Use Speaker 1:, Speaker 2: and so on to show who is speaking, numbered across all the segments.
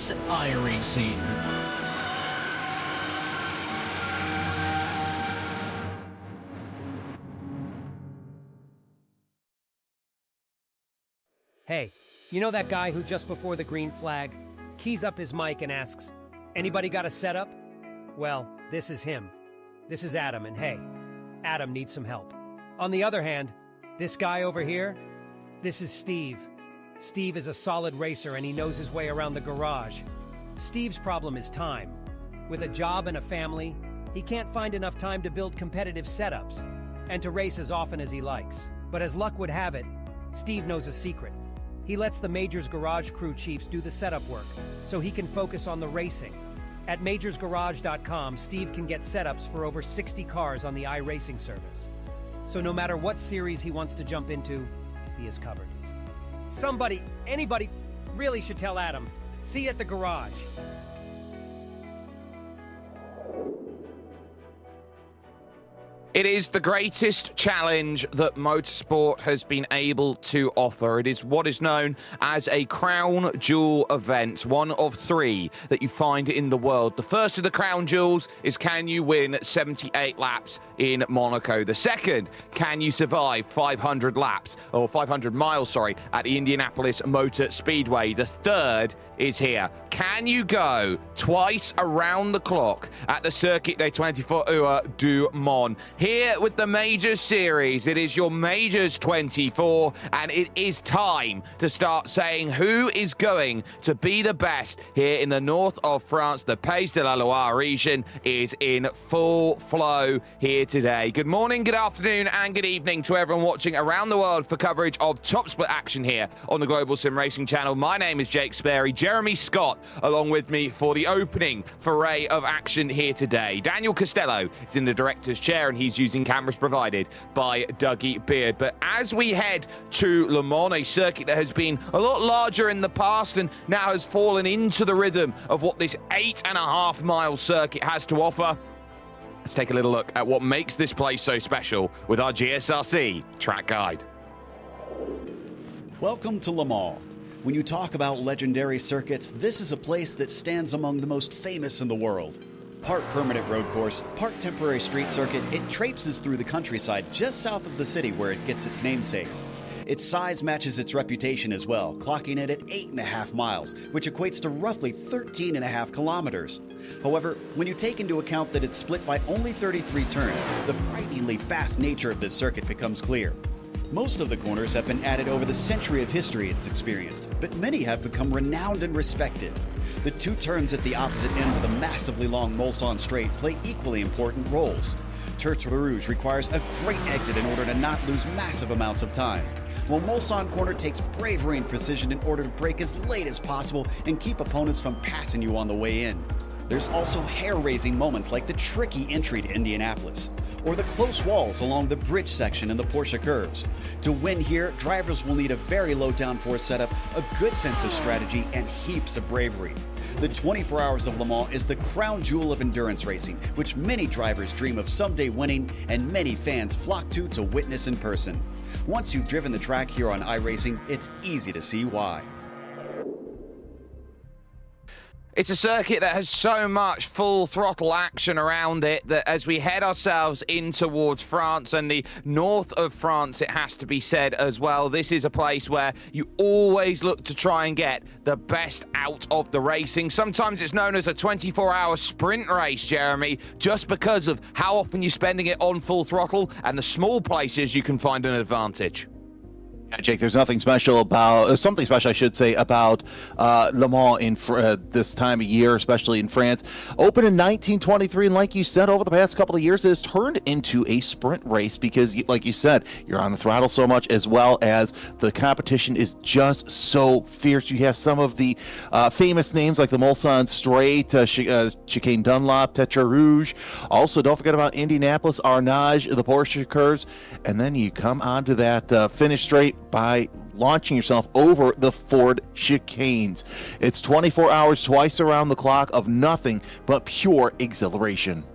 Speaker 1: It's iRacing.
Speaker 2: Hey, you know that guy who just before the green flag keys up his mic and asks, "Anybody got a setup?" Well, this is him. This is Adam, and hey, Adam needs some help. On the other hand, this guy over here, this is Steve. Steve is a solid racer and he knows his way around the garage. Steve's problem is time. With a job and a family, he can't find enough time to build competitive setups and to race as often as he likes. But as luck would have it, Steve knows a secret. He lets the Majors Garage crew chiefs do the setup work so he can focus on the racing. At majorsgarage.com, Steve can get setups for over 60 cars on the iRacing service. So no matter what series he wants to jump into, he is covered. Somebody, anybody, really should tell Adam. See you at the garage.
Speaker 3: It is the greatest challenge that motorsport has been able to offer. It is what is known as a crown jewel event, one of three that you find in the world. The first of the crown jewels is, can you win 78 laps in Monaco? The second, can you survive 500 laps, or 500 miles, sorry, at the Indianapolis Motor Speedway? The third is here. Can you go twice around the clock at the Circuit des 24 Heures du Mans? Here with the Majors Series, it is your Majors 24, and it is time to start saying who is going to be the best here in the north of France. The Pays de la Loire region is in full flow here today. Good morning, good afternoon, and good evening to everyone watching around the world for coverage of Top Split action here on the Global Sim Racing channel. My name is Jake Sperry. Jeremy Scott along with me for the opening foray of action here today. Daniel Costello is in the director's chair and he's using cameras provided by Dougie Beard. But as we head to Le Mans, a circuit that has been a lot larger in the past and now has fallen into the rhythm of what this 8.5 mile circuit has to offer, let's take a little look at what makes this place so special with our GSRC track guide.
Speaker 4: Welcome to Le Mans. When you talk about legendary circuits, this is a place that stands among the most famous in the world. Part permanent road course, part temporary street circuit, it traipses through the countryside just south of the city where it gets its namesake. Its size matches its reputation as well, clocking it at 8.5 miles, which equates to roughly 13.5 kilometers. However, when you take into account that it's split by only 33 turns, the frighteningly fast nature of this circuit becomes clear. Most of the corners have been added over the century of history it's experienced, but many have become renowned and respected. The two turns at the opposite ends of the massively long Mulsanne Straight play equally important roles. Tertre Rouge requires a great exit in order to not lose massive amounts of time, while Mulsanne Corner takes bravery and precision in order to brake as late as possible and keep opponents from passing you on the way in. There's also hair-raising moments like the tricky entry to Indianapolis, or the close walls along the bridge section in the Porsche curves. To win here, drivers will need a very low downforce setup, a good sense of strategy, and heaps of bravery. The 24 Hours of Le Mans is the crown jewel of endurance racing, which many drivers dream of someday winning and many fans flock to witness in person. Once you've driven the track here on iRacing, it's easy to see why.
Speaker 3: It's a circuit that has so much full throttle action around it that as we head ourselves in towards France and the north of France, it has to be said as well, this is a place where you always look to try and get the best out of the racing. Sometimes it's known as a 24-hour sprint race, Jeremy, just because of how often you're spending it on full throttle and the small places you can find an advantage.
Speaker 5: Yeah, Jake, there's nothing special about, something special, I should say, about Le Mans in this time of year, especially in France. Opened in 1923, and like you said, over the past couple of years, it has turned into a sprint race because, like you said, you're on the throttle so much, as well as the competition is just so fierce. You have some of the famous names like the Mulsanne Straight, Chicane Dunlop, Tertre Rouge. Also, don't forget about Indianapolis, Arnage, the Porsche curves, and then you come onto that finish straight by launching yourself over the Ford chicanes. It's 24 hours twice around the clock of nothing but pure exhilaration.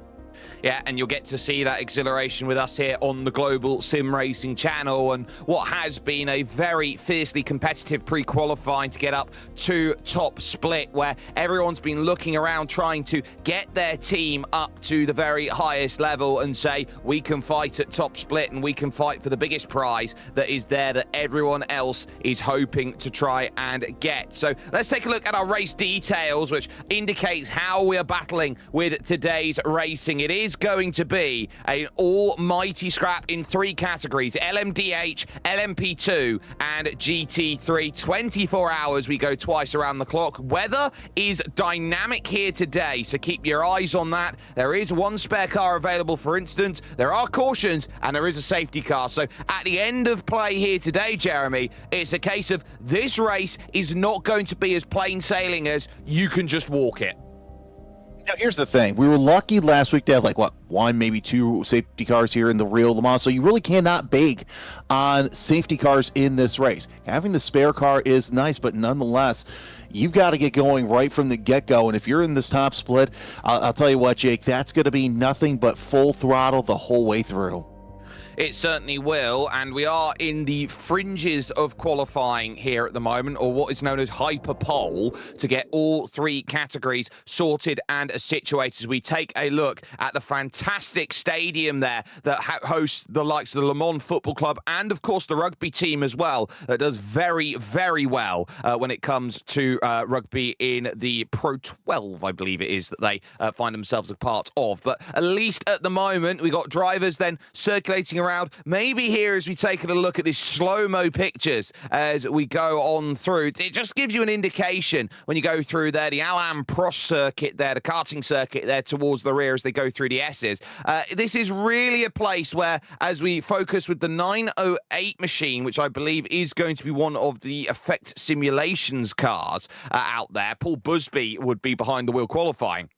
Speaker 3: Yeah, and you'll get to see that exhilaration with us here on the Global Sim Racing channel, and what has been a very fiercely competitive pre-qualifying to get up to top split, where everyone's been looking around trying to get their team up to the very highest level and say, we can fight at top split and we can fight for the biggest prize that is there that everyone else is hoping to try and get. So let's take a look at our race details, which indicates how we are battling with today's racing. It is going to be an almighty scrap in 3 categories: LMDH, LMP2, and GT3. 24 hours, we go twice around the clock. Weather is dynamic here today, so keep your eyes on that. There is 1 spare car available for instance, there are cautions, and there is a safety car. So at the end of play here today, Jeremy, it's a case of this race is not going to be as plain sailing as you can just walk it.
Speaker 5: Now, here's the thing. We were lucky last week to have, like, what, 1, maybe 2 safety cars here in the real Le Mans, so you really cannot bank on safety cars in this race. Having the spare car is nice, but nonetheless, you've got to get going right from the get-go, and if you're in this top split, I'll tell you what, Jake, that's going to be nothing but full throttle the whole way through.
Speaker 3: It certainly will, and we are in the fringes of qualifying here at the moment, or what is known as hyper-pole, to get all 3 categories sorted and situated. As we take a look at the fantastic stadium there that hosts the likes of the Le Mans Football Club and, of course, the rugby team as well, that does very, very well when it comes to rugby in the Pro 12, I believe it is, that they find themselves a part of. But at least at the moment, we got drivers then circulating around. Maybe here, as we take a look at these slow-mo pictures as we go on through, it just gives you an indication when you go through there, the Alain Prost circuit there, the karting circuit there towards the rear as they go through the S's. This is really a place where, as we focus with the 908 machine, which I believe is going to be one of the Effect Simulations cars out there, Paul Busby would be behind the wheel qualifying.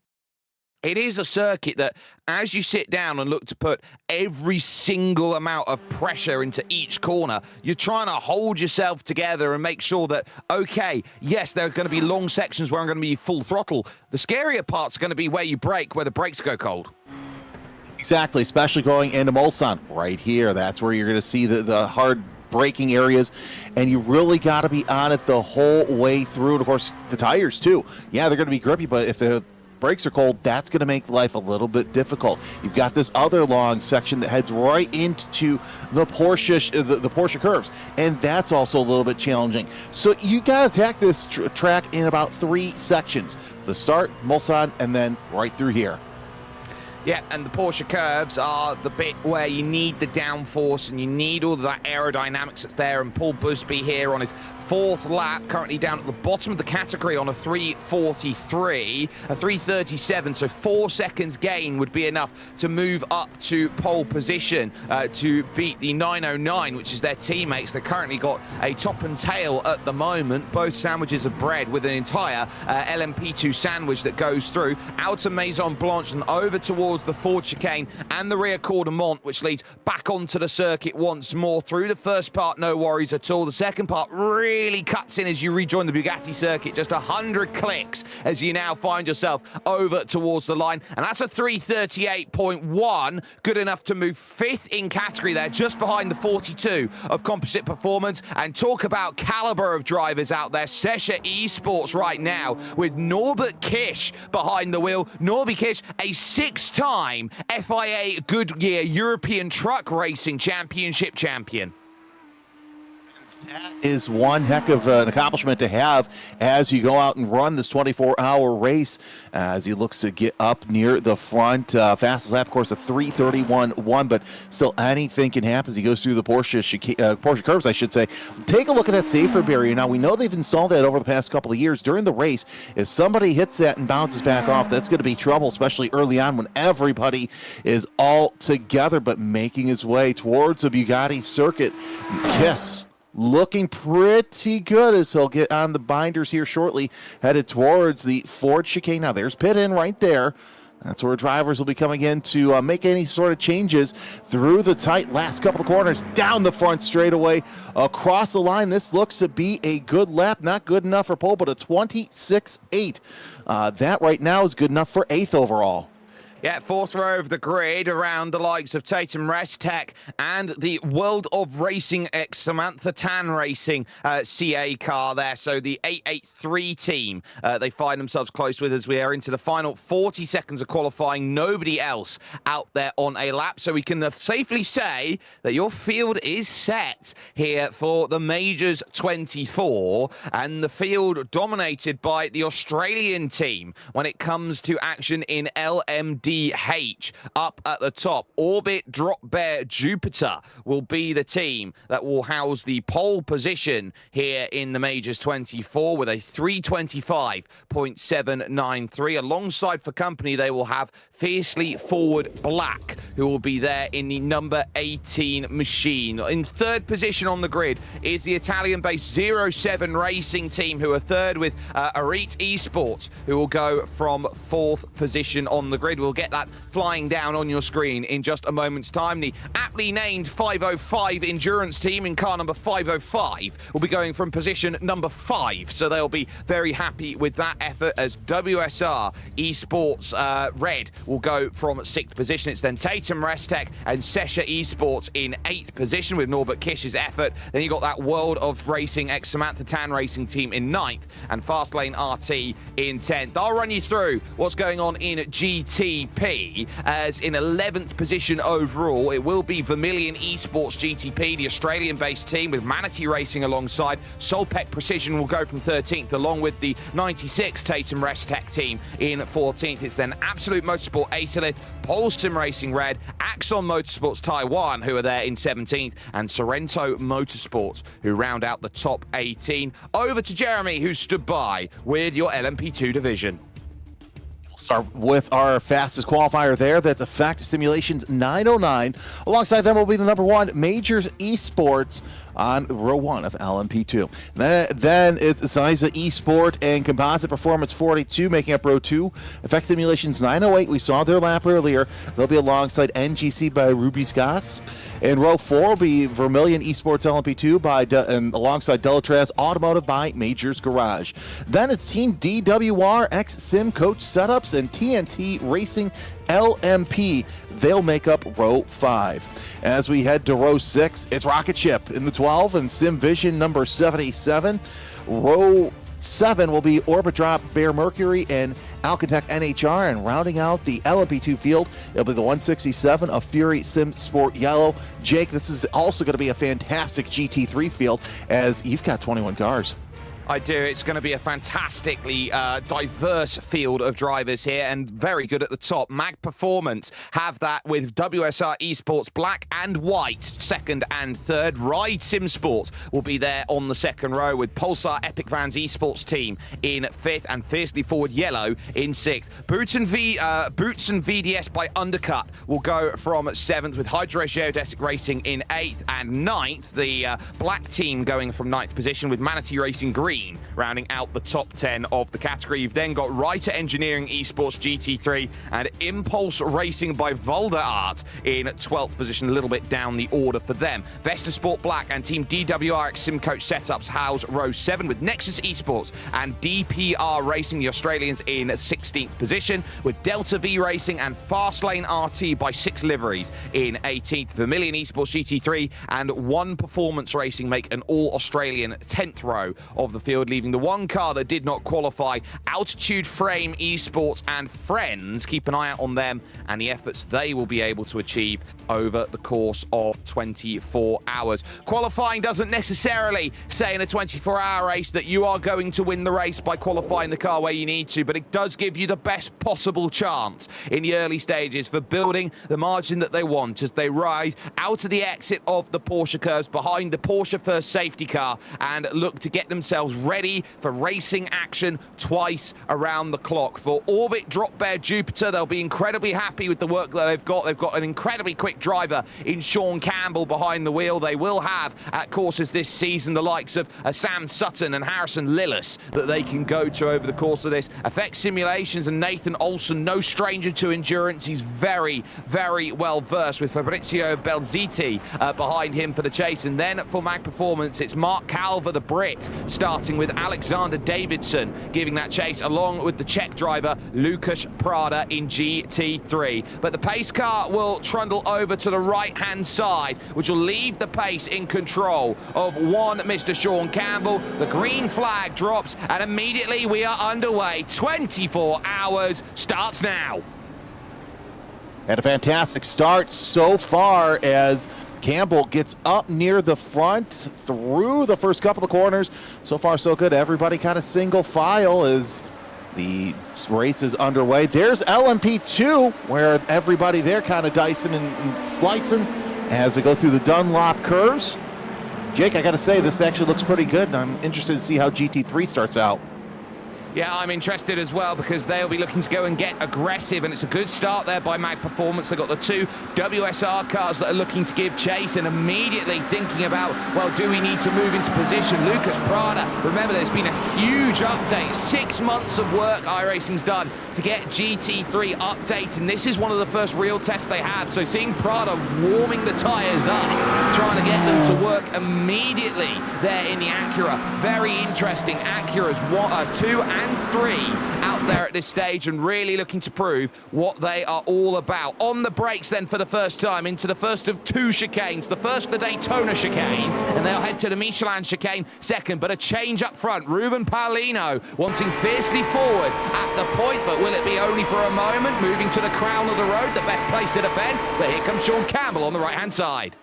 Speaker 3: It is a circuit that, as you sit down and look to put every single amount of pressure into each corner, you're trying to hold yourself together and make sure that, okay, yes, there are going to be long sections where I'm going to be full throttle. The scarier parts are going to be where you brake, where the brakes go cold.
Speaker 5: Exactly, especially going into Mulsanne right here. That's where you're going to see the hard braking areas, and you really got to be on it the whole way through. And of course, the tires too. Yeah, they're going to be grippy, but if the brakes are cold, that's going to make life a little bit difficult. You've got this other long section that heads right into the Porsche curves, and that's also a little bit challenging. So you got to attack this track in about 3 sections: the start, Mulsanne, and then right through here.
Speaker 3: Yeah, and the Porsche curves are the bit where you need the downforce and you need all of that aerodynamics that's there. And Paul Busby here on his 4th lap, currently down at the bottom of the category on a 3:43, a 3:37, so 4 seconds gain would be enough to move up to pole position to beat the 909, which is their teammates. They've currently got a top and tail at the moment, both sandwiches of bread with an entire LMP2 sandwich that goes through out of Maison Blanche and over towards the Ford chicane and the rear Corps de Mont, which leads back onto the circuit once more. Through the first part, no worries at all. The second part really cuts in as you rejoin the Bugatti circuit, just 100 clicks as you now find yourself over towards the line, and that's a 3:38.1, good enough to move 5th in category there, just behind the 42 of Composite Performance. And talk about caliber of drivers out there. Sesha Esports right now with Norbert Kish behind the wheel. Norby Kish, a 6-time FIA Goodyear European Truck Racing Championship champion.
Speaker 5: That is one heck of an accomplishment to have as you go out and run this 24-hour race, as he looks to get up near the front. Fastest lap, of course, a 3:31.1, but still anything can happen as he goes through the Porsche curves, I should say. Take a look at that safer barrier. Now, we know they've installed that over the past couple of years. During the race, if somebody hits that and bounces back off, that's going to be trouble, especially early on when everybody is all together. But making his way towards the Bugatti circuit, Kiss looking pretty good as he'll get on the binders here shortly, headed towards the Ford chicane. Now, there's pit in right there. That's where drivers will be coming in to make any sort of changes through the tight last couple of corners, down the front straightaway, across the line. This looks to be a good lap. Not good enough for pole, but a 26.8. That right now is good enough for 8th overall.
Speaker 3: Yeah, fourth row of the grid around the likes of Tatum Restech and the World of Racing X Samantha Tan Racing CA car there. So the 883 team, they find themselves close with as we are into the final 40 seconds of qualifying. Nobody else out there on a lap. So we can safely say that your field is set here for the Majors 24, and the field dominated by the Australian team when it comes to action in LMP2. Up at the top. Orbit, Drop Bear, Jupiter will be the team that will house the pole position here in the Majors 24 with a 325.793. Alongside for company, they will have Fiercely Forward Black, who will be there in the number 18 machine. In third position on the grid is the Italian-based 07 Racing team, who are third with Arete Esports, who will go from fourth position on the grid. We'll get that flying down on your screen in just a moment's time. The aptly named 505 Endurance team in car number 505 will be going from position number 5, so they'll be very happy with that effort, as WSR Esports Red will go from 6th position. It's then Tatum Restech and Sesha Esports in 8th position with Norbert Kish's effort. Then you got that World of Racing X Samantha Tan Racing team in 9th and Fastlane RT in 10th. I'll run you through what's going on in GTP, as in 11th position overall, it will be Vermilion Esports GTP, the Australian-based team with Manatee Racing alongside. Solpec Precision will go from 13th, along with the 96 Tatum Restech team in 14th. It's then Absolute Motorsport Aetolith, Pole SimRacing Red, Axon Motorsports Taiwan, who are there in 17th, and Sorrento Motorsports, who round out the top 18. Over to Jeremy, who stood by with your LMP2 division.
Speaker 5: Start with our fastest qualifier there. That's Effect Simulations 909. Alongside them will be the number 1 Majors Esports on row 1 of LMP2. Then it's Ziza Esport and Composite Performance 42 making up row 2. Effect Simulations 908, we saw their lap earlier. They'll be alongside NGC by Ruby Scotts. In row 4 will be Vermilion Esports LMP2 and alongside Delatraz Automotive by Majors Garage. Then it's Team DWR X Sim Coach Setups and TNT Racing LMP. They'll make up row 5. As we head to row 6, it's Rocket Ship in the 12 and Sim Vision number 77. Row 7 will be Orbit Drop, Bear Mercury, and Alcantech NHR, and rounding out the LMP2 field, it'll be the 167 of Fury Sim Sport Yellow. Jake, this is also going to be a fantastic GT3 field, as you've got 21 cars.
Speaker 3: I do. It's going to be a fantastically diverse field of drivers here, and very good at the top. Mag Performance have that with WSR Esports Black and White, 2nd and 3rd. Ride Sim Sports will be there on the 2nd row with Pulsar Epic Vans Esports team in 5th and Fiercely Forward Yellow in 6th. Boots and VDS by Undercut will go from 7th with Hydro Geodesic Racing in 8th and 9th. The Black team going from 9th position with Manatee Racing Green rounding out the top 10 of the category. You've then got Writer Engineering Esports GT3 and Impulse Racing by Volder Art in 12th position, a little bit down the order for them. Vesta Sport Black and Team DWRX Sim Coach Setups house row 7 with Nexus Esports and DPR Racing, the Australians, in 16th position, with Delta V Racing and Fastlane RT by 6 liveries in 18th. Vermilion Esports GT3 and One Performance Racing make an all-Australian 10th row of the field, leaving the one car that did not qualify, Altitude Frame Esports and Friends. Keep an eye out on them and the efforts they will be able to achieve over the course of 24 hours. Qualifying doesn't necessarily say in a 24-hour race that you are going to win the race by qualifying the car where you need to, but it does give you the best possible chance in the early stages for building the margin that they want as they ride out of the exit of the Porsche curves behind the Porsche First safety car and look to get themselves ready for racing action twice around the clock. For Orbit, Drop Bear, Jupiter, they'll be incredibly happy with the work that they've got. They've got an incredibly quick driver in Sean Campbell behind the wheel. They will have at courses this season the likes of Sam Sutton and Harrison Lillis that they can go to over the course of this. Effect Simulations and Nathan Olson, no stranger to endurance. He's very, very well versed with Fabrizio Belziti behind him for the chase. And then for Mag Performance, it's Mark Calver, the Brit, starting starting with Alexander Davidson giving that chase along with the Czech driver Lukáš Prada in GT3. But the pace car will trundle over to the right-hand side, which will leave the pace in control of one Mr. Sean Campbell. The green flag drops, and immediately we are underway. 24 hours starts now.
Speaker 5: And a fantastic start so far as Campbell gets up near the front through the first couple of corners. So far, so good. Everybody kind of single file as the race is underway. There's LMP2, where everybody there kind of dicing and slicing as they go through the Dunlop curves. Jake, I got to say, this actually looks pretty good, and I'm interested to see how GT3 starts out.
Speaker 3: Yeah, I'm interested as well, because they'll be looking to go and get aggressive, and it's a good start there by Mag Performance. They've got the two WSR cars that are looking to give chase and immediately thinking about, well, do we need to move into position? Lukáš Prada, remember, there's been a huge update. 6 months of work iRacing's done to get GT3 update, and this is one of the first real tests they have. So seeing Prada warming the tyres up, trying to get them to work immediately there in the Acura. Very interesting. Acura's 2 and 3 out there at this stage, and really looking to prove what they are all about. On the brakes then for the first time into the first of 2 chicanes. The first, the Daytona chicane, and they'll head to the Michelin chicane second, but a change up front. Ruben Paulino wanting fiercely forward at the point, but will it be only for a moment? Moving to the crown of the road, the best place to defend, but here comes Sean Campbell on the right-hand side.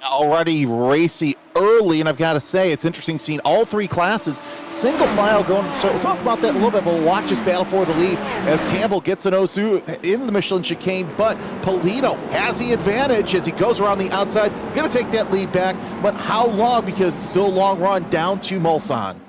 Speaker 5: Already racy early, and I've got to say, it's interesting seeing all 3 classes single file going to the start. We'll talk about that in a little bit, but we'll watch this battle for the lead as Campbell gets an Osu in the Michelin chicane, but Paulino has the advantage as he goes around the outside, going to take that lead back, but how long? Because it's still a long run down to Mulsanne.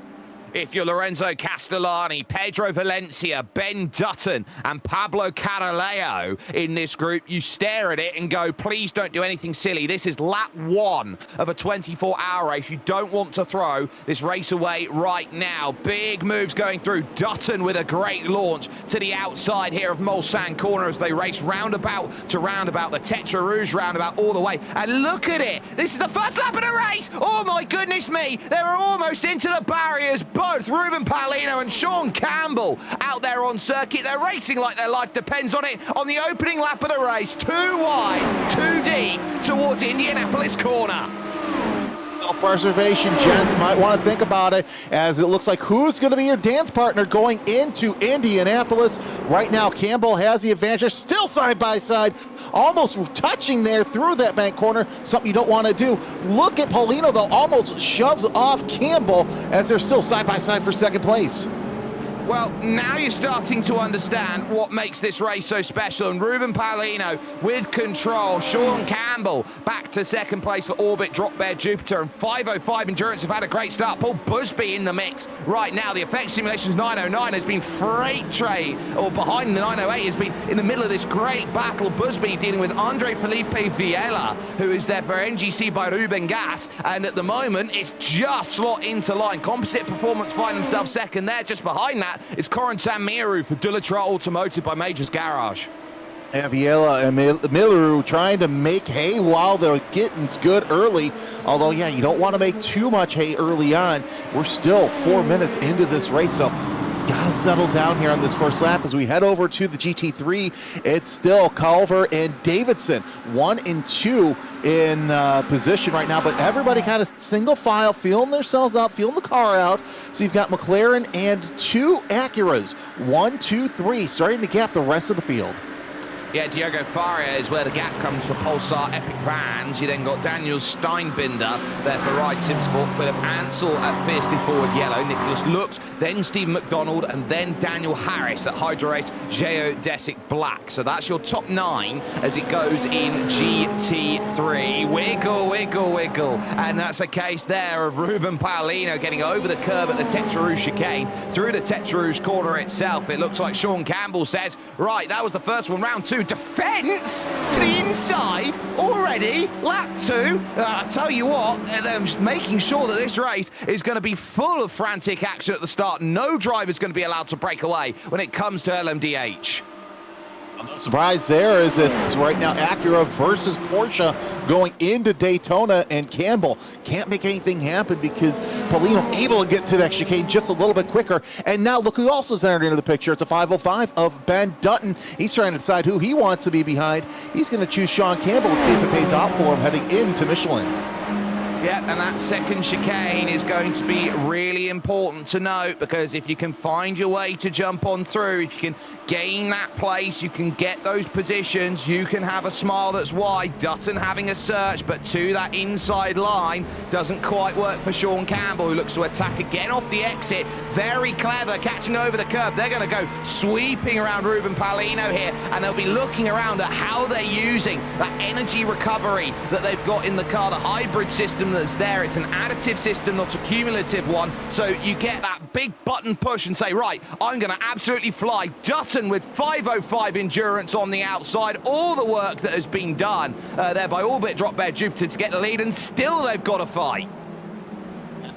Speaker 3: If you're Lorenzo Castellani, Pedro Valencia, Ben Dutton, and Pablo Caraleo in this group, you stare at it and go, please don't do anything silly. This is lap 1 of a 24-hour race. You don't want to throw this race away right now. Big moves going through. Dutton with a great launch to the outside here of Mulsanne corner as they race roundabout to roundabout, the Tetra Rouge roundabout all the way. And look at it. This is the first lap of the race. Oh, my goodness me. They're almost into the barriers. Both Ruben Paulino and Sean Campbell out there on circuit. They're racing like their life depends on it. On the opening lap of the race, 2 wide, 2 deep towards Indianapolis corner.
Speaker 5: Self-preservation, gents, might want to think about it, as it looks like who's going to be your dance partner going into Indianapolis. Right now, Campbell has the advantage. They're still side by side, almost touching there through that bank corner, something you don't want to do. Look at Paulino, though, almost shoves off Campbell as they're still side by side for second place.
Speaker 3: Well, now you're starting to understand what makes this race so special. And Ruben Paulino with control. Sean Campbell back to second place for Orbit, Drop Bear, Jupiter, and 505 Endurance have had a great start. Paul Busby in the mix right now. The Effect Simulations 909 has been freight train, or behind the 908 has been in the middle of this great battle. Busby dealing with Andre Felipe Viella, who is there for NGC by Ruben Gas. And at the moment, it's just slot into line. Composite Performance find themselves second there. Just behind that, it's Corentin Miru for Dullatra Automotive by Majors Garage.
Speaker 5: And Viella and Miru trying to make hay while they're getting good early. Although, yeah, you don't want to make too much hay early on. We're still 4 minutes into this race, so gotta settle down here on this first lap as we head over to the GT3. It's still Culver and Davidson, 1 and 2 in position right now, but everybody kind of single file, feeling themselves out, feeling the car out. So you've got McLaren and 2 Acuras, 1, 2, 3, starting to gap the rest of the field.
Speaker 3: Yeah, Diogo Faria is where the gap comes for Pulsar Epic Vans. You then got Daniel Steinbinder there for Ride Sim Sport, Philip Ansell at Fiercely Forward Yellow, Nicholas Lux, then Steve McDonald, and then Daniel Harris at Hydro Race Geodesic Black. So that's your top 9 as it goes in GT3. Wiggle, wiggle, wiggle. And that's a case there of Ruben Paulino getting over the curb at the Tetra Rouge chicane through the Tetra Rouge corner itself. It looks like Sean Campbell says, right, that was the first one, round 2. Defense to the inside already, lap 2. I tell you what, they're making sure that this race is going to be full of frantic action at the start. No driver's going to be allowed to break away when it comes to LMDH.
Speaker 5: No surprise there, as it's right now Acura versus Porsche going into Daytona, and Campbell can't make anything happen because Paulino able to get to that chicane just a little bit quicker. And now look who else is entered into the picture. It's a 505 of Ben Dutton. He's trying to decide who he wants to be behind. He's going to choose Sean Campbell and see if it pays out for him heading into Michelin.
Speaker 3: Yeah, and that second chicane is going to be really important to note, because if you can find your way to jump on through, if you can gain that place, you can get those positions, you can have a smile that's wide. Dutton having a search, but to that inside line doesn't quite work for Sean Campbell, who looks to attack again off the exit. Very clever, catching over the curb. They're going to go sweeping around Ruben Paulino here, and they'll be looking around at how they're using that energy recovery that they've got in the car, the hybrid system that's there. It's an additive system, not a cumulative one. So you get that big button push and say, right, I'm going to absolutely fly. Dutton with 505 endurance on the outside. All the work that has been done there by Orbit Drop Bear Jupiter to get the lead, and still they've got to fight.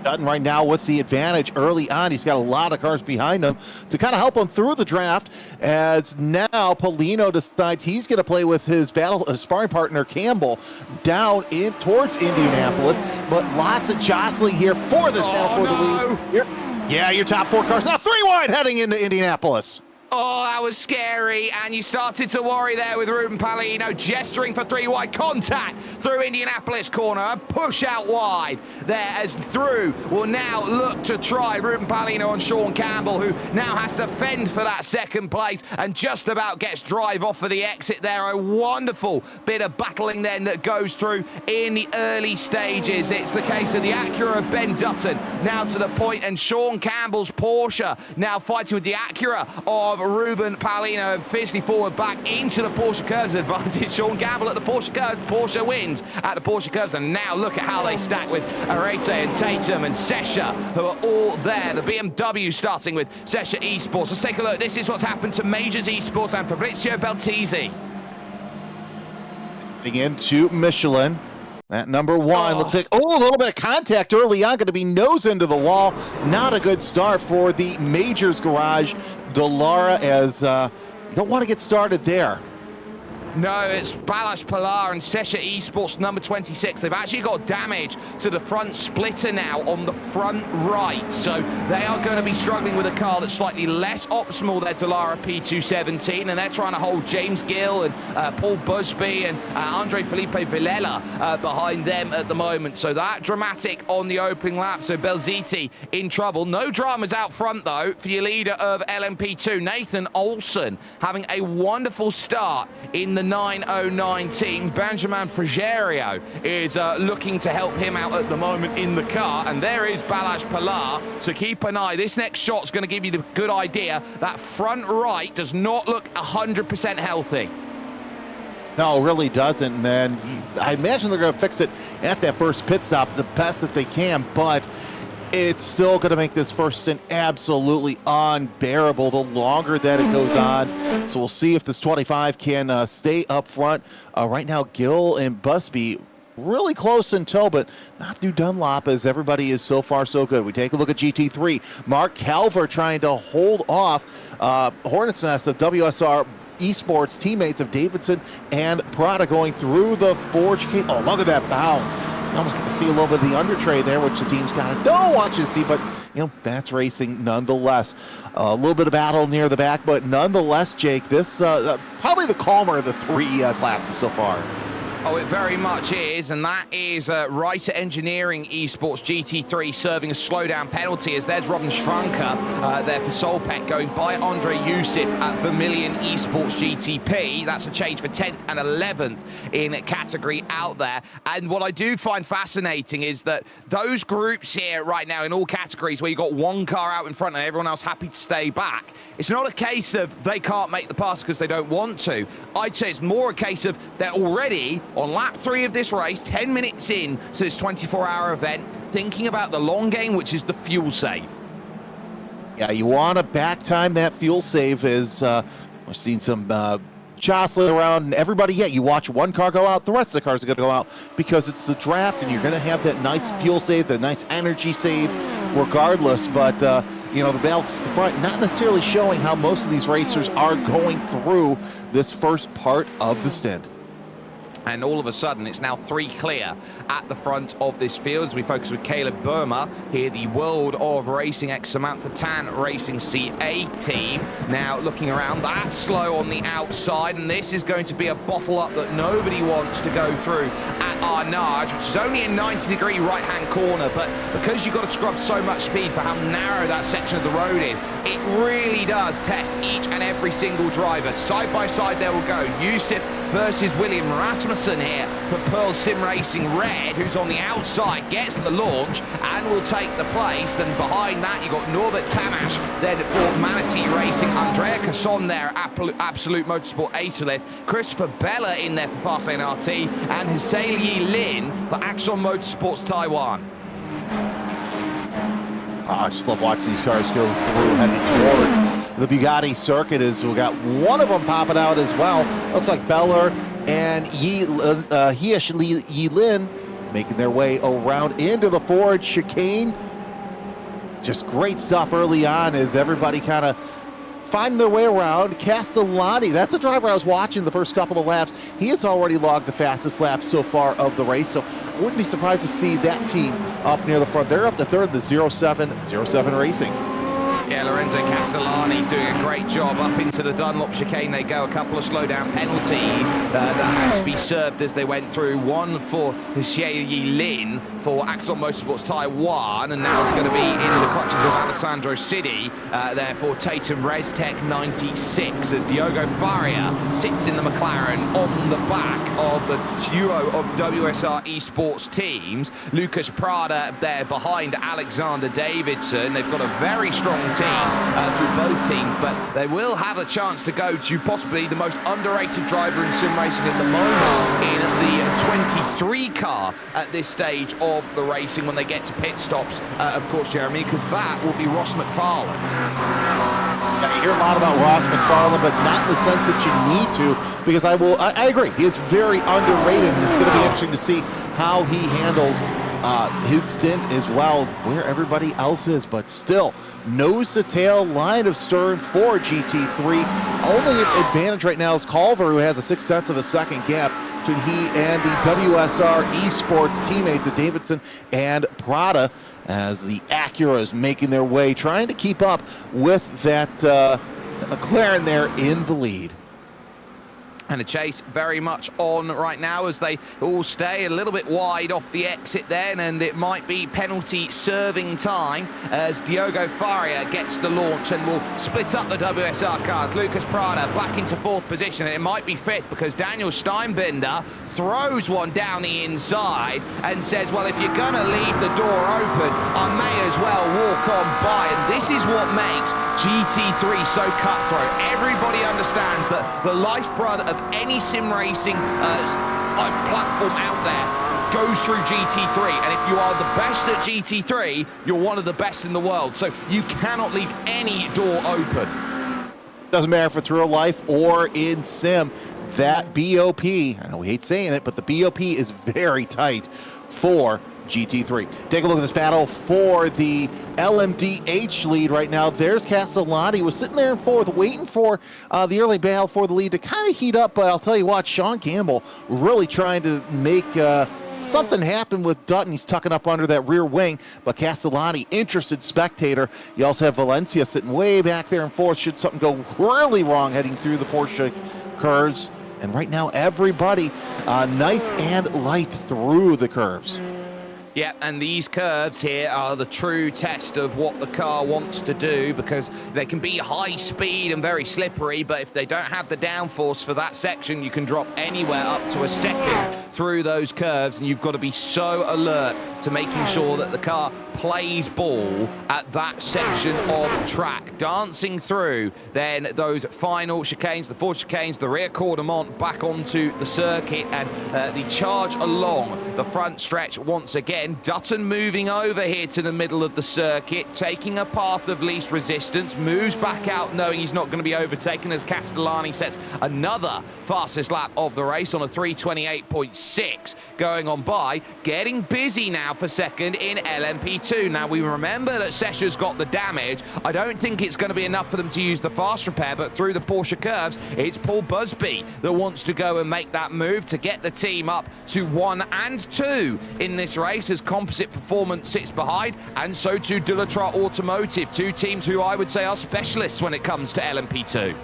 Speaker 5: Dutton right now with the advantage early on. He's got a lot of cars behind him to kind of help him through the draft, as now Paulino decides he's going to play with his sparring partner Campbell down in towards Indianapolis. But lots of jostling here for this battle for the lead. Yeah, your top four cars now 3 wide heading into Indianapolis.
Speaker 3: Oh, that was scary, and you started to worry there with Ruben Paulino gesturing for 3 wide. Contact through Indianapolis corner, a push out wide there, as through will now look to try Ruben Paulino on Sean Campbell, who now has to fend for that second place and just about gets drive off of the exit there. A wonderful bit of battling then that goes through in the early stages. It's the case of the Acura of Ben Dutton now to the point, and Sean Campbell's Porsche now fighting with the Acura of Ruben Paulino, fiercely forward back into the Porsche curves. Advantage Sean Campbell at the Porsche curves. Porsche wins at the Porsche curves, and now look at how they stack with Arete and Tatum and Sesha, who are all there. The BMW starting with Sesha Esports. Let's take a look. This is what's happened to Majors Esports and Fabrizio Beltesi.
Speaker 5: Getting into Michelin. That number 1 looks like, a little bit of contact early on, going to be nose into the wall. Not a good start for the Majors garage. Dallara, as you don't want to get started there.
Speaker 3: No, it's Balázs Pilar and Sesha Esports number 26. They've actually got damage to the front splitter now on the front right. So they are going to be struggling with a car that's slightly less optimal, their Dallara P217. And they're trying to hold James Gill and Paul Busby and Andre Felipe Villela behind them at the moment. So that dramatic on the opening lap. So Belziti in trouble. No dramas out front, though, for your leader of LMP2, Nathan Olsen, having a wonderful start in the 909 team. Benjamin Frigerio is looking to help him out at the moment in the car, and there is Balázs Pilar, so keep an eye. This next shot's going to give you the good idea. That front right does not look 100% healthy.
Speaker 5: No, it really doesn't. And then I imagine they're going to fix it at that first pit stop the best that they can, but it's still going to make this first stint absolutely unbearable the longer that it goes on. So we'll see if this 25 can stay up front. Right now, Gill and Busby really close in tow, but not through Dunlop, as everybody is so far so good. We take a look at GT3. Mark Calver trying to hold off Hornet's Nest of WSR Esports teammates of Davidson and Prada going through the forge. Oh, look at that bounce. You almost get to see a little bit of the under tray there, which the teams kind of don't want you to see, but you know, that's racing nonetheless. A little bit of battle near the back, but nonetheless, Jake, this probably the calmer of the 3 classes so far.
Speaker 3: Oh, it very much is, and that is Writer Engineering Esports GT3 serving a slowdown penalty, as there's Robin Schranker there for Solpec going by Andre Yusuf at Vermilion Esports GTP. That's a change for 10th and 11th in category out there. And what I do find fascinating is that those groups here right now in all categories where you've got one car out in front and everyone else happy to stay back, it's not a case of they can't make the pass because they don't want to. I'd say it's more a case of they're already on lap 3 of this race, 10 minutes in to this 24-hour event, thinking about the long game, which is the fuel save.
Speaker 5: Yeah, you want to back time that fuel save. Is we've seen some jostling around, and everybody, you watch one car go out, the rest of the cars are going to go out because it's the draft, and you're going to have that nice fuel save, that nice energy save regardless. But you know, the battles to the front, not necessarily showing how most of these racers are going through this first part of the stint.
Speaker 3: And all of a sudden, it's now 3 clear at the front of this field as we focus with Caleb Burma here, the World of Racing ex Samantha Tan Racing CA team. Now looking around, that's slow on the outside, and this is going to be a bottle up that nobody wants to go through at Arnage, which is only a 90-degree right-hand corner, but because you've got to scrub so much speed for how narrow that section of the road is, it really does test each and every single driver. Side by side there will go Yusuf versus William Rasmussen here for Pearl SimRacing Red, who's on the outside, gets the launch and will take the place. And behind that, you've got Norbert Tamash, then for Manatee Racing, Andrea Casson there, Absolute Motorsport Acerlith, Christopher Bella in there for Fastlane RT, and Hsei Yi Lin for Axon Motorsports Taiwan.
Speaker 5: I just love watching these cars go through, heading towards the Bugatti circuit. As we got one of them popping out as well. Looks like Beller and Hiesh Yi Lin making their way around into the Ford chicane. Just great stuff early on as everybody kind of find their way around. Castellani, that's a driver I was watching the first couple of laps. He has already logged the fastest lap so far of the race, so I wouldn't be surprised to see that team up near the front. They're up to third, the 07 Racing.
Speaker 3: Yeah, Lorenzo Castellani's doing a great job. Up into the Dunlop chicane they go. A couple of slowdown penalties that had to be served as they went through. One for Hsei Yi Lin for Axon Motorsports Taiwan, and now it's going to be into the clutches of Alessandro Siddi there for Tatum Restech 96 as Diogo Faria sits in the McLaren on the back of the duo of WSR esports teams. Lucas Prada there behind Alexander Davidson. They've got a very strong team through both teams, but they will have a chance to go to possibly the most underrated driver in sim racing at the moment in the 23 car at this stage of the racing when they get to pit stops, of course, Jeremy, because that will be Ross McFarlane.
Speaker 5: I hear a lot about Ross McFarlane, but not in the sense that you need to, because I agree, he is very underrated, and it's going to be interesting to see how he handles his stint as well, where everybody else is, but still, nose-to-tail line of stern for GT3. Only advantage right now is Culver, who has a 0.6 of a second gap between he and the WSR esports teammates at Davidson and Prada, as the Acura is making their way, trying to keep up with that McLaren there in the lead.
Speaker 3: And a chase very much on right now as they all stay a little bit wide off the exit then, and it might be penalty serving time as Diogo Faria gets the launch and will split up the WSR cars. Lucas Prada back into 4th position, and it might be 5th because Daniel Steinbinder throws one down the inside and says, well, if you're going to leave the door open, I may as well walk on by. And this is what makes GT3 so cutthroat. Everybody understands that the lifeblood of any sim racing platform out there goes through GT3, and if you are the best at GT3, you're one of the best in the world, so you cannot leave any door open.
Speaker 5: Doesn't matter if it's real life or in sim, that BOP, I know we hate saying it, but the BOP is very tight for GT3. Take a look at this battle for the LMDH lead right now. There's Castellani, was sitting there in 4th, waiting for the early battle for the lead to kind of heat up, but I'll tell you what, Sean Campbell really trying to make something happen with Dutton. He's tucking up under that rear wing, but Castellani, interested spectator. You also have Valencia sitting way back there in 4th, should something go really wrong heading through the Porsche curves. And right now, everybody nice and light through the curves.
Speaker 3: Yeah, and these curves here are the true test of what the car wants to do, because they can be high speed and very slippery, but if they don't have the downforce for that section, you can drop anywhere up to a 2nd through those curves, and you've got to be so alert to making sure that the car plays ball at that section of track. Dancing through then those final chicanes, the 4 chicanes, the rear cordemont back onto the circuit, and the charge along the front stretch once again. Dutton moving over here to the middle of the circuit, taking a path of least resistance, moves back out knowing he's not going to be overtaken as Castellani sets another fastest lap of the race on a 3:28.6 going on by, getting busy now for 2nd in LMP2. LMP2. Now, we remember that Sesha's got the damage. I don't think it's going to be enough for them to use the fast repair, but through the Porsche curves, it's Paul Busby that wants to go and make that move to get the team up to 1 and 2 in this race as Composite Performance sits behind, and so too Delatrar Automotive, two teams who I would say are specialists when it comes to LMP2.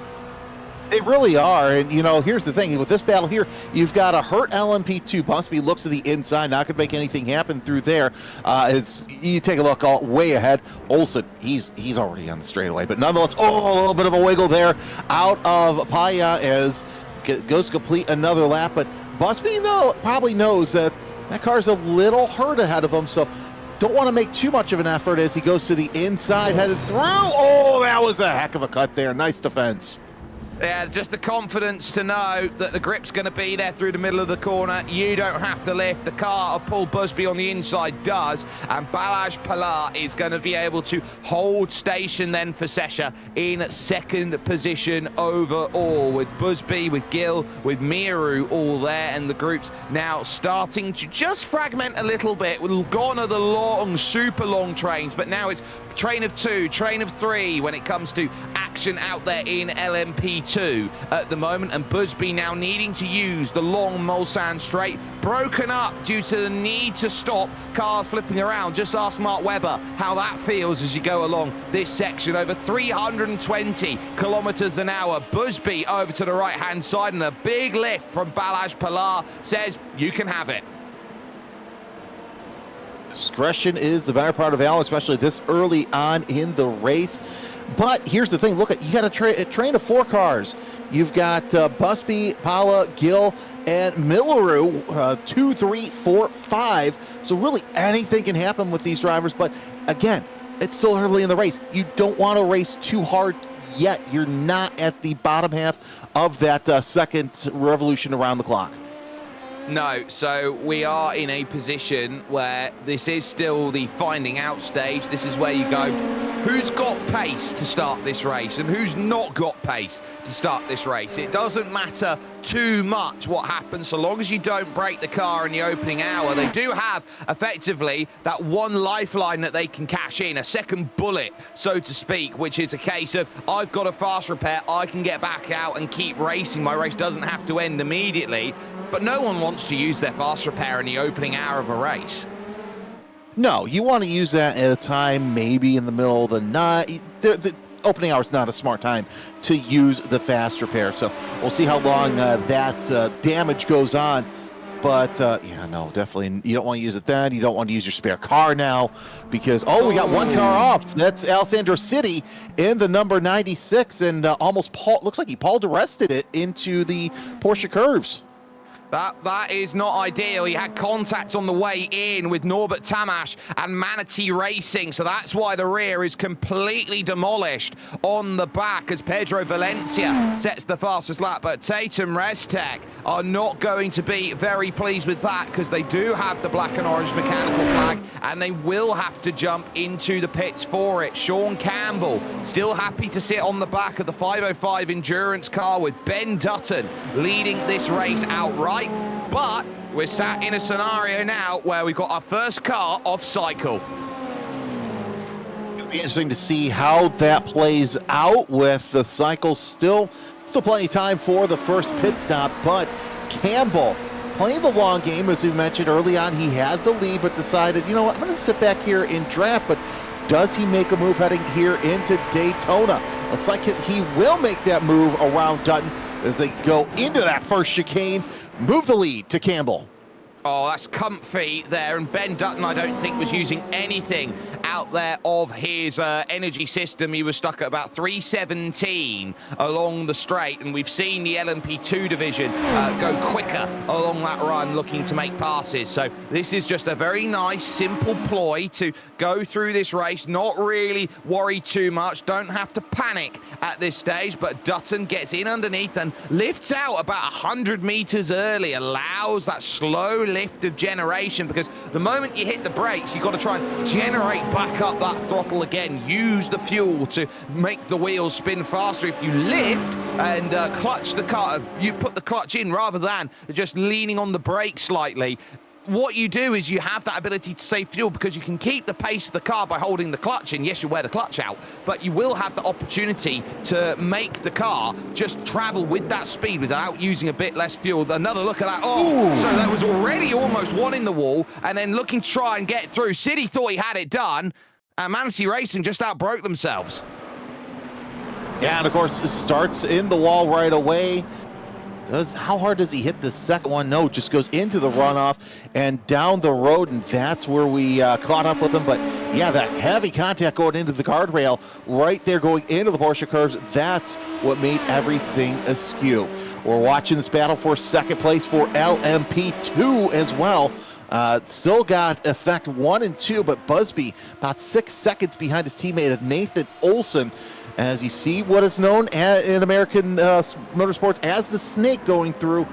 Speaker 5: They really are, and you know, here's the thing, with this battle here, you've got a hurt LMP2. Busby looks to the inside, not gonna make anything happen through there. As you take a look way ahead, Olsen, he's already on the straightaway, but nonetheless, a little bit of a wiggle there out of Paya as goes to complete another lap, but Busby probably knows that car's a little hurt ahead of him, so don't want to make too much of an effort as he goes to the inside, headed through. Oh, that was a heck of a cut there. Nice defense.
Speaker 3: Yeah, just the confidence to know that the grip's going to be there through the middle of the corner. You don't have to lift. The car of Paul Busby on the inside does. And Balazs Pilar is going to be able to hold station then for Sesha in second position overall. With Busby, with Gill, with Miru all there. And the group's now starting to just fragment a little bit. Gone are the long, super long trains. But now it's train of 2, train of 3 when it comes to action out there in LMP2 at the moment, and Busby now needing to use the long Mulsanne straight, broken up due to the need to stop cars flipping around. Just ask Mark Webber how that feels as you go along this section over 320 kilometers an hour. Busby over to the right hand side, and a big lift from Balazs Pilar says you can have it.
Speaker 5: Discretion is the better part of valor, especially this early on in the race. But here's the thing, look, you got a train of 4 cars. You've got Busby, Pala, Gill, and Milleru, 2, 3, 4, 5. So really anything can happen with these drivers. But again, it's still early in the race. You don't want to race too hard yet. You're not at the bottom half of that second revolution around the clock.
Speaker 3: No, so we are in a position where this is still the finding out stage. This is where you go, who's got pace to start this race and who's not got pace to start this race. It doesn't matter too much what happens so long as you don't break the car in the opening hour. They do have effectively that one lifeline that they can cash in, a second bullet, so to speak, which is a case of I've got a fast repair, I can get back out and keep racing. My race doesn't have to end immediately. But no one wants to use their fast repair in the opening hour of a race.
Speaker 5: No, you want to use that at a time maybe in the middle of the night. The opening hour is not a smart time to use the fast repair. So we'll see how long that damage goes on. But yeah, no, definitely you don't want to use it then. You don't want to use your spare car now because, we got one car off. That's Alessandro City in the number 96, and looks like he Paul arrested it into the Porsche curves.
Speaker 3: That is not ideal. He had contact on the way in with Norbert Tamash and Manatee Racing, so that's why the rear is completely demolished on the back as Pedro Valencia sets the fastest lap. But Tatum Restec are not going to be very pleased with that because they do have the black and orange mechanical flag and they will have to jump into the pits for it. Sean Campbell still happy to sit on the back of the 505 endurance car with Ben Dutton leading this race outright. But we're sat in a scenario now where we've got our first car off cycle.
Speaker 5: It'll be interesting to see how that plays out with the cycle still plenty of time for the first pit stop, but Campbell playing the long game. As we mentioned early on, he had the lead but decided, you know what, I'm going to sit back here and draft. But does he make a move heading here into Daytona? Looks like he will make that move around Dutton as they go into that first chicane. Move the lead to Campbell.
Speaker 3: Oh, that's comfy there. And Ben Dutton, I don't think, was using anything out there of his energy system. He was stuck at about 317 along the straight. And we've seen the LMP2 division go quicker along that run, looking to make passes. So this is just a very nice, simple ploy to go through this race, not really worry too much. Don't have to panic at this stage. But Dutton gets in underneath and lifts out about 100 meters early, allows that slow lift of generation, because the moment you hit the brakes, you've got to try and generate back up that throttle again, use the fuel to make the wheels spin faster. If you lift and clutch the car, you put the clutch in rather than just leaning on the brake slightly, what you do is you have that ability to save fuel because you can keep the pace of the car by holding the clutch in. Yes, you wear the clutch out, but you will have the opportunity to make the car just travel with that speed without using a bit less fuel. Another look at that. Oh, so that was already almost one in the wall, and then looking to try and get through. City thought he had it done, and Andretti Racing just outbroke themselves.
Speaker 5: Yeah, and of course, it starts in the wall right away. How hard does he hit the second one? No, just goes into the runoff and down the road, and that's where we caught up with him. But yeah, that heavy contact going into the guardrail right there, going into the Porsche curves, that's what made everything askew. We're watching this battle for second place for LMP2 as well. Still got effect 1 and 2, but Busby about 6 seconds behind his teammate Nathan Olson, as you see what is known in American motorsports as the snake going through.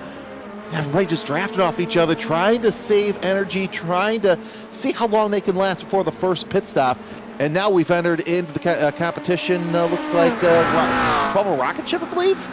Speaker 5: Everybody just drafted off each other, trying to save energy, trying to see how long they can last before the first pit stop. And now we've entered into the competition, looks like 12 rocket ship, I believe.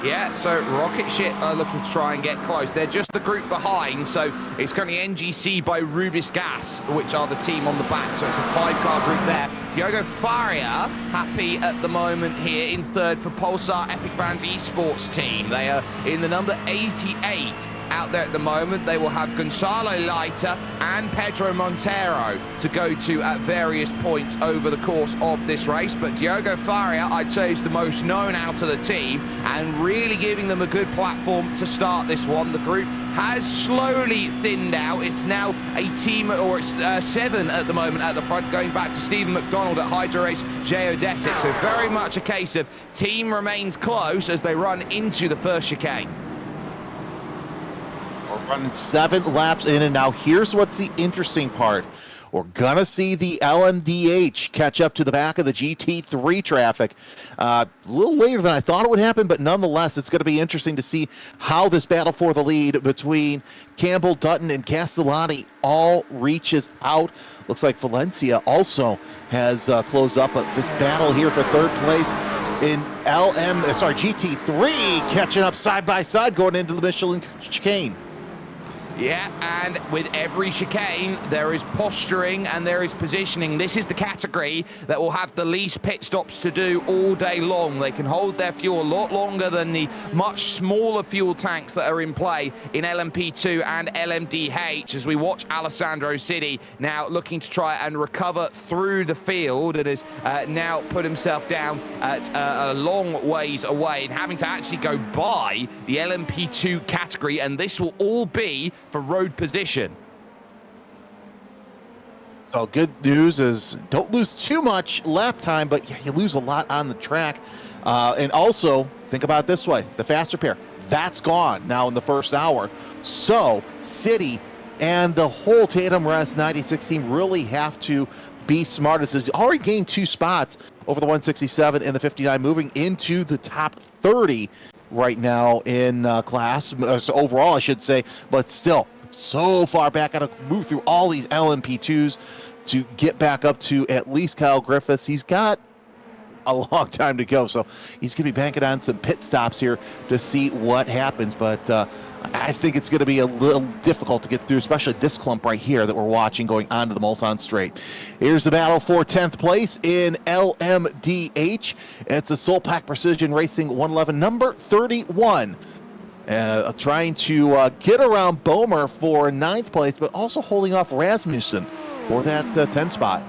Speaker 3: Yeah, so Rocket Ship are looking to try and get close. They're just the group behind, so it's currently NGC by Rubis Gas, which are the team on the back. So it's a 5-car group there. Diogo Faria, happy at the moment here in third for Pulsar Epic Brands Esports team. They are in the number 88 out there at the moment. They will have Gonzalo Leiter and Pedro Montero to go to at various points over the course of this race. But Diogo Faria, I'd say, is the most known out of the team and really giving them a good platform to start this one. The group has slowly thinned out. It's now a team, or it's 7 at the moment at the front, going back to Stephen McDonald at Hydro Race Geodesic. So very much a case of team remains close as they run into the first chicane.
Speaker 5: We're running 7 laps in, and now here's what's the interesting part. We're gonna see the LMDH catch up to the back of the GT3 traffic. A little later than I thought it would happen, but nonetheless, it's gonna be interesting to see how this battle for the lead between Campbell, Dutton, and Castellani all reaches out. Looks like Valencia also has closed up this battle here for third place in GT3, catching up side by side going into the Michelin chicane.
Speaker 3: Yeah, and with every chicane, there is posturing and there is positioning. This is the category that will have the least pit stops to do all day long. They can hold their fuel a lot longer than the much smaller fuel tanks that are in play in LMP2 and LMDH, as we watch Alessandro City now looking to try and recover through the field, and has now put himself down at a long ways away and having to actually go by the LMP2 category, and this will all be for road position.
Speaker 5: So good news is don't lose too much lap time, but yeah, you lose a lot on the track. And also, think about it this way, the faster pair, that's gone now in the first hour. So City and the whole Tatum Rest 96 team really have to be smart, as he's already gained 2 spots over the 167 and the 59, moving into the top 30 right now in class, so overall I should say, but still so far back. Got to move through all these LMP2s to get back up to at least Kyle Griffiths. He's got a long time to go, so he's going to be banking on some pit stops here to see what happens, but I think it's going to be a little difficult to get through, especially this clump right here that we're watching going onto the Mulsanne Straight. Here's the battle for 10th place in LMDH. It's a Soul Pack Precision Racing 111, number 31. Trying to get around Bomer for 9th place, but also holding off Rasmussen for that 10 spot.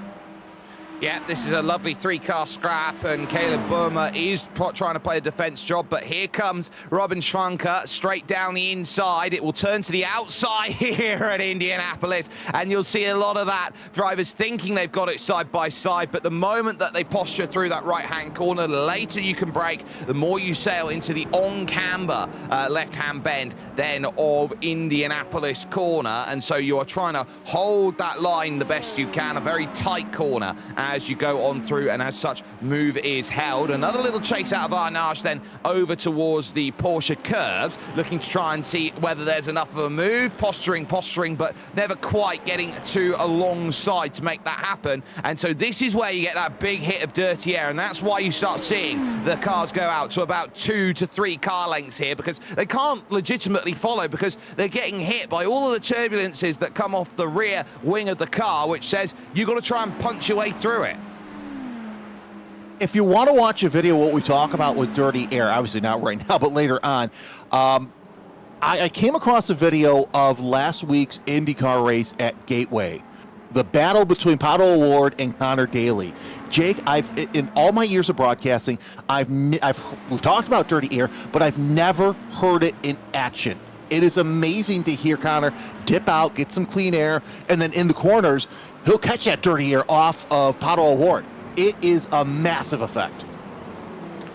Speaker 3: Yeah, this is a lovely 3-car scrap, and Caleb Burma is trying to play a defense job, but here comes Robin Schwanker straight down the inside. It will turn to the outside here at Indianapolis, and you'll see a lot of that. Drivers thinking they've got it side by side, but the moment that they posture through that right-hand corner, the later you can brake, the more you sail into the on-camber left-hand bend then of Indianapolis corner, and so you are trying to hold that line the best you can, a very tight corner. as you go on through, and as such, move is held. Another little chase out of Arnage, then over towards the Porsche curves, looking to try and see whether there's enough of a move. Posturing, but never quite getting to alongside to make that happen. And so this is where you get that big hit of dirty air, and that's why you start seeing the cars go out to about 2 to 3 car lengths here, because they can't legitimately follow, because they're getting hit by all of the turbulences that come off the rear wing of the car, which says you've got to try and punch your way through it.
Speaker 5: If you want to watch a video of what we talk about with dirty air, obviously not right now, but later on, I came across a video of last week's IndyCar race at Gateway. The battle between Pato O'Ward and Connor Daly. Jake, in all my years of broadcasting, we've talked about dirty air, but I've never heard it in action. It is amazing to hear Connor dip out, get some clean air, and then in the corners, he'll catch that dirty air off of Pato O'Ward. It is a massive effect.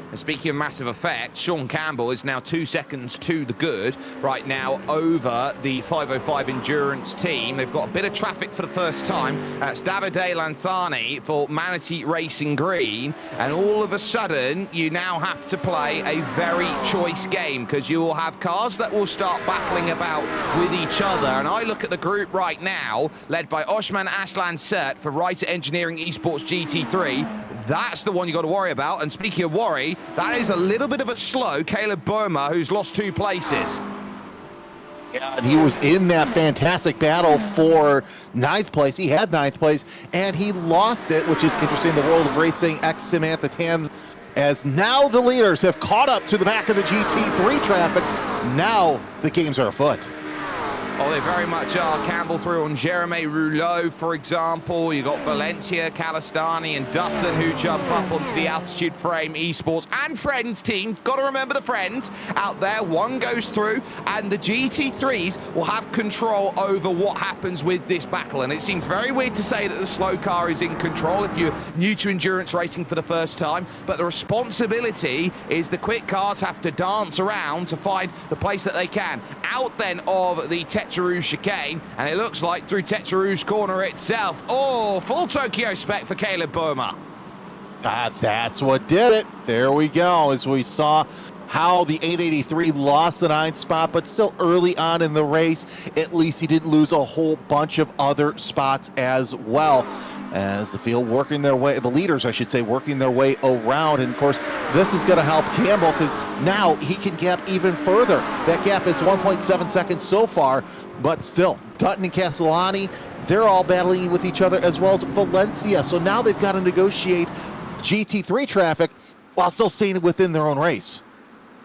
Speaker 3: And speaking of massive effect, Sean Campbell is now 2 seconds to the good right now over the 505 Endurance team. They've got a bit of traffic for the first time. That's Davide Lanzani for Manatee Racing Green. And all of a sudden, you now have to play a very choice game, because you will have cars that will start battling about with each other. And I look at the group right now, led by Oshman Ashlan Sert for Writer Engineering Esports GT3. That's the one you got to worry about. And speaking of worry, that is a little bit of a slow Caleb Burma, who's lost 2 places.
Speaker 5: Yeah, and he was in that fantastic battle for 9th place. He had 9th place, and he lost it, which is interesting. The world of racing, ex-Samantha Tan, as now the leaders have caught up to the back of the GT3 traffic. Now the games are afoot.
Speaker 3: Oh, they very much are. Campbell through on Jeremy Rouleau, for example. You got Valencia, Calistani, and Dutton, who jump up onto the Altitude Frame Esports and Friends team. Got to remember the Friends out there. One goes through, and the GT3s will have control over what happens with this battle. And it seems very weird to say that the slow car is in control if you're new to endurance racing for the first time, but the responsibility is the quick cars have to dance around to find the place that they can. Out then of the Tetra Rouge chicane, and it looks like through Tetra Rouge corner itself. Oh, full Tokyo spec for Caleb Burma.
Speaker 5: That's what did it. There we go, as we saw how the 883 lost the 9th spot, but still early on in the race, at least he didn't lose a whole bunch of other spots as well, as the field working their way, the leaders, I should say, working their way around. And of course, this is going to help Campbell, because now he can gap even further. That gap is 1.7 seconds so far, but still, Dutton and Castellani, they're all battling with each other, as well as Valencia. So now they've got to negotiate GT3 traffic while still staying within their own race.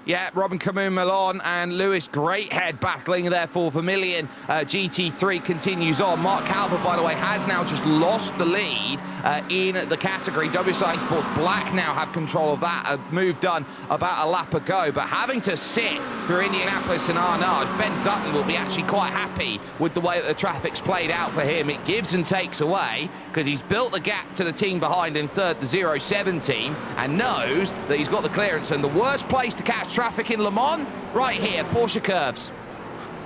Speaker 3: Yeah, Robin Camus Milan and Lewis Greathead battling there for Vermilion. GT3 continues on. Mark Calvert, by the way, has now just lost the lead in the category. WSI Sports Black now have control of that. A move done about a lap ago, but having to sit through Indianapolis and Arnage, Ben Dutton will be actually quite happy with the way that the traffic's played out for him. It gives and takes away, because he's built the gap to the team behind in third, the 07 team, and knows that he's got the clearance. And the worst place to catch traffic in Le Mans, right here, Porsche curves.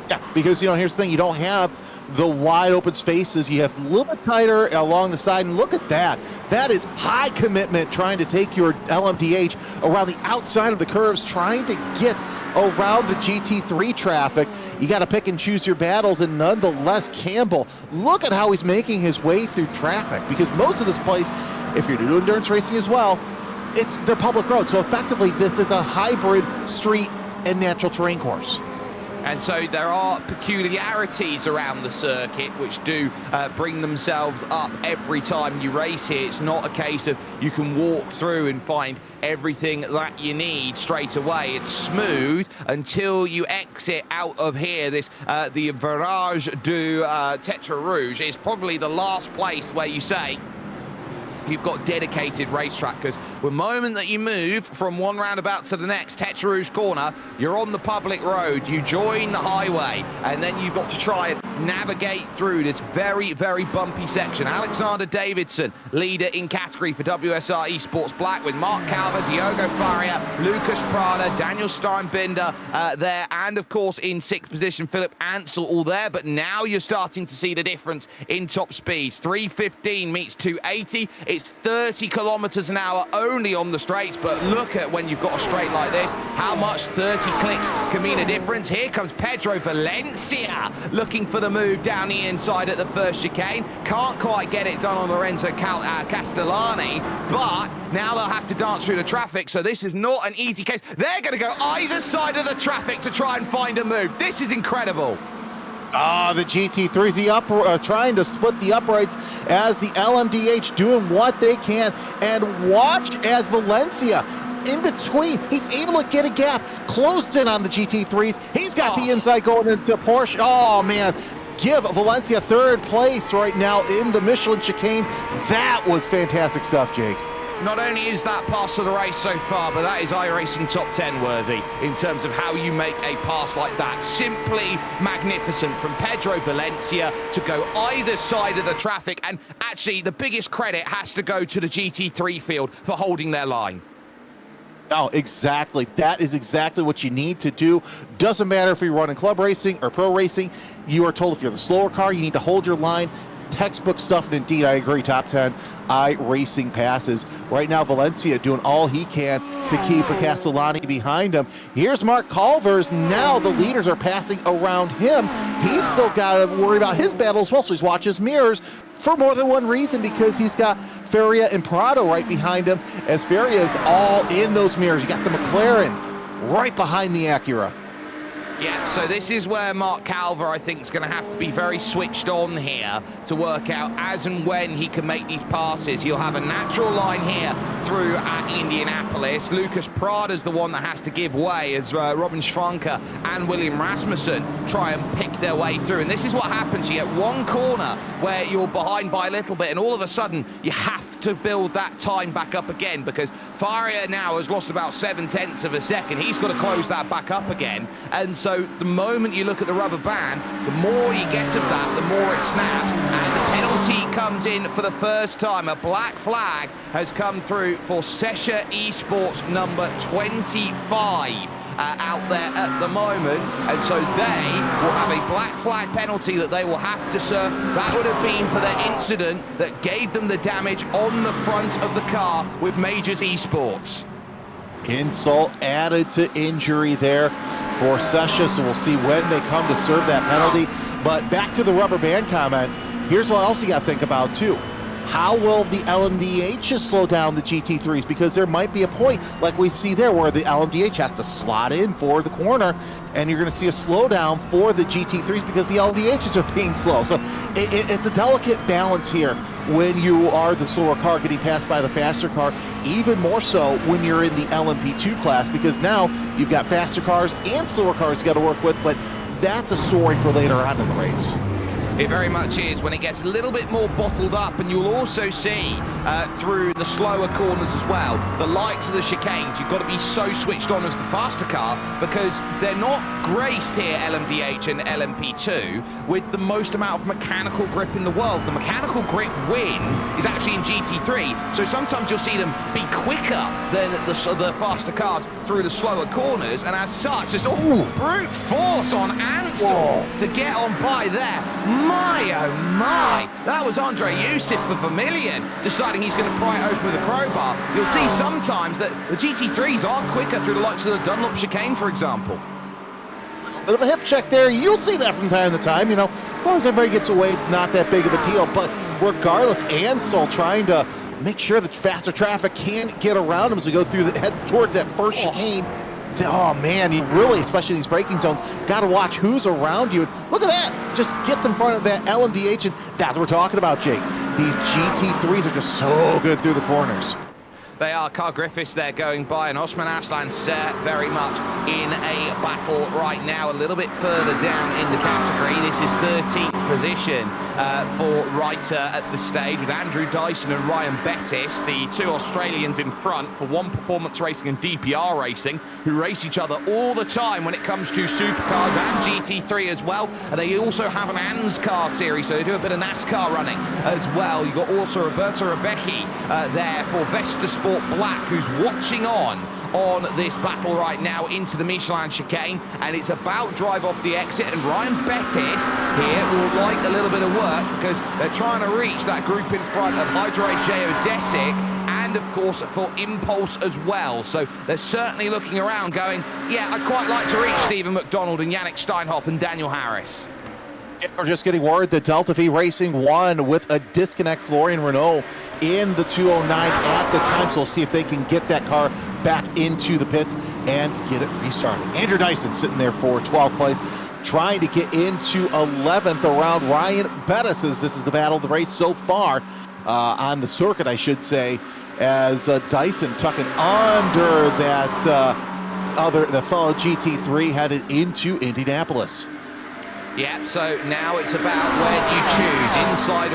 Speaker 5: Yeah, because, you know, here's the thing, you don't have the wide open spaces. You have a little bit tighter along the side, and look at that. That is high commitment, trying to take your LMDH around the outside of the curves, trying to get around the GT3 traffic. You got to pick and choose your battles, and nonetheless, Campbell, look at how he's making his way through traffic, because most of this place, if you're new to endurance racing as well, they're public roads. So effectively, this is a hybrid street and natural terrain course.
Speaker 3: And so there are peculiarities around the circuit which do bring themselves up every time you race here. It's not a case of you can walk through and find everything that you need straight away. It's smooth until you exit out of here. This the Virage du Tetra Rouge is probably the last place where you say you've got dedicated racetrack, because the moment that you move from one roundabout to the next, Tetra Rouge corner, you're on the public road, you join the highway, and then you've got to try and navigate through this very, very bumpy section. Alexander Davidson, leader in category for WSR Esports Black, with Mark Calver, Diogo Faria, Lucas Prada, Daniel Steinbinder there, and of course in 6th position, Philip Ansel all there. But now you're starting to see the difference in top speeds. 315 meets 280. It's 30 kilometers an hour only on the straights, but look at when you've got a straight like this, how much 30 clicks can mean a difference. Here comes Pedro Valencia looking for the move down the inside at the first chicane. Can't quite get it done on Lorenzo Castellani, but now they'll have to dance through the traffic, so this is not an easy case. They're going to go either side of the traffic to try and find a move. This is incredible.
Speaker 5: The GT3's trying to split the uprights as the LMDH doing what they can. And watch as Valencia, in between, he's able to get a gap, closed in on the GT3s. He's got the inside going into Porsche. Oh, man. Give Valencia 3rd place right now in the Michelin chicane. That was fantastic stuff, Jake.
Speaker 3: Not only is that pass of the race so far, but that is iRacing top 10 worthy in terms of how you make a pass like that. Simply magnificent from Pedro Valencia to go either side of the traffic. And actually, the biggest credit has to go to the GT3 field for holding their line.
Speaker 5: Oh, exactly. That is exactly what you need to do. Doesn't matter if you're running club racing or pro racing. You are told if you're the slower car, you need to hold your line. Textbook stuff, and indeed, I agree, top 10 iRacing passes. Right now, Valencia doing all he can to keep Castellani behind him. Here's Mark Calvers. Now the leaders are passing around him. He's still got to worry about his battle as well, so he's watching his mirrors for more than one reason, because he's got Faria and Prado right behind him, as Faria is all in those mirrors. You got the McLaren right behind the Acura.
Speaker 3: Yeah, so this is where Mark Calver, I think, is going to have to be very switched on here to work out as and when he can make these passes. He'll have a natural line here through at Indianapolis. Lucas Prada's the one that has to give way as Robin Schwanker and William Rasmussen try and pick their way through. And this is what happens. You get one corner where you're behind by a little bit, and all of a sudden you have to build that time back up again, because Faria now has lost about 0.7 of a second. He's got to close that back up again. And so the moment you look at the rubber band, the more you get of that, the more it snaps. And the penalty comes in for the first time. A black flag has come through for Sesha Esports number 25. Out there at the moment, and so they will have a black flag penalty that they will have to serve. That would have been for the incident that gave them the damage on the front of the car with Majors Esports.
Speaker 5: Insult added to injury there for Sesha, so we'll see when they come to serve that penalty. But back to the rubber band comment, here's what else you got to think about too. How will the LMDH slow down the GT3s? Because there might be a point, like we see there, where the LMDH has to slot in for the corner, and you're going to see a slowdown for the GT3s because the LMDHs are being slow. So it's a delicate balance here when you are the slower car getting passed by the faster car, even more so when you're in the LMP2 class, because now you've got faster cars and slower cars you got to work with, but that's a story for later on in the race.
Speaker 3: It very much is when it gets a little bit more bottled up, and you'll also see through the slower corners as well, the likes of the chicanes. You've got to be so switched on as the faster car, because they're not graced here, LMDH and LMP2, with the most amount of mechanical grip in the world. The mechanical grip win is actually in GT3, so sometimes you'll see them be quicker than the faster cars through the slower corners, and as such, it's brute force on Ansel to get on by there. My, oh my, that was Andre Yusuf for Vermilion deciding he's going to pry it open with a crowbar. You'll see sometimes that the GT3s are quicker through the likes of the Dunlop chicane, for example.
Speaker 5: A bit of a hip check there. You'll see that from time to time. You know, as long as everybody gets away, it's not that big of a deal. But regardless, Ansel trying to make sure that faster traffic can't get around him as we go through the head towards that first chicane. Oh man, you really, especially in these braking zones, got to watch who's around you. Look at that, just gets in front of that LMDH, and that's what we're talking about, Jake. These GT3s are just so good through the corners.
Speaker 3: They are. Carl Griffiths there going by, and Osman Aslan set very much in a battle right now, a little bit further down in the category. This is 13th position. for Reiter at the stage, with Andrew Dyson and Ryan Bettis, the two Australians in front for One Performance Racing and DPR Racing, who race each other all the time when it comes to supercars and GT3 as well. And they also have an NASCAR series, so they do a bit of NASCAR running as well. You've got also Roberto Rebecchi there for Vesta Sport Black, who's watching on this battle right now into the Michelin chicane, and it's about drive off the exit, and Ryan Bettis here will like a little bit of work because they're trying to reach that group in front of Hydro Geodesic and of course for Impulse as well. So they're certainly looking around going, yeah, I'd quite like to reach Stephen McDonald and Yannick Steinhoff and Daniel Harris.
Speaker 5: We're just getting word that Delta V Racing won with a disconnect. Florian Renault in the 209 at the time, so we'll see if they can get that car back into the pits and get it restarted. Andrew Dyson sitting there for 12th place, trying to get into 11th around Ryan Bettis. This is the battle of the race so far on the circuit, I should say, as Dyson tucking under that the fellow GT3 headed into Indianapolis.
Speaker 3: Yeah, so now it's about where you choose, inside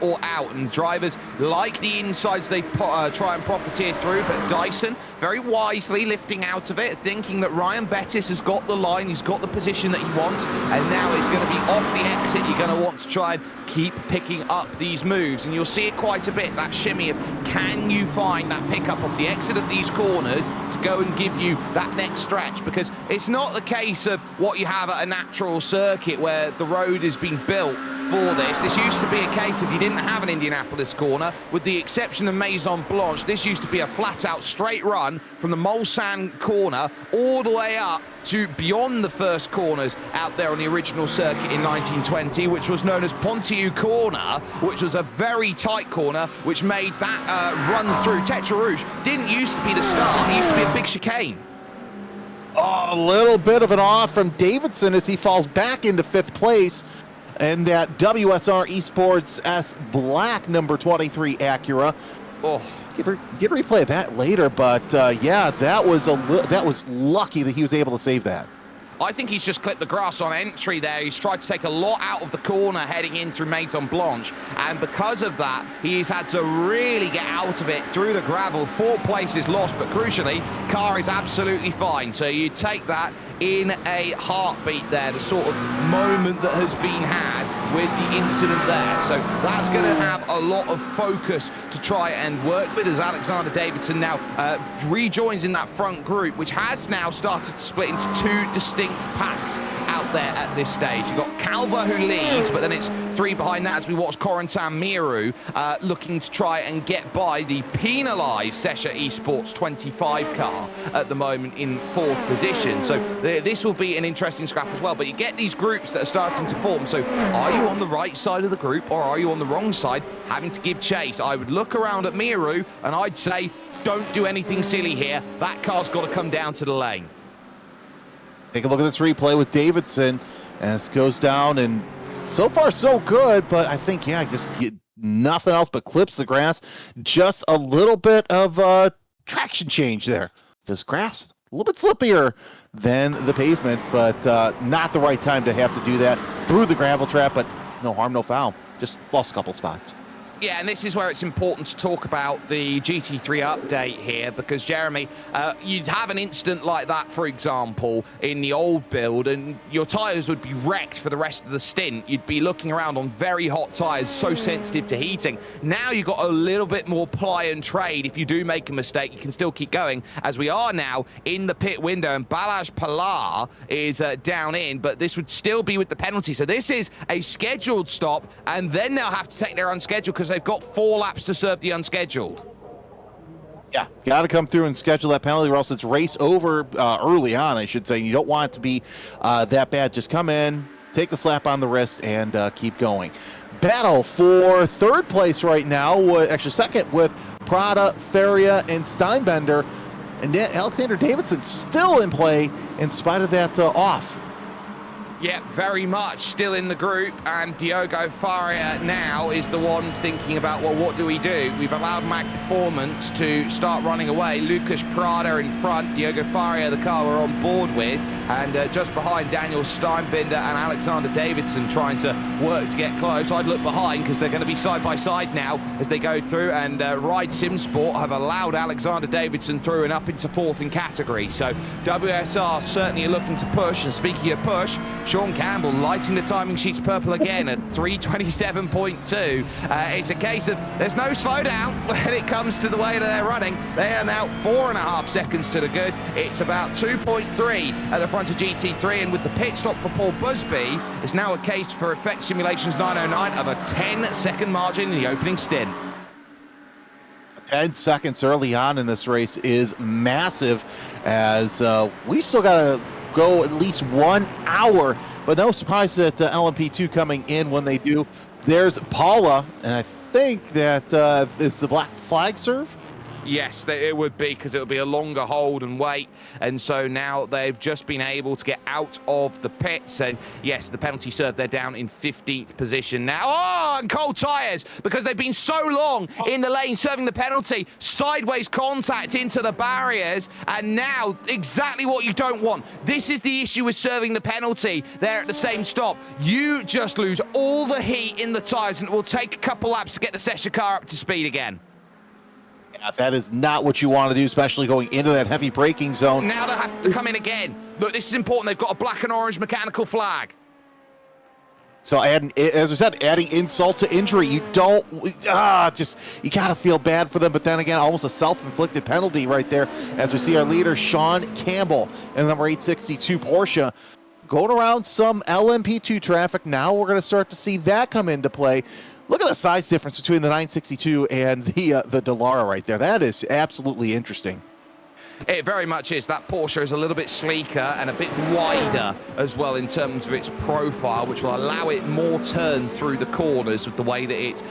Speaker 3: or out. And drivers like the insides, they try and profiteer through, but Dyson very wisely lifting out of it, thinking that Ryan Bettis has got the line, he's got the position that he wants, and now it's going to be off the exit. You're going to want to try and keep picking up these moves, and you'll see it quite a bit, that shimmy of can you find that pickup of the exit of these corners to go and give you that next stretch, because it's not the case of what you have at a natural circuit where the road has been built for this. This used to be a case if you didn't have an Indianapolis corner, with the exception of Maison Blanche, this used to be a flat-out straight run from the Mulsanne corner all the way up to beyond the first corners out there on the original circuit in 1920, which was known as Pontieu Corner, which was a very tight corner, which made that run through Tetra Rouge. Didn't used to be the start, it used to be a big chicane.
Speaker 5: Oh, a little bit of an off from Davidson as he falls back into 5th place. And that WSR Esports S Black number 23 Acura. Oh, you can replay that later, but yeah, that was lucky that he was able to save that.
Speaker 3: I think he's just clipped the grass on entry there. He's tried to take a lot out of the corner heading in through Maison Blanche, and because of that, he's had to really get out of it through the gravel. 4 places lost, but crucially, car is absolutely fine. So you take that in a heartbeat there, the sort of moment that has been had with the incident there. So that's going to have a lot of focus to try and work with as Alexander Davidson now rejoins in that front group, which has now started to split into 2 distinct packs out there at this stage. You've got Calva who leads, but then it's 3 behind that as we watch Corentin Miru looking to try and get by the penalised Sesha Esports 25 car at the moment in 4th position. So this will be an interesting scrap as well, but you get these groups that are starting to form. So are you on the right side of the group or are you on the wrong side having to give chase? I would look around at Miru and I'd say don't do anything silly here. That car's got to come down to the lane.
Speaker 5: Take a look at this replay with Davidson as goes down, and so far so good, but I think, yeah, just get nothing else but clips the grass. Just a little bit of traction change there. Just grass, a little bit slippier than the pavement, but not the right time to have to do that through the gravel trap, but no harm, no foul. Just lost a couple spots.
Speaker 3: Yeah, and this is where it's important to talk about the GT3 update here, because, Jeremy, you'd have an incident like that, for example, in the old build, and your tyres would be wrecked for the rest of the stint. You'd be looking around on very hot tyres, so sensitive to heating. Now you've got a little bit more ply and trade. If you do make a mistake, you can still keep going, as we are now in the pit window, and Balazs Pilar is down in, but this would still be with the penalty. So this is a scheduled stop, and then they'll have to take their unscheduled, because they've got 4 laps to serve the unscheduled.
Speaker 5: Yeah, got to come through and schedule that penalty, or else it's race over early on, I should say. You don't want it to be that bad. Just come in, take the slap on the wrist, and keep going. Battle for 3rd place right now, actually 2nd, with Prada, Feria, and Steinbender. And Alexander Davidson still in play in spite of that off.
Speaker 3: Yeah, very much still in the group, and Diogo Faria now is the one thinking about, well, what do we do? We've allowed Mag Performance to start running away. Lucas Prada in front, Diogo Faria, the car we're on board with, and just behind Daniel Steinbinder and Alexander Davidson trying to work to get close. I'd look behind because they're going to be side by side now as they go through, and Ride Sim Sport have allowed Alexander Davidson through and up into fourth in category. So WSR certainly looking to push, and speaking of push, Sean Campbell lighting the timing sheets purple again at 3:27.2. It's a case of there's no slowdown when it comes to the way that they're running. They are now 4.5 seconds to the good. It's about 2.3 at the front of GT3, and with the pit stop for Paul Busby, it's now a case for Effect Simulations 909 of a 10-second margin in the opening stint.
Speaker 5: 10 seconds early on in this race is massive, as we still got to go at least 1 hour, but no surprise that LMP2 coming in when they do. There's Paula, and I think that is the black flag serve.
Speaker 3: Yes, it would be, because it would be a longer hold and wait, and so now they've just been able to get out of the pits, and yes, the penalty serve, they're down in 15th position now. Oh, and cold tyres, because they've been so long in the lane serving the penalty, sideways contact into the barriers, and now exactly what you don't want. This is the issue with serving the penalty there at the same stop. You just lose all the heat in the tyres, and it will take a couple laps to get the session car up to speed again.
Speaker 5: That is not what you want to do, especially going into that heavy braking zone.
Speaker 3: Now they have to come in again. Look, this is important. They've got a black and orange mechanical flag.
Speaker 5: So, as I said, adding insult to injury. You don't, you got to feel bad for them. But then again, almost a self-inflicted penalty right there, as we see our leader, Sean Campbell, in number 862 Porsche, going around some LMP2 traffic. Now we're going to start to see that come into play. Look at the size difference between the 962 and the Dallara right there. That is absolutely interesting.
Speaker 3: It very much is. That Porsche is a little bit sleeker and a bit wider as well in terms of its profile, which will allow it more turn through the corners with the way that it's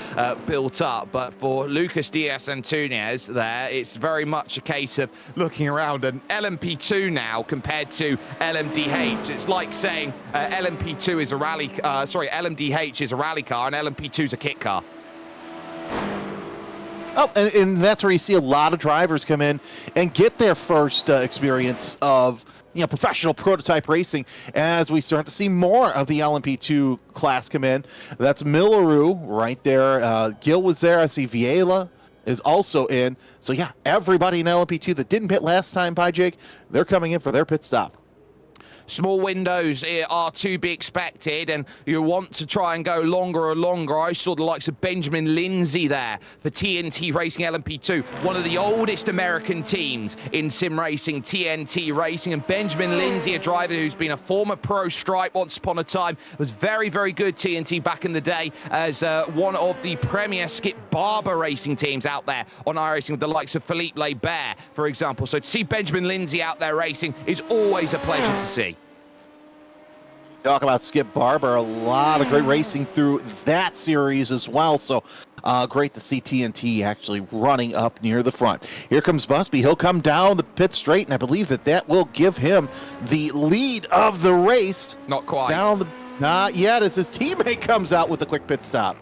Speaker 3: built up. But for Lucas Diaz Antunes there, it's very much a case of looking around an LMP2 now compared to LMDH. It's like saying LMP2 is a rally, LMDH is a rally car and LMP2 is a kit car.
Speaker 5: Oh, and that's where you see a lot of drivers come in and get their first experience of professional prototype racing, as we start to see more of the LMP2 class come in. That's Milleroo right there. Gil was there. I see Viela is also in. So yeah, everybody in LMP2 that didn't pit last time, by Jake, they're coming in for their pit stop.
Speaker 3: Small windows are to be expected, and you want to try and go longer and longer. I saw the likes of Benjamin Lindsay there for TNT Racing LMP2, one of the oldest American teams in SimRacing, TNT Racing. And Benjamin Lindsay, a driver who's been a former pro stripe once upon a time, was very, very good TNT back in the day as one of the premier Skip Barber racing teams out there on iRacing, with the likes of Philippe Lebert, for example. So to see Benjamin Lindsay out there racing is always a pleasure to see.
Speaker 5: Talk about Skip Barber, a lot of great racing through that series as well. So great to see TNT actually running up near the front. Here comes Busby. He'll come down the pit straight, and I believe that will give him the lead of the race.
Speaker 3: Not quite.
Speaker 5: Not yet, as his teammate comes out with a quick pit stop.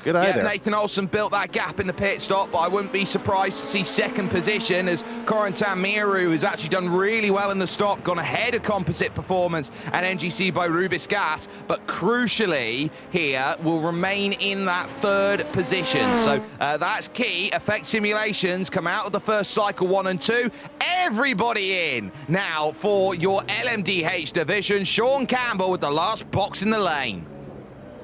Speaker 5: Good eye there.
Speaker 3: Nathan Olsen built that gap in the pit stop, but I wouldn't be surprised to see second position as Corentin Miru has actually done really well in the stop, gone ahead of Composite Performance and NGC by Rubis Gas, but crucially here will remain in that third position. So that's key. Effect Simulations come out of the first cycle 1 and 2. Everybody in now for your LMDH division. Sean Campbell with the last box in the lane.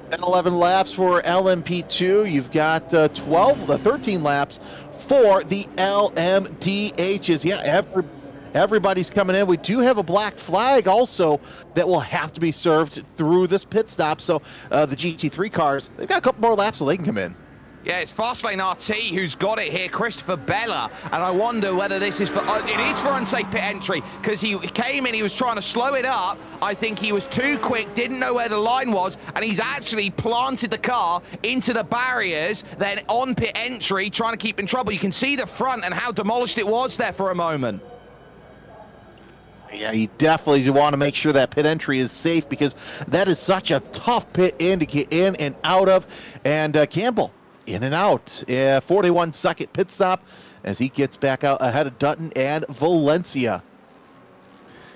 Speaker 5: 11 laps for LMP2. You've got 13 laps for the LMDHs. Yeah, everybody's coming in. We do have a black flag also that will have to be served through this pit stop. So the GT3 cars, they've got a couple more laps so they can come in.
Speaker 3: Yeah, it's Fastlane RT who's got it here, Christopher Bella, and I wonder whether this is for, it is for unsafe pit entry, because he came in, he was trying to slow it up. I think he was too quick, didn't know where the line was, and he's actually planted the car into the barriers, then on pit entry, trying to keep in trouble. You can see the front and how demolished it was there for a moment.
Speaker 5: Yeah, you definitely want to make sure that pit entry is safe because that is such a tough pit in to get in and out of. And Campbell, in and out. 41-second pit stop as he gets back out ahead of Dutton and Valencia.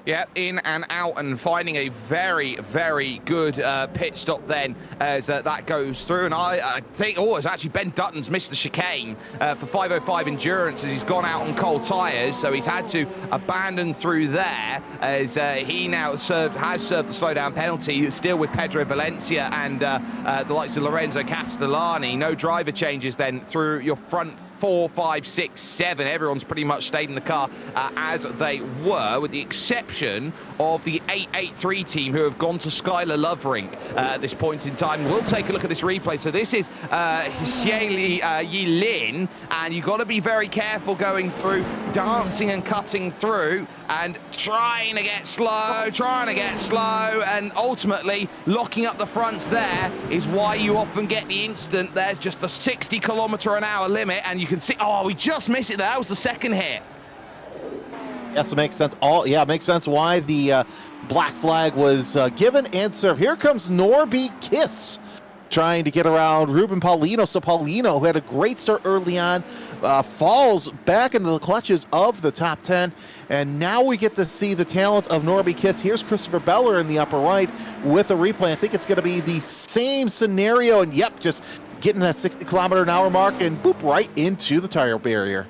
Speaker 3: Yeah, in and out, and finding a very, very good pit stop then as that goes through. And I think, it's actually Ben Dutton's missed the chicane for 505 endurance as he's gone out on cold tyres, so he's had to abandon through there as he now has served the slowdown penalty, still with Pedro Valencia and the likes of Lorenzo Castellani. No driver changes then through your front 4, 5, 6, 7. Everyone's pretty much stayed in the car as they were, with the exception of the 883 team who have gone to Skylar Loverink at this point in time. We'll take a look at this replay. So this is Xieli Yilin, and you've got to be very careful going through, dancing and cutting through and trying to get slow, and ultimately locking up the fronts there is why you often get the incident. There's just the 60-kilometer-an-hour limit, and you can see, we just missed it there. That was the second hit.
Speaker 5: Yes, it makes sense. It makes sense why the black flag was given and served. Here comes Norby Kiss trying to get around Ruben Paulino. So Paulino, who had a great start early on, falls back into the clutches of the top 10. And now we get to see the talent of Norby Kiss. Here's Christopher Beller in the upper right with a replay. I think it's going to be the same scenario. And yep, just getting that 60-kilometer-an-hour mark and boop right into the tire barrier.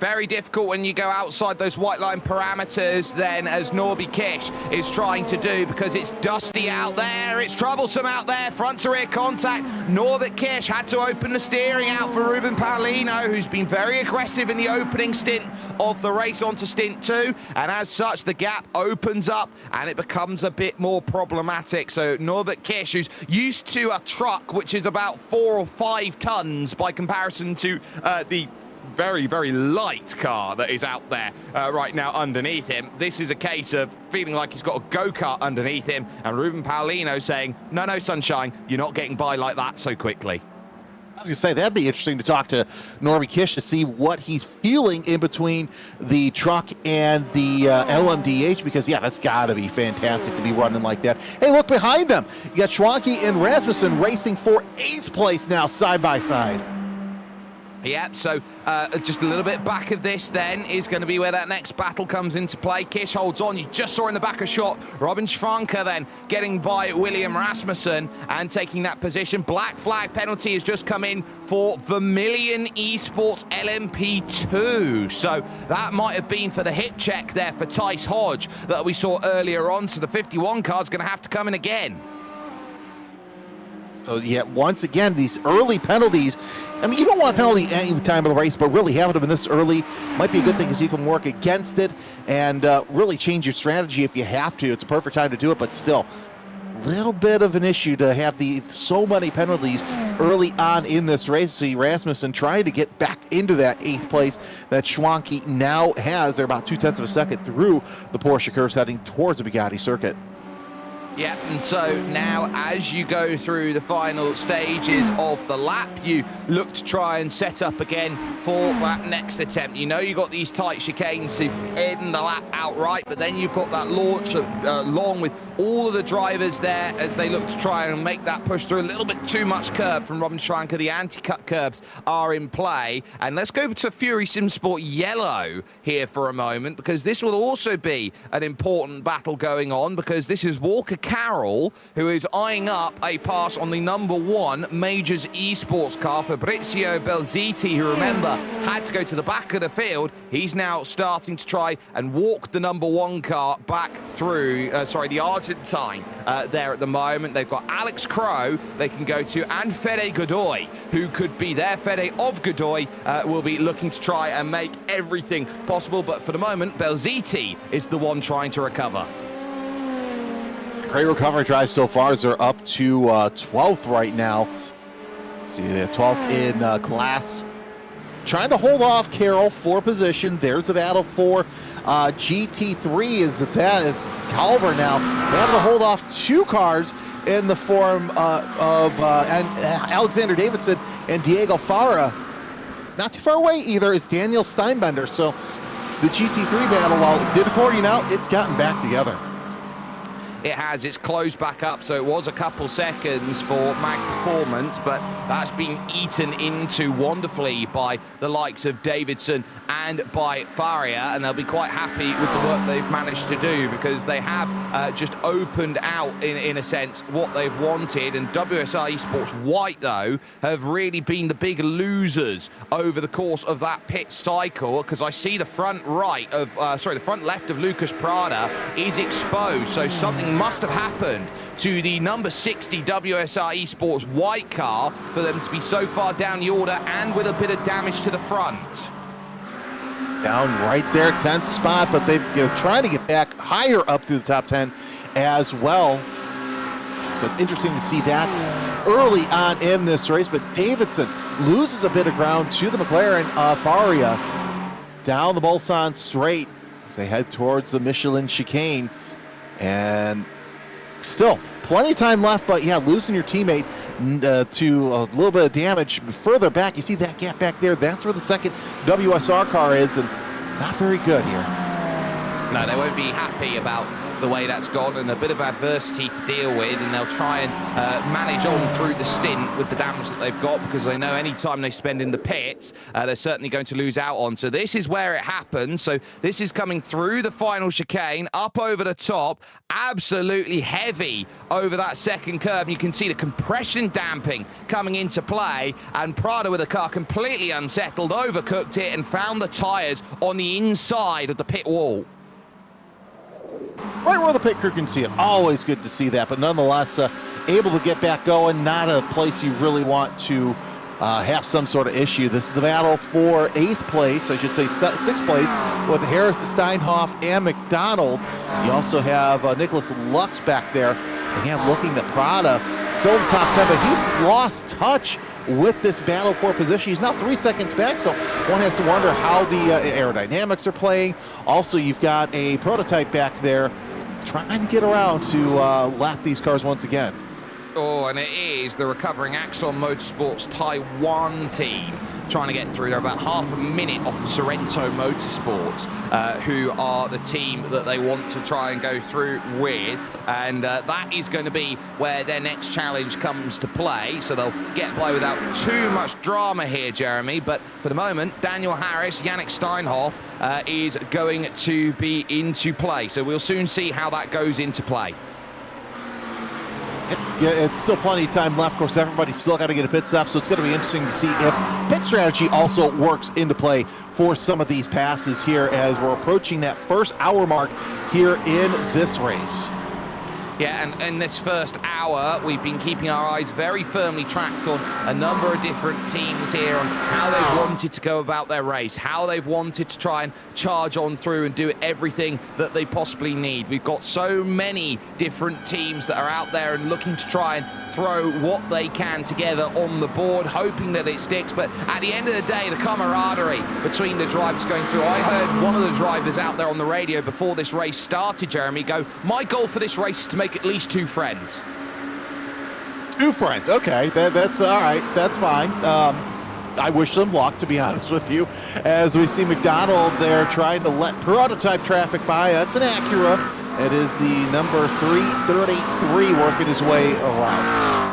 Speaker 3: Very difficult when you go outside those white line parameters then, as Norby Kish is trying to do, because it's dusty out there, it's troublesome out there, front to rear contact. Norbert Kish had to open the steering out for Ruben Paulino, who's been very aggressive in the opening stint of the race onto stint 2, and as such the gap opens up and it becomes a bit more problematic. So Norbert Kish, who's used to a truck which is about 4 or 5 tons by comparison to the very, very light car that is out there right now underneath him. This is a case of feeling like he's got a go-kart underneath him, and Ruben Paulino saying, no, sunshine, you're not getting by like that so quickly.
Speaker 5: I was going to say, that'd be interesting to talk to Norby Kish to see what he's feeling in between the truck and the LMDH, because, yeah, that's got to be fantastic to be running like that. Hey, look behind them. You got Schwanke and Rasmussen racing for 8th place now, side by side.
Speaker 3: Yeah, so just a little bit back of this then is going to be where that next battle comes into play. Kish holds on. You just saw in the back a shot. Robin Schwanke then getting by William Rasmussen and taking that position. Black flag penalty has just come in for Vermilion Esports LMP2. So that might have been for the hit check there for Tice Hodge that we saw earlier on. So the 51 car is going to have to come in again.
Speaker 5: So, yeah, once again, these early penalties, I mean, you don't want a penalty any time of the race, but really having them this early might be a good thing because you can work against it and really change your strategy if you have to. It's a perfect time to do it, but still, a little bit of an issue to have so many penalties early on in this race. See Rasmussen trying to get back into that 8th place that Schwanke now has. They're about 0.2 of a second through the Porsche curves heading towards the Bugatti circuit.
Speaker 3: Yeah, and so now as you go through the final stages of the lap, you look to try and set up again for that next attempt. You know you've got these tight chicanes to end the lap outright, but then you've got that launch along with all of the drivers there as they look to try and make that push through. A little bit too much curb from Robin Schwanke. The anti-cut curbs are in play. And let's go to Fury SimSport Yellow here for a moment, because this will also be an important battle going on, because this is Walker Carroll, who is eyeing up a pass on the #1 Majors Esports car, Fabrizio Belziti, who, remember, had to go to the back of the field. He's now starting to try and walk the #1 car back through, the Argentine there at the moment. They've got Alex Crow they can go to, and Fede Godoy, who could be there. Fede of Godoy will be looking to try and make everything possible, but for the moment, Belziti is the one trying to recover.
Speaker 5: Great recovery drive so far as they're up to 12th right now. See the 12th in Glass. Trying to hold off Carroll for position. There's a battle for GT3 is Culver now. They have to hold off 2 cars in the form of Alexander Davidson and Diego Farah. Not too far away either is Daniel Steinbender. So the GT3 battle, while it did according out, it's gotten back together.
Speaker 3: It has. It's closed back up, so it was a couple seconds for Mag Performance, but that's been eaten into wonderfully by the likes of Davidson and by Faria, and they'll be quite happy with the work they've managed to do, because they have just opened out, in a sense, what they've wanted. And WSR Esports White, though, have really been the big losers over the course of that pit cycle, because I see the front right of, the front left of Lucas Prada is exposed, so something must have happened to the number 60 WSR Esports White car for them to be so far down the order and with a bit of damage to the front.
Speaker 5: Down right there, 10th spot, but they've trying to get back higher up through the top 10 as well. So it's interesting to see that early on in this race, but Davidson loses a bit of ground to the McLaren Faria down the Mulsanne straight as they head towards the Michelin chicane. And still plenty of time left, but yeah, losing your teammate to a little bit of damage further back. You see that gap back there? That's where the second WSR car is, and not very good here.
Speaker 3: No, they won't be happy about the way that's gone, and a bit of adversity to deal with, and they'll try and manage on through the stint with the damage that they've got, because they know any time they spend in the pits, they're certainly going to lose out on. So this is where it happens. So this is coming through the final chicane, up over the top, absolutely heavy over that second curve. You can see the compression damping coming into play, and Prada with the car completely unsettled, overcooked it, and found the tyres on the inside of the pit wall.
Speaker 5: Right where the pit crew can see it. Always good to see that, but nonetheless, able to get back going. Not a place you really want to have some sort of issue. This is the battle for 8th place, I should say 6th place, with Harris, Steinhoff, and McDonald. You also have Nicholas Lux back there. Again, looking at Prada, still in the top 10, but he's lost touch with this battle for position. He's now 3 seconds back, so one has to wonder how the aerodynamics are playing. Also, you've got a prototype back there trying to get around to lap these cars once again.
Speaker 3: Oh, and it is the recovering Axon Motorsports Taiwan team trying to get through. They're about half a minute off of Sorrento Motorsports, who are the team that they want to try and go through with. And that is going to be where their next challenge comes to play. So they'll get by without too much drama here, Jeremy. But for the moment, Daniel Harris, Yannick Steinhoff is going to be into play. So we'll soon see how that goes into play.
Speaker 5: Yeah, it's still plenty of time left. Of course, everybody's still got to get a pit stop, so it's going to be interesting to see if pit strategy also works into play for some of these passes here as we're approaching that first hour mark here in this race.
Speaker 3: Yeah, and in this first hour, we've been keeping our eyes very firmly tracked on a number of different teams here on how they've wanted to go about their race, how they've wanted to try and charge on through and do everything that they possibly need. We've got so many different teams that are out there and looking to try and throw what they can together on the board, hoping that it sticks. But at the end of the day, the camaraderie between the drivers going through. I heard one of the drivers out there on the radio before this race started, Jeremy, go, my goal for this race is to make at least 2 friends.
Speaker 5: 2 friends, okay, that's all right, that's fine. I wish them luck, to be honest with you, as we see McDonald there trying to let prototype traffic by. That's an Acura. It is the number 333 working his way around.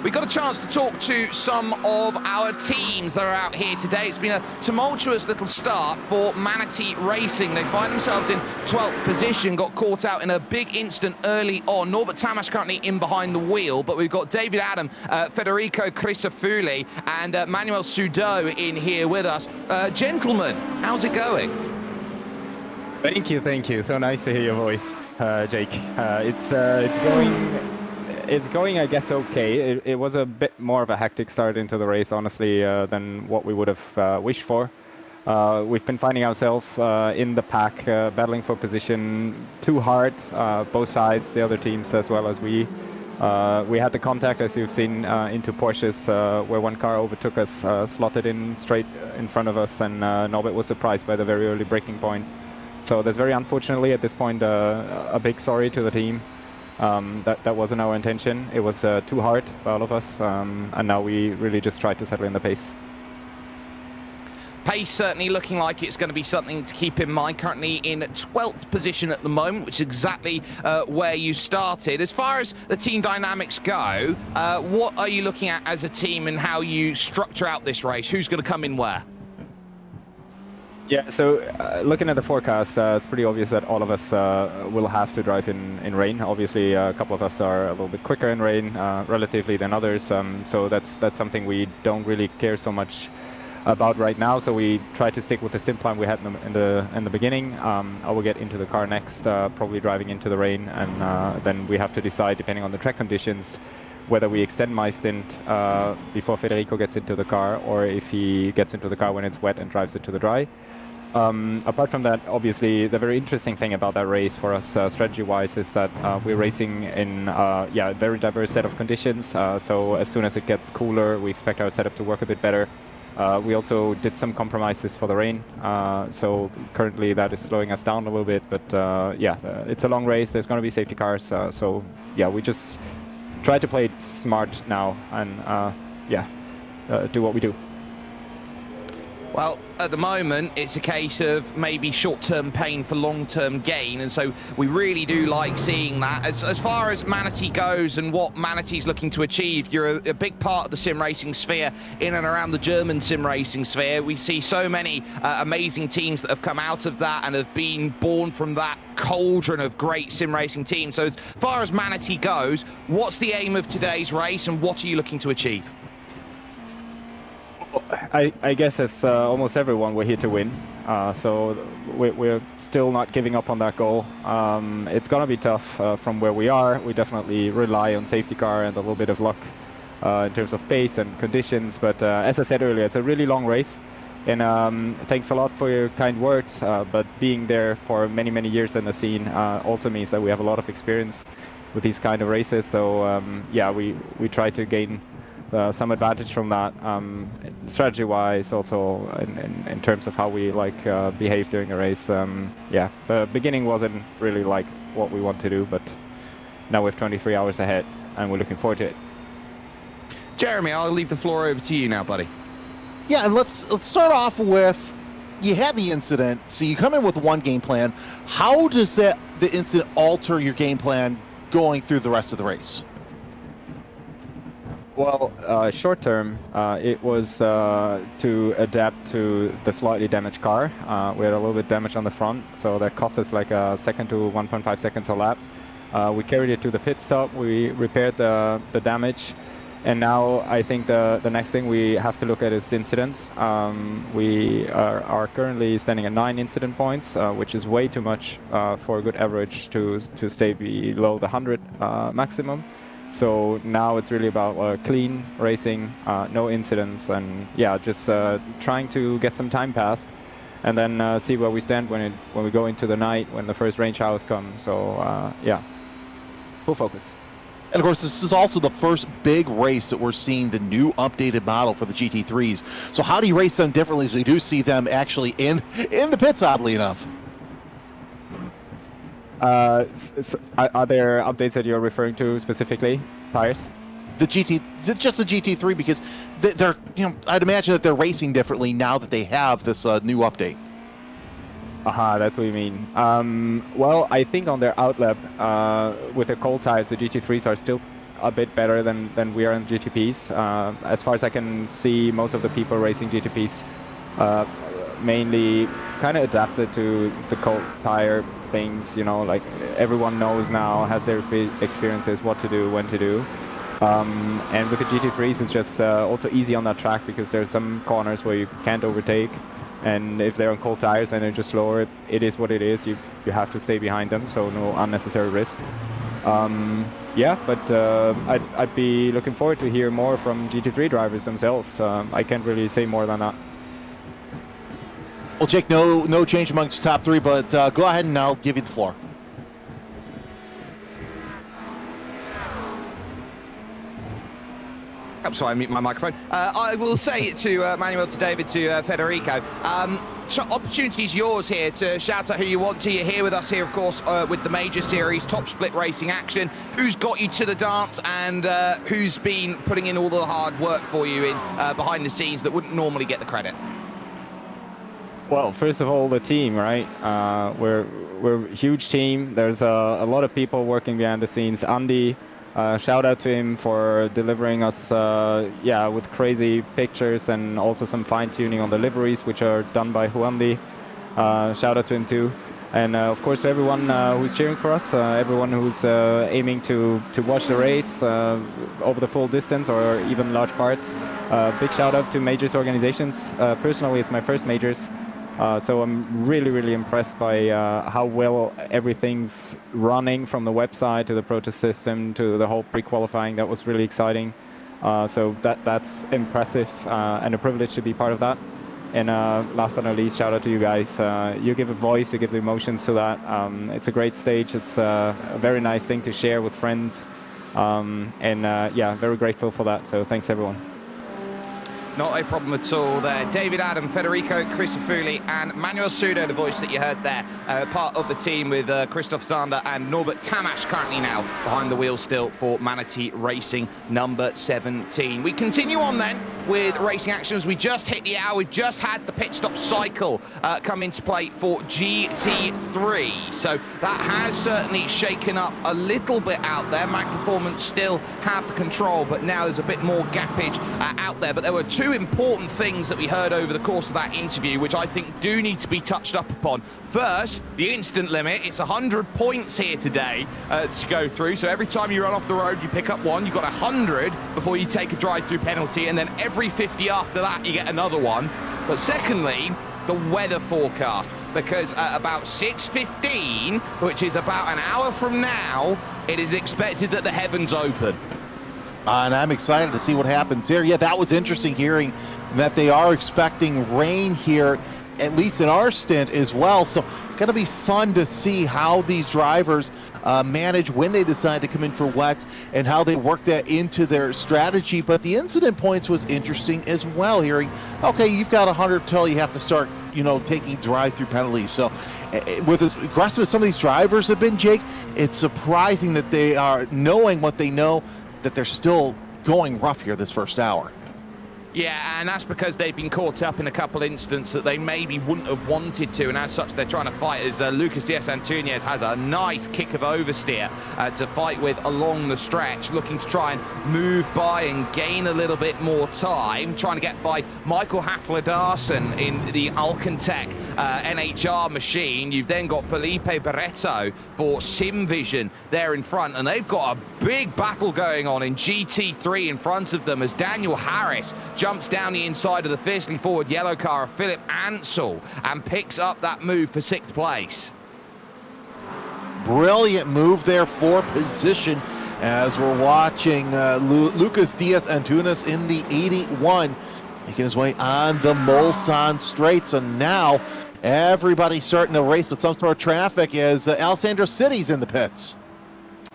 Speaker 3: We got a chance to talk to some of our teams that are out here today. It's been a tumultuous little start for Manatee Racing. They find themselves in 12th position, got caught out in a big instant early on. Norbert Tamash currently in behind the wheel, but we've got David Adam, Federico Crisafulli, and Manuel Sudo in here with us. Gentlemen, how's it going?
Speaker 1: Thank you. So nice to hear your voice, Jake. It's going, I guess, okay. It was a bit more of a hectic start into the race, honestly, than what we would have wished for. We've been finding ourselves in the pack, battling for position too hard, both sides, the other teams as well as we. We had the contact, as you've seen, into Porsches, where one car overtook us, slotted in straight in front of us, and Norbert was surprised by the very early braking point. So there's very unfortunately at this point a big sorry to the team. That wasn't our intention. It was too hard for all of us, and now we really just tried to settle in the pace.
Speaker 3: Pace certainly looking like it's going to be something to keep in mind. Currently in 12th position at the moment, which is exactly where you started. As far as the team dynamics go, what are you looking at as a team and how you structure out this race? Who's going to come in where?
Speaker 1: Yeah, so looking at the forecast, it's pretty obvious that all of us will have to drive in rain. Obviously, a couple of us are a little bit quicker in rain, relatively, than others. So that's something we don't really care so much about right now. So we try to stick with the stint plan we had in the beginning. I will get into the car next, probably driving into the rain, and then we have to decide, depending on the track conditions, whether we extend my stint before Federico gets into the car, or if he gets into the car when it's wet and drives it to the dry. Apart from that, obviously, the very interesting thing about that race for us strategy-wise is that we're racing in a very diverse set of conditions. So as soon as it gets cooler, we expect our setup to work a bit better. We also did some compromises for the rain. So currently that is slowing us down a little bit. But it's a long race. There's going to be safety cars. So we just try to play it smart now and do what we do.
Speaker 3: Well, at the moment, it's a case of maybe short-term pain for long-term gain, and so we really do like seeing that. As far as Manatee goes and what Manatee's looking to achieve, you're a big part of the sim racing sphere in and around the German sim racing sphere. We see so many amazing teams that have come out of that and have been born from that cauldron of great sim racing teams. So as far as Manatee goes, what's the aim of today's race and what are you looking to achieve?
Speaker 1: I guess as almost everyone, we're here to win. So we're still not giving up on that goal. It's going to be tough from where we are. We definitely rely on safety car and a little bit of luck in terms of pace and conditions. But as I said earlier, it's a really long race. And thanks a lot for your kind words. But being there for many, many years in the scene also means that we have a lot of experience with these kind of races. So we try to gain some advantage from that, strategy-wise, also in terms of how we behave during a race. The beginning wasn't really like what we want to do, but now we're 23 hours ahead, and we're looking forward to it.
Speaker 3: Jeremy, I'll leave the floor over to you now, buddy.
Speaker 5: Yeah, and let's start off with, you had the incident, so you come in with one game plan. How does the incident alter your game plan going through the rest of the race?
Speaker 1: Well, short term, it was to adapt to the slightly damaged car. We had a little bit damage on the front, so that cost us like a second to 1.5 seconds a lap. We carried it to the pit stop, we repaired the damage, and now I think the next thing we have to look at is incidents. We are currently standing at 9 incident points, which is way too much for a good average to stay below the 100 maximum. So now it's really about clean racing, no incidents, and just trying to get some time passed, and then see where we stand when we go into the night, when the first rain showers come. So full focus.
Speaker 5: And of course, this is also the first big race that we're seeing the new updated model for the GT3s. So how do you race them differently as we do see them actually in the pits, oddly enough?
Speaker 1: Are there updates that you're referring to specifically? Tires?
Speaker 5: Just the GT3, because they're, I'd imagine that they're racing differently now that they have this new update.
Speaker 1: That's what you mean. Well, I think on their outlap, with the cold tires, the GT3s are still a bit better than we are in GTPs. As far as I can see, most of the people racing GTPs mainly kind of adapted to the cold tire things, like everyone knows now, has their experiences, what to do, when to do. And with the GT3s, it's just also easy on that track, because there's some corners where you can't overtake, and if they're on cold tires and they're just slower, it is what it is. You have to stay behind them, so no unnecessary risk. But I'd be looking forward to hear more from GT3 drivers themselves. I can't really say more than that.
Speaker 5: Well, Jake, no change amongst top 3, but go ahead and I'll give you the floor.
Speaker 3: I'm sorry, I mute my microphone. I will say it to Manuel, to David, to Federico. Opportunity's yours here to shout out who you want to. You're here with us here, of course, with the Major Series, top split racing action. Who's got you to the dance, and who's been putting in all the hard work for you in behind the scenes that wouldn't normally get the credit?
Speaker 1: Well, first of all, the team, right? We're a huge team. There's a lot of people working behind the scenes. Andy, shout out to him for delivering us, with crazy pictures and also some fine tuning on the liveries, which are done by Huandi. Shout out to him too. And of course to everyone who's cheering for us, everyone who's aiming to watch the race over the full distance or even large parts. Big shout out to majors organizations. Personally, it's my first majors, so I'm really impressed by how well everything's running, from the website to the protest system to the whole pre-qualifying. That was really exciting. So that's impressive and a privilege to be part of that. And last but not least, shout out to you guys. You give a voice, you give the emotions to that. It's a great stage. It's a very nice thing to share with friends. Very grateful for that. So thanks, everyone.
Speaker 3: Not a problem at all there. David Adam, Federico Crisafulli, and Manuel Sudo, the voice that you heard there, part of the team with Christoph Sander and Norbert Tamash currently now behind the wheel still for Manatee Racing number 17. We continue on then with racing actions. We just hit the hour. We've just had the pit stop cycle come into play for GT3. So that has certainly shaken up a little bit out there. Mac Performance still have the control, but now there's a bit more gappage out there. But there were two important things that we heard over the course of that interview, which I think do need to be touched up upon. First, the instant limit. It's 100 points here today to go through. So every time you run off the road, you pick up one. You've got 100 before you take a drive-through penalty, and then every 50 after that, you get another one. But secondly, the weather forecast, because at about 6:15, which is about an hour from now, it is expected that the heavens open.
Speaker 5: And I'm excited to see what happens here. Yeah, that was interesting hearing that they are expecting rain here, at least in our stint as well. So going to be fun to see how these drivers manage when they decide to come in for wets and how they work that into their strategy. But the incident points was interesting as well, hearing, okay, you've got 100 till you have to start, taking drive-through penalties. So with as aggressive as some of these drivers have been, Jake, it's surprising that they are knowing what they know, that they're still going rough here this first hour.
Speaker 3: Yeah, and that's because they've been caught up in a couple instances that they maybe wouldn't have wanted to, and as such they're trying to fight as Lucas Diaz-Antunez has a nice kick of oversteer to fight with along the stretch, looking to try and move by and gain a little bit more time, trying to get by Michael Hafler-Darson in the Alcantech NHR machine. You've then got Felipe Barreto for SimVision there in front, and they've got a big battle going on in GT3 in front of them as Daniel Harris jumps down the inside of the fiercely forward yellow car of Philip Ansell and picks up that move for 6th place.
Speaker 5: Brilliant move there for position as we're watching Lucas Diaz-Antunez in the 81 making his way on the Mulsanne straights, and now everybody's starting to race with some sort of traffic as Alessandro City's in the pits.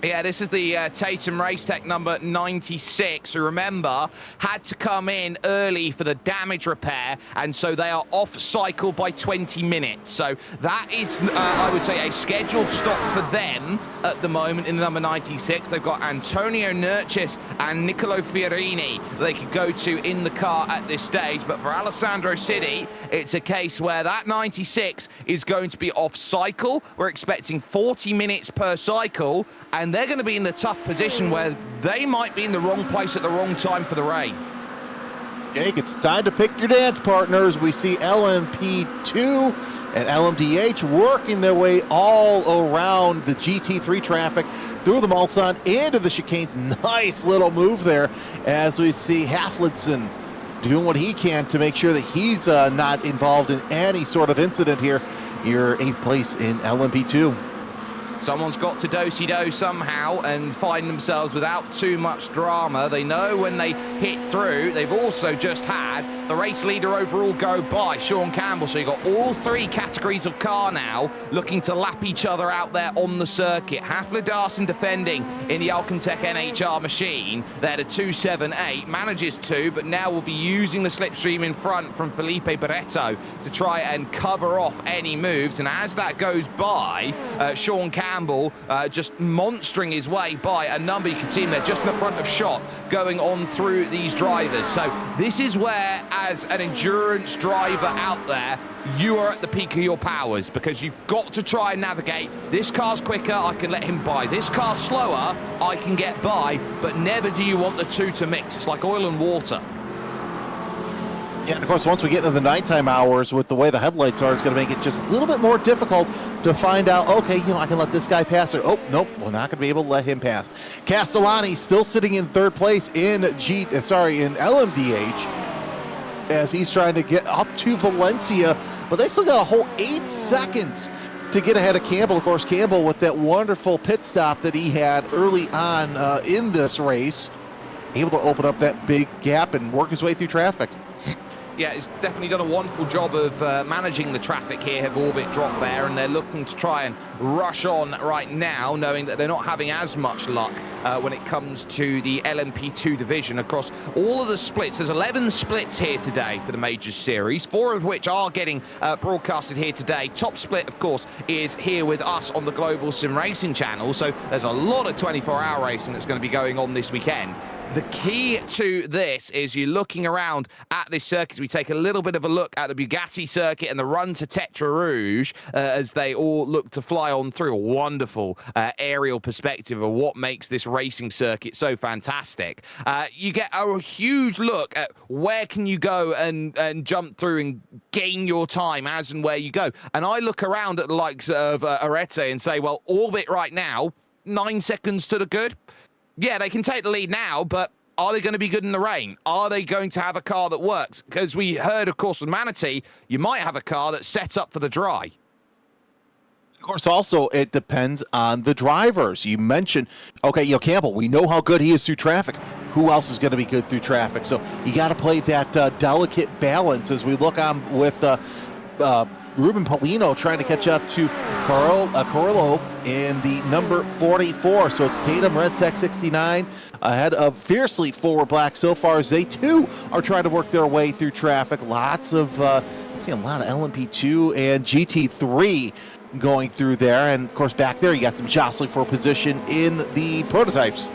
Speaker 3: Yeah, this is the Tatum Race Tech number 96, who, remember, had to come in early for the damage repair, and so they are off cycle by 20 minutes. So that is, I would say, a scheduled stop for them at the moment in the number 96. They've got Antonio Nurchis and Nicolo Fiorini they could go to in the car at this stage. But for Alessandro City, it's a case where that 96 is going to be off cycle. We're expecting 40 minutes per cycle, and they're going to be in the tough position where they might be in the wrong place at the wrong time for the rain.
Speaker 5: Jake, it's time to pick your dance partners. We see LMP2 and LMDH working their way all around the GT3 traffic through the Mulsanne into the chicanes. Nice little move there as we see Hafledson doing what he can to make sure that he's not involved in any sort of incident here. Your 8th place in LMP2.
Speaker 3: Someone's got to do-si-do somehow and find themselves without too much drama. They know when they hit through. They've also just had the race leader overall go by, Sean Campbell. So you've got all 3 categories of car now looking to lap each other out there on the circuit. Hafler-Darson defending in the Alcantech NHR machine. They're the 278, manages to, but now will be using the slipstream in front from Felipe Barreto to try and cover off any moves. And as that goes by, Sean Campbell just monstering his way by a number. You can see him there just in the front of shot going on through these drivers. So this is where as an endurance driver out there, you are at the peak of your powers, because you've got to try and navigate. This car's quicker, I can let him by. This car's slower, I can get by, but never do you want the two to mix. It's like oil and water.
Speaker 5: Yeah, and of course, once we get into the nighttime hours, with the way the headlights are, it's going to make it just a little bit more difficult to find out, okay, I can let this guy pass, or, oh, nope, we're not going to be able to let him pass. Castellani still sitting in third place in LMDH, as he's trying to get up to Valencia, but they still got a whole 8 seconds to get ahead of Campbell. Of course, Campbell with that wonderful pit stop that he had early on in this race, able to open up that big gap and work his way through traffic.
Speaker 3: Yeah, he's definitely done a wonderful job of managing the traffic here. Have Orbit dropped there, and they're looking to try and rush on right now, knowing that they're not having as much luck when it comes to the LMP2 division across all of the splits. There's 11 splits here today for the Majors Series, 4 of which are getting broadcasted here today. Top split, of course, is here with us on the Global SimRacing channel, so there's a lot of 24-hour racing that's going to be going on this weekend. The key to this is you're looking around at this circuit. We take a little bit of a look at the Bugatti circuit and the run to Tetra Rouge as they all look to fly on through. A wonderful aerial perspective of what makes this racing circuit so fantastic. You get a huge look at where can you go and jump through and gain your time as and where you go. And I look around at the likes of Arete and say, well, Orbit right now, 9 seconds to the good. Yeah, they can take the lead now, but are they going to be good in the rain? Are they going to have a car that works? Because we heard, of course, with Manatee, you might have a car that's set up for the dry.
Speaker 5: Of course, also, it depends on the drivers. You mentioned, okay, Campbell, we know how good he is through traffic. Who else is going to be good through traffic? So you got to play that delicate balance as we look on with Ruben Paulino trying to catch up to Carlo in the number 44. So it's Tatum, Reztech 69 ahead of Fiercely Forward Black so far, as they too are trying to work their way through traffic. Lots of, I'm seeing a lot of LMP2 and GT3 going through there. And of course, back there, you got some jostling for position in the prototypes.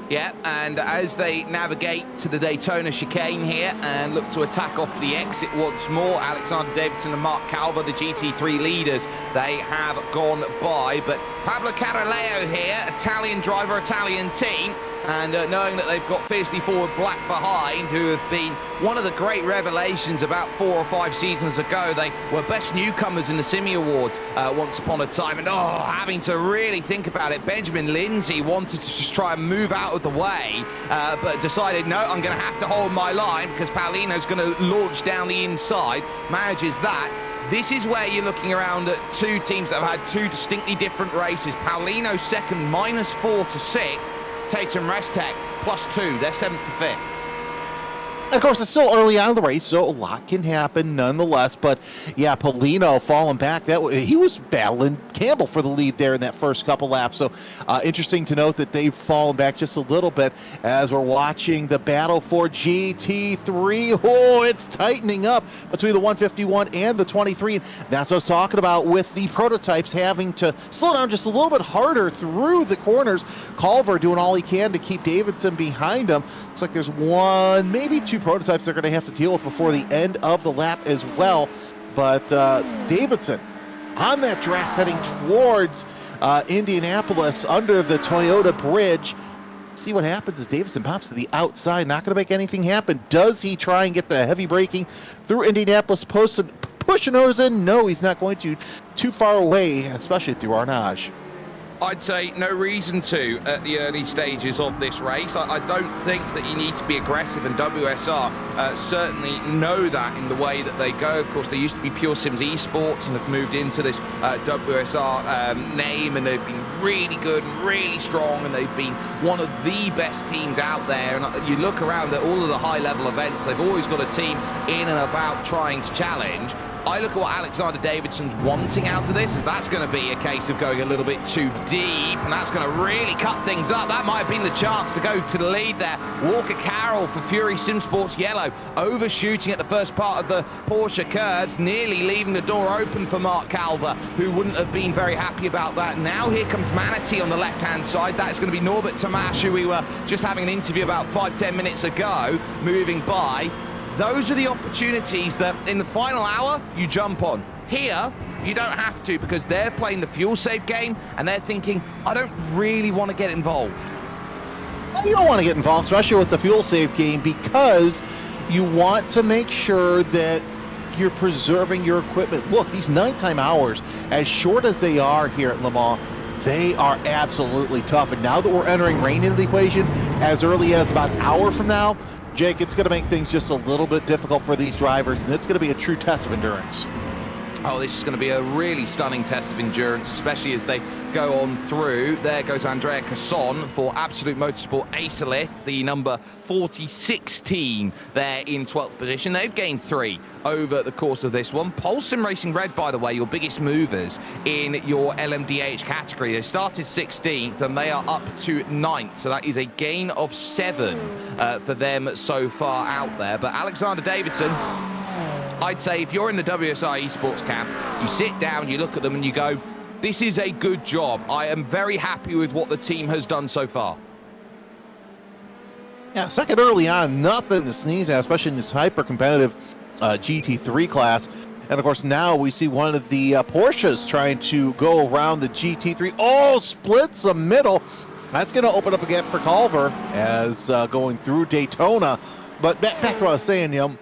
Speaker 3: Yeah, and as they navigate to the Daytona chicane here and look to attack off the exit once more, Alexander Davidson and Mark Calver, the GT3 leaders, they have gone by. But Pablo Caroleo here, Italian driver, Italian team, and knowing that they've got Fiercely Forward Black behind, who have been one of the great revelations about 4 or 5 seasons ago. They were best newcomers in the Simi Awards once upon a time, and having to really think about it, Benjamin Lindsay wanted to just try and move out of the way, but decided, no, I'm going to have to hold my line because Paulino's going to launch down the inside, manages that. This is where you're looking around at 2 teams that have had 2 distinctly different races. Paulino second, -4 to 6th. Tatum Reztech +2, they're 7th to 5th.
Speaker 5: And of course, it's still early on in the race, so a lot can happen nonetheless. But yeah, Paulino falling back. He was battling Campbell for the lead there in that first couple laps. So interesting to note that they've fallen back just a little bit as we're watching the battle for GT3. Oh, it's tightening up between the 151 and the 23. And that's what I was talking about with the prototypes having to slow down just a little bit harder through the corners. Culver doing all he can to keep Davidson behind him. Looks like there's 1, maybe 2 prototypes they're going to have to deal with before the end of the lap as well. But Davidson on that draft heading towards Indianapolis under the Toyota bridge. See what happens as Davidson pops to the outside. Not going to make anything happen. Does he try and get the heavy braking through Indianapolis post and push a nose in? No, he's not going to. Too far away, especially through Arnage.
Speaker 3: I'd say no reason to at the early stages of this race. I don't think that you need to be aggressive, and WSR certainly know that in the way that they go. Of course, they used to be Pure Sims Esports and have moved into this WSR name, and they've been really good and really strong, and they've been one of the best teams out there. And you look around at all of the high-level events, they've always got a team in and about trying to challenge. I look at what Alexander Davidson's wanting out of this, as that's going to be a case of going a little bit too deep, and that's going to really cut things up. That might have been the chance to go to the lead there. Walker Carroll for Fury Sim Sports Yellow, overshooting at the first part of the Porsche curves, nearly leaving the door open for Mark Calver, who wouldn't have been very happy about that. Now here comes Manatee on the left-hand side. That's going to be Norbert Tamash, who we were just having an interview about 5-10 minutes ago, moving by. those are the opportunities that in the final hour you jump on. Here, you don't have to, because they're playing the fuel save game and they're thinking, I don't really want to get involved.
Speaker 5: You don't want to get involved, especially with the fuel save game, because you want to make sure that you're preserving your equipment. Look, these nighttime hours, as short as they are here at Le Mans, they are absolutely tough. And now that we're entering rain into the equation, as early as about an hour from now, Jake, it's going to make things just a little bit difficult for these drivers, and it's going to be a true test of endurance.
Speaker 3: Oh, this is going to be a really stunning test of endurance, especially as they go on through. There goes Andrea Casson for Absolute Motorsport Acerlith, the number 46 team there in 12th position. They've gained 3 over the course of this one. Pole SimRacing Red, by the way, your biggest movers in your LMDH category. They started 16th and they are up to 9th, so that is a gain of 7 for them so far out there. But Alexander Davidson, I'd say if you're in the WSI Esports camp, you sit down, you look at them and you go, this is a good job. I am very happy with what the team has done so far.
Speaker 5: Yeah, second early on, nothing to sneeze at, especially in this hyper-competitive GT3 class. And, of course, now we see one of the Porsches trying to go around the GT3. Oh, splits the middle. That's going to open up again for Culver as going through Daytona. But back to what I was saying, you know,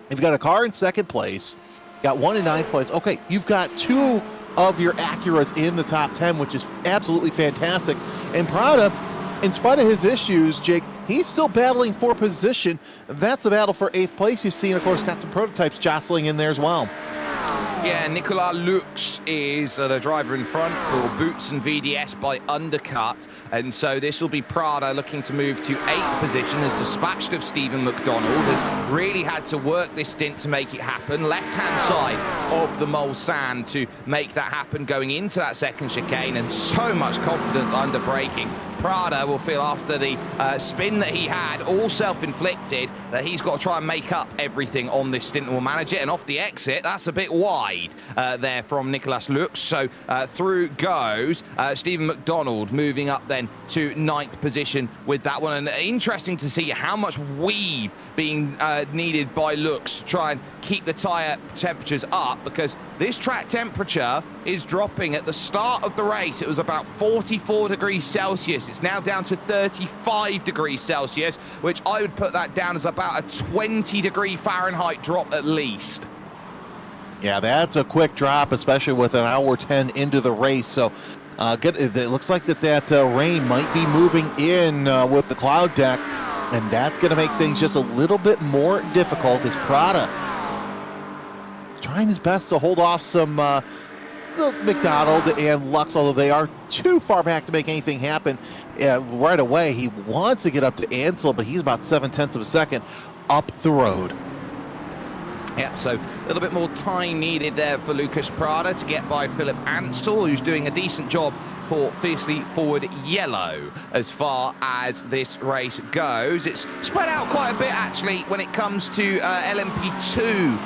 Speaker 5: you've got a car in second place, got one in 9th place. Okay, you've got 2 of your Acuras in the top 10, which is absolutely fantastic. And Prada, in spite of his issues, Jake, he's still battling for position. That's the battle for 8th place. You see, and of course, got some prototypes jostling in there as well.
Speaker 3: Yeah, Nicolas Lux is the driver in front for Boots and VDS by undercut. And so this will be Prada looking to move to 8th position, as dispatched of Stephen McDonald. Has really had to work this stint to make it happen. Left-hand side of the Mulsanne to make that happen going into that second chicane, and so much confidence under braking. Prada will feel after the spin that he had, all self-inflicted, that he's got to try and make up everything on this stint and will manage it. And off the exit, that's a bit wide there from Nicolas Lux. So through goes Stephen McDonald, moving up then to 9th position with that one. And interesting to see how much weave being needed by Lux to try and keep the tyre temperatures up, because this track temperature is dropping. At the start of the race, it was about 44 degrees Celsius. It's now down to 35 degrees Celsius, which I would put that down as about a 20-degree Fahrenheit drop at least.
Speaker 5: Yeah, that's a quick drop, especially with an hour 10 into the race. So good. It looks like that rain might be moving in with the cloud deck, and that's going to make things just a little bit more difficult as Prada trying his best to hold off some McDonald and Lux, although they are too far back to make anything happen right away. He wants to get up to Ansel, but he's about 0.7 of a second up the road.
Speaker 3: Yeah, so a little bit more time needed there for Lucas Prada to get by Philip Ansel, who's doing a decent job for Fiercely Forward Yellow as far as this race goes. It's spread out quite a bit, actually, when it comes to LMP2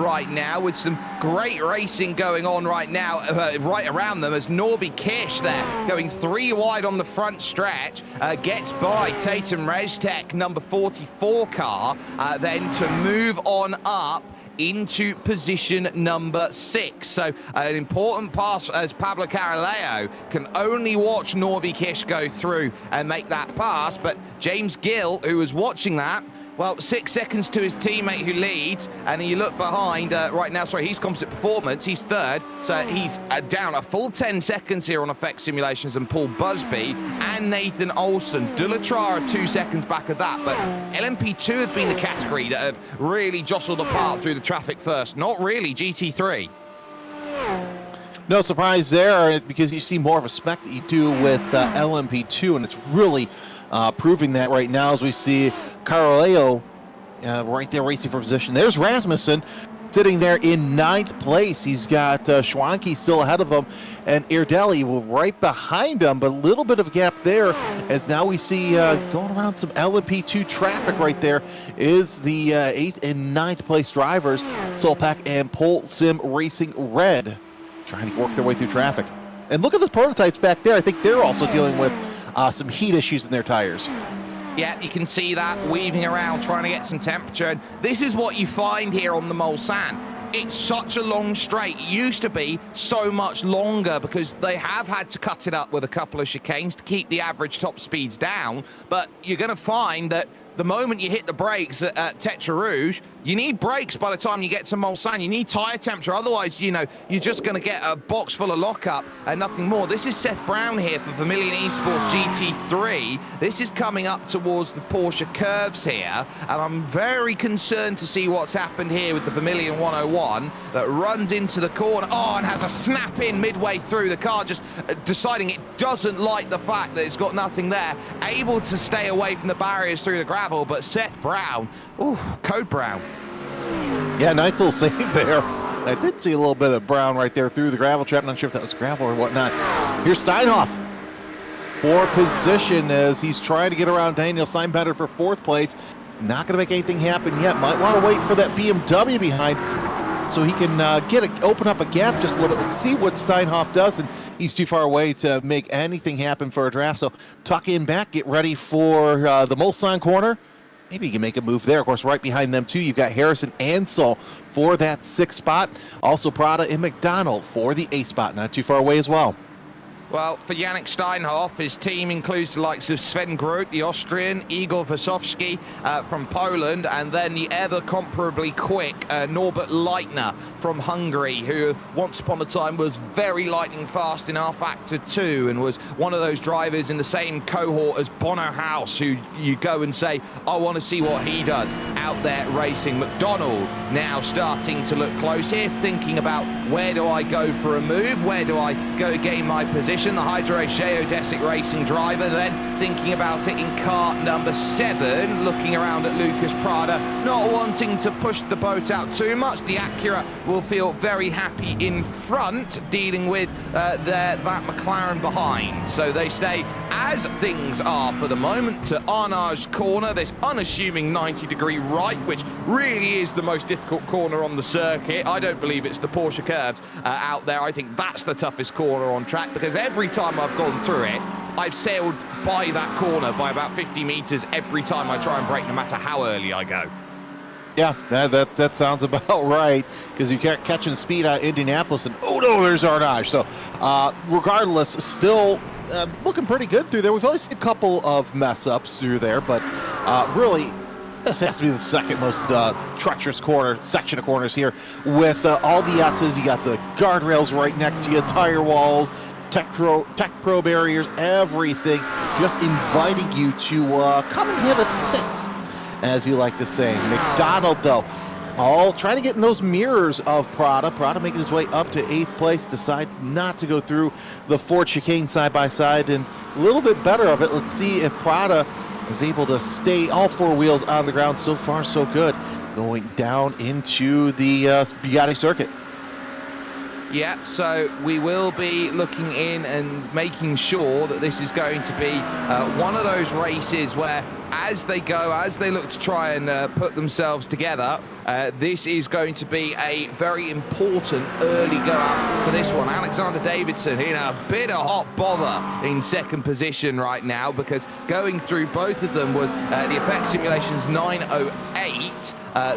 Speaker 3: right now, with some great racing going on right now, right around them, as Norby Kish there, going 3 wide on the front stretch, gets by Tatum Reztek, number 44 car, then to move on up into position number 6. So an important pass, as Pablo Caraleo can only watch Norby Kish go through and make that pass. But James Gill, who was watching that, well, 6 seconds to his teammate who leads, and you look behind right now, sorry, he's Composite Performance, he's 3rd, so he's down a full 10 seconds here on Effect Simulations, and Paul Busby and Nathan Olsen. Dulatrar are 2 seconds back of that, but LMP2 have been the category that have really jostled apart through the traffic first, not really GT3.
Speaker 5: No surprise there, because you see more of a spec that you do with LMP2, and it's really proving that right now as we see Caroleo right there racing for position. There's Rasmussen sitting there in 9th place. He's got Schwanke still ahead of him, and Irdelli right behind him, but a little bit of a gap there, as now we see going around some LMP2 traffic right there is the 8th and 9th place drivers, Solpak and Pole Sim Racing Red, trying to work their way through traffic. And look at the prototypes back there. I think they're also dealing with some heat issues in their tires.
Speaker 3: Yeah, you can see that weaving around, trying to get some temperature. And this is what you find here on the Mulsanne. It's such a long straight. It used to be so much longer because they have had to cut it up with a couple of chicanes to keep the average top speeds down. But you're going to find that the moment you hit the brakes at Tetra Rouge, you need brakes by the time you get to Mulsanne. You need tyre temperature. Otherwise, you know, you're just going to get a box full of lockup and nothing more. This is Seth Brown here for Vermilion Esports GT3. This is coming up towards the Porsche curves here. And I'm very concerned to see what's happened here with the Vermilion 101 that runs into the corner. Oh, and has a snap in midway through. The car just deciding it doesn't like the fact that it's got nothing there. Able to stay away from the barriers through the gravel, but Seth Brown, ooh, Code Brown.
Speaker 5: Yeah, nice little save there. I did see a little bit of Brown right there through the gravel trap. Not sure if that was gravel or whatnot. Here's Steinhoff for position as he's trying to get around Daniel Steinbender for 4th place. Not going to make anything happen yet. Might want to wait for that BMW behind so he can open up a gap just a little bit. Let's see what Steinhoff does, and he's too far away to make anything happen for a draft. So tuck in back, get ready for the Mulsanne corner. Maybe you can make a move there. Of course, right behind them, too, you've got Harrison Ansel for that 6th spot. Also, Prada and McDonald for the 8th spot. Not too far away as well.
Speaker 3: Well, for Yannick Steinhoff, his team includes the likes of Sven Groth, the Austrian, Igor Wasowski from Poland, and then the ever comparably quick Norbert Leitner from Hungary, who once upon a time was very lightning fast in R-Factor 2 and was one of those drivers in the same cohort as Bono House, who you go and say, I want to see what he does out there racing. McDonald now starting to look close here, thinking about where do I go for a move, where do I go gain my position. The Hydro Geodesic Racing driver then thinking about it in car number 7, looking around at Lucas Prada, not wanting to push the boat out too much. The Acura will feel very happy in front, dealing with that McLaren behind. So they stay as things are for the moment to Arnage corner, this unassuming 90-degree right, which really is the most difficult corner on the circuit. I don't believe it's the Porsche curves out there. I think that's the toughest corner on track, because every time I've gone through it, I've sailed by that corner by about 50 meters every time I try and brake, no matter how early I go.
Speaker 5: Yeah, that sounds about right, because you kept catching speed out of Indianapolis, and oh no, there's Arnage. So regardless, still looking pretty good through there. We've only seen a couple of mess-ups through there, but really, this has to be the second most treacherous section of corners here with all the S's. You got the guardrails right next to you, tire walls, Tech Pro barriers, everything, just inviting you to come and have a sit, as you like to say. McDonald, though, all trying to get in those mirrors of Prada. Prada making his way up to 8th place, decides not to go through the Ford chicane side by side, and a little bit better of it. Let's see if Prada is able to stay all 4 wheels on the ground. So far, so good. Going down into the Bugatti circuit.
Speaker 3: Yeah, so we will be looking in and making sure that this is going to be one of those races where as they look to try and put themselves together, this is going to be a very important early go out for this one. Alexander Davidson in a bit of hot bother in 2nd position right now, because going through both of them was the Effect Simulations 908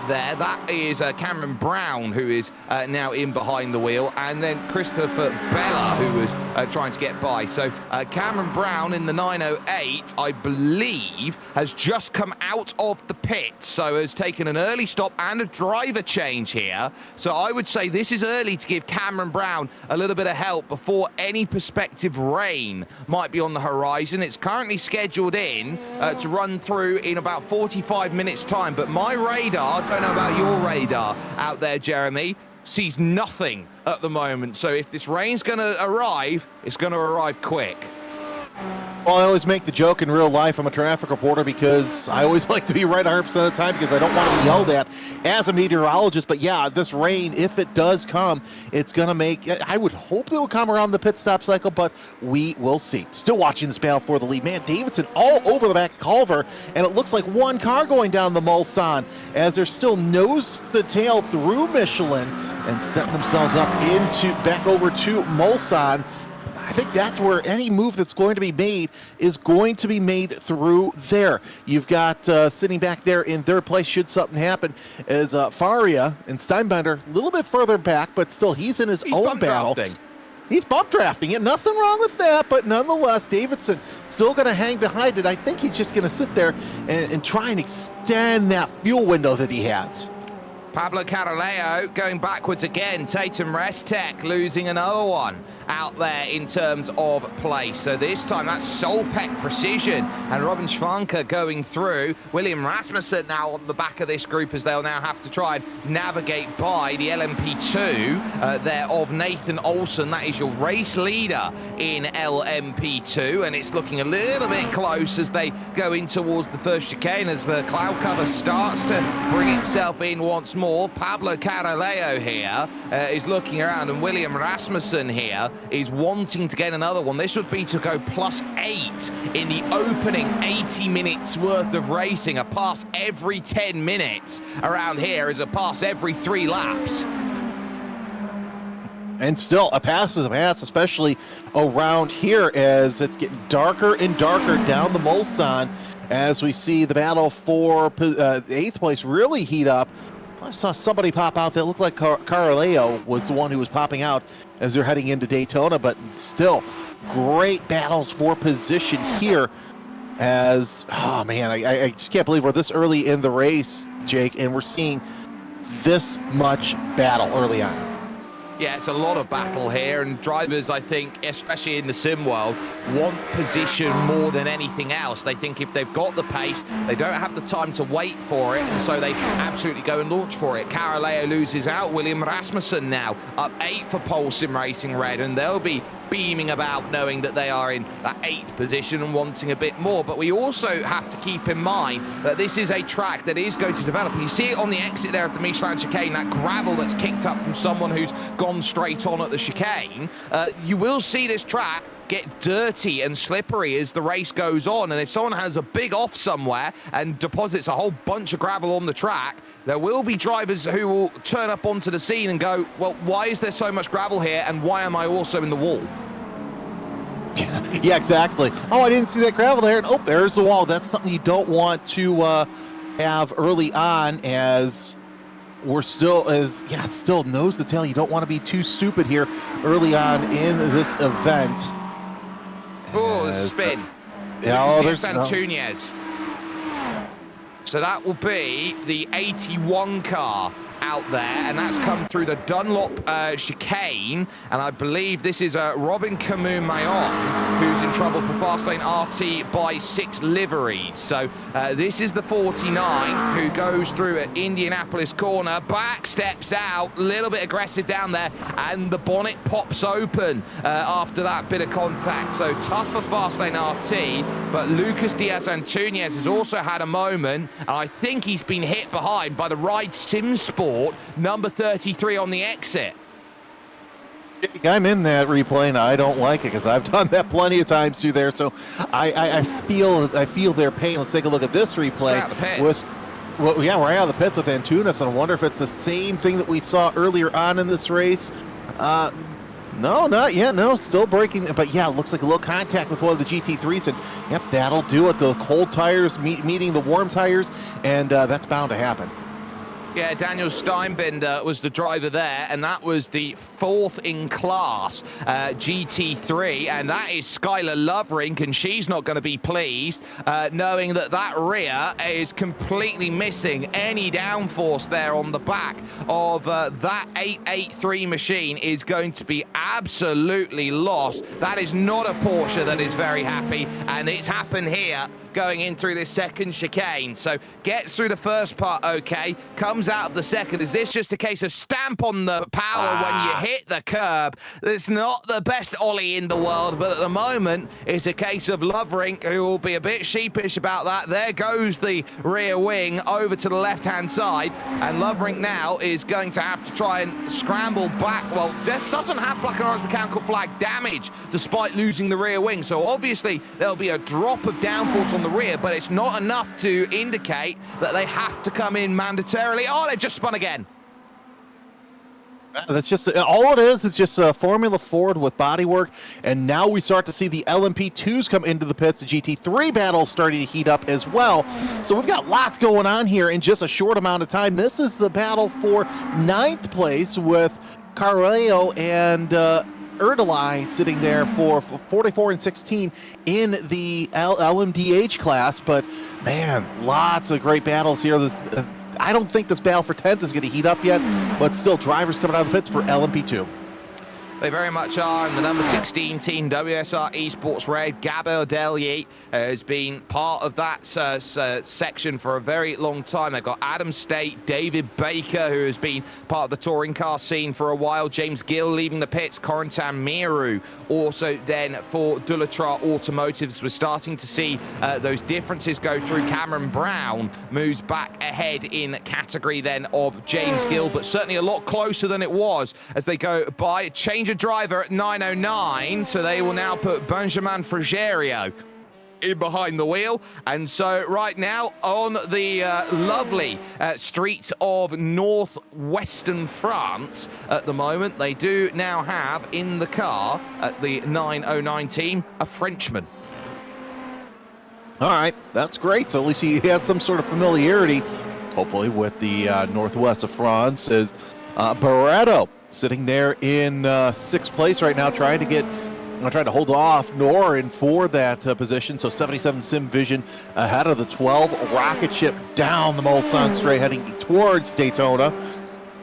Speaker 3: there. That is Cameron Brown, who is now in behind the wheel, and then Christopher Bella, who was trying to get by. So Cameron Brown in the 908, I believe, has just come out of the pit, so has taken an early stop and a driver change here. So I would say this is early to give Cameron Brown a little bit of help before any prospective rain might be on the horizon. It's currently scheduled in to run through in about 45 minutes time, but my radar, don't know about your radar out there, Jeremy, sees nothing at the moment. So if this rain's going to arrive, it's going to arrive quick.
Speaker 5: Well, I always make the joke in real life, I'm a traffic reporter, because I always like to be right 100% of the time, because I don't want to be yelled at as a meteorologist. But yeah, this rain, if it does come, it's going to make, I would hope it would come around the pit stop cycle, but we will see. Still watching this battle for the lead. Man, Davidson all over the back of Culver, and it looks like one car going down the Mulsanne as they're still nose to tail through Michelin and setting themselves up back over to Mulsanne. I think that's where any move that's going to be made is going to be made through there. You've got sitting back there in third place, should something happen, is Faria and Steinbender, a little bit further back, but still he's in his own battle. He's bump drafting it. Nothing wrong with that, but nonetheless, Davidson still going to hang behind it. I think he's just going to sit there and try and extend that fuel window that he has.
Speaker 3: Pablo Caroleo going backwards again. Tatum Restek losing another one out there in terms of place. So this time that's Solpec Precision and Robin Schwanker going through. William Rasmussen now on the back of this group as they'll now have to try and navigate by the LMP2 there of Nathan Olsen. That is your race leader in LMP2, and it's looking a little bit close as they go in towards the first chicane as the cloud cover starts to bring itself in once more. Pablo Caroleo here is looking around, and William Rasmussen here is wanting to get another one. This would be to go +8 in the opening 80 minutes worth of racing. A pass every 10 minutes around here is a pass every 3 laps.
Speaker 5: And still, a pass is a pass, especially around here as it's getting darker and darker down the Mulsanne as we see the battle for 8th place really heat up. I saw somebody pop out that looked like Caroleo was the one who was popping out as they're heading into Daytona, but still great battles for position here as, oh man, I just can't believe we're this early in the race, Jake, and we're seeing this much battle early on.
Speaker 3: Yeah, it's a lot of battle here, and drivers, I think, especially in the sim world, want position more than anything else. They think if they've got the pace, they don't have the time to wait for it, and so they absolutely go and launch for it. Caroleo loses out. William Rasmussen now up 8 for pole SimRacing Red, and they'll be beaming about knowing that they are in that 8th position and wanting a bit more. But we also have to keep in mind that this is a track that is going to develop. And you see it on the exit there of the Michelin chicane, that gravel that's kicked up from someone who's gone straight on at the chicane. You will see this track get dirty and slippery as the race goes on, and if someone has a big off somewhere and deposits a whole bunch of gravel on the track, there will be drivers who will turn up onto the scene and go, well, why is there so much gravel here, and why am I also in the wall?
Speaker 5: Yeah, exactly. Oh, I didn't see that gravel there, and oh, there's the wall. That's something you don't want to have early on, as we're still, it's still nose to tail. You don't want to be too stupid here early on in this event.
Speaker 3: Oh, there's a spin. There's Antunes. So that will be the 81 car out there, and that's come through the Dunlop chicane, and I believe this is Robin Camus-Mayon who's in trouble for Fastlane RT by 6 liveries. So this is the 49 who goes through at Indianapolis corner, back steps out, a little bit aggressive down there, and the bonnet pops open after that bit of contact. So tough for Fastlane RT, but Lucas Diaz Antunes has also had a moment, and I think he's been hit behind by the Ride Sim Sport number 33 on the exit.
Speaker 5: I'm in that replay, and I don't like it because I've done that plenty of times through there. So I feel their pain. Let's take a look at this replay with. Well, yeah, we're out of the pits with Antunes, and I wonder if it's the same thing that we saw earlier on in this race. No, not yet. No, still braking. But yeah, it looks like a little contact with one of the GT3s, and yep, that'll do it. The cold tires meeting the warm tires, and that's bound to happen.
Speaker 3: Yeah, Daniel Steinbender was the driver there, and that was the 4th in class GT3, and that is Skylar Lovrink, and she's not going to be pleased knowing that that rear is completely missing any downforce there on the back of that 883 machine is going to be absolutely lost. That is not a Porsche that is very happy, and it's happened here going in through this second chicane. So gets through the first part okay, comes out of the second. Is this just a case of stamp on the power when you hit the curb? It's not the best ollie in the world, but at the moment it's a case of Lovrink, who will be a bit sheepish about that. There goes the rear wing over to the left-hand side, and Lovrink now is going to have to try and scramble back. Well, Death doesn't have black and orange mechanical flag damage despite losing the rear wing, so obviously there'll be a drop of downforce on the rear, but it's not enough to indicate that they have to come in mandatorily. Oh, they've just spun again.
Speaker 5: That's just all it is. It's just Formula Ford with bodywork, and now we start to see the LMP2s come into the pits. The GT3 battle starting to heat up as well. So we've got lots going on here in just a short amount of time. This is the battle for 9th place with Carleo and Erdely sitting there for 44 and 16 in the LMDH class. But man, lots of great battles here. I don't think this battle for 10th is going to heat up yet, but still drivers coming out of the pits for LMP2.
Speaker 3: They very much are, and the number 16 team, WSR Esports Red, Gabor Delye, has been part of that section for a very long time. They've got Adam State, David Baker, who has been part of the touring car scene for a while, James Gill leaving the pits, Corentin Miru, also then for Dulatra Automotives. We're starting to see those differences go through. Cameron Brown moves back ahead in category then of James Gill, but certainly a lot closer than it was as they go by. Change of driver at 9:09, so they will now put Benjamin Frigerio in behind the wheel. And so right now on the lovely streets of northwestern France at the moment, they do now have in the car at the 909 team a Frenchman.
Speaker 5: All right, that's great. So at least he has some sort of familiarity, hopefully, with the northwest of France. Is Barretto sitting there in 6th place right now, trying to hold off Norin for that position. So 77 Sim Vision ahead of the 12 rocket ship down the Mulsanne Strait, heading towards Daytona.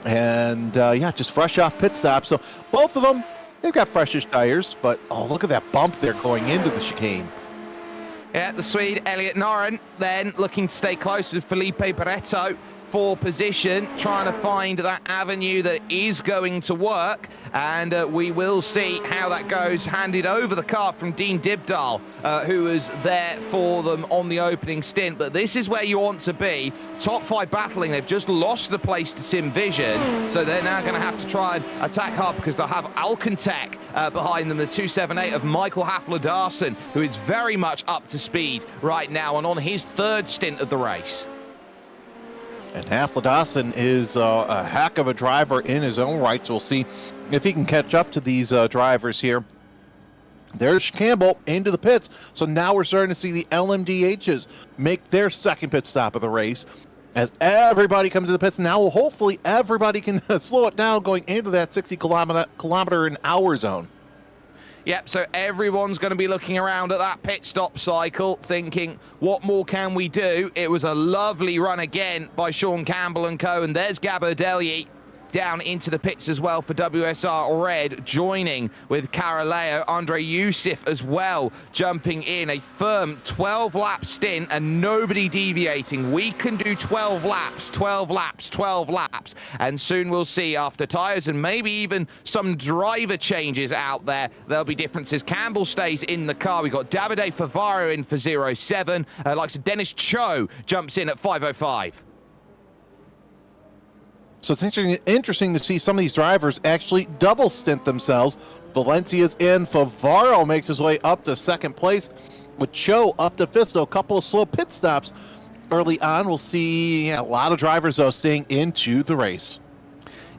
Speaker 5: And yeah, just fresh off pit stop. So both of them, they've got freshish tires, but oh, look at that bump there going into the chicane.
Speaker 3: Yeah, the Swede Elliot Noren then looking to stay close with Felipe Barretto for position, trying to find that avenue that is going to work, and we will see how that goes. Handed over the car from Dean Dibdahl, who was there for them on the opening stint. But this is where you want to be. Top 5 battling. They've just lost the place to Sim Vision, so they're now going to have to try and attack hard, because they'll have Alcantech behind them, the 278 of Michael Hafler-Darson, who is very much up to speed right now and on his 3rd stint of the race.
Speaker 5: And Hafler-Darson is a heck of a driver in his own right, so we'll see if he can catch up to these drivers here. There's Campbell into the pits, so now we're starting to see the LMDHs make their 2nd pit stop of the race. As everybody comes to the pits now, hopefully everybody can slow it down going into that 60 kilometer an hour zone.
Speaker 3: Yep, so everyone's going to be looking around at that pit stop cycle, thinking, what more can we do? It was a lovely run again by Sean Campbell and co, and there's Gabor Delye down into the pits as well for WSR Red, joining with Caraleo. Andre Youssef as well, jumping in. A firm 12-lap stint and nobody deviating. We can do 12 laps, 12 laps, 12 laps. And soon we'll see, after tyres and maybe even some driver changes out there, there'll be differences. Campbell stays in the car. We've got Davide Favaro in for 07. Likes of Dennis Cho jumps in at 5:05.
Speaker 5: So it's interesting to see some of these drivers actually double stint themselves. Valencia's in. Favaro makes his way up to 2nd place, with Cho up to 5th. So a couple of slow pit stops early on. We'll see a lot of drivers, though, staying into the race.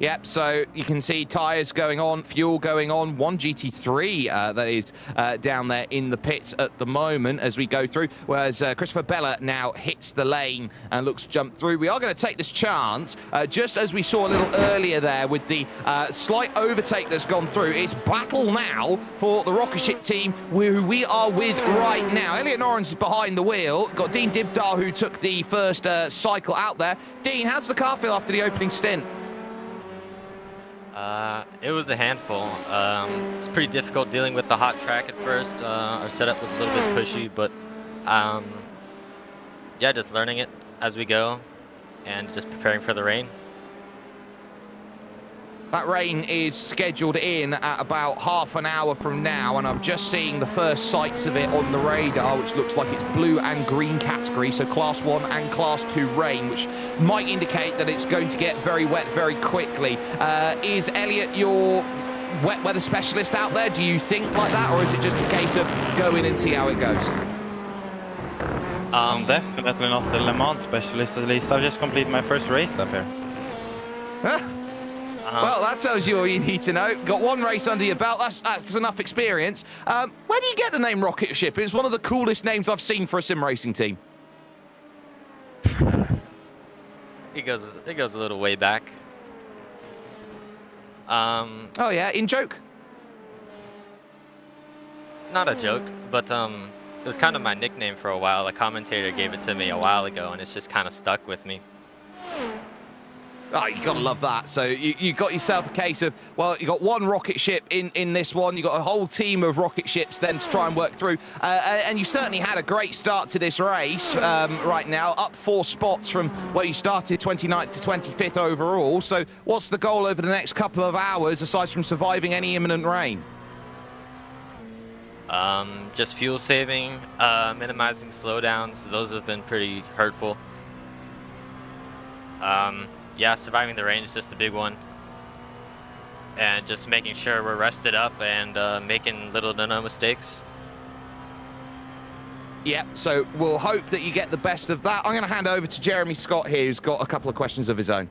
Speaker 3: Yep, so you can see tyres going on, fuel going on. One GT3 that is down there in the pits at the moment as we go through, whereas Christopher Bella now hits the lane and looks to jump through. We are going to take this chance, just as we saw a little earlier there with the slight overtake that's gone through. It's battle now for the rocket ship team, who we are with right now. Elliot Norrens is behind the wheel. Got Dean Dibdahl, who took the first cycle out there. Dean, how does the car feel after the opening stint?
Speaker 6: It was a handful. It's pretty difficult dealing with the hot track at first. Our setup was a little bit pushy, but yeah, just learning it as we go and just preparing for the rain.
Speaker 3: That rain is scheduled in at about half an hour from now, and I'm just seeing the first sights of it on the radar, which looks like it's blue and green category, so Class 1 and Class 2 rain, which might indicate that it's going to get very wet very quickly. Is Elliot your wet weather specialist out there? Do you think like that, or is it just a case of go in and see how it goes?
Speaker 7: Definitely not the Le Mans specialist, at least. I've just completed my first race lap here.
Speaker 3: Huh? Well, that tells you all you need to know. Got one race under your belt. That's enough experience. Where do you get the name Rocket Ship? It's one of the coolest names I've seen for a sim racing team.
Speaker 6: It goes a little way back.
Speaker 3: Oh yeah, in joke.
Speaker 6: Not a joke, but it was kind of my nickname for a while. A commentator gave it to me a while ago, and it's just kind of stuck with me.
Speaker 3: Oh, you gotta love that. So you got yourself a case of, well, you got one rocket ship in this one. You got a whole team of rocket ships then to try and work through. And you certainly had a great start to this race right now, up 4 spots from where you started, 29th to 25th overall. So what's the goal over the next couple of hours, aside from surviving any imminent rain?
Speaker 6: Just fuel saving, minimizing slowdowns. Those have been pretty hurtful. Yeah, surviving the rain is just the big one. And just making sure we're rested up and making little to no mistakes.
Speaker 3: Yeah, so we'll hope that you get the best of that. I'm going to hand over to Jeremy Scott here, who's got a couple of questions of his own.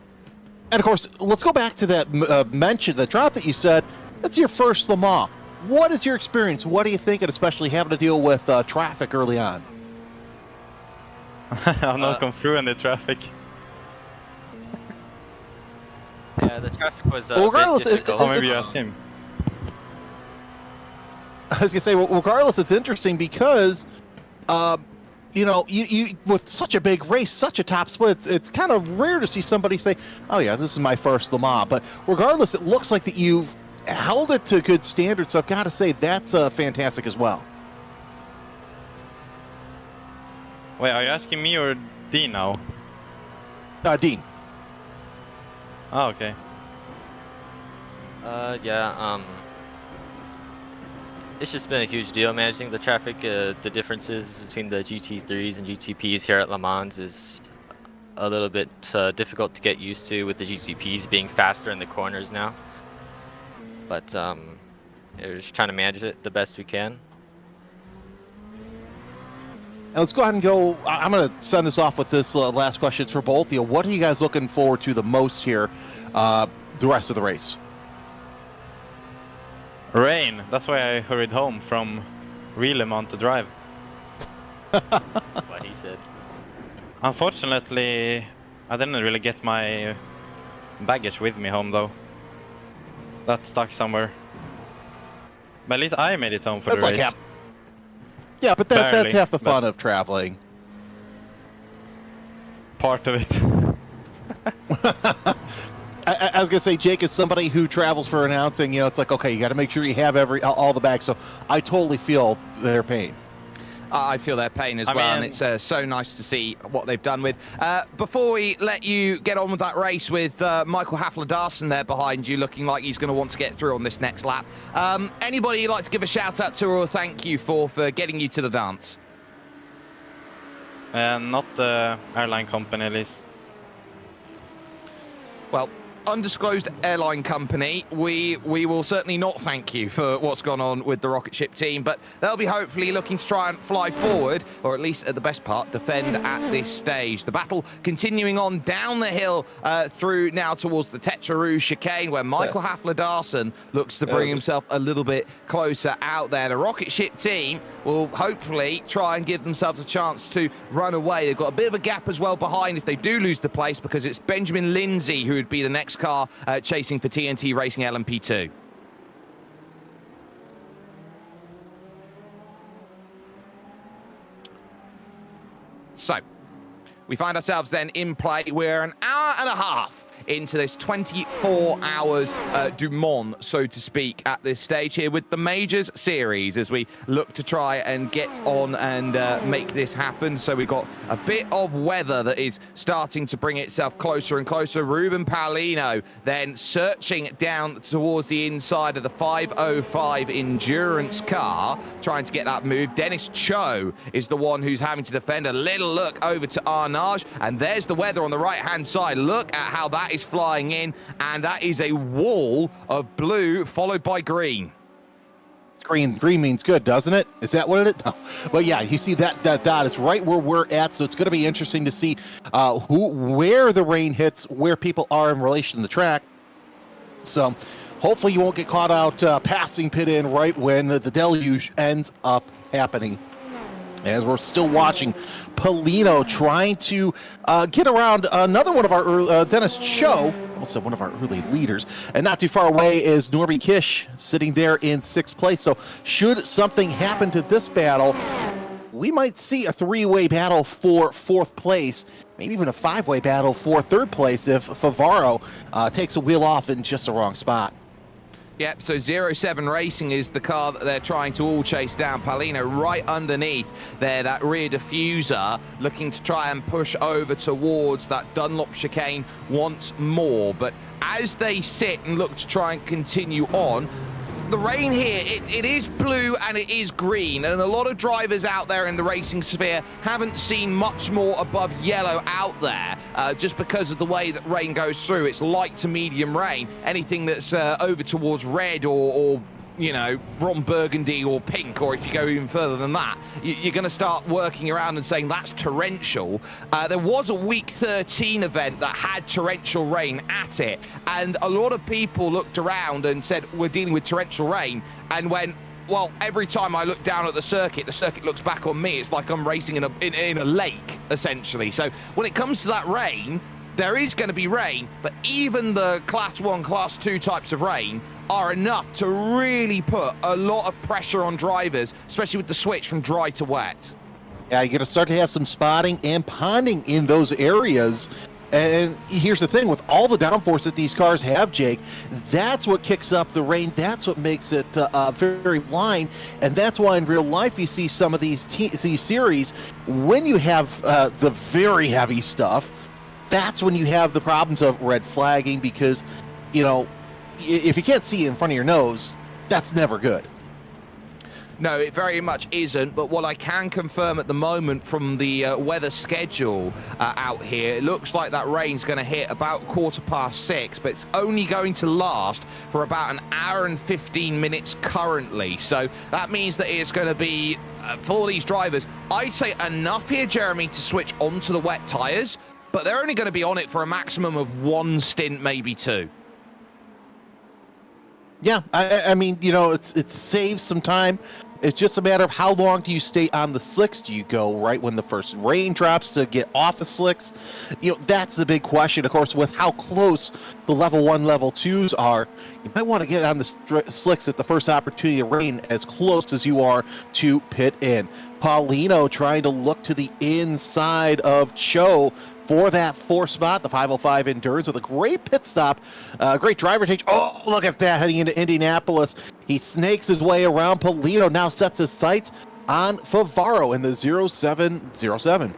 Speaker 5: And of course, let's go back to that mention, the drop that you said. That's your first Le Mans. What is your experience? What are you thinking, especially having to deal with traffic early on?
Speaker 7: I've not come through in the traffic.
Speaker 6: Yeah, the traffic was
Speaker 5: well, regardless,
Speaker 6: bit difficult.
Speaker 7: Or maybe you ask him.
Speaker 5: I was gonna say, well, regardless, it's interesting because, you know, you with such a big race, such a top split, it's kind of rare to see somebody say, "Oh yeah, this is my first Le Mans." But regardless, it looks like that you've held it to good standards. So I've got to say that's fantastic as well.
Speaker 7: Wait, are you asking me or Dean now?
Speaker 5: Dean.
Speaker 7: Oh, okay.
Speaker 6: Yeah, it's just been a huge deal managing the traffic. The differences between the GT3s and GTPs here at Le Mans is a little bit difficult to get used to, with the GTPs being faster in the corners now. But we're just trying to manage it the best we can.
Speaker 5: And let's go ahead and go. I'm going to send this off with this last question. It's for both of you. What are you guys looking forward to the most here the rest of the race?
Speaker 7: Rain. That's why I hurried home from real Le Mans to drive.
Speaker 6: What he said.
Speaker 7: Unfortunately, I didn't really get my baggage with me home, though. That's stuck somewhere. But at least I made it home for the race.
Speaker 5: Yeah, but that's
Speaker 7: Barely,
Speaker 5: half the fun of traveling.
Speaker 7: Part of it.
Speaker 5: I was gonna say, Jake is somebody who travels for announcing. You know, it's like, okay, you got to make sure you have all the bags. So I totally feel their pain.
Speaker 3: I feel their pain as well, and it's so nice to see what they've done with. Before we let you get on with that race with Michael Hafler-Darson there behind you, looking like he's going to want to get through on this next lap, anybody you'd like to give a shout out to or a thank you for getting you to the dance?
Speaker 7: Not the airline company, at least.
Speaker 3: Well, undisclosed airline company, we will certainly not thank you for what's gone on with the rocket ship team, but they'll be hopefully looking to try and fly forward, or at least at the best part, defend at this stage. The battle continuing on down the hill through now towards the Tetraru chicane, where Michael Hafler-Darson looks to bring himself a little bit closer out there. The rocket ship team will hopefully try and give themselves a chance to run away. They've got a bit of a gap as well behind if they do lose the place, because it's Benjamin Lindsay who would be the next car chasing for TNT Racing LMP2. So, we find ourselves then in play. We're an hour and a half into this 24 hours du Mans, so to speak, at this stage here with the Majors Series, as we look to try and get on and make this happen. So we've got a bit of weather that is starting to bring itself closer and closer. Ruben Paulino then searching down towards the inside of the 505 endurance car, trying to get that move. Dennis Cho is the one who's having to defend. A little look over to Arnage, and there's the weather on the right-hand side. Look at how that is flying in, and that is a wall of blue followed by green.
Speaker 5: Green means good, doesn't it? Is that what it is? No. But yeah, you see that dot is right where we're at, so it's going to be interesting to see where the rain hits, where people are in relation to the track. So hopefully you won't get caught out passing pit in right when the deluge ends up happening. As we're still watching Polino trying to get around another one of our early, Dennis Cho, also one of our early leaders. And not too far away is Norby Kish sitting there in 6th place. So should something happen to this battle, we might see a 3-way battle for 4th place, maybe even a 5-way battle for 3rd place if Favaro takes a wheel off in just the wrong spot.
Speaker 3: Yep, so 07 Racing is the car that they're trying to all chase down. Paulino right underneath there, that rear diffuser, looking to try and push over towards that Dunlop chicane once more. But as they sit and look to try and continue on, the rain here, it is blue and it is green, and a lot of drivers out there in the racing sphere haven't seen much more above yellow out there, just because of the way that rain goes through. It's light to medium rain. Anything that's over towards red or you know, Ron Burgundy or pink, or if you go even further than that, you're going to start working around and saying that's torrential. There was a week 13 event that had torrential rain at it, and a lot of people looked around and said, we're dealing with torrential rain, and went, well, every time I look down at the circuit looks back on me. It's like I'm racing in a lake, essentially. So when it comes to that rain, there is going to be rain, but even the Class 1, Class 2 types of rain are enough to really put a lot of pressure on drivers, especially with the switch from dry to wet.
Speaker 5: Yeah, you're going to start to have some spotting and ponding in those areas. And here's the thing, with all the downforce that these cars have, Jake, that's what kicks up the rain. That's what makes it very blind. And that's why in real life you see some of these series, when you have the very heavy stuff, that's when you have the problems of red flagging, because, you know, if you can't see in front of your nose, that's never good.
Speaker 3: No, it very much isn't, but what I can confirm at the moment from the weather schedule out here, it looks like that rain's going to hit about 6:15, but it's only going to last for about an hour and 15 minutes currently. So that means that it's going to be, for these drivers, I'd say enough here, Jeremy, to switch onto the wet tyres, but they're only going to be on it for a maximum of 1 stint, maybe 2.
Speaker 5: Yeah, I mean, you know, it saves some time. It's just a matter of how long do you stay on the slicks? Do you go right when the first rain drops to get off of slicks? You know, that's the big question. Of course, with how close the level 1, level 2s are, you might want to get on the slicks at the first opportunity to rain, as close as you are to pit in. Paulino trying to look to the inside of Cho for that 4th spot, the 505 Endurance, with a great pit stop, great driver change. Oh, look at that, heading into Indianapolis. He snakes his way around. Polino now sets his sights on Favaro in the 0707.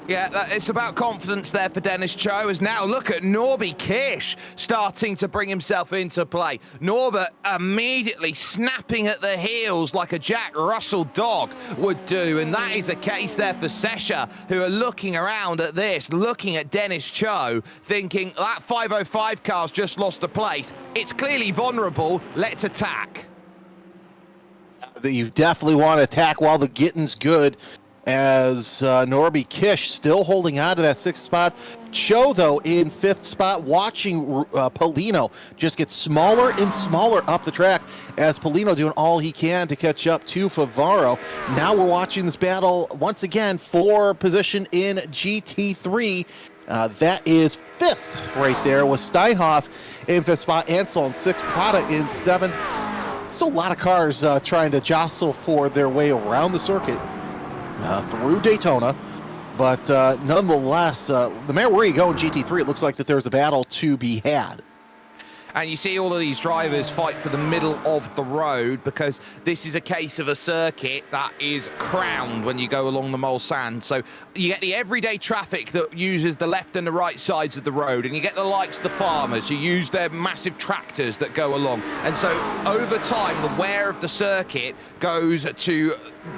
Speaker 3: Yeah, it's about confidence there for Dennis Cho, as now look at Norby Kish starting to bring himself into play. Norbert immediately snapping at the heels like a Jack Russell dog would do, and that is a case there for Sesha, who are looking around at this, looking at Dennis Cho, thinking that 505 car's just lost a place. It's clearly vulnerable, let's attack.
Speaker 5: You definitely want to attack while the getting's good, as Norby Kish still holding on to that 6th spot. Cho, though, in 5th spot, watching Polino just get smaller and smaller up the track, as Polino doing all he can to catch up to Favaro. Now we're watching this battle once again for position in GT3. That is 5th right there, with Steinhoff in 5th spot, Ansel in 6th, Prada in 7th. So a lot of cars trying to jostle for their way around the circuit through Daytona, but nonetheless, no matter where you go in GT3, it looks like that there's a battle to be had.
Speaker 3: And you see all of these drivers fight for the middle of the road, because this is a case of a circuit that is crowned when you go along the Mulsanne. So you get the everyday traffic that uses the left and the right sides of the road, and you get the likes of the farmers who use their massive tractors that go along. And so over time, the wear of the circuit goes to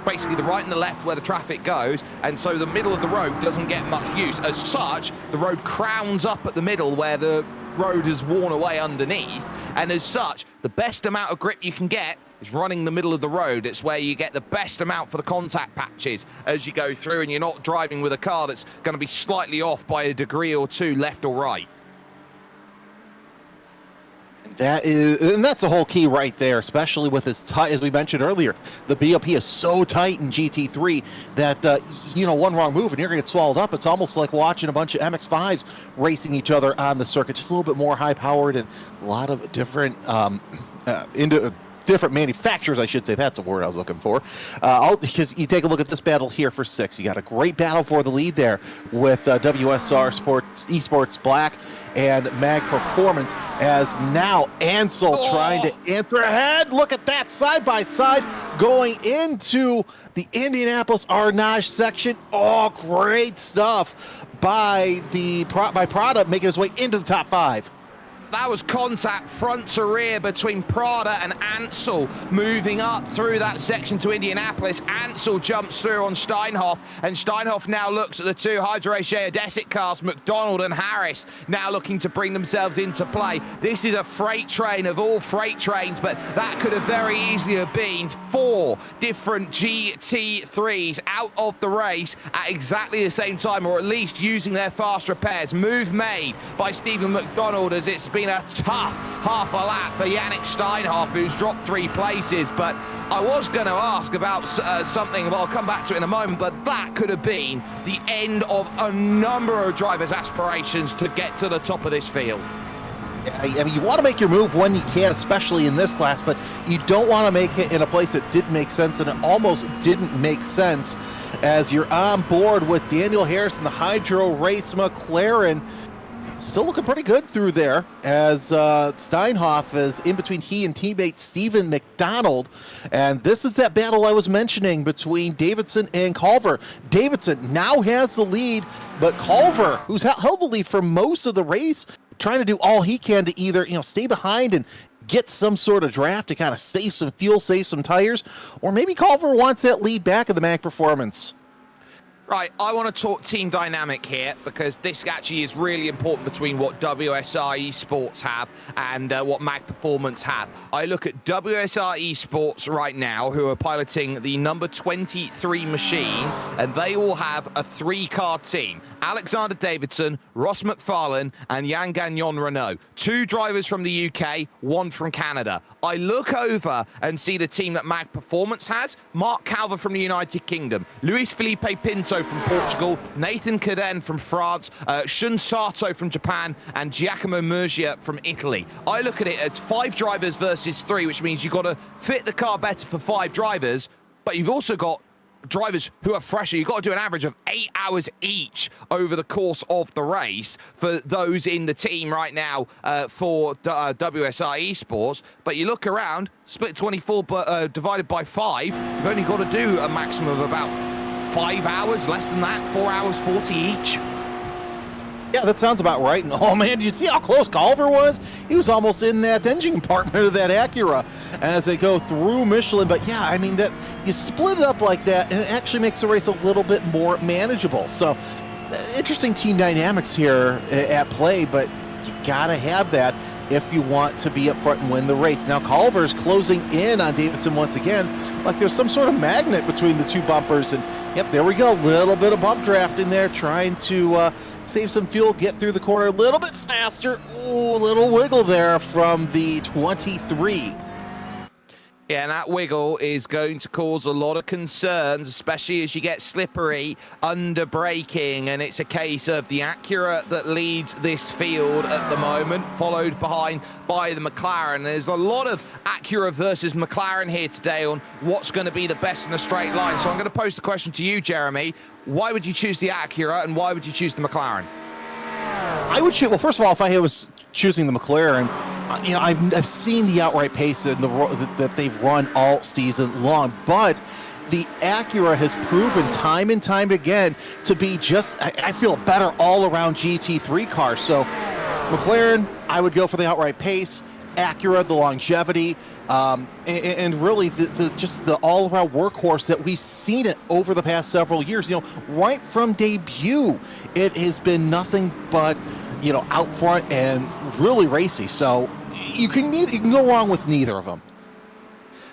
Speaker 3: basically the right and the left where the traffic goes, and so the middle of the road doesn't get much use. As such, the road crowns up at the middle where the road is worn away underneath, and as such, the best amount of grip you can get is running the middle of the road. It's where you get the best amount for the contact patches as you go through, and you're not driving with a car that's going to be slightly off by a degree or 2 left or right.
Speaker 5: That's the whole key right there, especially with as tight as we mentioned earlier. The BOP is so tight in GT3 that one wrong move and you're gonna get swallowed up. It's almost like watching a bunch of MX-5s racing each other on the circuit, just a little bit more high-powered and a lot of different different manufacturers, I should say. That's the word I was looking for. Because you take a look at this battle here for 6. You got a great battle for the lead there with WSR Esports Black and Mag Performance, as now Ansel trying to enter ahead. Look at that, side by side going into the Indianapolis Arnage section. Oh, great stuff by Prada, making his way into the top 5.
Speaker 3: That was contact front to rear between Prada and Ansel, moving up through that section to Indianapolis. Ansel jumps through on Steinhoff, and Steinhoff now looks at the two Hydro Geodesic cars, McDonald and Harris, now looking to bring themselves into play. This is a freight train of all freight trains, but that could have very easily have been 4 different GT3s out of the race at exactly the same time, or at least using their fast repairs. Move made by Stephen McDonald, as it's been a tough half a lap for Yannick Steinhoff, who's dropped 3 places. But I was going to ask about something, well, I'll come back to it in a moment, but that could have been the end of a number of drivers' aspirations to get to the top of this field.
Speaker 5: I mean, you want to make your move when you can, especially in this class, but you don't want to make it in a place that didn't make sense, and it almost didn't make sense as you're on board with Daniel Harrison, the Hydro Race McLaren. Still looking pretty good through there, as Steinhoff is in between he and teammate Stephen McDonald. And this is that battle I was mentioning between Davidson and Culver. Davidson now has the lead, but Culver, who's held the lead for most of the race, trying to do all he can to either stay behind and get some sort of draft to kind of save some fuel, save some tires, or maybe Culver wants that lead back of the Mag Performance.
Speaker 3: Right, I want to talk team dynamic here, because this actually is really important between what WSR Esports have and what Mag Performance have. I look at WSR Esports right now, who are piloting the number 23 machine, and they all have a 3-car team. Alexander Davidson, Ross McFarlane, and Jan Gagnon Renault. 2 drivers from the UK, 1 from Canada. I look over and see the team that Mag Performance has. Mark Calver from the United Kingdom, Luis Felipe Pinto from Portugal, Nathan Caden from France, Shun Sato from Japan, and Giacomo Murgia from Italy. I look at it as 5 drivers versus 3, which means you've got to fit the car better for 5 drivers, but you've also got drivers who are fresher. You've got to do an average of 8 hours each over the course of the race for those in the team right now for WSR Esports. But you look around, split 24 divided by 5, you've only got to do a maximum of about 5 hours, less than that, 4 hours 40 each.
Speaker 5: Yeah, that sounds about right. And oh man, did you see how close Culver was? He was almost in that engine compartment of that Acura as they go through Michelin. But yeah, I mean, that you split it up like that, and it actually makes the race a little bit more manageable. So interesting team dynamics here at play, but you gotta have that if you want to be up front and win the race. Now Culver's closing in on Davidson once again, like there's some sort of magnet between the 2 bumpers. And yep, there we go, little bit of bump drafting there, trying to save some fuel, get through the corner a little bit faster. Ooh, little wiggle there from the 23.
Speaker 3: Yeah, and that wiggle is going to cause a lot of concerns, especially as you get slippery under braking. And it's a case of the Acura that leads this field at the moment, followed behind by the McLaren. There's a lot of Acura versus McLaren here today on what's going to be the best in a straight line. So I'm going to pose the question to you, Jeremy. Why would you choose the Acura, and why would you choose the McLaren?
Speaker 5: I would choose, well, first of all, if I was choosing the McLaren, I've seen the outright pace that they've run all season long, but the Acura has proven time and time again to be just, I feel, a better all-around GT3 car. So McLaren, I would go for the outright pace. Acura, the longevity, and really just the all-around workhorse that we've seen it over the past several years. Right from debut, it has been nothing but out front and really racy. So you can go wrong with neither of them.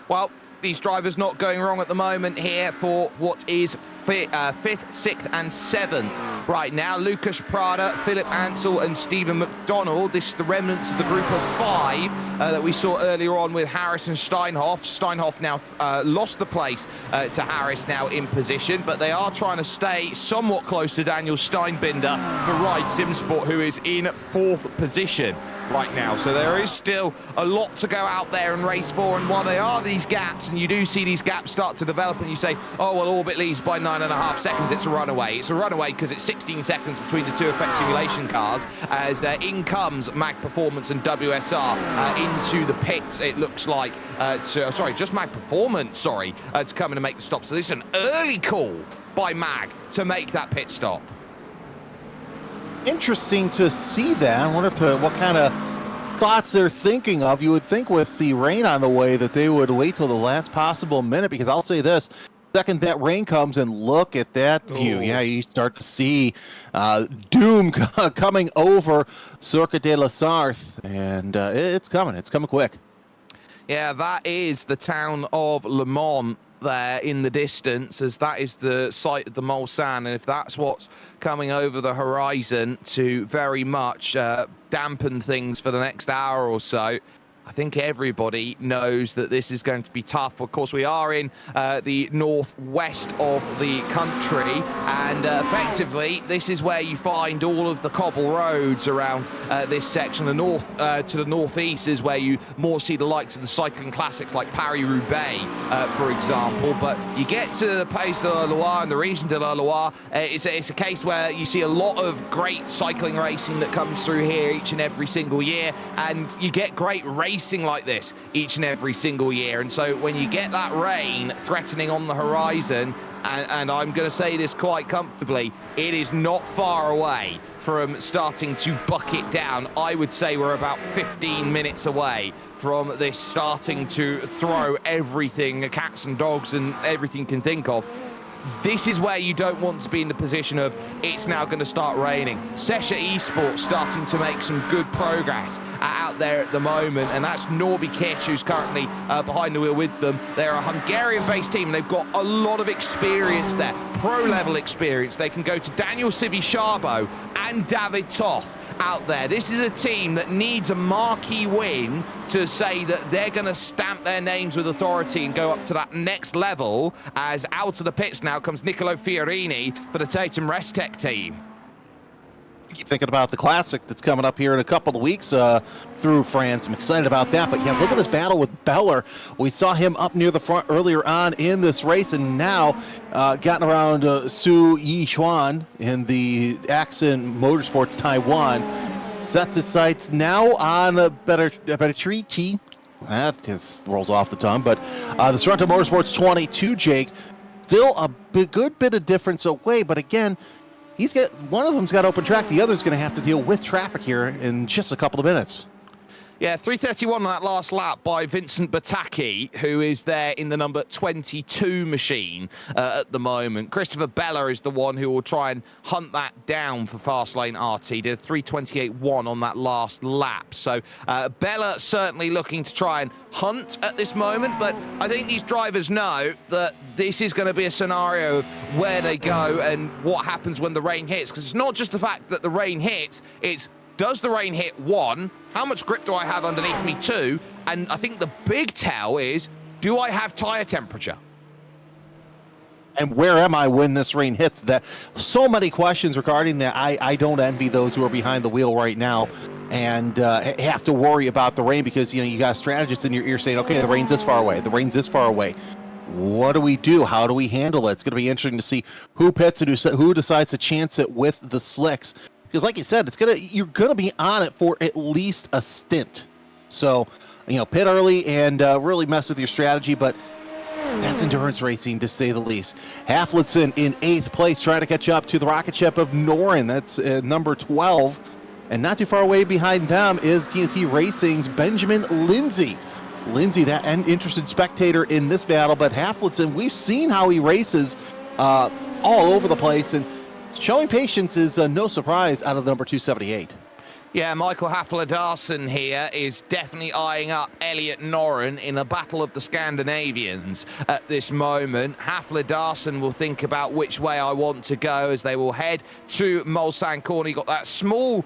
Speaker 3: Well, These drivers not going wrong at the moment here for what is 5th, 6th, and 7th. Right now, Lucas Prada, Philip Ansel, and Stephen McDonald. This is the remnants of the group of 5 that we saw earlier on with Harris and Steinhoff. Steinhoff now lost the place to Harris now in position, but they are trying to stay somewhat close to Daniel Steinbinder for Ride Simsport, who is in 4th position right now. So there is still a lot to go out there and race for, and while there are these gaps, and you do see these gaps start to develop, and you say, oh, well, Orbit leads by 9.5 seconds, it's a runaway. It's a runaway because it's 16 seconds between the 2 Effect Simulation cars, as in comes Mag Performance and WSR into the pits, it looks like, just Mag Performance, to come in and make the stop. So this is an early call by Mag to make that pit stop.
Speaker 5: Interesting to see that. I wonder if what kind of thoughts they're thinking of. You would think with the rain on the way that they would wait till the last possible minute, because I'll say this, second that rain comes and look at that view. Yeah, you start to see doom coming over Circuit de la Sarthe, and it's coming quick.
Speaker 3: Yeah, that is the town of Le Mans there in the distance, as that is the site of the Mulsanne, and if that's what's coming over the horizon to very much dampen things for the next hour or so, I think everybody knows that this is going to be tough. Of course, we are in the northwest of the country, and effectively, this is where you find all of the cobble roads around this section. The north to the northeast is where you more see the likes of the cycling classics like Paris-Roubaix, for example. But you get to the Pays de la Loire and the region de la Loire, it's a case where you see a lot of great cycling racing that comes through here each and every single year, and you get great racing like this each and every single year. And so when you get that rain threatening on the horizon, and I'm going to say this quite comfortably, it is not far away from starting to bucket down. I would say we're about 15 minutes away from this starting to throw everything, cats and dogs and everything you can think of. This is where you don't want to be in the position of it's now going to start raining. Sesha Esports starting to make some good progress out there at the moment, and that's Norby Kish, who's currently behind the wheel with them. They're a Hungarian-based team, and they've got a lot of experience there, pro-level experience. They can go to Daniel Sivi-Charbot and David Toth out there. This is a team that needs a marquee win to say that they're going to stamp their names with authority and go up to that next level, as out of the pits now comes Nicolo Fiorini for the Tatum Restec team.
Speaker 5: Keep thinking about the Classic that's coming up here in a couple of weeks through France. I'm excited about that. But yeah, look at this battle with Beller. We saw him up near the front earlier on in this race, and now gotten around Su Yichuan in the Axon Motorsports Taiwan. Sets his sights now on Bertrici. That just rolls off the tongue. But the Sorrento Motorsports 22, Jake, still a good bit of difference away. But again, one of them's got open track. The other's going to have to deal with traffic here in just a couple of minutes.
Speaker 3: Yeah, 3:31 on that last lap by Vincent Bataki, who is there in the number 22 machine at the moment. Christopher Bella is the one who will try and hunt that down for Fastlane RT. Did a 3:28.1 on that last lap. So Bella certainly looking to try and hunt at this moment, but I think these drivers know that this is going to be a scenario of where they go and what happens when the rain hits, because it's not just the fact that the rain hits, it's does the rain hit? 1, how much grip do I have underneath me? 2, and I think the big tell is, do I have tire temperature?
Speaker 5: And where am I when this rain hits? That so many questions regarding that. I don't envy those who are behind the wheel right now and have to worry about the rain, because you got a strategist in your ear saying, okay, the rain's this far away, the rain's this far away. What do we do? How do we handle it? It's going to be interesting to see who pits and who decides to chance it with the slicks. Because like you said, you're gonna be on it for at least a stint. So, pit early and really mess with your strategy, but that's endurance racing to say the least. Haflitzen in 8th place, trying to catch up to the rocket ship of Norin. That's number 12. And not too far away behind them is TNT Racing's Benjamin Lindsay. Lindsay, that interested spectator in this battle, but Haflitzen, we've seen how he races all over the place, and showing patience is no surprise out of the number 278.
Speaker 3: Yeah, Michael Hafler-Darson here is definitely eyeing up Elliot Noren in a battle of the Scandinavians at this moment. Hafler-Darson will think about which way I want to go as they will head to Mulsanne corner. You got that small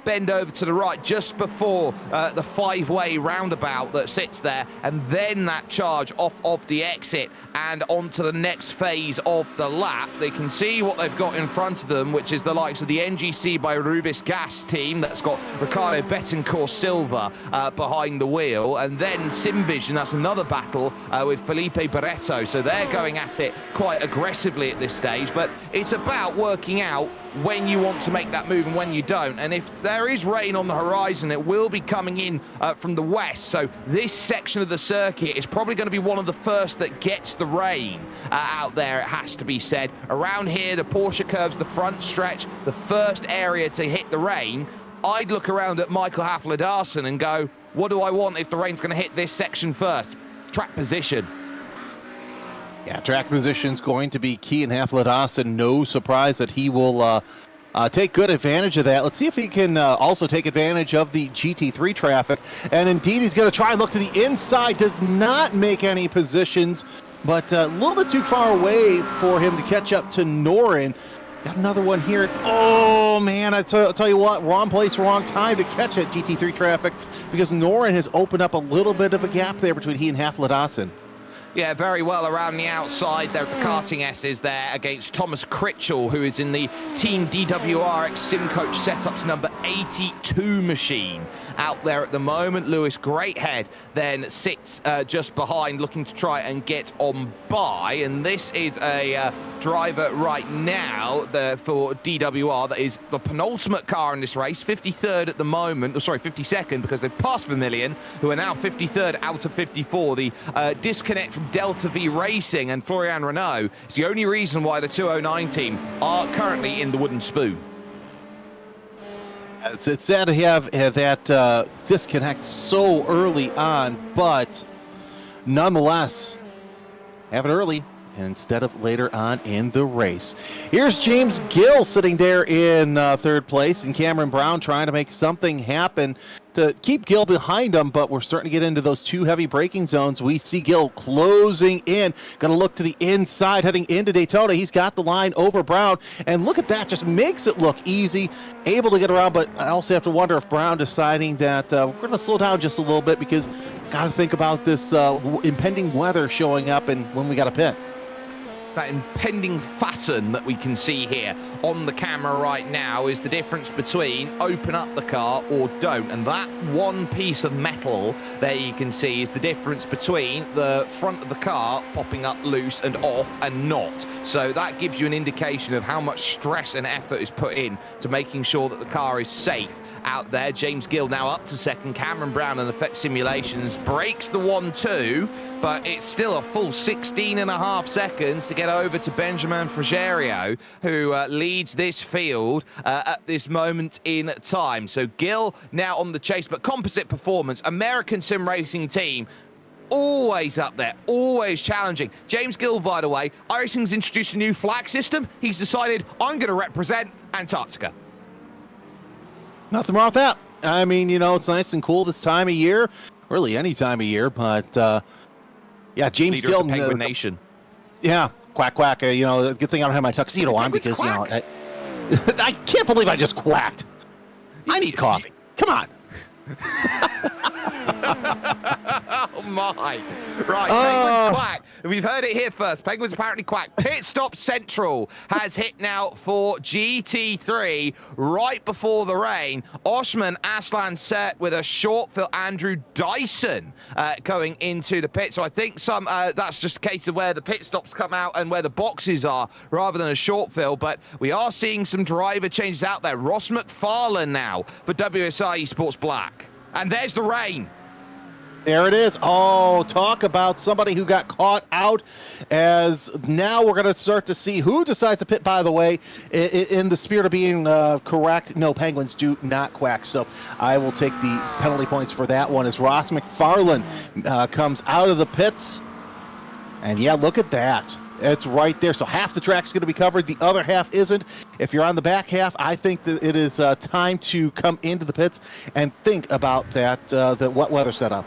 Speaker 3: bend over to the right just before the five-way roundabout that sits there, and then that charge off of the exit and onto the next phase of the lap. They can see what they've got in front of them, which is the likes of the NGC by Rubis Gas team that's got Ricardo Betancourt Silva behind the wheel, and then SimVision, that's another battle with Felipe Barreto, so they're going at it quite aggressively at this stage, but it's about working out when you want to make that move and when you don't. And if there is rain on the horizon, it will be coming in from the west, so this section of the circuit is probably going to be one of the first that gets the rain out there, it has to be said. Around here, the Porsche curves, the front stretch, the first area to hit the rain. I'd look around at Michael Hafler-Darson and go, what do I want if the rain's going to hit this section first? Track position.
Speaker 5: Yeah, track position's going to be key in Hafler-Darson. No surprise that he will take good advantage of that. Let's see if he can also take advantage of the GT3 traffic. And indeed, he's going to try and look to the inside. Does not make any positions, but a little bit too far away for him to catch up to Noren. Got another one here. Oh, man, I'll tell you what, wrong place, wrong time to catch it, GT3 traffic, because Noren has opened up a little bit of a gap there between he and Hafler-Darson.
Speaker 3: Yeah, very well around the outside there at the karting S's there against Thomas Critchell, who is in the Team DWRX SimCoach Setups number 82 machine out there at the moment. Lewis Greathead then sits just behind, looking to try and get on by. And this is a driver right now for DWR that is the penultimate car in this race, 53rd at the moment, sorry, 52nd, because they've passed Vermillion, who are now 53rd out of 54. The disconnect from Delta V Racing and Florian Renault is the only reason why the 209 team are currently in the wooden spoon.
Speaker 5: It's sad to have that disconnect so early on, but nonetheless, have it early instead of later on in the race. Here's James Gill sitting there in third place, and Cameron Brown trying to make something happen to keep Gill behind him, but we're starting to get into those two heavy braking zones. We see Gill closing in, going to look to the inside, heading into Daytona. He's got the line over Brown, and look at that, just makes it look easy, able to get around, but I also have to wonder if Brown deciding that we're going to slow down just a little bit because got to think about this impending weather showing up and when we got to pit.
Speaker 3: That impending fatten that we can see here on the camera right now is the difference between open up the car or don't. And that one piece of metal there you can see is the difference between the front of the car popping up loose and off and not. So that gives you an indication of how much stress and effort is put in to making sure that the car is safe out there. James Gill now up to second. Cameron Brown and Effect Simulations breaks the 1-2, but it's still a full 16 and a half seconds to get over to Benjamin Frigerio, who leads this field at this moment in time. So Gill now on the chase, but composite performance, American sim racing team, always up there, always challenging. James Gill, by the way, iRacing's introduced a new flag system. He's decided, I'm going to represent Antarctica.
Speaker 5: Nothing wrong with that. I mean, you know, it's nice and cool this time of year, really any time of year, but yeah, James
Speaker 3: Leader
Speaker 5: Gill.
Speaker 3: of the Penguin Nation.
Speaker 5: Yeah, quack, quack. You know, good thing I don't have my tuxedo on because, you know, I can't believe I just quacked. I need coffee. Come on.
Speaker 3: Oh my. Right, Penguins quack. We've heard it here first. Penguins apparently quack. Pit Stop Central has hit now for GT3 right before the rain. Oshman Aslan set with a short fill. Andrew Dyson going into the pit. So I think that's just a case of where the pit stops come out and where the boxes are rather than a short fill. But we are seeing some driver changes out there. Ross McFarlane now for WSI Esports Black. And there's the rain.
Speaker 5: There it is. Oh, talk about somebody who got caught out, as now we're going to start to see who decides to pit, by the way, in the spirit of being correct. No, Penguins do not quack. So I will take the penalty points for that one as Ross McFarlane comes out of the pits. And yeah, look at that. It's right there. So half the track's going to be covered. The other half isn't. If you're on the back half, I think that it is time to come into the pits and think about that the wet weather setup.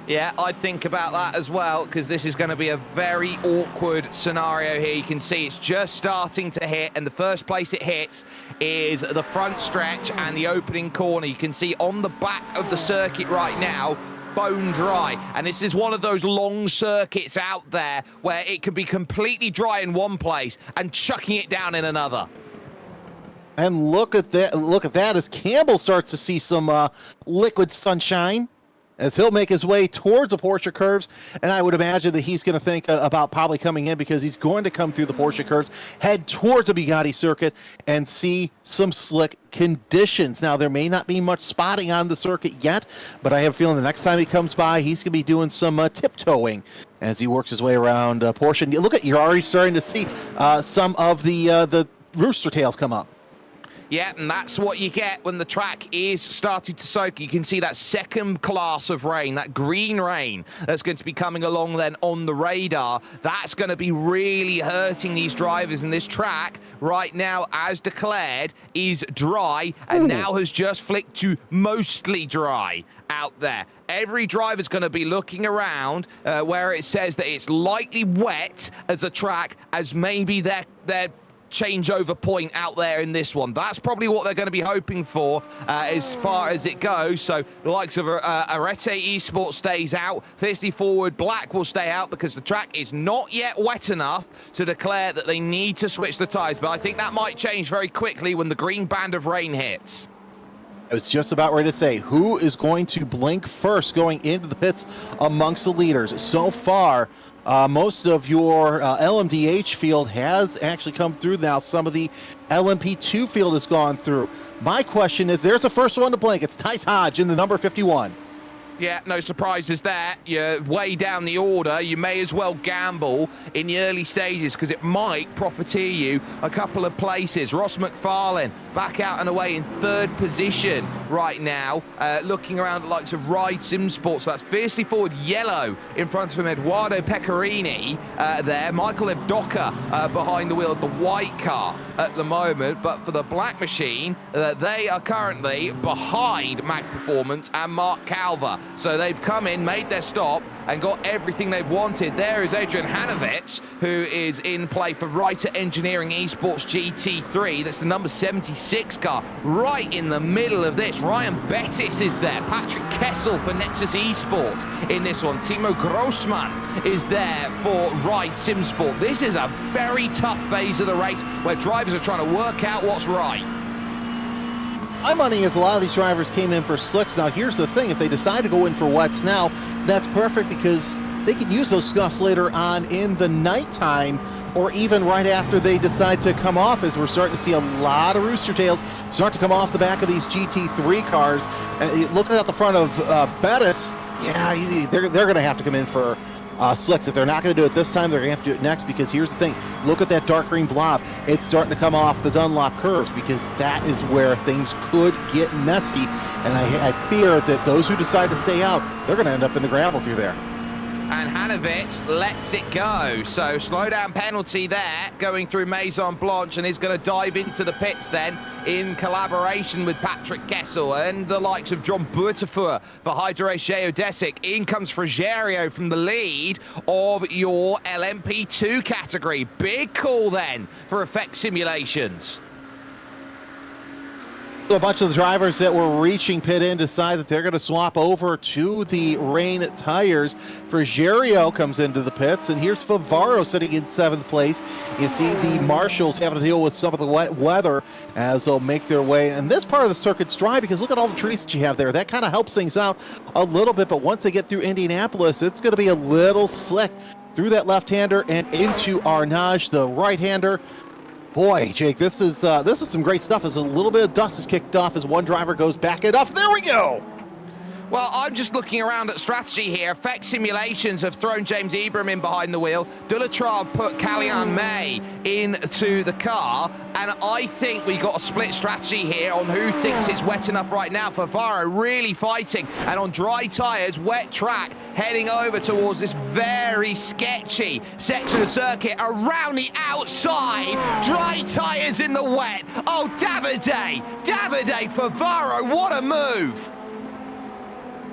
Speaker 3: Yeah, I'd think about that as well, because this is going to be a very awkward scenario here. You can see it's just starting to hit, and the first place it hits is the front stretch and the opening corner. You can see on the back of the circuit right now, bone dry, and this is one of those long circuits out there where it can be completely dry in one place and chucking it down in another.
Speaker 5: And look at that as Campbell starts to see some liquid sunshine as he'll make his way towards the Porsche curves. And I would imagine that he's going to think about probably coming in, because he's going to come through the Porsche curves, head towards the Bugatti circuit, and see some slick conditions. Now, there may not be much spotting on the circuit yet, but I have a feeling the next time he comes by, he's going to be doing some tiptoeing as he works his way around Porsche. And look, you're already starting to see some of the rooster tails come up.
Speaker 3: Yeah, and that's what you get when the track is starting to soak. You can see that second class of rain, that green rain that's going to be coming along then on the radar. That's going to be really hurting these drivers. And this track right now, as declared, is dry and now has just flicked to mostly dry out there. Every driver's going to be looking around where it says that it's lightly wet as a track, as maybe their changeover point out there in this one. That's probably what they're going to be hoping for as far as it goes. So the likes of Andretti Esports stays out. Fiercely Forward Black will stay out because the track is not yet wet enough to declare that they need to switch the tyres. But I think that might change very quickly when the green band of rain hits.
Speaker 5: I was just about ready to say, who is going to blink first going into the pits amongst the leaders? So far, most of your LMDH field has actually come through now. Some of the LMP2 field has gone through. My question is, there's the first one to blink. It's Tice Hodge in the number 51.
Speaker 3: Yeah, no surprises there. You're way down the order. You may as well gamble in the early stages because it might profiteer you a couple of places. Ross McFarlane back out and away in third position right now, looking around the likes of Ride Sim Sports. That's Fiercely Forward Yellow in front of him. Eduardo Pecorini there. Michael Evdoka behind the wheel of the white car at the moment. But for the black machine, they are currently behind Mac Performance and Mark Calver. So they've come in, made their stop, and got everything they've wanted. There is Adrian Hanovitz, who is in play for Writer Engineering Esports GT3. That's the number 76 car, right in the middle of this. Ryan Bettis is there. Patrick Kessel for Nexus Esports in this one. Timo Grossman is there for Ride SimSport. This is a very tough phase of the race where drivers are trying to work out what's right.
Speaker 5: My money is a lot of these drivers came in for slicks. Now, here's the thing. If they decide to go in for wets now, that's perfect because they can use those scuffs later on in the nighttime or even right after they decide to come off, as we're starting to see a lot of rooster tails start to come off the back of these GT3 cars. And looking at the front of Bettis, yeah, they're going to have to come in for slicks. If they're not going to do it this time, they're going to have to do it next, because here's the thing. Look at that dark green blob. It's starting to come off the Dunlop curves, because that is where things could get messy. And I fear that those who decide to stay out, they're going to end up in the gravel through there.
Speaker 3: And Hanovitz lets it go. So slow down penalty there going through Maison Blanche, and is going to dive into the pits then in collaboration with Patrick Kessel and the likes of John Boutefeu for Hydro Geodesic. In comes Frigerio from the lead of your LMP2 category. Big call then for Effect Simulations.
Speaker 5: A bunch of the drivers that were reaching pit in decide that they're going to swap over to the rain tires. Frigerio comes into the pits, and here's Favaro sitting in 7th place. You see the marshals having to deal with some of the wet weather as they'll make their way. And this part of the circuit's dry because look at all the trees that you have there. That kind of helps things out a little bit, but once they get through Indianapolis, it's going to be a little slick through that left-hander and into Arnage, the right-hander. Boy, Jake, this is some great stuff as a little bit of dust is kicked off as one driver goes back it off. There we go.
Speaker 3: Well, I'm just looking around at strategy here. Effect simulations have thrown James Ebram in behind the wheel. Dulatrab put Kalyan May into the car. And I think we got a split strategy here on who thinks it's wet enough right now. Favaro really fighting. And on dry tyres, wet track, heading over towards this very sketchy section of circuit around the outside. Dry tyres in the wet. Oh, Davide Favaro, what a move.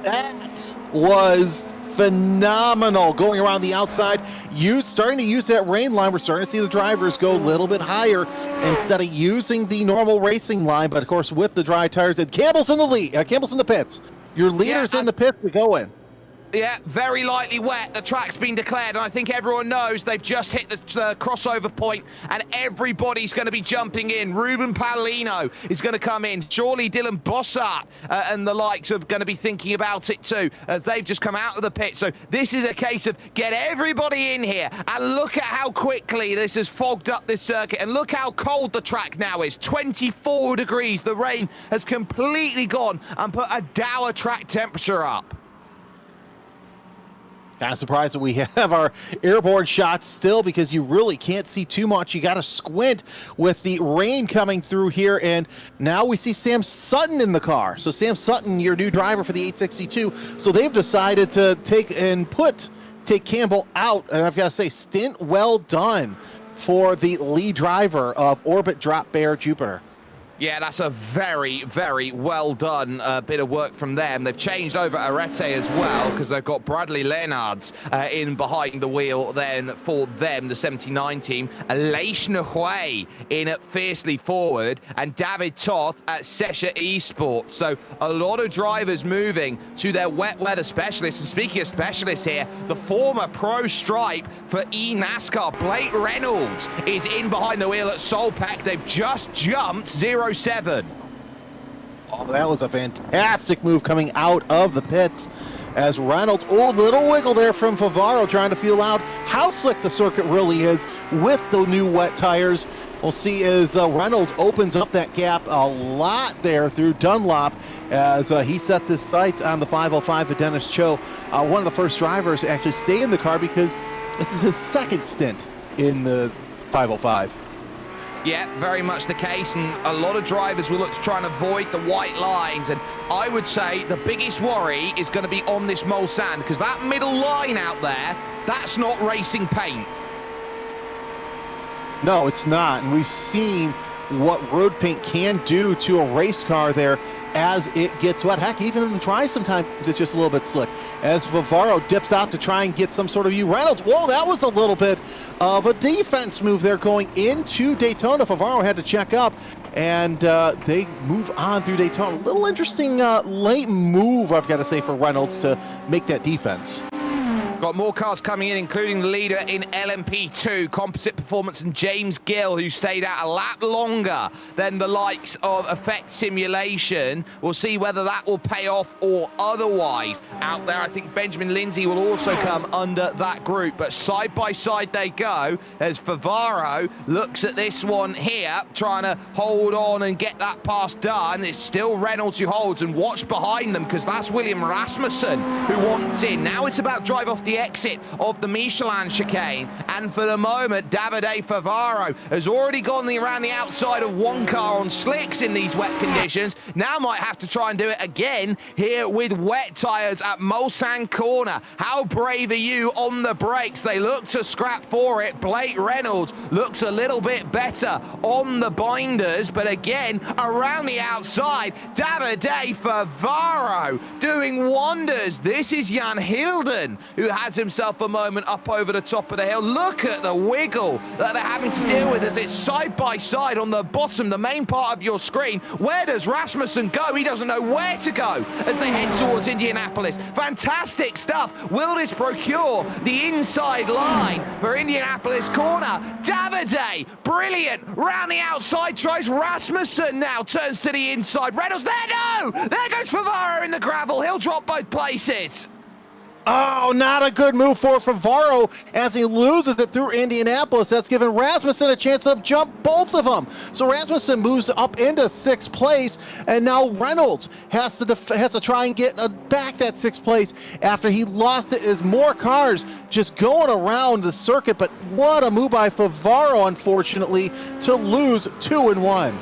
Speaker 5: That was phenomenal. Going around the outside, starting to use that rain line. We're starting to see the drivers go a little bit higher instead of using the normal racing line. But of course, with the dry tires, and Campbell's in the lead. Campbell's in the pits. Your leader's in the pits to go in.
Speaker 3: Yeah, very lightly wet. The track's been declared, and I think everyone knows they've just hit the crossover point, and everybody's going to be jumping in. Ruben Paolino is going to come in. Surely Dylan Bossart and the likes are going to be thinking about it too, as they've just come out of the pit. So this is a case of get everybody in here, and look at how quickly this has fogged up this circuit, and look how cold the track now is. 24 degrees. The rain has completely gone and put a dour track temperature up.
Speaker 5: Kind of surprised that we have our airborne shots still, because you really can't see too much. You got to squint with the rain coming through here. And now we see Sam Sutton in the car. So Sam Sutton, your new driver for the 862. So they've decided to take Campbell out. And I've got to say, stint well done for the lead driver of Orbit Drop Bear Jupiter.
Speaker 3: Yeah, that's a very, very well done bit of work from them. They've changed over Arete as well, because they've got Bradley Leonards in behind the wheel then for them, the 79 team. Aleix Nahui in at Fiercely Forward, and David Toth at Sesha Esports. So a lot of drivers moving to their wet weather specialists. And speaking of specialists here, the former pro stripe for eNASCAR, Blake Reynolds, is in behind the wheel at Solpac. They've just jumped 0-7.
Speaker 5: Oh, that was a fantastic move coming out of the pits as Reynolds, little wiggle there from Favaro, trying to feel out how slick the circuit really is with the new wet tires. We'll see as Reynolds opens up that gap a lot there through Dunlop as he sets his sights on the 505 of Dennis Cho, one of the first drivers to actually stay in the car, because this is his second stint in the 505.
Speaker 3: Yeah, very much the case, and a lot of drivers will look to try and avoid the white lines, and I would say the biggest worry is going to be on this Mulsanne, because that middle line out there, that's not racing paint.
Speaker 5: No, it's not, and we've seen what road paint can do to a race car there as it gets wet. Heck, even in the dry sometimes it's just a little bit slick. As Favaro dips out to try and get some sort of view. Reynolds, whoa, that was a little bit of a defense move there going into Daytona. Favaro had to check up, and they move on through Daytona. A little interesting late move, I've got to say, for Reynolds to make that defense.
Speaker 3: Got more cars coming in, including the leader in LMP2, Composite Performance, and James Gill, who stayed out a lap longer than the likes of Effect Simulation. We'll see whether that will pay off or otherwise. Out there, I think Benjamin Lindsay will also come under that group. But side by side they go as Favaro looks at this one here, trying to hold on and get that pass done. It's still Reynolds who holds, and watch behind them, because that's William Rasmussen who wants in. Now it's about drive off the exit of the Michelin chicane, and for the moment Davide Favaro has already gone around the outside of one car on slicks in these wet conditions. Now might have to try and do it again here with wet tires at Mulsanne corner. How brave are you on the brakes? They look to scrap for it. Blake Reynolds looks a little bit better on the binders, but again around the outside Davide Favaro doing wonders. This is Jan Hilden who has himself a moment up over the top of the hill. Look at the wiggle that they're having to deal with as it's side by side on the bottom, the main part of your screen. Where does Rasmussen go? He doesn't know where to go as they head towards Indianapolis. Fantastic stuff. Will this procure the inside line for Indianapolis corner? Davide, brilliant. Round the outside, tries Rasmussen now, turns to the inside. Reynolds, there goes Favaro in the gravel. He'll drop both places.
Speaker 5: Oh, not a good move for Favaro as he loses it through Indianapolis. That's given Rasmussen a chance to jump both of them. So Rasmussen moves up into 6th place, and now Reynolds has to try and get back that 6th place after he lost it as more cars just going around the circuit. But what a move by Favaro, unfortunately, to lose 2 in 1.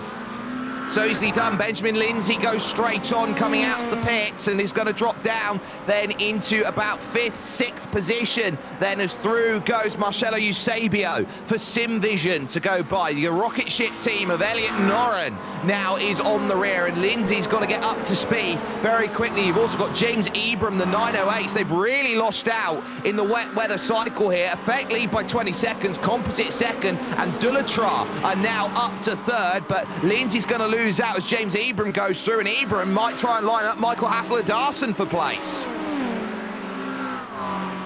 Speaker 3: So easily done. Benjamin Lindsay goes straight on coming out of the pits and is going to drop down then into about 5th, 6th position. Then as through goes Marcello Eusebio for SimVision to go by. The rocket ship team of Elliot Norrin now is on the rear, and Lindsay's got to get up to speed very quickly. You've also got James Ebram, the 908s. They've really lost out in the wet weather cycle here. Effect lead by 20 seconds, Composite 2nd, and Dulatra are now up to 3rd, but Lindsay's going to lose out as James Ebram goes through, and Ebram might try and line up Michael Hafler-Darson for place.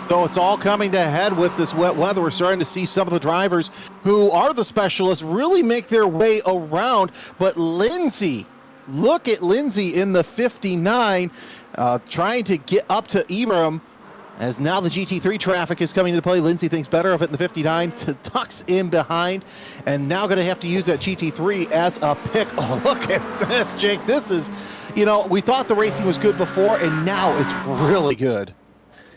Speaker 5: So it's all coming to head with this wet weather. We're starting to see some of the drivers who are the specialists really make their way around. But Lindsay, look at Lindsay in the 59, trying to get up to Ebram. As now the GT3 traffic is coming into play, Lindsay thinks better of it in the 59, tucks in behind, and now going to have to use that GT3 as a pick. Oh, look at this, Jake. This is, you know, we thought the racing was good before, and now it's really good.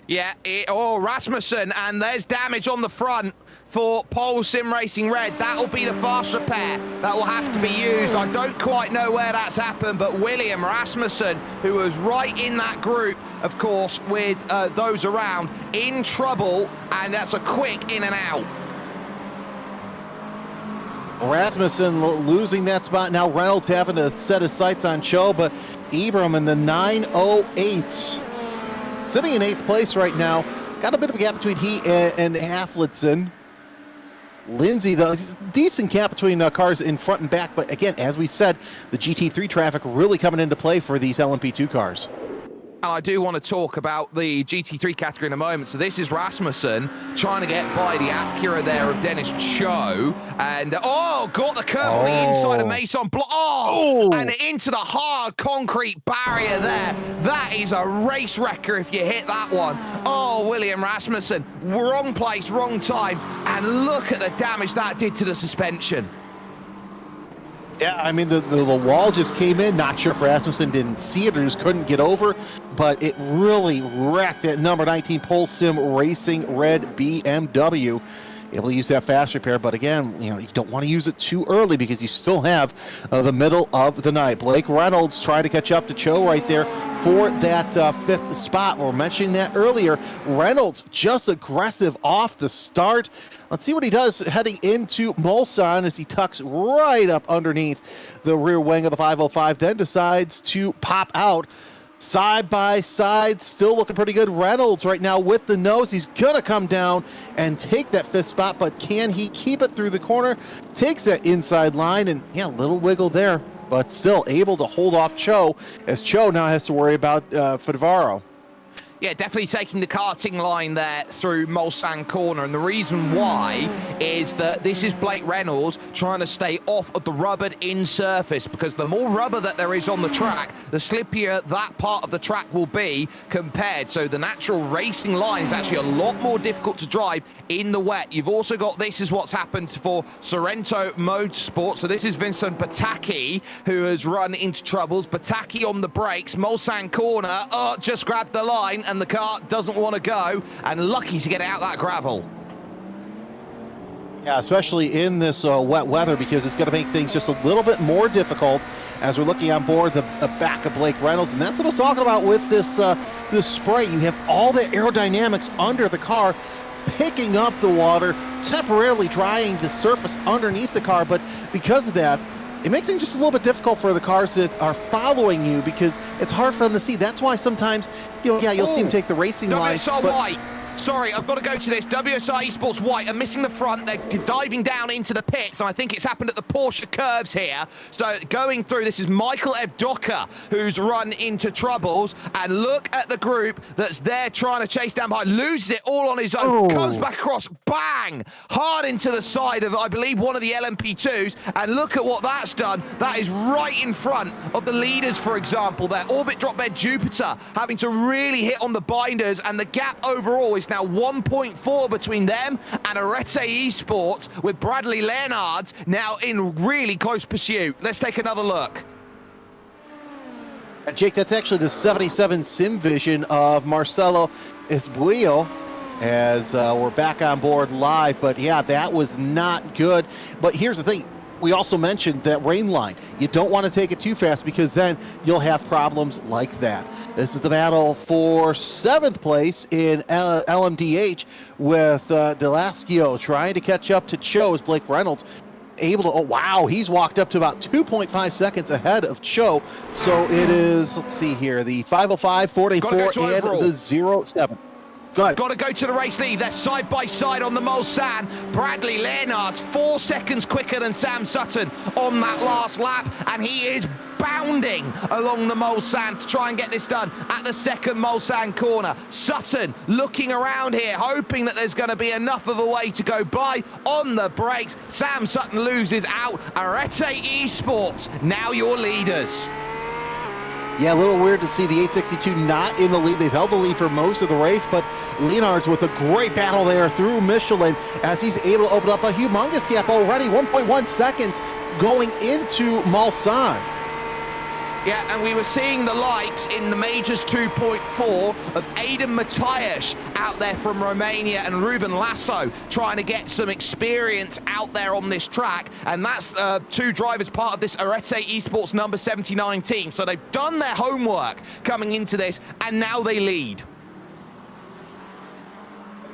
Speaker 3: Yeah, Rasmussen, and there's damage on the front for Pole SimRacing Red. That'll be the fast repair that will have to be used. I don't quite know where that's happened, but William Rasmussen, who was right in that group, of course, with those around, in trouble, and that's a quick in and out.
Speaker 5: Rasmussen losing that spot. Now Reynolds having to set his sights on Cho, but Ebram in the 908. Sitting in 8th place right now. Got a bit of a gap between he and Haflitzen. Lindsay, though, decent gap between cars in front and back. But again, as we said, the GT3 traffic really coming into play for these LMP2 cars.
Speaker 3: And I do want to talk about the GT3 category in a moment. So this is Rasmussen trying to get by the Acura there of Dennis Cho. And, got the curve on the inside of Mason Block. And into the hard concrete barrier there. That is a race wrecker if you hit that one. William Rasmussen, wrong place, wrong time. And look at the damage that did to the suspension.
Speaker 5: Yeah, I mean, the wall just came in. Not sure if Rasmussen didn't see it or just couldn't get over, but it really wrecked that number 19 Pole SimRacing Red BMW. Able to use that fast repair, but again, you know, you don't want to use it too early because you still have the middle of the night. Blake Reynolds trying to catch up to Cho right there for that 5th spot. We're mentioning that earlier. Reynolds just aggressive off the start. Let's see what he does heading into Mulsanne as he tucks right up underneath the rear wing of the 505, then decides to pop out. Side by side, still looking pretty good. Reynolds right now with the nose. He's going to come down and take that 5th spot, but can he keep it through the corner? Takes that inside line, and yeah, a little wiggle there, but still able to hold off Cho, as Cho now has to worry about Favaro.
Speaker 3: Yeah, definitely taking the karting line there through Mulsanne corner. And the reason why is that this is Blake Reynolds trying to stay off of the rubbered in surface, because the more rubber that there is on the track, the slippier that part of the track will be compared. So the natural racing line is actually a lot more difficult to drive in the wet. You've also got, this is what's happened for Sorrento Motorsport. So this is Vincent Pataki, who has run into troubles. Pataki on the brakes, Mulsanne corner, just grabbed the line, and the car doesn't want to go, and lucky to get out that gravel.
Speaker 5: Yeah, especially in this wet weather, because it's going to make things just a little bit more difficult as we're looking on board the back of Blake Reynolds. And that's what I was talking about with this this spray. You have all the aerodynamics under the car picking up the water, temporarily drying the surface underneath the car, but because of that, it makes it just a little bit difficult for the cars that are following you, because it's hard for them to see. That's why sometimes, you know, yeah, you'll see them take the racing line.
Speaker 3: So
Speaker 5: but
Speaker 3: white. Sorry, I've got to go to this. WSR Esports White are missing the front. They're diving down into the pits, and I think it's happened at the Porsche curves here. So going through, this is Michael Evdoka, who's run into troubles. And look at the group that's there trying to chase down behind. Loses it all on his own. Comes back across, bang! Hard into the side of, I believe, one of the LMP2s. And look at what that's done. That is right in front of the leaders, for example. Their Orbit Drop Bed Jupiter having to really hit on the binders, and the gap overall is now 1.4 between them and Andretti Esports, with Bradley Leonard now in really close pursuit. Let's take another look.
Speaker 5: And Jake, that's actually the 77 Sim Vision of Marcelo Esbuillo, as we're back on board live. But yeah, that was not good. But here's the thing. We also mentioned that rain line. You don't want to take it too fast, because then you'll have problems like that. This is the battle for 7th place in LMDH, with Delascio trying to catch up to Cho, as Blake Reynolds able to, oh wow, he's walked up to about 2.5 seconds ahead of Cho. So it is, let's see here, the 5:05, 4:84, and the 07.
Speaker 3: Got to go to the race lead. They're side by side on the Mulsanne. Bradley Leonard's 4 seconds quicker than Sam Sutton on that last lap, and he is bounding along the Mulsanne to try and get this done at the second Mulsanne corner. Sutton looking around here, hoping that there's going to be enough of a way to go by. On the brakes, Sam Sutton loses out. Andretti Esports, now your leaders.
Speaker 5: Yeah, a little weird to see the 862 not in the lead. They've held the lead for most of the race, but Leonard's with a great battle there through Michelin, as he's able to open up a humongous gap already, 1.1 seconds going into Mulsanne.
Speaker 3: Yeah, and we were seeing the likes in the Majors 2.4 of Aidan Matthias out there from Romania, and Ruben Lasso trying to get some experience out there on this track. And that's 2 drivers part of this Andretti Esports number 79 team. So they've done their homework coming into this, and now they lead.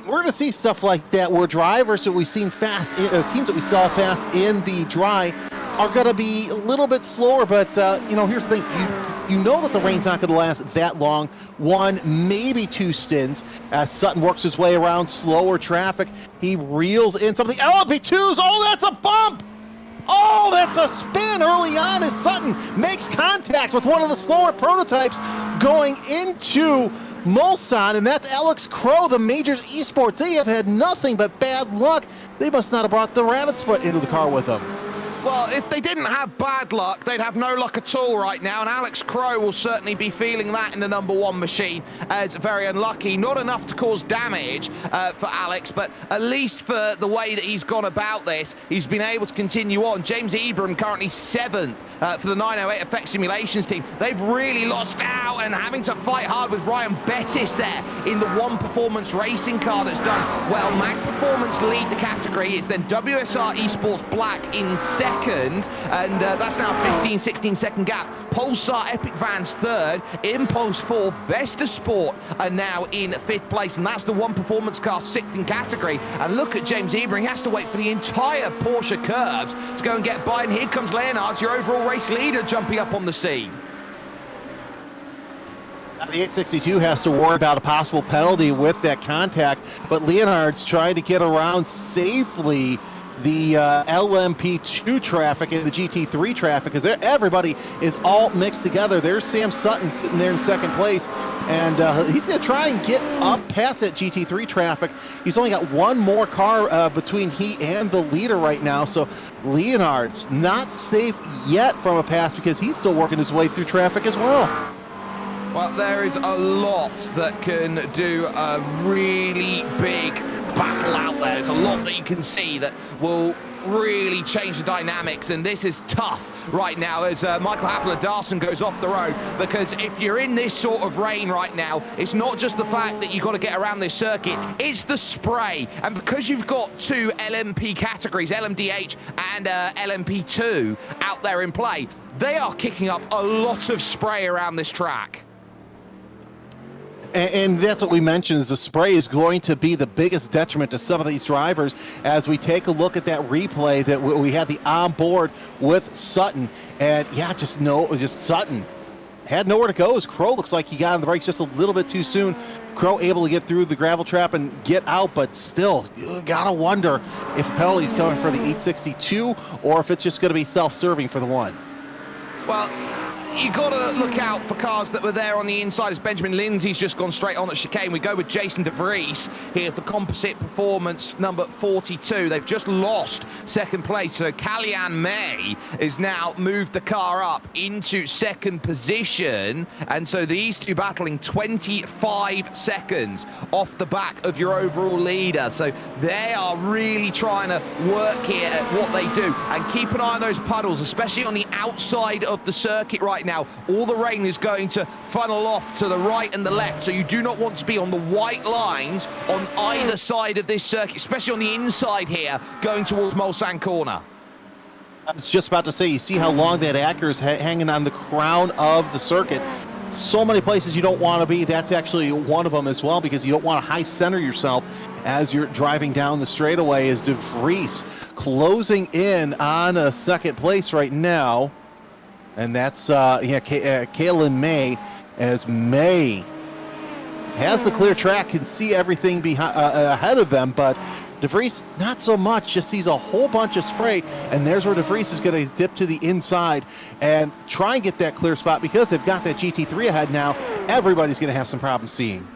Speaker 5: We're going to see stuff like that, where drivers that we've seen fast, teams that we saw fast in the dry, are going to be a little bit slower. But you know, here's the thing: you know that the rain's not going to last that long. 1, maybe 2 stints, as Sutton works his way around slower traffic. He reels in some of the LMP2s. Oh, that's a bump! Oh, that's a spin early on as Sutton makes contact with one of the slower prototypes going into Mulsanne, and that's Alex Crow, the Majors Esports. They have had nothing but bad luck. They must not have brought the rabbit's foot into the car with them.
Speaker 3: Well, if they didn't have bad luck, they'd have no luck at all right now, and Alex Crow will certainly be feeling that in the number 1 machine as very unlucky. Not enough to cause damage for Alex, but at least for the way that he's gone about this, he's been able to continue on. James Ebram currently 7th for the 908 Effect Simulations team. They've really lost out and having to fight hard with Ryan Bettis there in the One Performance racing car that's done well. Mag Performance lead the category. It's then WSR Esports Black in 2nd, and that's now a 15-16 second gap. Pulsar Epic Vans 3rd, Impulse 4th, Vesta Sport are now in 5th place, and that's the One Performance car 6th in category. And look at James Ebram, he has to wait for the entire Porsche curves to go and get by, and here comes Leonard, your overall race leader, jumping up on the scene.
Speaker 5: The 862 has to worry about a possible penalty with that contact, but Leonard's trying to get around safely the LMP2 traffic and the GT3 traffic, because everybody is all mixed together. There's Sam Sutton sitting there in 2nd place, and he's going to try and get up past that GT3 traffic. He's only got 1 more car between he and the leader right now, so Leonard's not safe yet from a pass, because he's still working his way through traffic as well.
Speaker 3: Well, there is a lot that can do a really big battle out there. There's a lot that you can see that will really change the dynamics, and this is tough right now as Michael Hafler-Darson goes off the road, because if you're in this sort of rain right now, it's not just the fact that you've got to get around this circuit, it's the spray. And because you've got 2 LMP categories, LMDH and LMP2 out there in play, they are kicking up a lot of spray around this track.
Speaker 5: And that's what we mentioned, is the spray is going to be the biggest detriment to some of these drivers, as we take a look at that replay that we had the onboard with Sutton. And yeah, just Sutton had nowhere to go as Crow looks like he got on the brakes just a little bit too soon. Crow able to get through the gravel trap and get out, but still, you gotta wonder if penalty's coming for the 862 or if it's just gonna be self-serving for the one.
Speaker 3: Well, you got to look out for cars that were there on the inside as Benjamin Lindsay's just gone straight on at chicane. We go with Jason De Vries here for composite performance number 42. They've just lost second place, so Kalyan May is now moved the car up into second position, and so these two battling 25 seconds off the back of your overall leader. So they are really trying to work here at what they do, and keep an eye on those puddles, especially on the outside of the circuit right now. All the rain is going to funnel off to the right and the left, so you do not want to be on the white lines on either side of this circuit, especially on the inside here going towards Mulsanne corner.
Speaker 5: I was just about to say, you see how long that Acura is hanging on the crown of the circuit. So many places you don't want to be. That's actually one of them as well, because you don't want to high center yourself as you're driving down the straightaway. As De Vries closing in on a second place right now. And that's, Kaylin May, as May has the clear track, can see everything behind, ahead of them, but De Vries, not so much, just sees a whole bunch of spray, and there's where De Vries is going to dip to the inside and try and get that clear spot. Because they've got that GT3 ahead now, everybody's going to have some problems seeing.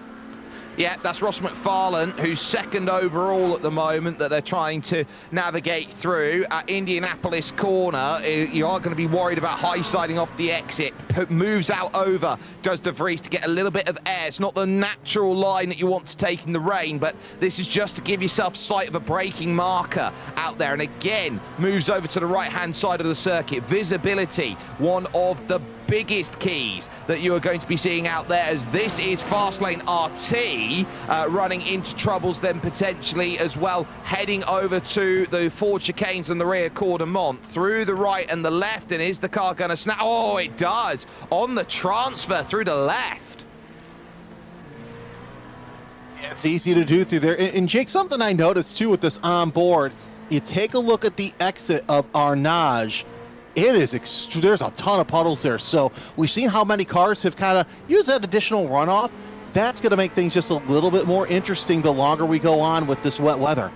Speaker 3: Yeah, that's Ross McFarlane, who's second overall at the moment, that they're trying to navigate through. At Indianapolis corner, you are going to be worried about high-siding off the exit. Moves out over, does De Vries, to get a little bit of air. It's not the natural line that you want to take in the rain, but this is just to give yourself sight of a braking marker out there. And again, moves over to the right-hand side of the circuit. Visibility, one of the biggest keys that you are going to be seeing out there, as this is fast lane RT running into troubles then potentially as well, heading over to the Ford chicanes and the rear Cordemont through the right and the left. And is the car going to snap? Oh, it does, on the transfer through the left.
Speaker 5: It's easy to do through there. And Jake, something I noticed too with this on board, you take a look at the exit of Arnage. It is there's a ton of puddles there, so we've seen how many cars have kind of used that additional runoff. That's going to make things just a little bit more interesting the longer we go on with this wet weather.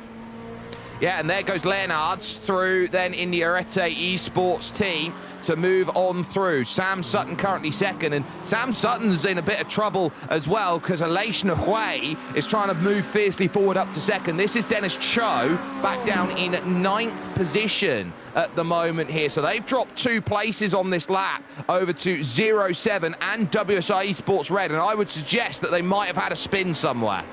Speaker 3: Yeah, and there goes Leonards through then in the Andretti Esports team to move on through. Sam Sutton currently second, and Sam Sutton's in a bit of trouble as well, because Aleix Hui is trying to move fiercely forward up to second. This is Dennis Cho back down in 9th position at the moment here. So they've dropped 2 places on this lap over to 07 and WSI Esports Red, and I would suggest that they might have had a spin somewhere.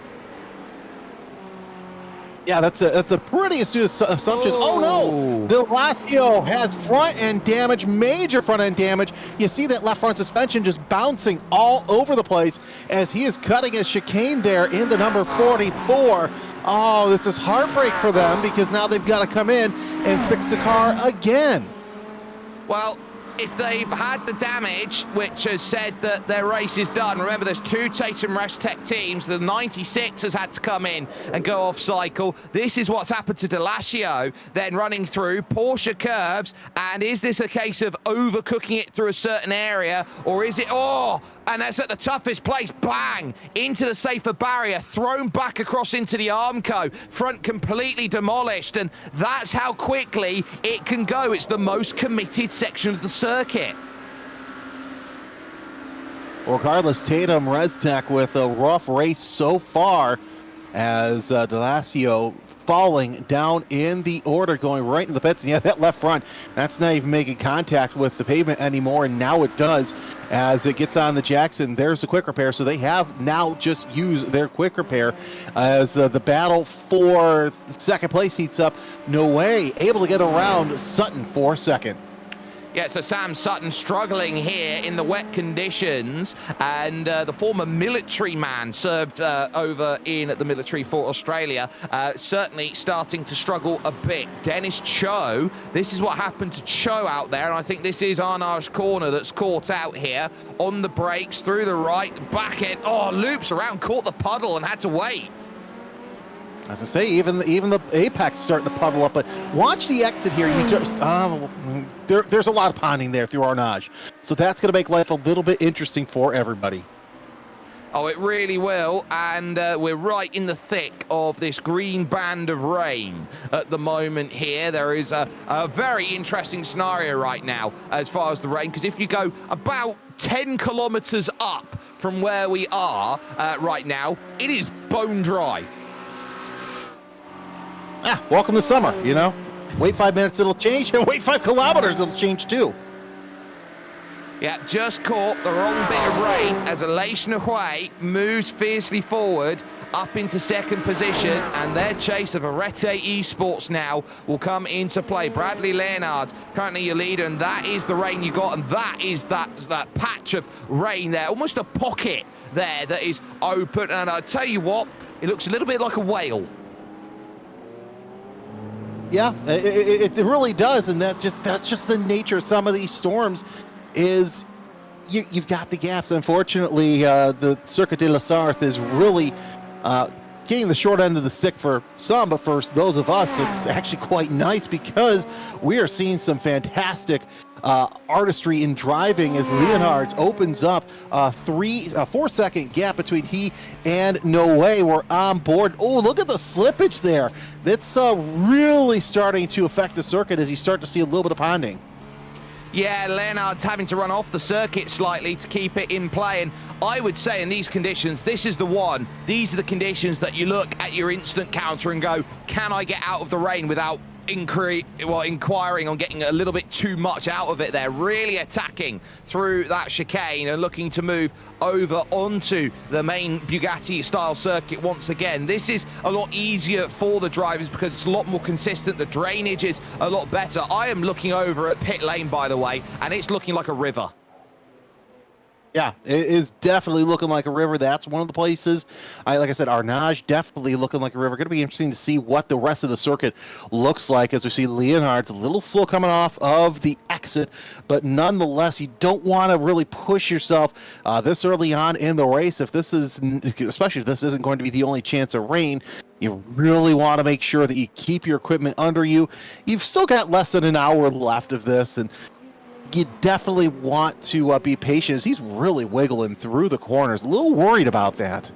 Speaker 5: Yeah, that's a pretty astute assumption. Oh no! Delasio has front end damage, major front end damage. You see that left front suspension just bouncing all over the place as he is cutting a chicane there in the number 44. Oh, this is heartbreak for them, because now they've got to come in and fix the car again.
Speaker 3: Well, if they've had the damage, which has said that their race is done, remember there's 2 Tatum Rest Tech teams. The 96 has had to come in and go off cycle. This is what's happened to Delasio, then running through Porsche curves. And is this a case of overcooking it through a certain area, or is it, oh, and that's at the toughest place, bang, into the safer barrier, thrown back across into the Armco, front completely demolished, and that's how quickly it can go. It's the most committed section of the circuit.
Speaker 5: Regardless, Tatum Restech with a rough race so far, as Delasio falling down in the order, going right in the pits. Yeah, that left front, that's not even making contact with the pavement anymore, and now it does as it gets on the Jackson. There's the quick repair, so they have now just used their quick repair as the battle for second place heats up. No way, able to get around Sutton for second.
Speaker 3: Yeah, so Sam Sutton struggling here in the wet conditions, and the former military man served over in the military for Australia, certainly starting to struggle a bit. Dennis Cho, this is what happened to Cho out there, and I think this is Arnage corner that's caught out here on the brakes through the right, back end, oh, loops around, caught the puddle and had to wait.
Speaker 5: As I say, even the apex starting to puddle up. But watch the exit here. You just there's a lot of ponding there through Arnage, so that's going to make life a little bit interesting for everybody.
Speaker 3: Oh, it really will, and we're right in the thick of this green band of rain at the moment here. There is a very interesting scenario right now as far as the rain, because if you go about 10 kilometers up from where we are right now, it is bone dry.
Speaker 5: Welcome to summer, you know? Wait 5 minutes, it'll change, and wait 5 kilometers, it'll change too.
Speaker 3: Yeah, just caught the wrong bit of rain as Aleix Hui moves fiercely forward up into second position, and their chase of Andretti Esports now will come into play. Bradley Leonard, currently your leader, and that is the rain you got, and that is that patch of rain there, almost a pocket there that is open, and I tell you what, it looks a little bit like a whale.
Speaker 5: Yeah, it really does, and that's just the nature of some of these storms. Is you've got the gaps. Unfortunately, the Circuit de la Sarthe is really getting the short end of the stick for some, but for those of us, it's actually quite nice because we are seeing some fantastic artistry in driving as Leonhards opens up a 4-second gap between he and Noé. We're on board. Oh, look at the slippage there. That's really starting to affect the circuit as you start to see a little bit of ponding.
Speaker 3: Yeah, Leonard's having to run off the circuit slightly to keep it in play, and I would say in these conditions, this is the one. These are the conditions that you look at your instant counter and go, can I get out of the rain without inquiring on getting a little bit too much out of it there, really attacking through that chicane and looking to move over onto the main Bugatti style circuit once again. This is a lot easier for the drivers because it's a lot more consistent. The drainage is a lot better. I am looking over at pit lane, by the way, and it's looking like a river.
Speaker 5: Yeah, it is definitely looking like a river. That's one of the places. Like I said, Arnage definitely looking like a river. Going to be interesting to see what the rest of the circuit looks like as we see Leonard's a little slow coming off of the exit, but nonetheless, you don't want to really push yourself this early on in the race. If this is, especially if this isn't going to be the only chance of rain, you really want to make sure that you keep your equipment under you. You've still got less than an hour left of this, and you definitely want to be patient as he's really wiggling through the corners. A little worried about that.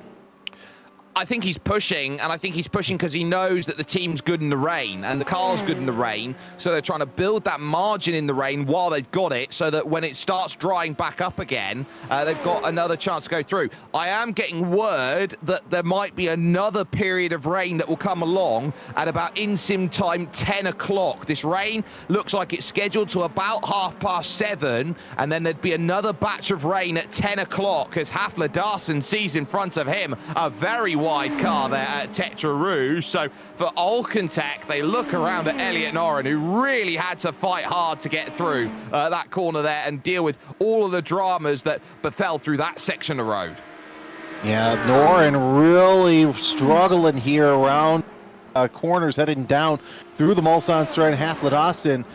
Speaker 3: I think he's pushing, and I think he's pushing because he knows that the team's good in the rain and the car's good in the rain, so they're trying to build that margin in the rain while they've got it so that when it starts drying back up again, they've got another chance to go through. I am getting word that there might be another period of rain that will come along at about in-sim time 10 o'clock. This rain looks like it's scheduled to about 7:30, and then there'd be another batch of rain at 10 o'clock as Hafler Darson sees in front of him a very wide car there at Tetra Rouge. So for Alcantech, they look around at Elliot Noren, who really had to fight hard to get through that corner there and deal with all of the dramas that befell through that section of road.
Speaker 5: Yeah, Noren really struggling here around corners heading down through the Mulsanne Straight and Hafler Darson,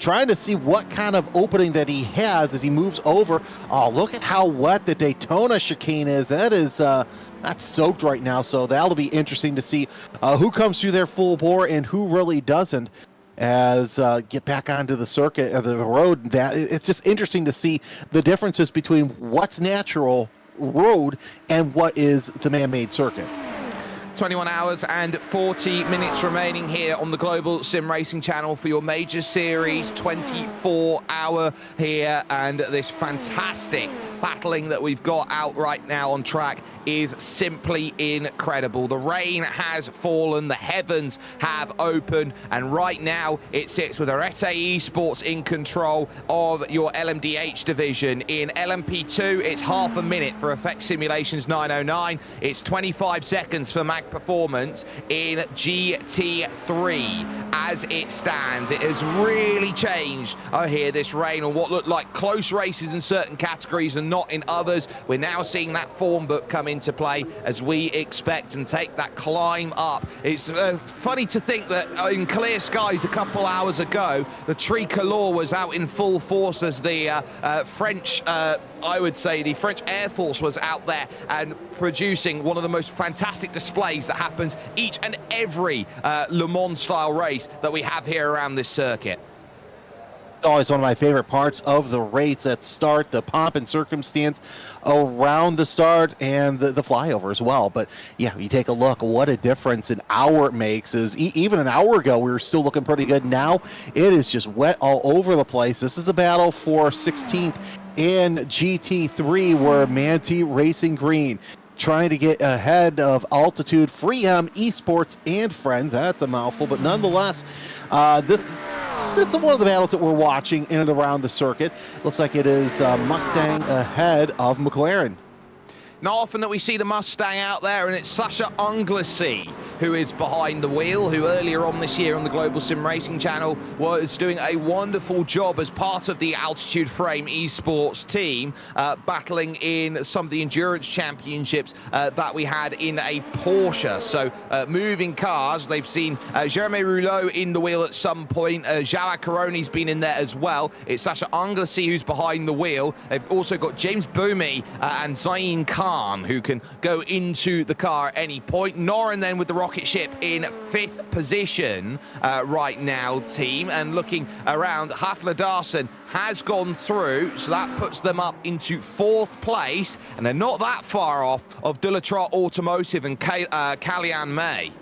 Speaker 5: trying to see what kind of opening that he has as he moves over. Oh, look at how wet the Daytona chicane is. That is that's soaked right now, so that'll be interesting to see who comes through there full bore and who really doesn't as get back onto the circuit, the road. That it's just interesting to see the differences between what's natural road and what is the man-made circuit.
Speaker 3: 21 hours and 40 minutes remaining here on the Global Sim Racing channel for your Major Series 24-hour here, and this fantastic battling that we've got out right now on track is simply incredible. The rain has fallen, the heavens have opened, and right now it sits with Andretti Esports in control of your LMDH division. In LMP2, it's half a minute for Effect Simulations 909. It's 25 seconds for Mag Performance. In GT3, as it stands, it has really changed here, this rain, on what looked like close races in certain categories and not in others. We're now seeing that form book come into play as we expect and take that climb up. It's funny to think that in clear skies a couple hours ago, the tricolor was out in full force as the French, I would say the French Air Force was out there and producing one of the most fantastic displays that happens each and every Le Mans style race that we have here around this circuit.
Speaker 5: Always one of my favorite parts of the race at start, the pomp and circumstance around the start and the flyover as well. But yeah, you take a look, what a difference an hour makes. Is even an hour ago we were still looking pretty good. Now it is just wet all over the place. This is a battle for 16th in GT3 where Manti Racing Green trying to get ahead of Altitude, Freeham Esports, and Friends. That's a mouthful, but nonetheless, this is one of the battles that we're watching in and around the circuit. Looks like it is Mustang ahead of McLaren.
Speaker 3: Not often that we see the Mustang out there, and it's Sasha Anglesey who is behind the wheel, who earlier on this year on the Global Sim Racing channel was doing a wonderful job as part of the Altitude Frame Esports team, battling in some of the endurance championships that we had in a Porsche. So moving cars, they've seen Jeremy Rouleau in the wheel at some point. Joao Caroni's been in there as well. It's Sasha Anglesey who's behind the wheel. They've also got James Boomy and Zayn Khan who can go into the car at any point. Norin then with the rocket ship in 5th position right now, team, and looking around, Hafler Darson has gone through, so that puts them up into 4th place, and they're not that far off of Delatrat Automotive and Kalyan May.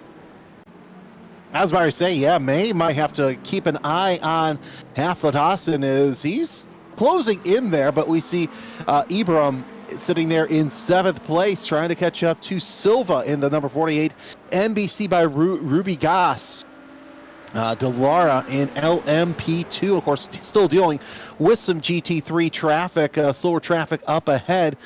Speaker 5: I was about to say, yeah, May might have to keep an eye on Hafler Darson as he's closing in there, but we see Ibram sitting there in 7th place, trying to catch up to Silva in the number 48 NBC by Ruby Gas. Delara in LMP2, of course, still dealing with some GT3 traffic, slower traffic up ahead.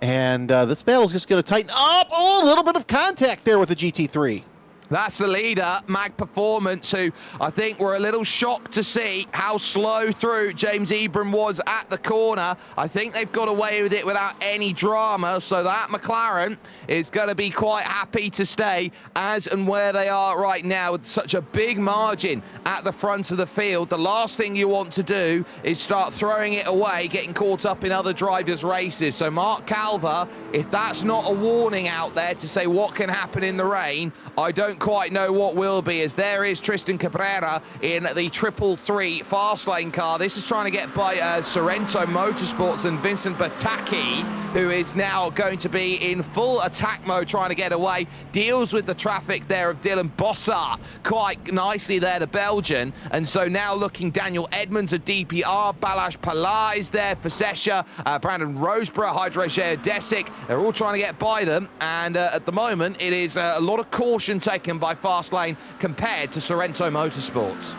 Speaker 5: And this battle's just going to tighten up. Oh, a little bit of contact there with the GT3.
Speaker 3: That's the leader, Mag Performance, who I think were a little shocked to see how slow through James Ebram was at the corner. I think they've got away with it without any drama, so that McLaren is going to be quite happy to stay as and where they are right now with such a big margin at the front of the field. The last thing you want to do is start throwing it away, getting caught up in other drivers' races. So Mark Calver, if that's not a warning out there to say what can happen in the rain, I don't quite know what will be, as there is Tristan Cabrera in the 333 fast lane car. This is trying to get by Sorrento Motorsports and Vincent Bataki, who is now going to be in full attack mode trying to get away. Deals with the traffic there of Dylan Bossart quite nicely there, the Belgian. And so now looking Daniel Edmonds of DPR, Balazs Palais is there for Sesha, Brandon Roseborough, Hydre Desic. They're all trying to get by them, and at the moment it is a lot of caution taken by Fastlane compared to Sorrento Motorsports.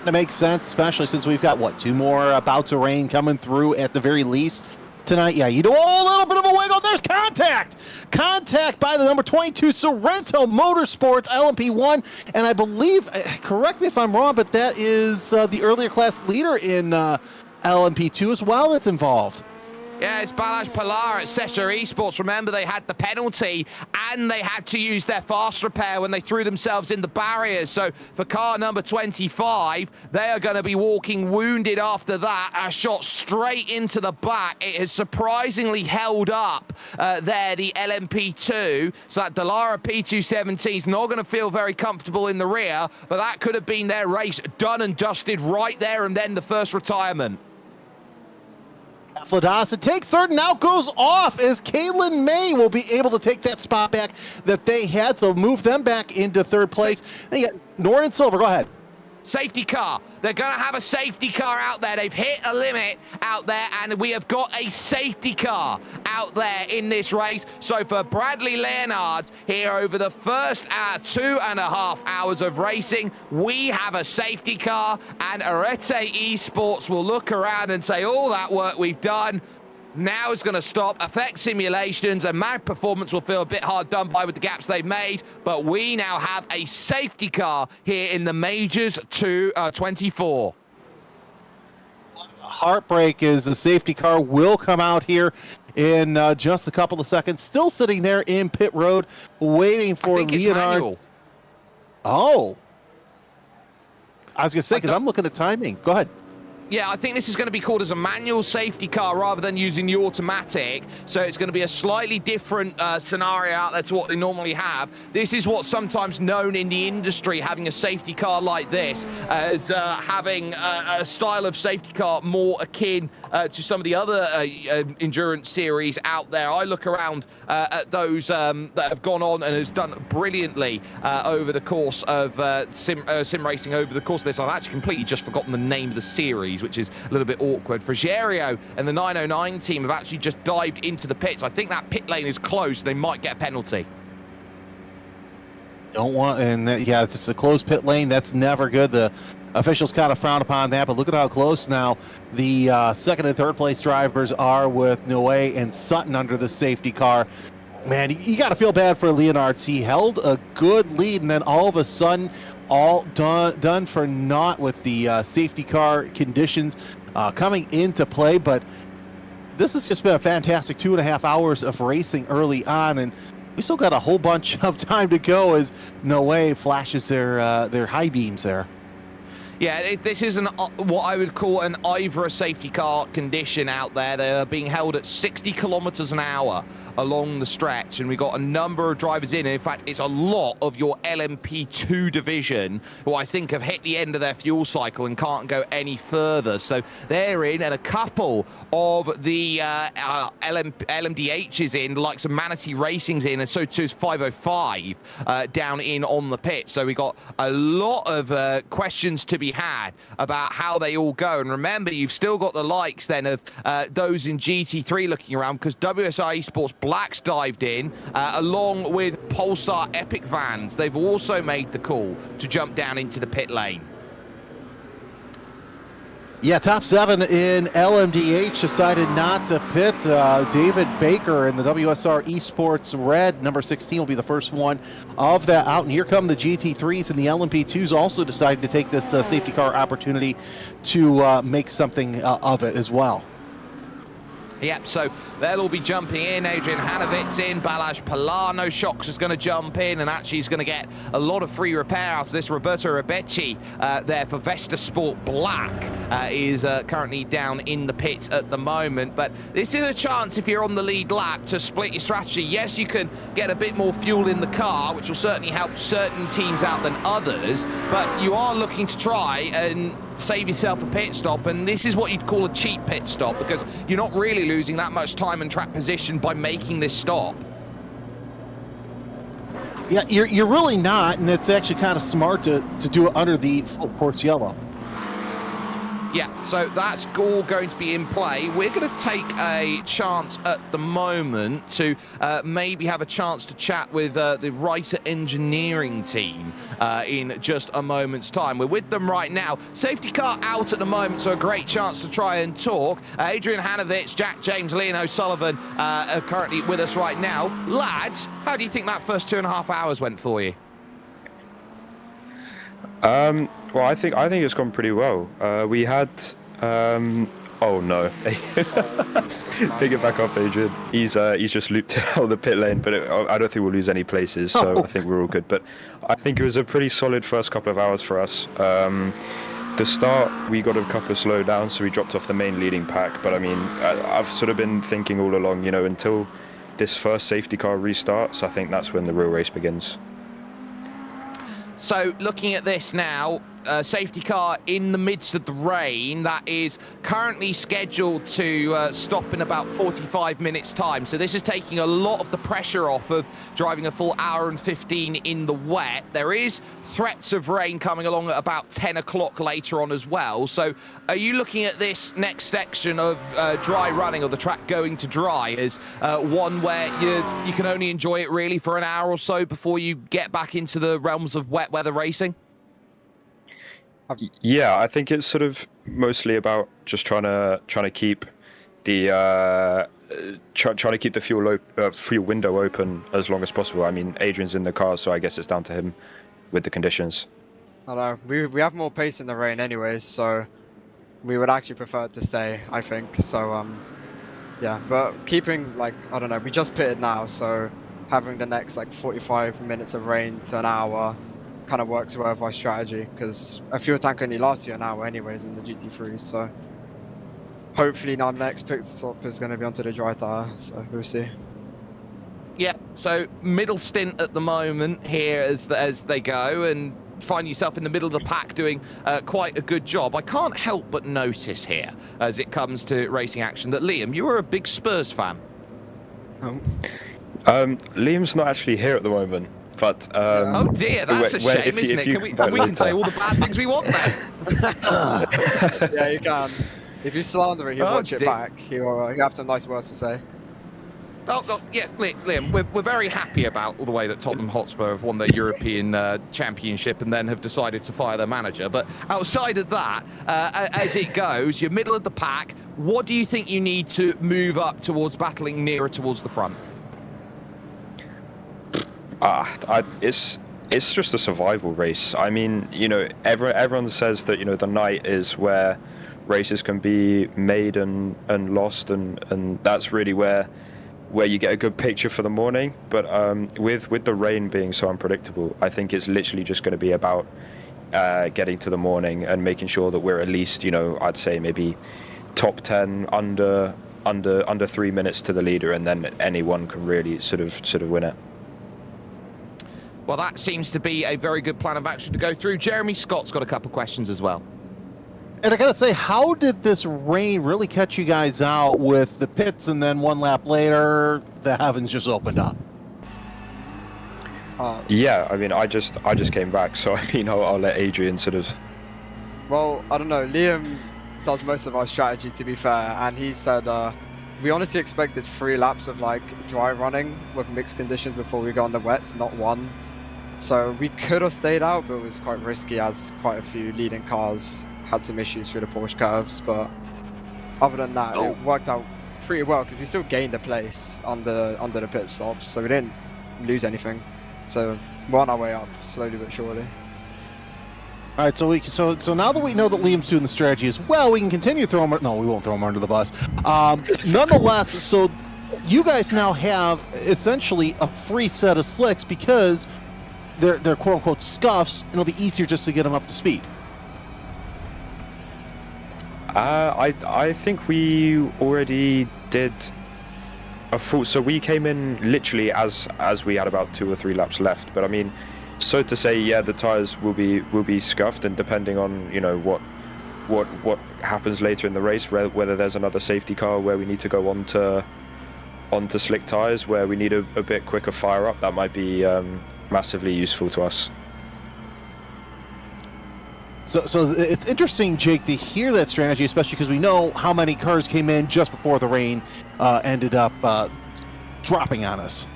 Speaker 5: That makes sense, especially since we've got, what, 2 more bouts of rain coming through at the very least tonight. Yeah, you do a little bit of a wiggle. There's contact! Contact by the number 22 Sorrento Motorsports LMP1. And I believe, correct me if I'm wrong, but that is the earlier class leader in LMP2 as well that's involved.
Speaker 3: Yeah, it's Balazs Pilar at Sesha Esports. Remember, they had the penalty and they had to use their fast repair when they threw themselves in the barriers. So for car number 25, they are going to be walking wounded after that. A shot straight into the back. It has surprisingly held up there, the LMP2. So that Delara P217 is not going to feel very comfortable in the rear, but that could have been their race done and dusted right there and then, the first retirement.
Speaker 5: Fladasa takes third, now goes off as Kaylin May will be able to take that spot back that they had, so move them back into 3rd place. Then you got Norin Silver, go ahead.
Speaker 3: Safety car. They're going to have a safety car out there. They've hit a limit out there, and we have got a safety car out there in this race. So for Bradley Leonard here over the first 2.5 hours of racing, we have a safety car, and Arete Esports will look around and say, all that work we've done now is going to stop. Effect simulations and Mag Performance will feel a bit hard done by with the gaps they've made, but we now have a safety car here in the Majors 24.
Speaker 5: heartbreak is the safety car will come out here in just a couple of seconds. Still sitting there in pit road, waiting for Leonard. Oh, I was gonna say, because I'm looking at timing. Go ahead.
Speaker 3: Yeah, I think this is going to be called as a manual safety car rather than using the automatic. So it's going to be a slightly different scenario out there to what they normally have. This is what's sometimes known in the industry, having a safety car like this, as having a style of safety car more akin to some of the other endurance series out there. I look around at those that have gone on and has done brilliantly over the course of sim racing over the course of this. I've actually completely just forgotten the name of the series, which is a little bit awkward. Frigerio and the 909 team have actually just dived into the pits. I think that pit lane is closed. They might get a penalty.
Speaker 5: Don't want, and yeah, it's just a closed pit lane. That's never good. The officials kind of frown upon that, but look at how close now the second and third place drivers are with Noe and Sutton under the safety car. Man, you got to feel bad for Leonard. He held a good lead, and then all of a sudden, all done for naught with the safety car conditions coming into play. But this has just been a fantastic 2.5 hours of racing early on, and we still got a whole bunch of time to go as Noe flashes their high beams there.
Speaker 3: Yeah, this is what I would call an either a safety car condition out there. They're being held at 60 kilometers an hour along the stretch, and we've got a number of drivers in. In fact, it's a lot of your LMP2 division who I think have hit the end of their fuel cycle and can't go any further. So they're in, and a couple of the LMDH is in, like some Manatee Racing's in, and so too is 505 down in on the pit. So we got a lot of questions to be had about how they all go. And remember, you've still got the likes then of those in GT3 looking around, because WSI Esports Blacks dived in along with Pulsar Epic Vans. They've also made the call to jump down into the pit lane.
Speaker 5: Yeah, top 7 in LMDH decided not to pit. David Baker in the WSR Esports Red, number 16, will be the first one of that out. And here come the GT3s and the LMP2s also decided to take this safety car opportunity to make something of it as well.
Speaker 3: Yep, so they'll all be jumping in. Adrian Hanovitz in, Balazs Pilar, no shocks, is going to jump in, and actually he's going to get a lot of free repair out of this. Roberto Rebecci there for Vesta Sport Black is currently down in the pits at the moment. But this is a chance, if you're on the lead lap, to split your strategy. Yes, you can get a bit more fuel in the car, which will certainly help certain teams out than others, but you are looking to try and save yourself a pit stop, and this is what you'd call a cheap pit stop, because you're not really losing that much time and track position by making this stop.
Speaker 5: Yeah, you're really not, and it's actually kind of smart to do it under the full course yellow.
Speaker 3: Yeah, so that's all going to be in play. We're going to take a chance at the moment to maybe have a chance to chat with the Writer Engineering team in just a moment's time. We're with them right now. Safety car out at the moment, so a great chance to try and talk. Adrian Hanovitz, Jack James, Liam O'Sullivan are currently with us right now. Lads, how do you think that first 2.5 hours went for you?
Speaker 8: Well, I think it's gone pretty well. We had, oh no, pick it back up, Adrian. He's just looped out the pit lane, but I don't think we'll lose any places, so I think we're all good. But I think it was a pretty solid first couple of hours for us. The start, we got a couple of slowdowns, so we dropped off the main leading pack. But I mean, I've sort of been thinking all along, you know, until this first safety car restarts, I think that's when the real race begins.
Speaker 3: So looking at this now, safety car in the midst of the rain that is currently scheduled to stop in about 45 minutes time. So this is taking a lot of the pressure off of driving a full hour and 15 in the wet. There is threats of rain coming along at about 10 o'clock later on as well. So are you looking at this next section of dry running, or the track going to dry, as one where you can only enjoy it really for an hour or so before you get back into the realms of wet weather racing?
Speaker 8: Yeah, I think it's sort of mostly about just trying to keep the trying to keep the fuel window open as long as possible. I mean, Adrian's in the car, so I guess it's down to him with the conditions.
Speaker 9: I know we have more pace in the rain anyways, so we would actually prefer to stay, I think. So, yeah, but keeping, like, I don't know, we just pitted now, so having the next, like, 45 minutes of rain to an hour kind of works well with our strategy, because a fuel tank only lasts you an hour anyways in the GT3s, so hopefully our next pit stop is going to be onto the dry tire, so we'll see.
Speaker 3: Yeah, so middle stint at the moment here as they go, and find yourself in the middle of the pack doing quite a good job. I can't help but notice here, as it comes to racing action, that Liam, you are a big Spurs fan.
Speaker 8: Liam's not actually here at the moment, but
Speaker 3: oh dear, that's a shame, isn't it? We can say all the bad things we want then.
Speaker 9: Yeah, you can. If you slander it, he'll watch it back. He'll have some nice words to say.
Speaker 3: Oh, yes, Liam, we're very happy about the way that Tottenham Hotspur have won their European Championship and then have decided to fire their manager. But outside of that, as it goes, you're middle of the pack. What do you think you need to move up towards battling nearer towards the front?
Speaker 8: It's just a survival race. I mean, you know, everyone says that, you know, the night is where races can be made and lost, and that's really where you get a good picture for the morning. But with the rain being so unpredictable, I think it's literally just going to be about getting to the morning and making sure that we're at least, you know, I'd say maybe top 10 under 3 minutes to the leader, and then anyone can really sort of win it.
Speaker 3: Well, that seems to be a very good plan of action to go through. Jeremy Scott's got a couple of questions as well.
Speaker 5: And I gotta say, how did this rain really catch you guys out with the pits, and then one lap later, the heavens just opened up?
Speaker 8: Yeah, I mean, I just came back, so I mean, I'll let Adrian sort of.
Speaker 9: Well, I don't know. Liam does most of our strategy, to be fair, and he said we honestly expected 3 laps of like dry running with mixed conditions before we got on the wets, not 1. So we could have stayed out, but it was quite risky as quite a few leading cars had some issues through the Porsche curves. But other than that, it worked out pretty well because we still gained a place under the pit stops, so we didn't lose anything. So we're on our way up, slowly but surely.
Speaker 5: All right, so now that we know that Liam's doing the strategy as well, we can continue to throw him. No, we won't throw him under the bus. Nonetheless, so you guys now have essentially a free set of slicks because they're quote unquote scuffs, and it'll be easier just to get them up to speed.
Speaker 8: I think we already did a full. So we came in literally as we had about 2 or 3 laps left. But I mean, so to say, yeah, the tires will be scuffed, and depending on, you know, what happens later in the race, whether there's another safety car where we need to go onto slick tires, where we need a bit quicker fire up, that might be massively useful to us.
Speaker 5: So it's interesting, Jake, to hear that strategy, especially because we know how many cars came in just before the rain ended up dropping on us.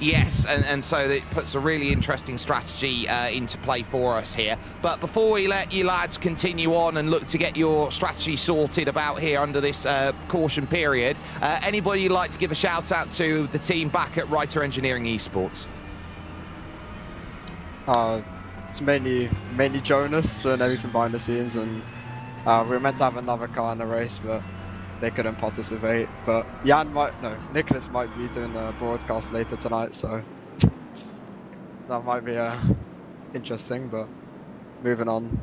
Speaker 3: Yes, and so it puts a really interesting strategy into play for us here. But before we let you lads continue on and look to get your strategy sorted about here under this caution period, anybody you'd like to give a shout out to the team back at Writer Engineering Esports?
Speaker 9: It's mainly Jonas and everything behind the scenes, and we were meant to have another car in the race, but they couldn't participate. But Nicholas might be doing the broadcast later tonight, so that might be interesting. But moving on.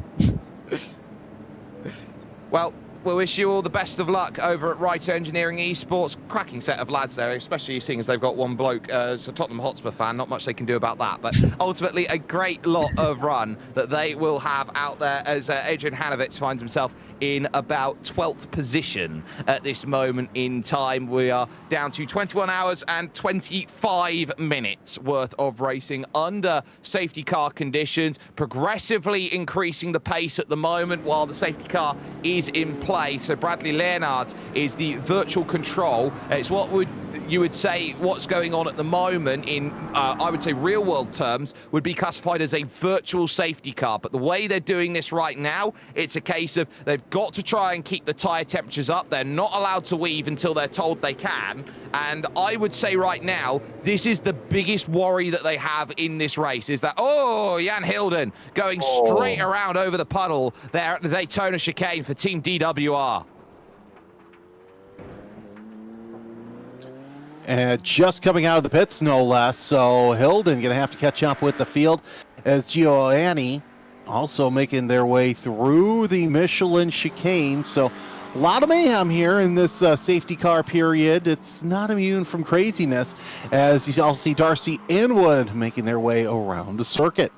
Speaker 3: Well, we wish you all the best of luck over at Writer Engineering Esports. Cracking set of lads there, especially seeing as they've got one bloke as a Tottenham Hotspur fan. Not much they can do about that, but ultimately a great lot of run that they will have out there as Adrian Hanovitz finds himself in about 12th position at this moment in time. We are down to 21 hours and 25 minutes worth of racing under safety car conditions, progressively increasing the pace at the moment while the safety car is in place. play. So Bradley Leonard is the virtual control. It's what you would say what's going on at the moment in, I would say, real-world terms, would be classified as a virtual safety car. But the way they're doing this right now, it's a case of they've got to try and keep the tyre temperatures up. They're not allowed to weave until they're told they can. And I would say right now, this is the biggest worry that they have in this race, is that, oh, Jan Hilden going straight around over the puddle there at the Daytona chicane for Team DWR.
Speaker 5: And just coming out of the pits, no less. So Hilden going to have to catch up with the field as Giovanni also making their way through the Michelin chicane. So a lot of mayhem here in this safety car period. It's not immune from craziness, as you also see Darcy Inwood making their way around the circuit.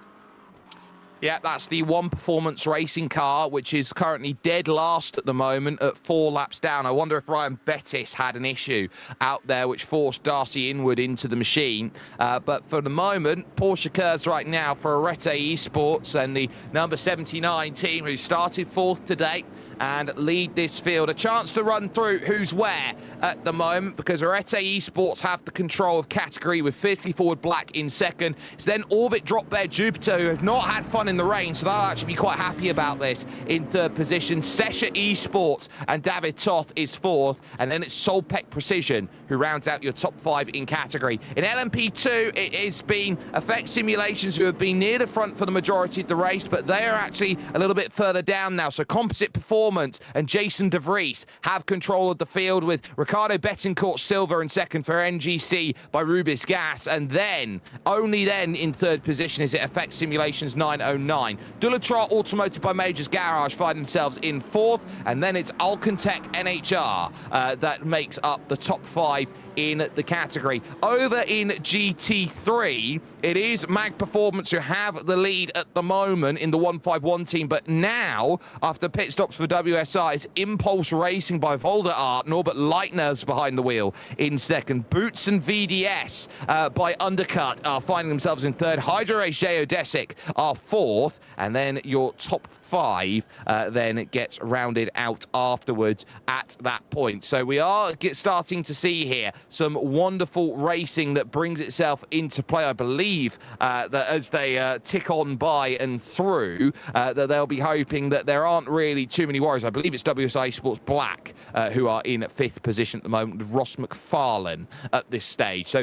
Speaker 3: Yeah, that's the One Performance Racing car, which is currently dead last at the moment at 4 laps down. I wonder if Ryan Bettis had an issue out there which forced Darcy Inwood into the machine. But for the moment, Porsche cars right now for Arete Esports and the number 79 team who started 4th today and lead this field. A chance to run through who's where at the moment, because Arete Esports have the control of category with Fiercely Forward Black in 2nd. It's then Orbit Drop Bear Jupiter, who have not had fun in the rain, so they'll actually be quite happy about this, in 3rd position. Sesha Esports and David Toth is 4th, and then it's Solpec Precision who rounds out your top 5 in category. In LMP2, it has been Effect Simulations who have been near the front for the majority of the race, but they are actually a little bit further down now. So Composite Performance and Jason De Vries have control of the field, with Ricardo Betancourt Silver in 2nd for NGC by Rubis Gas, and then, only then, in 3rd position is it Effect Simulations 909. Dulatrar Automotive by Majors Garage find themselves in 4th, and then it's Alcantech NHR that makes up the top 5 in the category. Over in GT3, it is Mag Performance who have the lead at the moment in the 151 team, but now, after pit stops for WSR, it's Impulse Racing by Volder Art, Norbert Leitner's behind the wheel in 2nd. Boots and VDS by Undercut are finding themselves in 3rd. Hydro Race Geodesic are 4th, and then your top 5 then gets rounded out afterwards at that point. So we are starting to see here some wonderful racing that brings itself into play. I believe that as they tick on by and through, that they'll be hoping that there aren't really too many worries. I believe it's WSI Sports Black who are in 5th position at the moment, with Ross McFarlane at this stage. So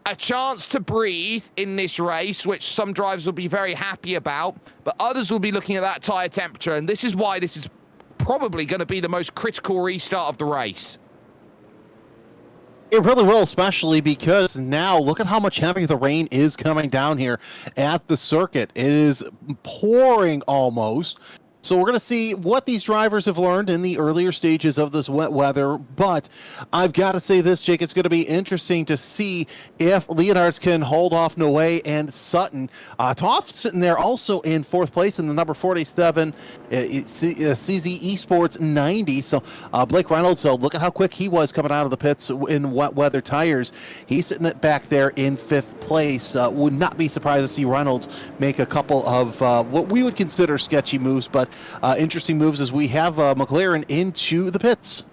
Speaker 3: a chance to breathe in this race, which some drivers will be very happy about, but others will be looking at that tyre temperature, and this is why this is probably going to be the most critical restart of the race.
Speaker 5: It really will, especially because now look at how much heavier the rain is coming down here at the circuit. It is pouring almost. So we're going to see what these drivers have learned in the earlier stages of this wet weather. But I've got to say this, Jake, it's going to be interesting to see if Leonards can hold off Noé and Sutton. Toth sitting there also in 4th place in the number 47 CZ Esports 90. So Blake Reynolds, so look at how quick he was coming out of the pits in wet weather tires. He's sitting back there in 5th place. Would not be surprised to see Reynolds make a couple of what we would consider sketchy moves, but interesting moves as we have McLaren into the pits.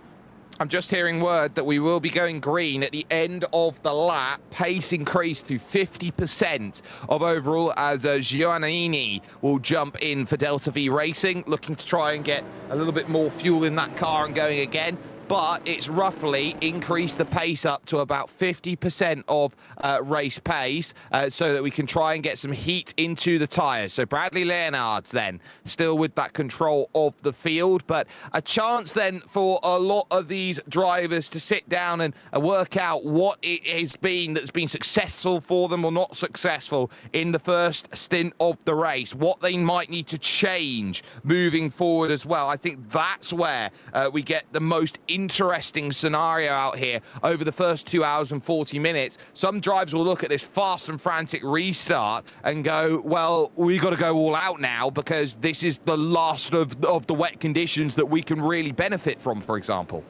Speaker 3: I'm just hearing word that we will be going green at the end of the lap. Pace increased to 50% of overall, as Giannini will jump in for Delta V Racing, looking to try and get a little bit more fuel in that car and going again. But it's roughly increased the pace up to about 50% of race pace, so that we can try and get some heat into the tyres. So Bradley Leonards then still with that control of the field, but a chance then for a lot of these drivers to sit down and work out what it has been that's been successful for them or not successful in the first stint of the race, what they might need to change moving forward as well. I think that's where we get the most interesting scenario out here over the first 2 hours and 40 minutes. Some drivers will look at this fast and frantic restart and go, well, we got to go all out now because this is the last of the wet conditions that we can really benefit from, for example.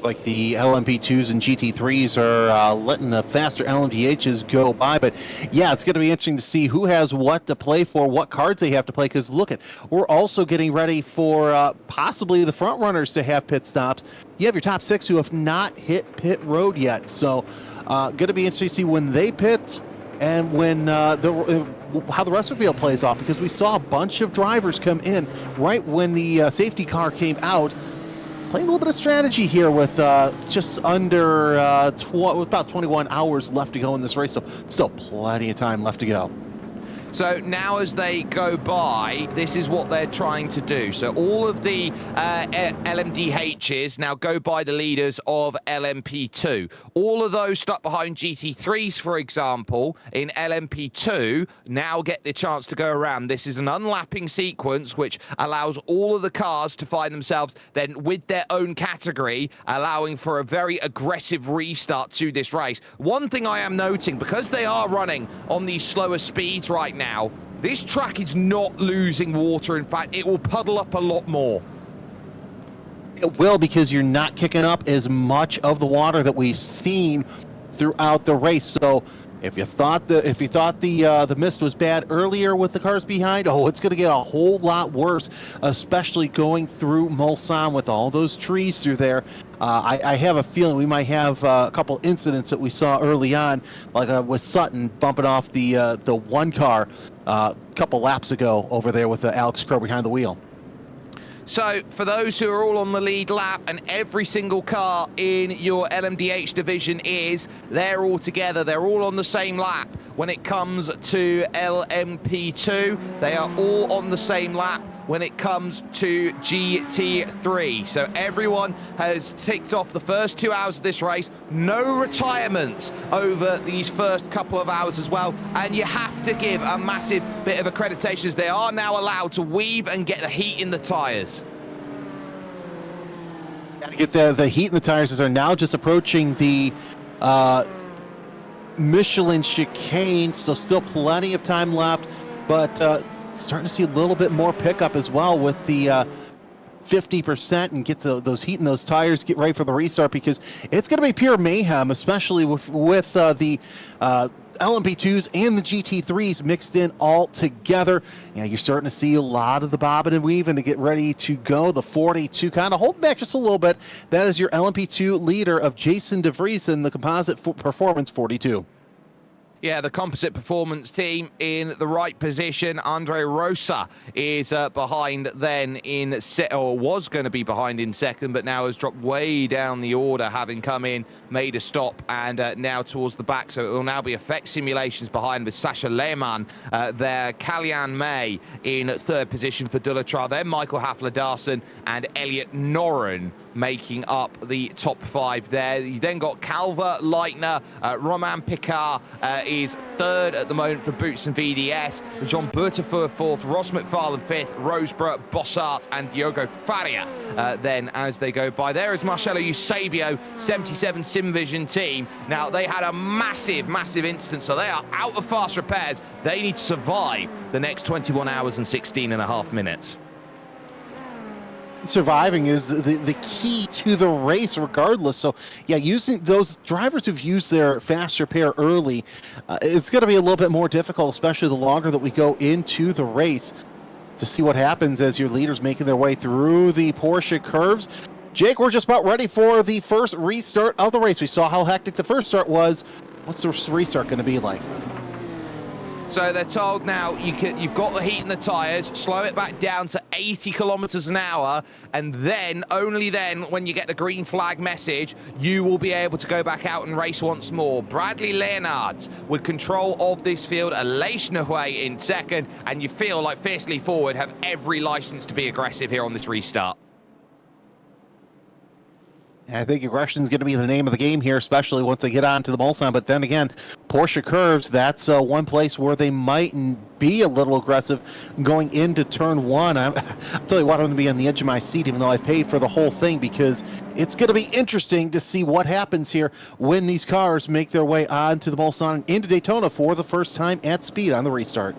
Speaker 5: like the LMP2s and GT3s are letting the faster LMDHs go by. But yeah, it's going to be interesting to see who has what to play for, what cards they have to play. Because look, we're also getting ready for possibly the front runners to have pit stops. You have your top 6 who have not hit pit road yet. So going to be interesting to see when they pit and when how the rest of the field plays off. Because we saw a bunch of drivers come in right when the safety car came out, playing a little bit of strategy here with just under with about 21 hours left to go in this race, so still plenty of time left to go.
Speaker 3: So now as they go by, this is what they're trying to do. So all of the LMDHs now go by the leaders of LMP2. All of those stuck behind GT3s, for example, in LMP2 now get the chance to go around. This is an unlapping sequence which allows all of the cars to find themselves then with their own category, allowing for a very aggressive restart to this race. One thing I am noting, because they are running on these slower speeds right now, this track is not losing water. In fact, it will puddle up a lot more.
Speaker 5: It will, because you're not kicking up as much of the water that we've seen throughout the race. So if you thought the mist was bad earlier with the cars behind, it's going to get a whole lot worse, especially going through Mulsanne with all those trees through there. I have a feeling we might have a couple incidents that we saw early on, like with Sutton bumping off the one car a couple laps ago over there with Alex Crow behind the wheel.
Speaker 3: So for those who are all on the lead lap, and every single car in your LMDH division they're all together, they're all on the same lap. When it comes to LMP2, they are all on the same lap when it comes to GT3. So everyone has ticked off the first 2 hours of this race. No retirements over these first couple of hours as well. And you have to give a massive bit of accreditation, as they are now allowed to weave and get the heat in the tires.
Speaker 5: Gotta get the heat in the tires, as they're now just approaching the Michelin chicane, so still plenty of time left, but starting to see a little bit more pickup as well with the 50%, and get those heat in those tires, get ready for the restart, because it's going to be pure mayhem, especially with the LMP2s and the GT3s mixed in all together. Yeah, you're starting to see a lot of the bobbing and weaving to get ready to go. The 42 kind of hold back just a little bit. That is your LMP2 leader of Jason DeVries in the composite performance 42.
Speaker 3: Yeah, the composite performance team in the right position. Andre Rosa is behind then was going to be behind in second, but now has dropped way down the order, having come in, made a stop, and now towards the back. So it will now be Effect Simulations behind with Sasha Lehmann there. Kalyan May in third position for Dullatra. Then Michael Hafler-Darson and Elliot Noren making up the top 5 there. You then got Calver, Leitner, Romain Picard is third at the moment for Boots and VDS. John Bertefeur fourth, Ross McFarlane fifth, Roseborough, Bossart and Diogo Faria then as they go by. There is Marcello Eusebio, 77 SimVision team. Now, they had a massive incident, so they are out of fast repairs. They need to survive the next 21 hours and 16 and a half minutes.
Speaker 5: Surviving is the key to the race regardless. So yeah, using those drivers who've used their fast repair early, it's going to be a little bit more difficult, especially the longer that we go into the race, to see what happens as your leaders making their way through the Porsche curves. Jake, we're just about ready for the first restart of the race. We saw how hectic the first start was. What's the restart going to be like?
Speaker 3: So they're told now you've got the heat in the tyres, slow it back down to 80 kilometers an hour, and then, only then, when you get the green flag message, you will be able to go back out and race once more. Bradley Leonard with control of this field, Aleix Nahue in second, and you feel like Fiercely Forward have every license to be aggressive here on this restart.
Speaker 5: I think aggression is going to be the name of the game here, especially once they get on to the Mulsanne. But then again, Porsche curves, that's one place where they might be a little aggressive going into turn one. I'll tell you what, I'm going to be on the edge of my seat, even though I've paid for the whole thing, because it's going to be interesting to see what happens here when these cars make their way on to the Mulsanne into Daytona for the first time at speed on the restart.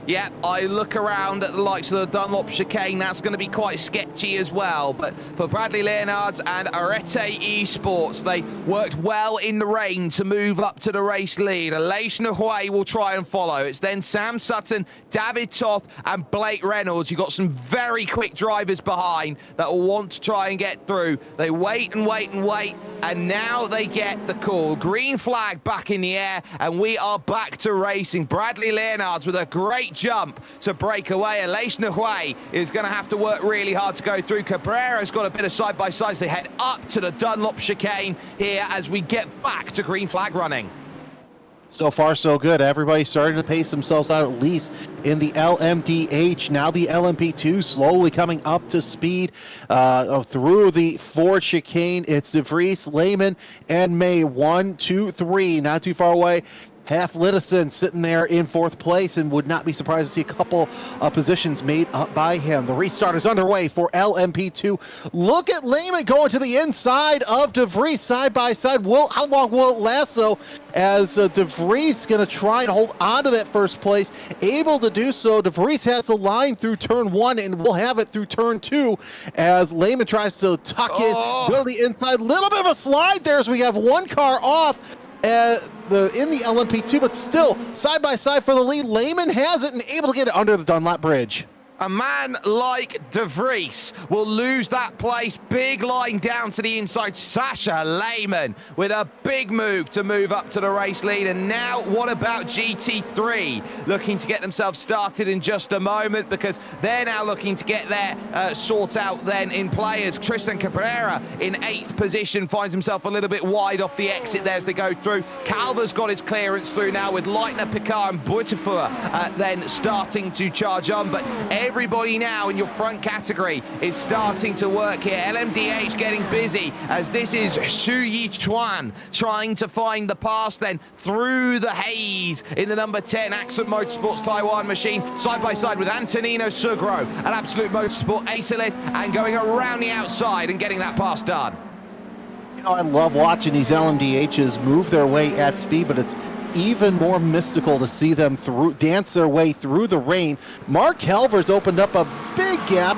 Speaker 3: Yeah, I look around at the likes of the Dunlop chicane, that's going to be quite sketchy as well. But for Bradley Leonards and Arete Esports, they worked well in the rain to move up to the race lead. Aleix Nahuay will try and follow. It's then Sam Sutton, David Toth and Blake Reynolds. You've got some very quick drivers behind that will want to try and get through. They wait and wait and wait, and now they get the call. Green flag back in the air, and we are back to racing. Bradley Leonards with a great jump to break away. Aleix Nahuay is going to have to work really hard to go through. Cabrera's got a bit of side-by-side as they head up to the Dunlop chicane here as we get back to green flag running.
Speaker 5: So far, so good. Everybody starting to pace themselves out, at least in the LMDH. Now the LMP2 slowly coming up to speed through the Ford chicane. It's De Vries, Lehman, and May. 1, 2, 3. Not too far away. Half Littison sitting there in 4th place, and would not be surprised to see a couple of positions made up by him. The restart is underway for LMP2. Look at Lehman going to the inside of De Vries side by side. How long will it last, though, as De Vries going to try and hold on to that 1st place? Able to do so. De Vries has the line through turn 1, and will have it through turn 2 as Lehman tries to tuck in, go to the inside. Little bit of a slide there as we have one car off in the LMP2, but still side by side for the lead. Lehman has it and able to get it under the Dunlop Bridge.
Speaker 3: A man like De Vries will lose that place. Big line down to the inside. Sasha Lehman with a big move to move up to the race lead. And now what about GT3? Looking to get themselves started in just a moment, because they're now looking to get their sort out then in players. Tristan Cabrera in 8th position finds himself a little bit wide off the exit there as they go through. Calver's got his clearance through now with Leitner, Picard and Boutefeu then starting to charge on. But everybody now in your front category is starting to work here. LMDH getting busy as this is Xu Yichuan trying to find the pass then through the haze in the number 10 Accent Motorsports Taiwan machine, side by side with Antonino Sugro at Absolute Motorsport Acelith, and going around the outside and getting that pass done.
Speaker 5: You know, I love watching these LMDHs move their way at speed, but it's even more mystical to see them dance their way through the rain. Mark Helver's opened up a big gap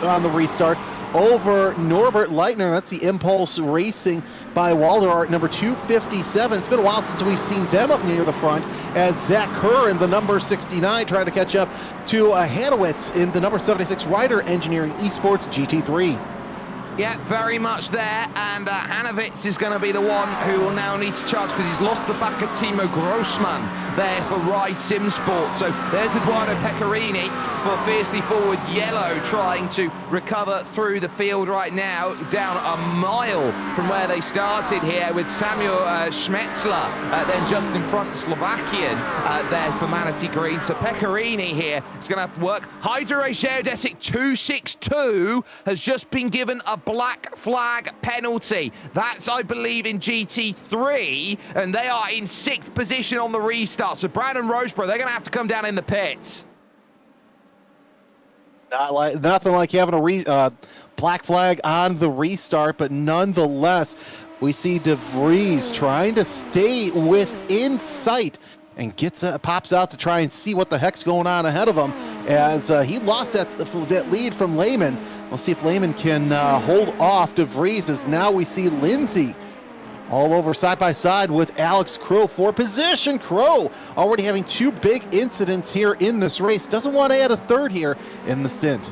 Speaker 5: on the restart over Norbert Leitner. That's the Impulse Racing by Waldemar, number 257. It's been a while since we've seen them up near the front, as Zach Kerr in the number 69 trying to catch up to Hanowitz in the number 76 Ryder Engineering Esports GT3.
Speaker 3: Yeah, very much there, and Hanowitz is going to be the one who will now need to charge because he's lost the back of Timo Grossman there for Ride Sim Sport. So there's Eduardo Pecorini for Fiercely Forward Yellow trying to recover through the field right now, down a mile from where they started here with Samuel Schmetzler, then just in front Slovakian there for Manatee Green. So Pecorini here is going to have to work. Hydro Geodesic 262 has just been given a black flag penalty. That's, I believe, in GT3, and they are in 6th position on the restart. So Brandon Roseborough, they're going to have to come down in the pits.
Speaker 5: Nothing like having a black flag on the restart, but nonetheless, we see De Vries trying to stay within sight and pops out to try and see what the heck's going on ahead of him, as he lost that lead from Lehman. We'll see if Lehman can hold off De Vries, as now we see Lindsay all over side by side with Alex Crow for position. Crow already having 2 big incidents here in this race. Doesn't want to add a 3rd here in the stint.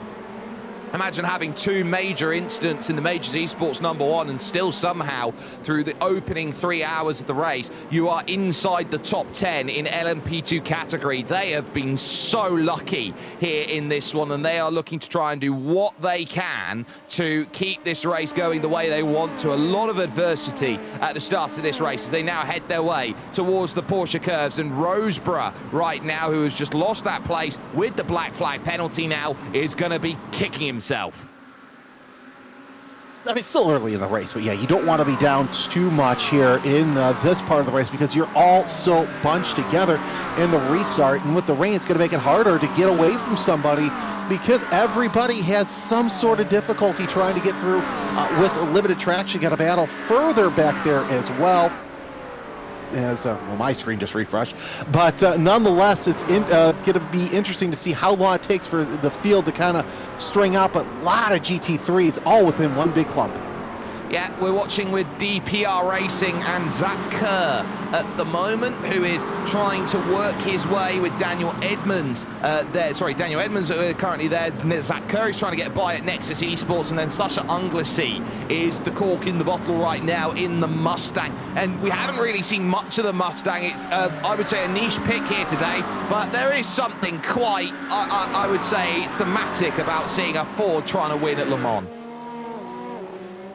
Speaker 3: Imagine having 2 major incidents in the Majors Esports #1 and still somehow through the opening 3 hours of the race you are inside the top 10 in LMP2 category. They have been so lucky here in this one, and they are looking to try and do what they can to keep this race going the way they want to. A lot of adversity at the start of this race as they now head their way towards the Porsche curves, and Roseborough right now, who has just lost that place with the black flag penalty, now is going to be kicking himself.
Speaker 5: I mean, it's still early in the race, but yeah, you don't want to be down too much here in this part of the race, because you're all so bunched together in the restart, and with the rain, it's going to make it harder to get away from somebody, because everybody has some sort of difficulty trying to get through with limited traction. Got to battle further back there as well. as my screen just refreshed. But nonetheless, it's going to be interesting to see how long it takes for the field to kind of string up a lot of GT3s all within one big clump.
Speaker 3: Yeah, we're watching with DPR Racing and Zach Kerr at the moment, who is trying to work his way with Daniel Edmonds. Daniel Edmonds currently there. Zach Kerr is trying to get by at Nexus Esports, and then Sasha Unglesey is the cork in the bottle right now in the Mustang. And we haven't really seen much of the Mustang. It's, I would say, a niche pick here today, but there is something quite, I would say, thematic about seeing a Ford trying to win at Le Mans.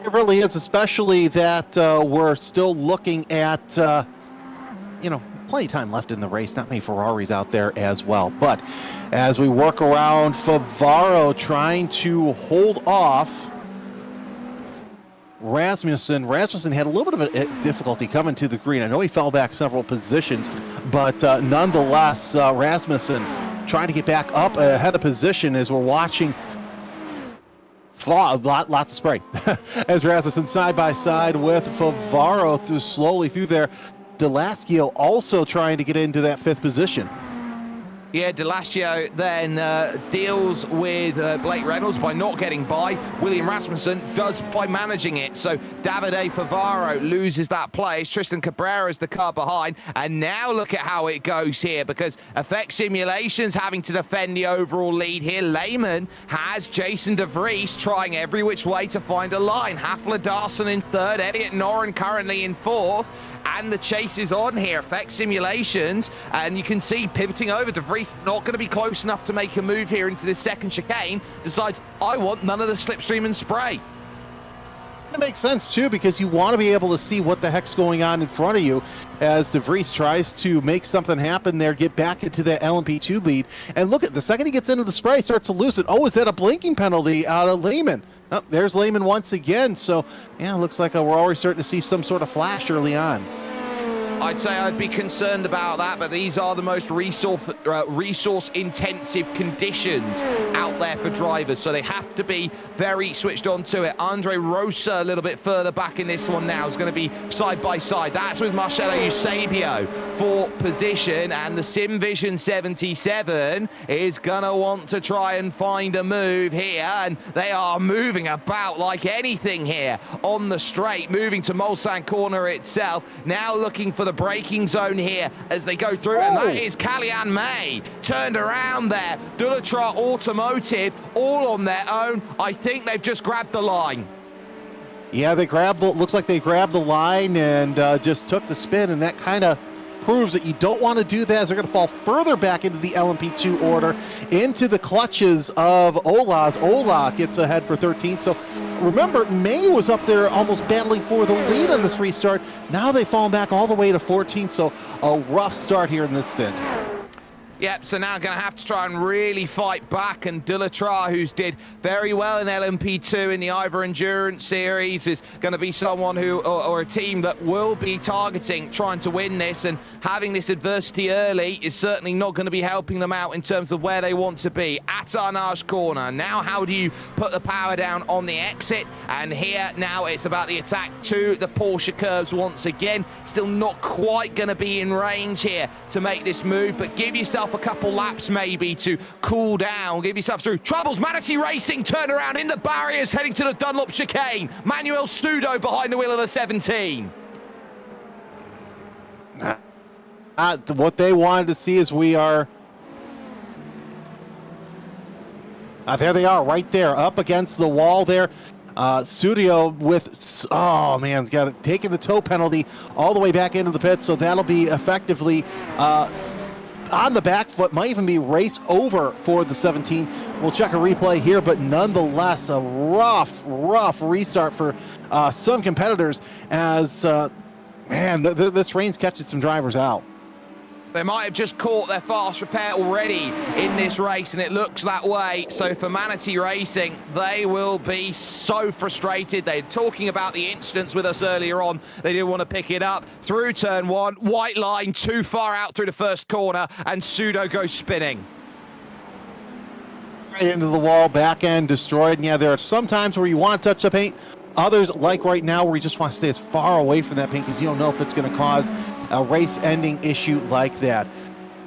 Speaker 5: It really is, especially that we're still looking at, plenty of time left in the race. Not many Ferraris out there as well. But as we work around Favaro trying to hold off Rasmussen. Rasmussen had a little bit of a difficulty coming to the green. I know he fell back several positions, but nonetheless, Rasmussen trying to get back up ahead of position as we're watching lots of spray as Rasmussen side by side with Favaro slowly through there. Delascio also trying to get into that 5th position.
Speaker 3: Yeah, Delascio then deals with Blake Reynolds by not getting by. William Rasmussen does by managing it. So Davide Favaro loses that place. Tristan Cabrera's the car behind. And now look at how it goes here, because Effect Simulations having to defend the overall lead here. Lehman has Jason De Vries trying every which way to find a line. Hafler Darson in 3rd. Elliot Noren currently in 4th. And the chase is on here. Effect Simulations, and you can see pivoting over. De Vries not going to be close enough to make a move here into this second chicane. Decides, I want none of the slipstream and spray.
Speaker 5: It makes sense too, because you want to be able to see what the heck's going on in front of you as De Vries tries to make something happen there, get back into that LMP2 lead. And look at the second he gets into the spray, starts to lose it. Oh, is that a blinking penalty out of Lehman? Oh, there's Lehman once again. So yeah, looks like we're already starting to see some sort of flash early on.
Speaker 3: I'd say I'd be concerned about that, but these are the most resource-intensive conditions out there for drivers, so they have to be very switched on to it. Andre Rosa a little bit further back in this one now is going to be side by side. That's with Marcelo Eusebio for position, and the SimVision 77 is going to want to try and find a move here, and they are moving about like anything here on the straight, moving to Mulsanne corner itself, now looking for the braking zone here as they go through, and that is Kalyan May turned around there. Dullatra Automotive all on their own. I think they've just grabbed the line.
Speaker 5: Yeah, looks like they grabbed the line and just took the spin, and that kind of proves that you don't want to do that, as they're going to fall further back into the LMP2 order, into the clutches of Olaz. Ola gets ahead for 13. So remember, May was up there almost battling for the lead on this restart. Now they've fallen back all the way to 14. So a rough start here in this stint.
Speaker 3: Yep, so now going to have to try and really fight back, and Dullatra, who's did very well in LMP2 in the Ivor Endurance Series, is going to be someone who, or a team that will be targeting trying to win this, and having this adversity early is certainly not going to be helping them out in terms of where they want to be. At Arnage corner, now how do you put the power down on the exit? And here now it's about the attack to the Porsche curves once again. Still not quite going to be in range here to make this move, but give yourself a couple laps maybe to cool down, give yourself through. Troubles, Manatee Racing turn around in the barriers heading to the Dunlop chicane. Manuel Studo behind the wheel of the 17.
Speaker 5: What they wanted to see is we are... there they are, right there, up against the wall there. Studio with, oh man, taking the tow penalty all the way back into the pit, so that'll be effectively on the back foot, might even be raced over for the 17. We'll check a replay here, but nonetheless, a rough restart for some competitors as, man, this rain's catching some drivers out.
Speaker 3: They might have just caught their fast repair already in this race, and it looks that way. So for Manatee Racing, they will be so frustrated. They're talking about the incidents with us earlier on. They didn't want to pick it up. Through turn one, white line too far out through the first corner, and Pseudo goes spinning.
Speaker 5: Right into the wall, back end destroyed. And yeah, there are some times where you want to touch the paint, Others, like right now, where you just want to stay as far away from that paint because you don't know if it's going to cause a race-ending issue like that.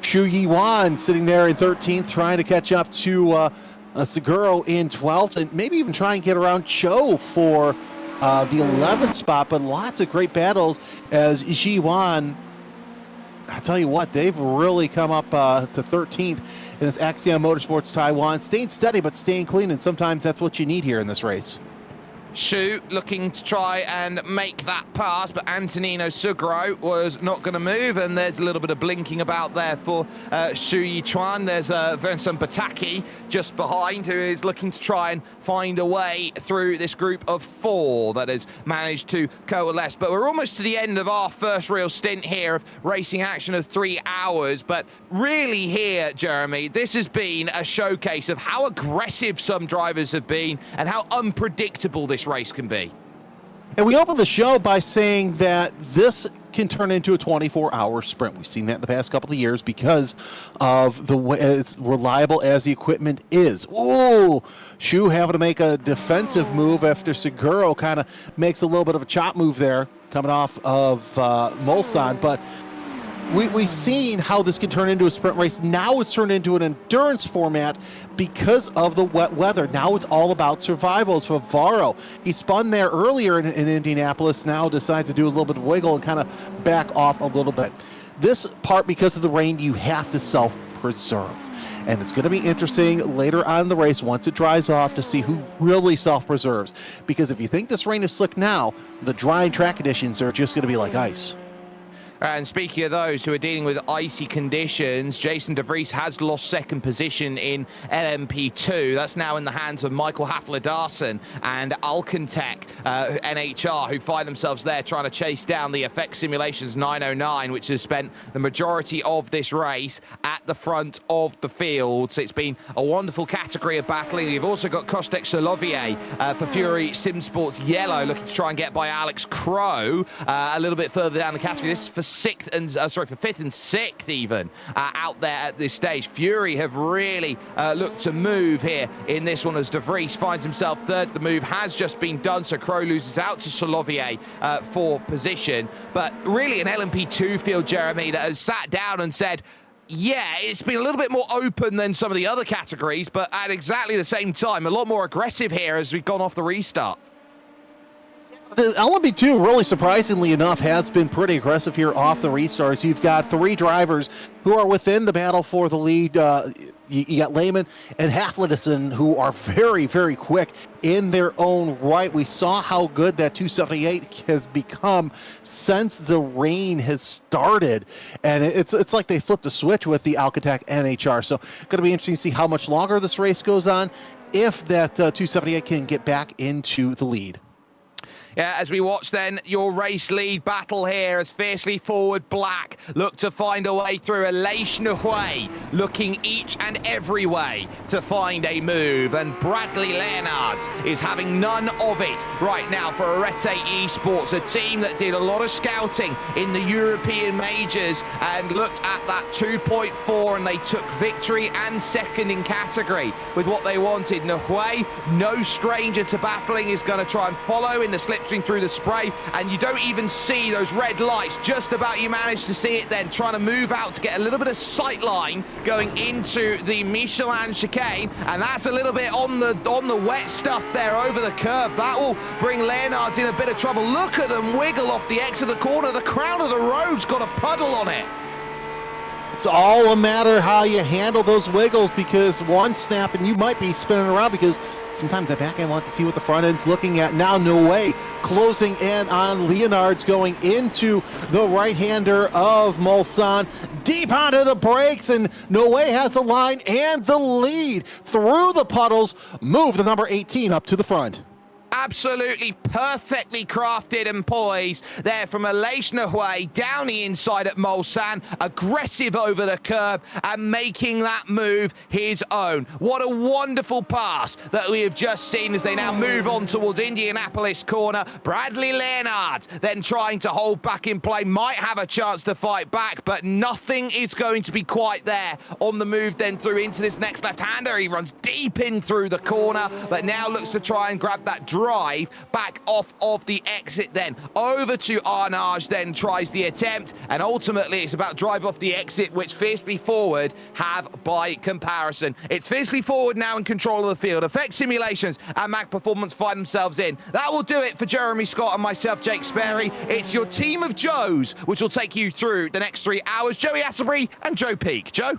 Speaker 5: Xu Yiwan sitting there in 13th, trying to catch up to Seguro in 12th, and maybe even try and get around Cho for the 11th spot. But lots of great battles as Xu Yiwan, I tell you what, they've really come up to 13th in this Axiom Motorsports Taiwan. Staying steady, but staying clean, and sometimes that's what you need here in this race.
Speaker 3: Xu looking to try and make that pass, but Antonino Sugro was not going to move, and there's a little bit of blinking about there for Xu Yichuan. There's Vincent Bataki just behind, who is looking to try and find a way through this group of 4 that has managed to coalesce. But we're almost to the end of our first real stint here of racing action of 3 hours. But really here, Jeremy, this has been a showcase of how aggressive some drivers have been and how unpredictable this race can be.
Speaker 5: And we opened the show by saying that this can turn into a 24-hour sprint. We've seen that in the past couple of years because of the way as reliable as the equipment is. Ooh, Xu having to make a defensive move after Seguro kind of makes a little bit of a chop move there coming off of Mulsanne, but we've seen how this can turn into a sprint race. Now it's turned into an endurance format because of the wet weather. Now it's all about survivals for Varro. He spun there earlier in Indianapolis, now decides to do a little bit of wiggle and kind of back off a little bit. This part, because of the rain, you have to self-preserve. And it's going to be interesting later on in the race, once it dries off, to see who really self-preserves. Because if you think this rain is slick now, the drying track conditions are just going to be like ice.
Speaker 3: And speaking of those who are dealing with icy conditions, Jason de Vries has lost second position in LMP2. That's now in the hands of Michael Hafler-Darson and Alcantech NHR, who find themselves there trying to chase down the Effect Simulations 909, which has spent the majority of this race at the front of the field. So it's been a wonderful category of battling. You've also got Kostek Solovier for Fury Sim Sports Yellow, looking to try and get by Alex Crow a little bit further down the category. This is for for 5th and 6th even out there at this stage. Fury have really looked to move here in this one as De Vries finds himself third. The move has just been done, so Crow loses out to Solovier for position. But really an LMP2 field, Jeremy, that has sat down and said, yeah, it's been a little bit more open than some of the other categories, but at exactly the same time, a lot more aggressive here as we've gone off the restart.
Speaker 5: The LMP2, really surprisingly enough, has been pretty aggressive here off the restarts. You've got 3 drivers who are within the battle for the lead. You got Lehman and Haflidason, who are very, very quick in their own right. We saw how good that 278 has become since the rain has started. And it's like they flipped a switch with the Alcatech NHR. So going to be interesting to see how much longer this race goes on, if that 278 can get back into the lead.
Speaker 3: Yeah, as we watch then your race lead battle here as Fiercely Forward Black look to find a way through. Aleix Nhuay looking each and every way to find a move, and Bradley Leonards is having none of it right now for Arete Esports, a team that did a lot of scouting in the European majors and looked at that 2.4, and they took victory and second in category with what they wanted. Nhuay, no stranger to battling, is going to try and follow in the slip through the spray, and you don't even see those red lights. Just about you manage to see it then, trying to move out to get a little bit of sight line going into the Michelin chicane, and that's a little bit on the wet stuff there over the curb. That will bring Leonards in a bit of trouble. Look at them wiggle off the exit of the corner. The crown of the road's got a puddle on it.
Speaker 5: It's all a matter how you handle those wiggles, because one snap and you might be spinning around, because sometimes the back end wants to see what the front end's looking at. Now Nhuay closing in on Leonards, going into the right-hander of Mulsanne, deep onto the brakes, and Nhuay has the line and the lead through the puddles. Move the number 18 up to the front.
Speaker 3: Absolutely perfectly crafted and poised there from Aleix Nhuay down the inside at Mulsanne, aggressive over the curb and making that move his own. What a wonderful pass that we have just seen as they now move on towards Indianapolis corner. Bradley Leonard then trying to hold back in play, might have a chance to fight back, but nothing is going to be quite there on the move then through into this next left-hander. He runs deep in through the corner, but now looks to try and grab that drive back off of the exit then. Over to Arnage, then tries the attempt, and ultimately it's about drive off the exit, which Fiercely Forward have by comparison. It's Fiercely Forward now in control of the field. Effect Simulations and Mac Performance find themselves in. That will do it for Jeremy Scott and myself, Jake Sperry. It's your team of Joes, which will take you through the next 3 hours. Joey Atterbury and Joe Peak. Joe?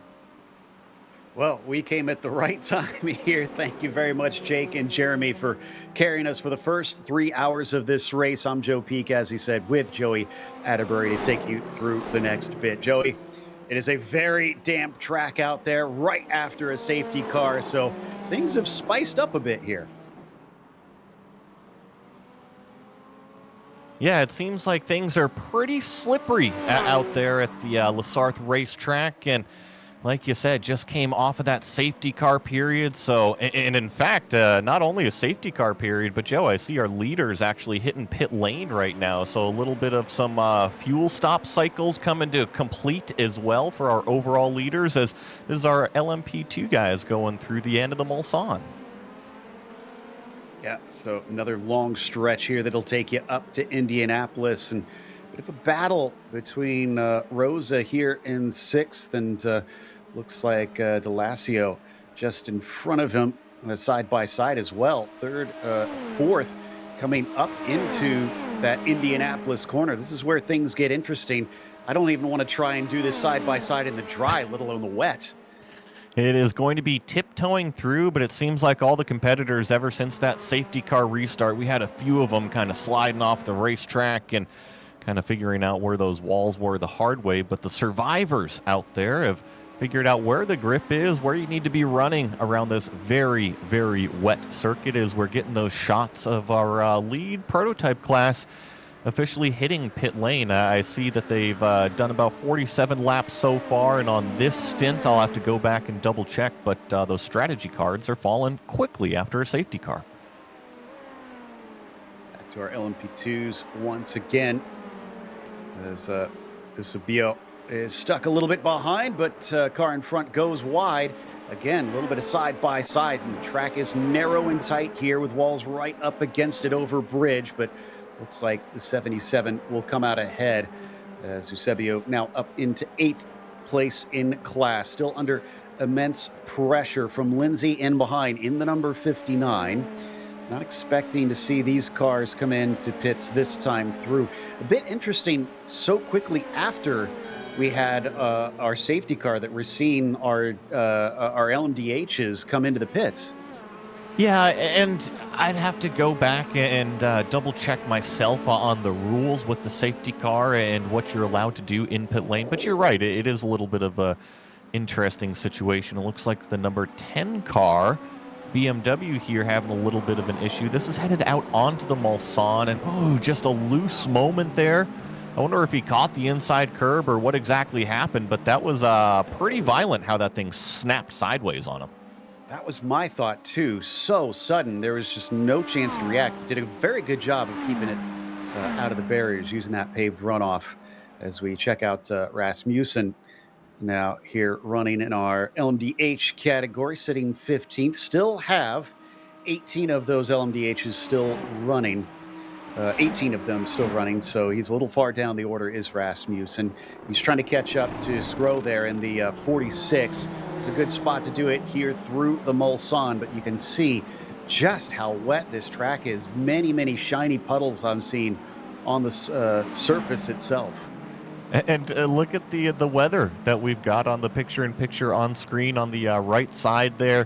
Speaker 4: Well, we came at the right time here. Thank you very much, Jake and Jeremy, for carrying us for the first 3 hours of this race. I'm Joe Peak, as he said, with Joey Atterbury to take you through the next bit. Joey, it is a very damp track out there right after a safety car, so things have spiced up a bit here.
Speaker 10: Yeah, it seems like things are pretty slippery out there at the Lasarth racetrack, and like you said, just came off of that safety car period. So, and in fact, not only a safety car period, but Joe, I see our leaders actually hitting pit lane right now. So a little bit of some fuel stop cycles coming to complete as well for our overall leaders, as this is our LMP2 guys going through the end of the Mulsanne.
Speaker 4: Yeah, so another long stretch here that'll take you up to Indianapolis, and a bit of a battle between Rosa here in 6th and looks like Delasio just in front of him, side by side as well. 3rd, 4th coming up into that Indianapolis corner. This is where things get interesting. I don't even want to try and do this side by side in the dry, let alone the wet.
Speaker 10: It is going to be tiptoeing through, but it seems like all the competitors, ever since that safety car restart, we had a few of them kind of sliding off the racetrack and kind of figuring out where those walls were the hard way. But the survivors out there have figured out where the grip is, where you need to be running around this very, very wet circuit as we're getting those shots of our lead prototype class officially hitting pit lane. I see that they've done about 47 laps so far, and on this stint, I'll have to go back and double check, but those strategy cards are falling quickly after a safety car.
Speaker 4: Back to our LMP2s once again, as Eusebio is stuck a little bit behind, but car in front goes wide. Again, a little bit of side by side, and the track is narrow and tight here with walls right up against it over bridge, but looks like the 77 will come out ahead as Eusebio now up into 8th place in class, still under immense pressure from Lindsay in behind in the number 59. Not expecting to see these cars come into pits this time through. A bit interesting, so quickly after we had our safety car that we're seeing our LMDHs come into the pits.
Speaker 10: Yeah, and I'd have to go back and double check myself on the rules with the safety car and what you're allowed to do in pit lane. But you're right, it is a little bit of a interesting situation. It looks like the number 10 car, BMW here, having a little bit of an issue. This is headed out onto the Mulsanne, and just a loose moment there. I wonder if he caught the inside curb or what exactly happened, but that was pretty violent how that thing snapped sideways on him.
Speaker 4: That was my thought too. So sudden, there was just no chance to react. Did a very good job of keeping it out of the barriers, using that paved runoff. As we check out Rasmussen now here running in our LMDH category, sitting 15th. Still have 18 of those LMDHs still running. 18 of them still running, so he's a little far down the order is Rasmussen. He's trying to catch up to Skro there in the 46. It's a good spot to do it here through the Mulsanne, but you can see just how wet this track is. Many, many shiny puddles I'm seeing on the surface itself.
Speaker 10: And look at the weather that we've got on the picture-in-picture on screen on the right side there.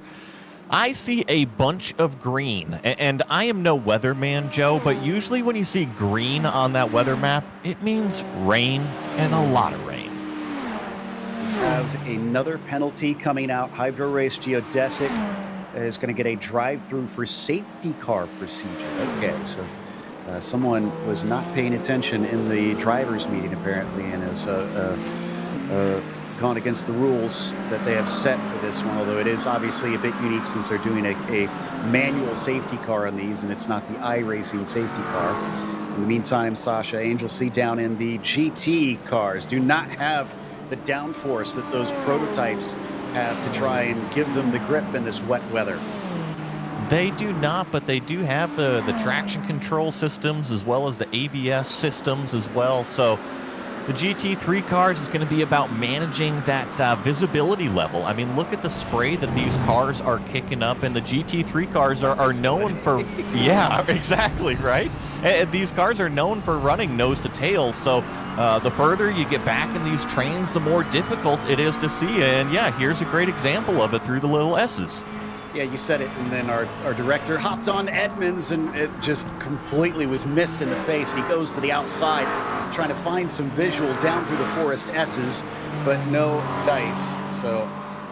Speaker 10: I see a bunch of green, and I am no weatherman, Joe, but usually when you see green on that weather map, it means rain, and a lot of rain.
Speaker 4: We have another penalty coming out. Hydro Race Geodesic is going to get a drive-through for safety car procedure. Okay, so someone was not paying attention in the driver's meeting, apparently, and has gone against the rules that they have set for this one, although it is obviously a bit unique since they're doing a manual safety car on these, and it's not the iRacing safety car. In the meantime, Sasha Angelsey down in the GT cars do not have the downforce that those prototypes have to try and give them the grip in this wet weather.
Speaker 10: They do not, but they do have the traction control systems as well as the ABS systems as well. So the GT3 cars is going to be about managing that visibility level. I mean, look at the spray that these cars are kicking up, and the GT3 cars are known for, yeah, exactly, right? And these cars are known for running nose to tail, so the further you get back in these trains, the more difficult it is to see. And yeah, here's a great example of it through the little S's.
Speaker 11: Yeah, you said it, and then our director hopped on Edmonds, and it just completely was missed in the face. He goes to the outside, trying to find some visual down through the Forest S's, but no dice. So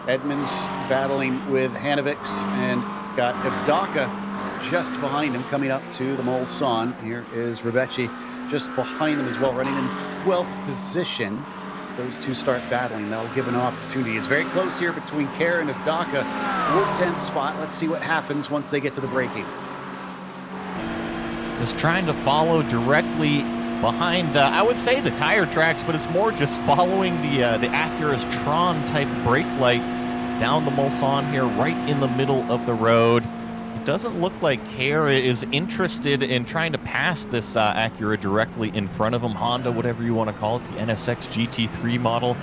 Speaker 11: Edmonds battling with Hanovics, and he's got Ivdaka just behind him, coming up to the Mulsanne. Here is Rebecci just behind them as well, running in 12th position. Those two start battling. That'll give an opportunity. It's very close here between Kerr and Ivdaka. Wood 10th spot. Let's see what happens once they get to the braking.
Speaker 10: Just trying to follow directly behind, I would say the tire tracks, but it's more just following the Acura's Tron type brake light down the Mulsanne here, right in the middle of the road. It doesn't look like Kerr is interested in trying to pass this Acura directly in front of him. Honda, whatever you want to call it, the NSX GT3 model.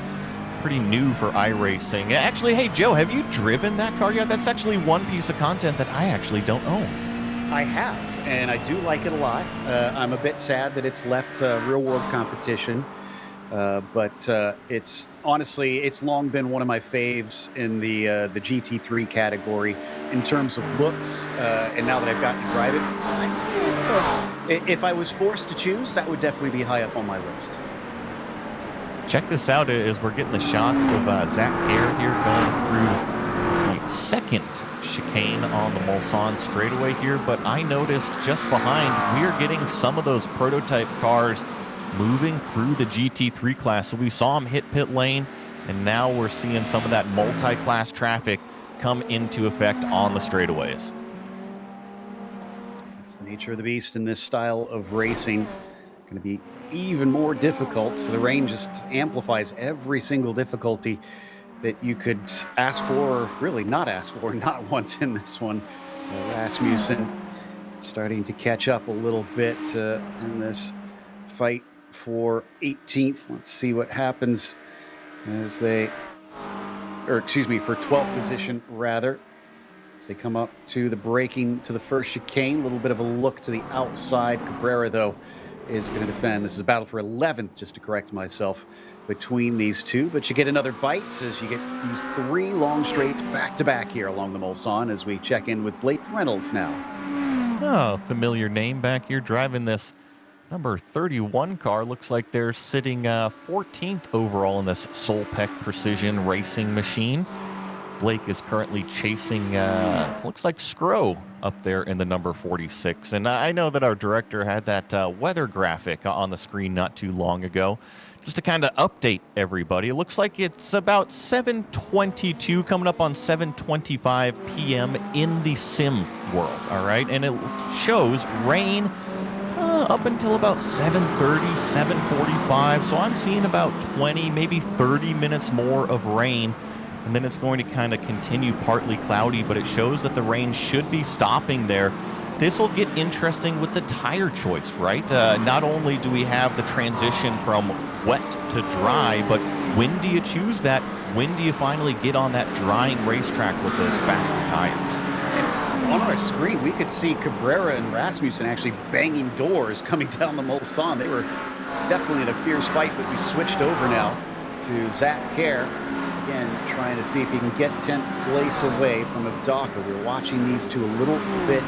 Speaker 10: Pretty new for iRacing. Actually, hey, Joe, have you driven that car yet? That's actually one piece of content that I actually don't own.
Speaker 11: I have, and I do like it a lot. I'm a bit sad that it's left real-world competition, but it's honestly, it's long been one of my faves in the GT3 category in terms of looks, and now that I've gotten to drive it, if I was forced to choose, that would definitely be high up on my list.
Speaker 10: Check this out as we're getting the shots of Zach Kerr here going through the second chicane on the Mulsanne straightaway here, but I noticed just behind, we are getting some of those prototype cars moving through the GT3 class. So we saw them hit pit lane, and now we're seeing some of that multi-class traffic come into effect on the straightaways.
Speaker 11: It's the nature of the beast in this style of racing. Going to be even more difficult, so the rain just amplifies every single difficulty that you could ask for, or really not ask for, not once in this one. Rasmussen starting to catch up a little bit in this fight for 18th. Let's see what happens as they, or excuse me, for 12th position rather, as they come up to the braking to the first chicane. A little bit of a look to the outside. Cabrera, though, is going to defend. This is a battle for 11th, just to correct myself, between these two. But you get another bite as you get these three long straights back-to-back here along the Mulsanne as we check in with Blake Reynolds now.
Speaker 10: Oh, familiar name back here driving this number 31 car. Looks like they're sitting 14th overall in this Solpec Precision Racing machine. Blake is currently chasing, looks like Scrow up there in the number 46. And I know that our director had that weather graphic on the screen not too long ago, just to kind of update everybody. It looks like it's about 7:22, coming up on 7:25 p.m. in the sim world, all right? And it shows rain up until about 7:30, 7:45. So I'm seeing about 20, maybe 30 minutes more of rain. And then it's going to kind of continue partly cloudy, but it shows that the rain should be stopping there. This will get interesting with the tire choice, right? Not only do we have the transition from wet to dry, but when do you choose that? When do you finally get on that drying racetrack with those faster tires?
Speaker 11: On our screen, we could see Cabrera and Rasmussen actually banging doors coming down the Mulsanne. They were definitely in a fierce fight, but we switched over now to Zach Kerr. Again, trying to see if he can get 10th place away from Ivdaka. We were watching these two a little bit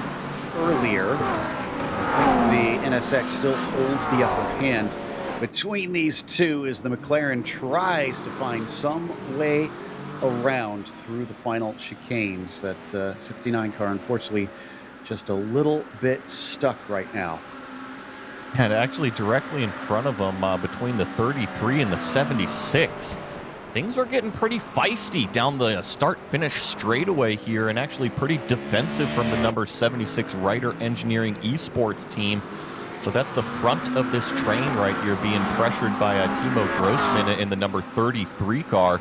Speaker 11: earlier. I think the NSX still holds the upper hand between these two as the McLaren tries to find some way around through the final chicanes. That 69 car, unfortunately, just a little bit stuck right now.
Speaker 10: And actually directly in front of them, between the 33 and the 76. Things were getting pretty feisty down the start-finish straightaway here, and actually pretty defensive from the number 76 Ryder Engineering Esports team. So that's the front of this train right here being pressured by Timo Grossman in the number 33 car.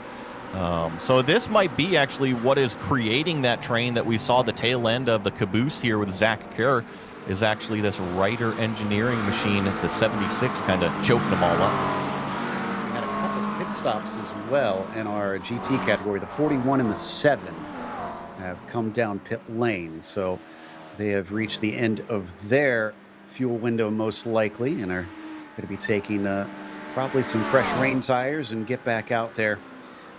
Speaker 10: So this might be actually what is creating that train that we saw the tail end of the caboose here with Zach Kerr, is actually this Ryder engineering machine, the 76, kind of choking them all up.
Speaker 11: We had a couple pit stops as well in our GT category. The 41 and the 7 have come down pit lane, so they have reached the end of their fuel window most likely, and are going to be taking probably some fresh rain tires and get back out there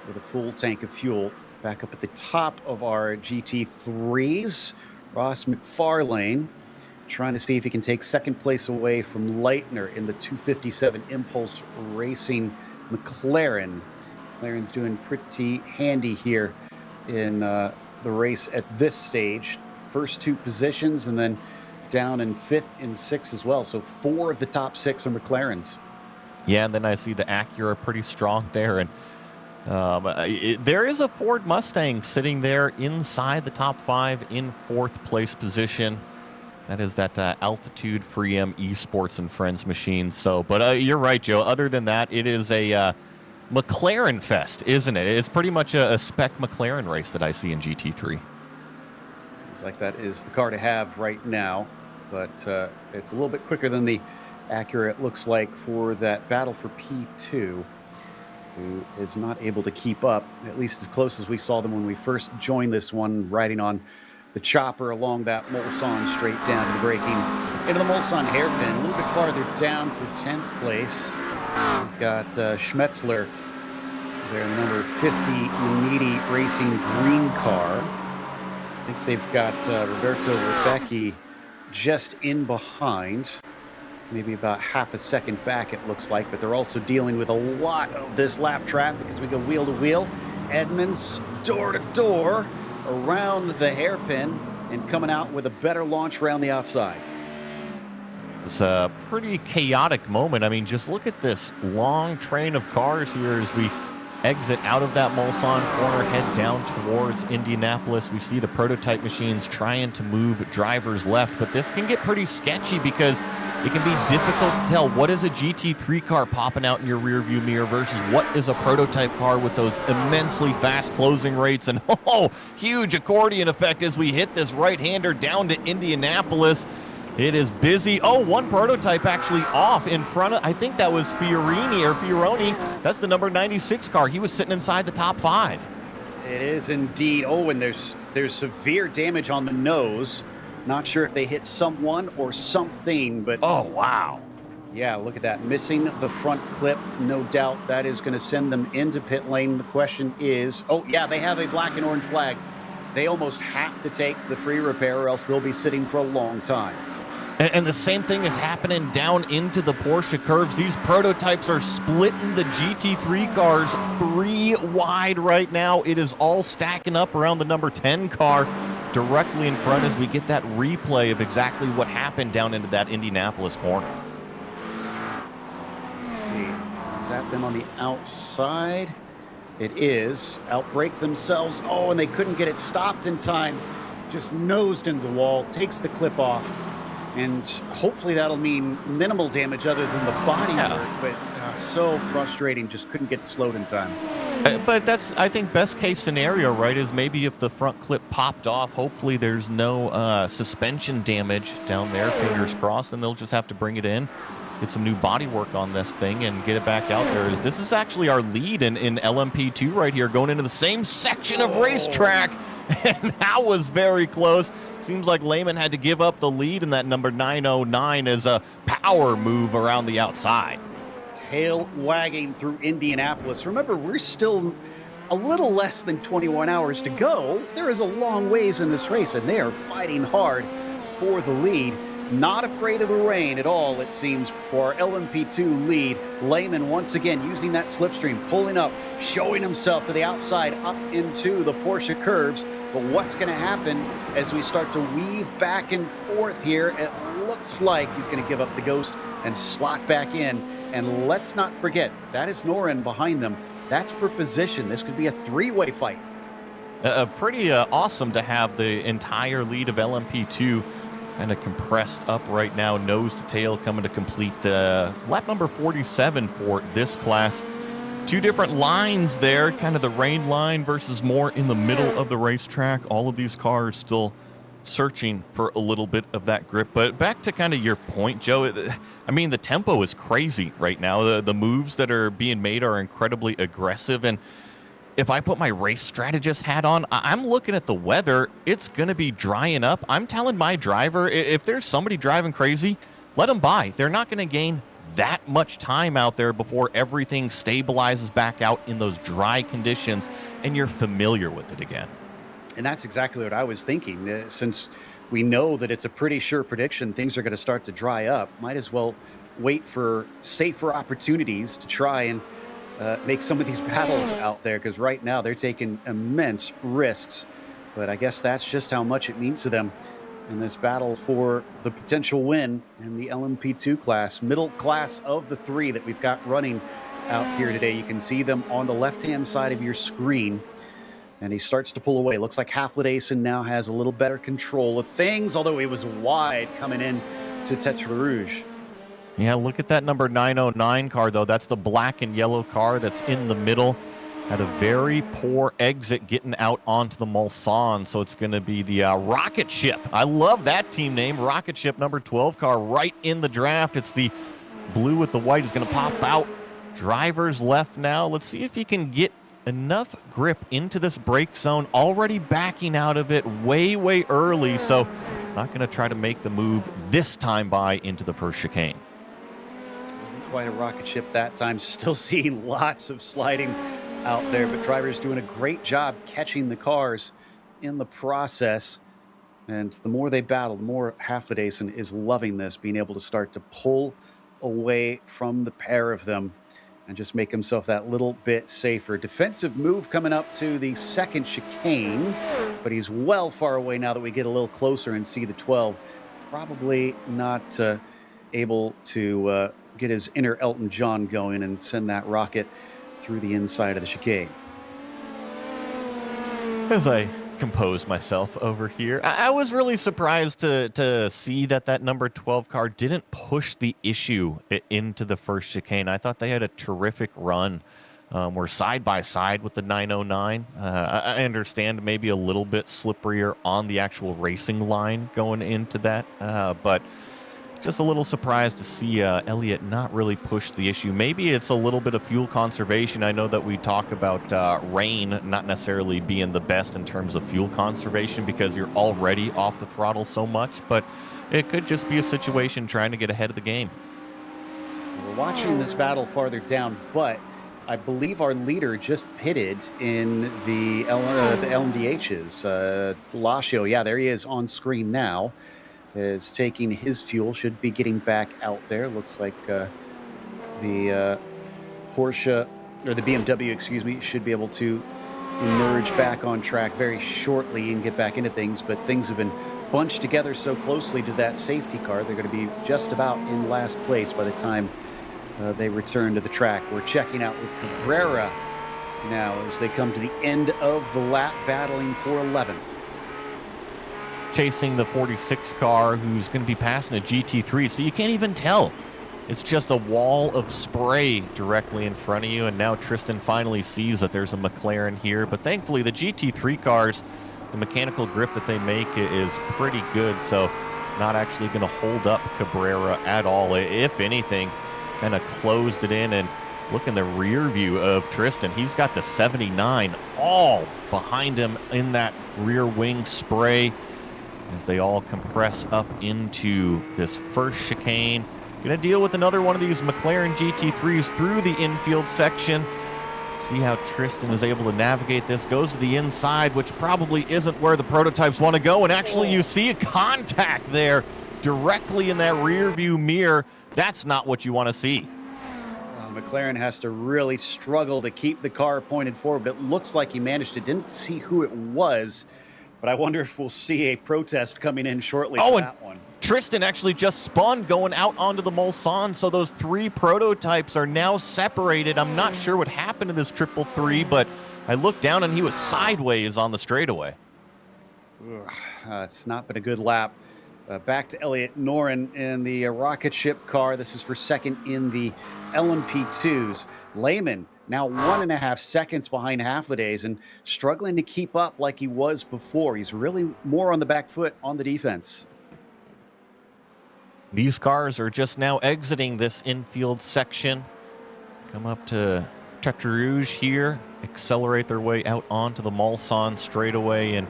Speaker 11: with a full tank of fuel. Back up at the top of our GT3s, Ross McFarlane trying to see if he can take second place away from Leitner in the 257 Impulse Racing McLaren. McLaren's doing pretty handy here in the race at this stage. First 2 positions, and then down in 5th and 6th as well. So 4 of the top 6 are McLarens.
Speaker 10: Yeah, and then I see the Acura pretty strong there. And there is a Ford Mustang sitting there inside the top 5 in 4th place position. That is that Altitude Freedom Esports and Friends machine. So, but you're right, Joe. Other than that, it is a McLaren fest, isn't it? It's pretty much a spec McLaren race that I see in GT3.
Speaker 11: Seems like that is the car to have right now, but it's a little bit quicker than the Acura, it looks like, for that battle for P2, who is not able to keep up, at least as close as we saw them when we first joined this one, riding on the chopper along that Mulsanne straight down to the braking into the Mulsanne hairpin. A little bit farther down for 10th place. We've got Schmetzler, their number 50 Uniti Racing green car. I think they've got Roberto Rebecchi just in behind, maybe about half a second back it looks like, but they're also dealing with a lot of this lap traffic as we go wheel to wheel. Edmonds door to door around the hairpin and coming out with a better launch around the outside.
Speaker 10: It's a pretty chaotic moment. I mean, just look at this long train of cars here as we exit out of that Mulsanne corner, head down towards Indianapolis. We see the prototype machines trying to move drivers left, but this can get pretty sketchy because it can be difficult to tell what is a GT3 car popping out in your rearview mirror versus what is a prototype car with those immensely fast closing rates. And huge accordion effect as we hit this right-hander down to Indianapolis. It is busy. One prototype actually off in front of, I think that was Fioroni. That's the number 96 car. He was sitting inside the top 5.
Speaker 11: It is indeed. And there's severe damage on the nose. Not sure if they hit someone or something, but
Speaker 10: oh, wow.
Speaker 11: Yeah, look at that. Missing the front clip. No doubt that is going to send them into pit lane. The question is, they have a black and orange flag. They almost have to take the free repair or else they'll be sitting for a long time.
Speaker 10: And the same thing is happening down into the Porsche curves. These prototypes are splitting the GT3 cars 3 wide right now. It is all stacking up around the number 10 car directly in front as we get that replay of exactly what happened down into that Indianapolis corner.
Speaker 11: Let's see. Is that them on the outside? It is. Outbrake themselves. And they couldn't get it stopped in time. Just nosed into the wall. Takes the clip off. And hopefully that'll mean minimal damage other than the body work, but so frustrating, just couldn't get slowed in time.
Speaker 10: But that's, I think, best case scenario, right, is maybe if the front clip popped off, hopefully there's no suspension damage down there, fingers crossed, and they'll just have to bring it in, get some new body work on this thing, and get it back out there. This is actually our lead in LMP2 right here, going into the same section of racetrack. And that was very close. Seems like Lehman had to give up the lead in that number 909 as a power move around the outside.
Speaker 11: Tail wagging through Indianapolis. Remember, we're still a little less than 21 hours to go. There is a long ways in this race, and they are fighting hard for the lead. Not afraid of the rain at all, it seems, for our LMP2 lead. Lehman once again using that slipstream, pulling up, showing himself to the outside up into the Porsche curves. But what's going to happen as we start to weave back and forth here? It looks like he's going to give up the ghost and slot back in. And let's not forget, that is Noren behind them. That's for position. This could be a 3-way fight.
Speaker 10: Pretty awesome to have the entire lead of LMP2 kind of compressed up right now, nose to tail, coming to complete the lap number 47 for this class. two different lines there, kind of the rain line versus more in the middle of the racetrack. All of these cars still searching for a little bit of that grip. But back to kind of your point, Joe, I mean, the tempo is crazy right now. The moves that are being made are incredibly aggressive. And if I put my race strategist hat on, I'm looking at the weather. It's going to be drying up. I'm telling my driver, if there's somebody driving crazy, let them by. They're not going to gain that much time out there before everything stabilizes back out in those dry conditions and you're familiar with it again.
Speaker 11: And that's exactly what I was thinking. Since we know that it's a pretty sure prediction, things are going to start to dry up, might as well wait for safer opportunities to try and make some of these battles out there, because right now they're taking immense risks. But I guess that's just how much it means to them in this battle for the potential win in the LMP2 class, middle class of the three that we've got running out here today. You can see them on the left-hand side of your screen. And he starts to pull away. Looks like Haflidason now has a little better control of things, although he was wide coming in to Tetra Rouge.
Speaker 10: Yeah, look at that number 909 car, though. That's the black and yellow car that's in the middle. Had a very poor exit getting out onto the Mulsanne, so it's going to be the Rocket Ship. I love that team name, Rocket Ship number 12 car right in the draft. It's the blue with the white is going to pop out. Drivers left now. Let's see if he can get enough grip into this brake zone, already backing out of it way early, so not going to try to make the move this time by into the first chicane.
Speaker 11: Quite a rocket ship that time. Still seeing lots of sliding out there, but drivers doing a great job catching the cars in the process. And the more they battle, the more Haflidason is loving this, being able to start to pull away from the pair of them and just make himself that little bit safer. Defensive move coming up to the second chicane, but he's well far away now that we get a little closer and see the 12. Probably not able to get his inner Elton John going and send that rocket through the inside of the chicane.
Speaker 10: As I compose myself over here, I was really surprised to see that number 12 car didn't push the issue into the first chicane. I thought they had a terrific run. We're side by side with the 909. I understand maybe a little bit slipperier on the actual racing line going into that, but just a little surprised to see Elliott not really push the issue. Maybe it's a little bit of fuel conservation. I know that we talk about rain not necessarily being the best in terms of fuel conservation because you're already off the throttle so much, but it could just be a situation trying to get ahead of the game.
Speaker 11: We're watching this battle farther down, but I believe our leader just pitted in the LMDHs. Lacio, yeah, there he is on screen now. Is taking his fuel, should be getting back out there. Looks like the Porsche, or the BMW, excuse me, should be able to emerge back on track very shortly and get back into things, but things have been bunched together so closely to that safety car, they're going to be just about in last place by the time they return to the track. We're checking out with Cabrera now as they come to the end of the lap, battling for 11th.
Speaker 10: Chasing the 46 car, who's going to be passing a GT3, so you can't even tell. It's just a wall of spray directly in front of you, and now Tristan finally sees that there's a McLaren here, but thankfully the GT3 cars, the mechanical grip that they make is pretty good, so not actually going to hold up Cabrera at all. If anything, kind of closed it in. And look in the rear view of Tristan, he's got the 79 all behind him in that rear wing spray as they all compress up into this first chicane. Going to deal with another one of these McLaren GT3s through the infield section. See how Tristan is able to navigate this. Goes to the inside, which probably isn't where the prototypes want to go. And actually, you see a contact there directly in that rear view mirror. That's not what you want to see.
Speaker 11: McLaren has to really struggle to keep the car pointed forward, but it looks like he managed it. Didn't see who it was, but I wonder if we'll see a protest coming in shortly for that one.
Speaker 10: Tristan actually just spun going out onto the Mulsanne, so those three prototypes are now separated. I'm not sure what happened to this 333, but I looked down and he was sideways on the straightaway.
Speaker 11: It's not been a good lap. Back to Elliott Noren in the rocket ship car. This is for second in the LMP2s. Lehman now 1.5 seconds behind Haflidays and struggling to keep up like he was before. He's really more on the back foot on the defense.
Speaker 10: These cars are just now exiting this infield section. Come up to Tetre Rouge here, accelerate their way out onto the Mulsanne straightaway, and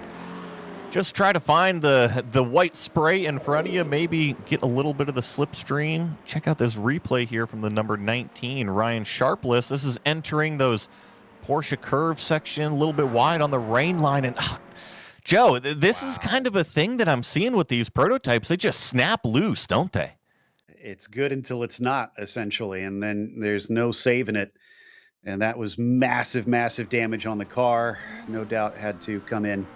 Speaker 10: just try to find the white spray in front of you, maybe get a little bit of the slipstream. Check out this replay here from the number 19, Ryan Sharpless. This is entering those Porsche curve section, a little bit wide on the rain line. And Joe, this is kind of a thing that I'm seeing with these prototypes. They just snap loose, don't they?
Speaker 11: It's good until it's not, essentially, and then there's no saving it. And that was massive, massive damage on the car. No doubt had to come in.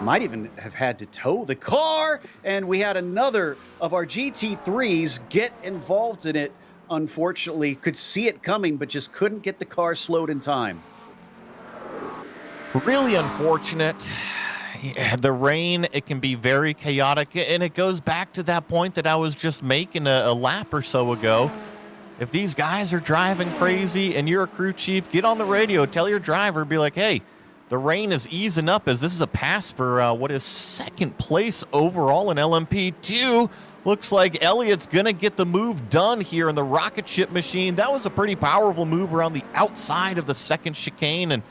Speaker 11: Might even have had to tow the car, and we had another of our GT3s get involved in it. Unfortunately, could see it coming, but just couldn't get the car slowed in time.
Speaker 10: Really unfortunate. Yeah, the rain, it can be very chaotic, and it goes back to that point that I was just making a lap or so ago. If these guys are driving crazy and you're a crew chief, get on the radio, tell your driver, be like, hey, the rain is easing up as this is a pass for what is second place overall in LMP2. Looks like Elliott's going to get the move done here in the rocket ship machine. That was a pretty powerful move around the outside of the second chicane, and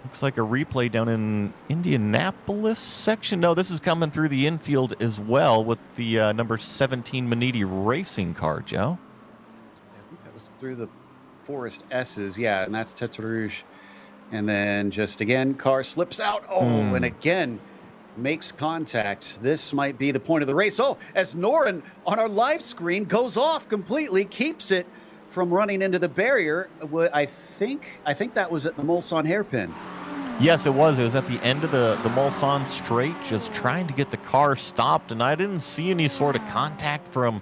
Speaker 10: looks like a replay down in Indianapolis section. No, this is coming through the infield as well with the number 17 Maniti racing car, Joe.
Speaker 11: I think that was through the Forest S's, yeah, and that's Tetre Rouge. And then just again, car slips out. Oh, and again, makes contact. This might be the point of the race. Oh, as Noren on our live screen goes off completely, keeps it from running into the barrier. I think that was at the Mulsanne hairpin.
Speaker 10: Yes, it was. It was at the end of the Mulsanne straight, just trying to get the car stopped, and I didn't see any sort of contact from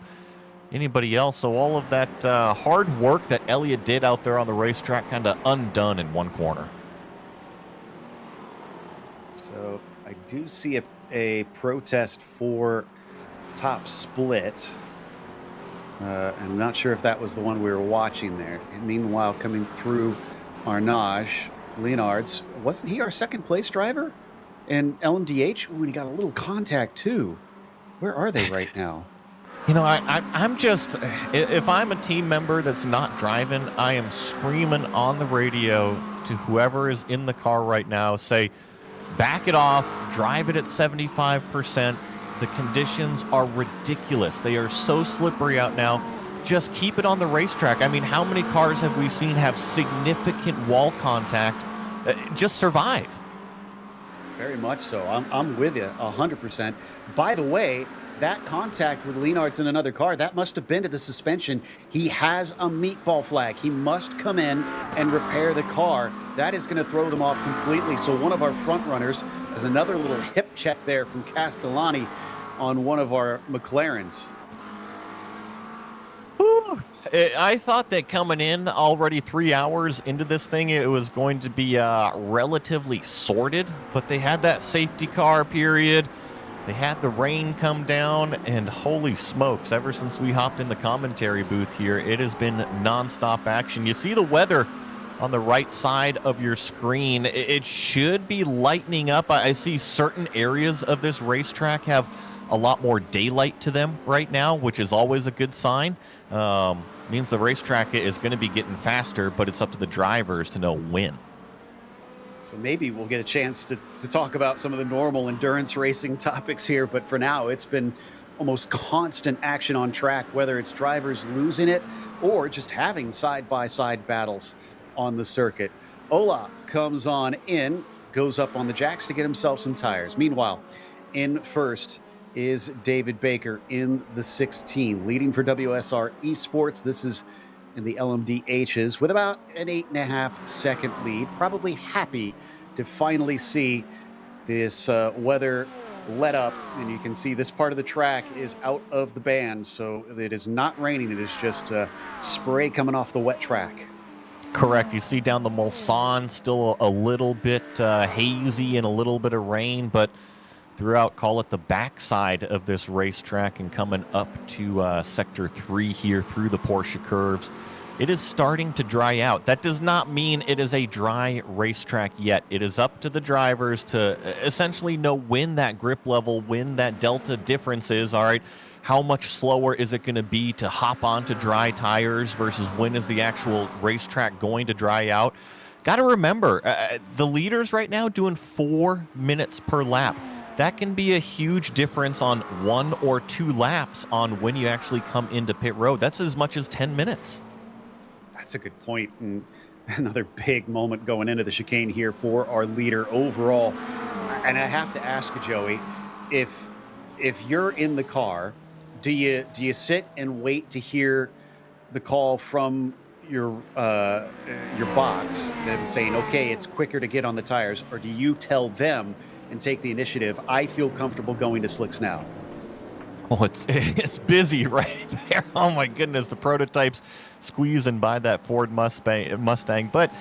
Speaker 10: anybody else. So all of that hard work that Elliott did out there on the racetrack kind of undone in one corner.
Speaker 11: So I do see a protest for top split. I'm not sure if that was the one we were watching there. And meanwhile, coming through Arnage, Leonards, wasn't he our second place driver in LMDH? Ooh, and he got a little contact too. Where are they right now?
Speaker 10: You know, I'm just, if I'm a team member that's not driving, I am screaming on the radio to whoever is in the car right now, say, back it off, drive it at 75%. The conditions are ridiculous. They are so slippery out now. Just keep it on the racetrack. I mean, how many cars have we seen have significant wall contact? Just survive.
Speaker 11: Very much so. I'm with you 100%. By the way, that contact with Leonards in another car, that must have been to the suspension. He has a meatball flag. He must come in and repair the car. That is going to throw them off completely. So one of our front runners has another little hip check there from Castellani on one of our McLarens.
Speaker 10: Ooh, I thought that coming in already 3 hours into this thing, it was going to be relatively sorted, but they had that safety car period. They had the rain come down, and holy smokes, ever since we hopped in the commentary booth here, it has been nonstop action. You see the weather on the right side of your screen. It should be lightening up. I see certain areas of this racetrack have a lot more daylight to them right now, which is always a good sign. Means the racetrack is going to be getting faster, but it's up to the drivers to know when.
Speaker 11: So maybe we'll get a chance to talk about some of the normal endurance racing topics here, but for now, it's been almost constant action on track, whether it's drivers losing it or just having side-by-side battles on the circuit. Ola comes on in, goes up on the jacks to get himself some tires. Meanwhile, in first is David Baker in the 16, leading for WSR Esports. This is in the LMDHs with about an 8.5 second lead. Probably happy to finally see this weather let up, and you can see this part of the track is out of the band, so it is not raining. It is just spray coming off the wet track.
Speaker 10: Correct. You see down the Mulsanne still a little bit hazy and a little bit of rain, but throughout, call it the backside of this racetrack and coming up to Sector 3 here through the Porsche curves, it is starting to dry out. That does not mean it is a dry racetrack yet. It is up to the drivers to essentially know when that grip level, when that delta difference is. All right, how much slower is it going to be to hop onto dry tires versus when is the actual racetrack going to dry out? Got to remember, the leaders right now doing 4 minutes per lap. That can be a huge difference on 1 or 2 laps on when you actually come into pit road. That's as much as 10 minutes.
Speaker 11: That's a good point. And another big moment going into the chicane here for our leader overall. And I have to ask you, Joey, if you're in the car, do you sit and wait to hear the call from your box, them saying, okay, it's quicker to get on the tires, or do you tell them and take the initiative? I feel comfortable going to slicks now.
Speaker 10: Oh, it's busy right there. Oh my goodness, the prototypes squeezing by that Ford Mustang, but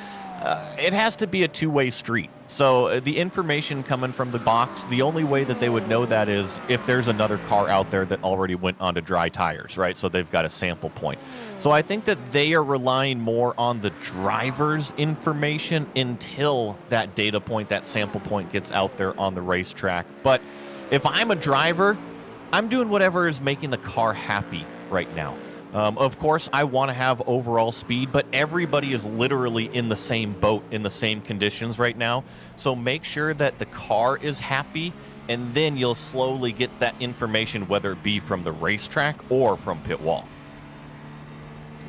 Speaker 10: it has to be a two-way street. So the information coming from the box, the only way that they would know that is if there's another car out there that already went onto dry tires, right? So they've got a sample point. So I think that they are relying more on the driver's information until that data point, that sample point gets out there on the racetrack. But if I'm a driver, I'm doing whatever is making the car happy right now. Of course, I want to have overall speed, but everybody is literally in the same boat, in the same conditions right now. So make sure that the car is happy, and then you'll slowly get that information, whether it be from the racetrack or from pit wall.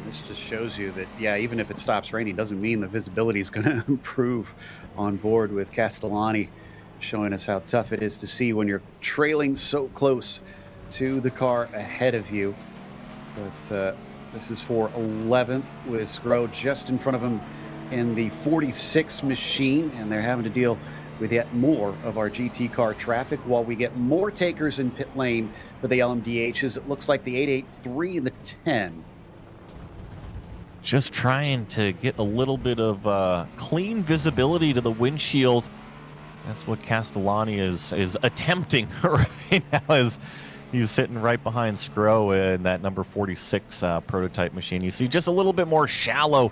Speaker 11: This just shows you that, yeah, even if it stops raining, doesn't mean the visibility is going to improve on board, with Castellani showing us how tough it is to see when you're trailing so close to the car ahead of you. But this is for 11th, with Scro just in front of him in the 46 machine, and they're having to deal with yet more of our GT car traffic while we get more takers in pit lane for the LMDHs. It looks like the 883 and the 10.
Speaker 10: Just trying to get a little bit of clean visibility to the windshield. That's what Castellani is attempting right now, as he's sitting right behind Scro in that number 46 prototype machine. You see just a little bit more shallow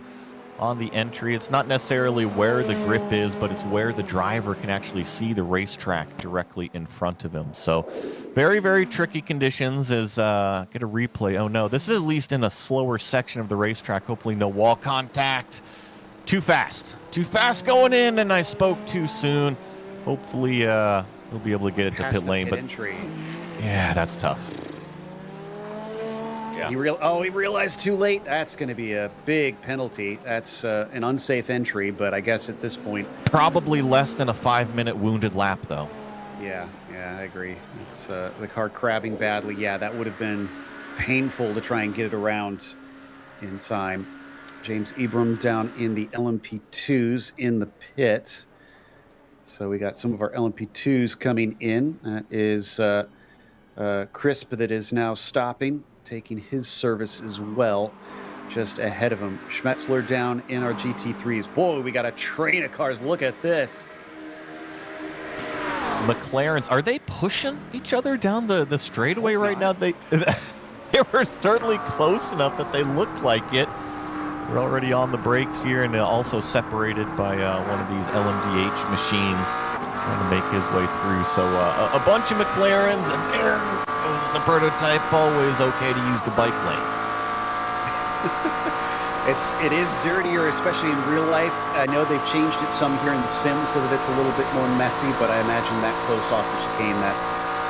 Speaker 10: on the entry. It's not necessarily where the grip is, but it's where the driver can actually see the racetrack directly in front of him. So very, very tricky conditions. As get a replay. Oh no, this is at least in a slower section of the racetrack. Hopefully no wall contact. Too fast going in, and I spoke too soon. Hopefully he'll be able to get it to pit lane, but
Speaker 11: entry.
Speaker 10: Yeah, that's tough.
Speaker 11: Yeah. He realized too late. That's going to be a big penalty. That's an unsafe entry, but I guess at this point,
Speaker 10: probably less than a 5-minute wounded lap, though.
Speaker 11: Yeah, I agree. It's the car crabbing badly. Yeah, that would have been painful to try and get it around in time. James Ibram down in the LMP2s in the pit. So we got some of our LMP2s coming in. That is Crisp that is now stopping, taking his service as well, just ahead of him. Schmetzler down in our GT3s. Boy, we got a train of cars. Look at this.
Speaker 10: McLarens, are they pushing each other down the straightaway right now? They were certainly close enough that they looked like it. We're already on the brakes here, and also separated by one of these LMDH machines trying to make his way through. So a bunch of McLarens, and there goes the prototype. Always okay to use the bike lane.
Speaker 11: It is dirtier, especially in real life. I know they've changed it some here in the sim so that it's a little bit more messy, but I imagine that close off the chicane, that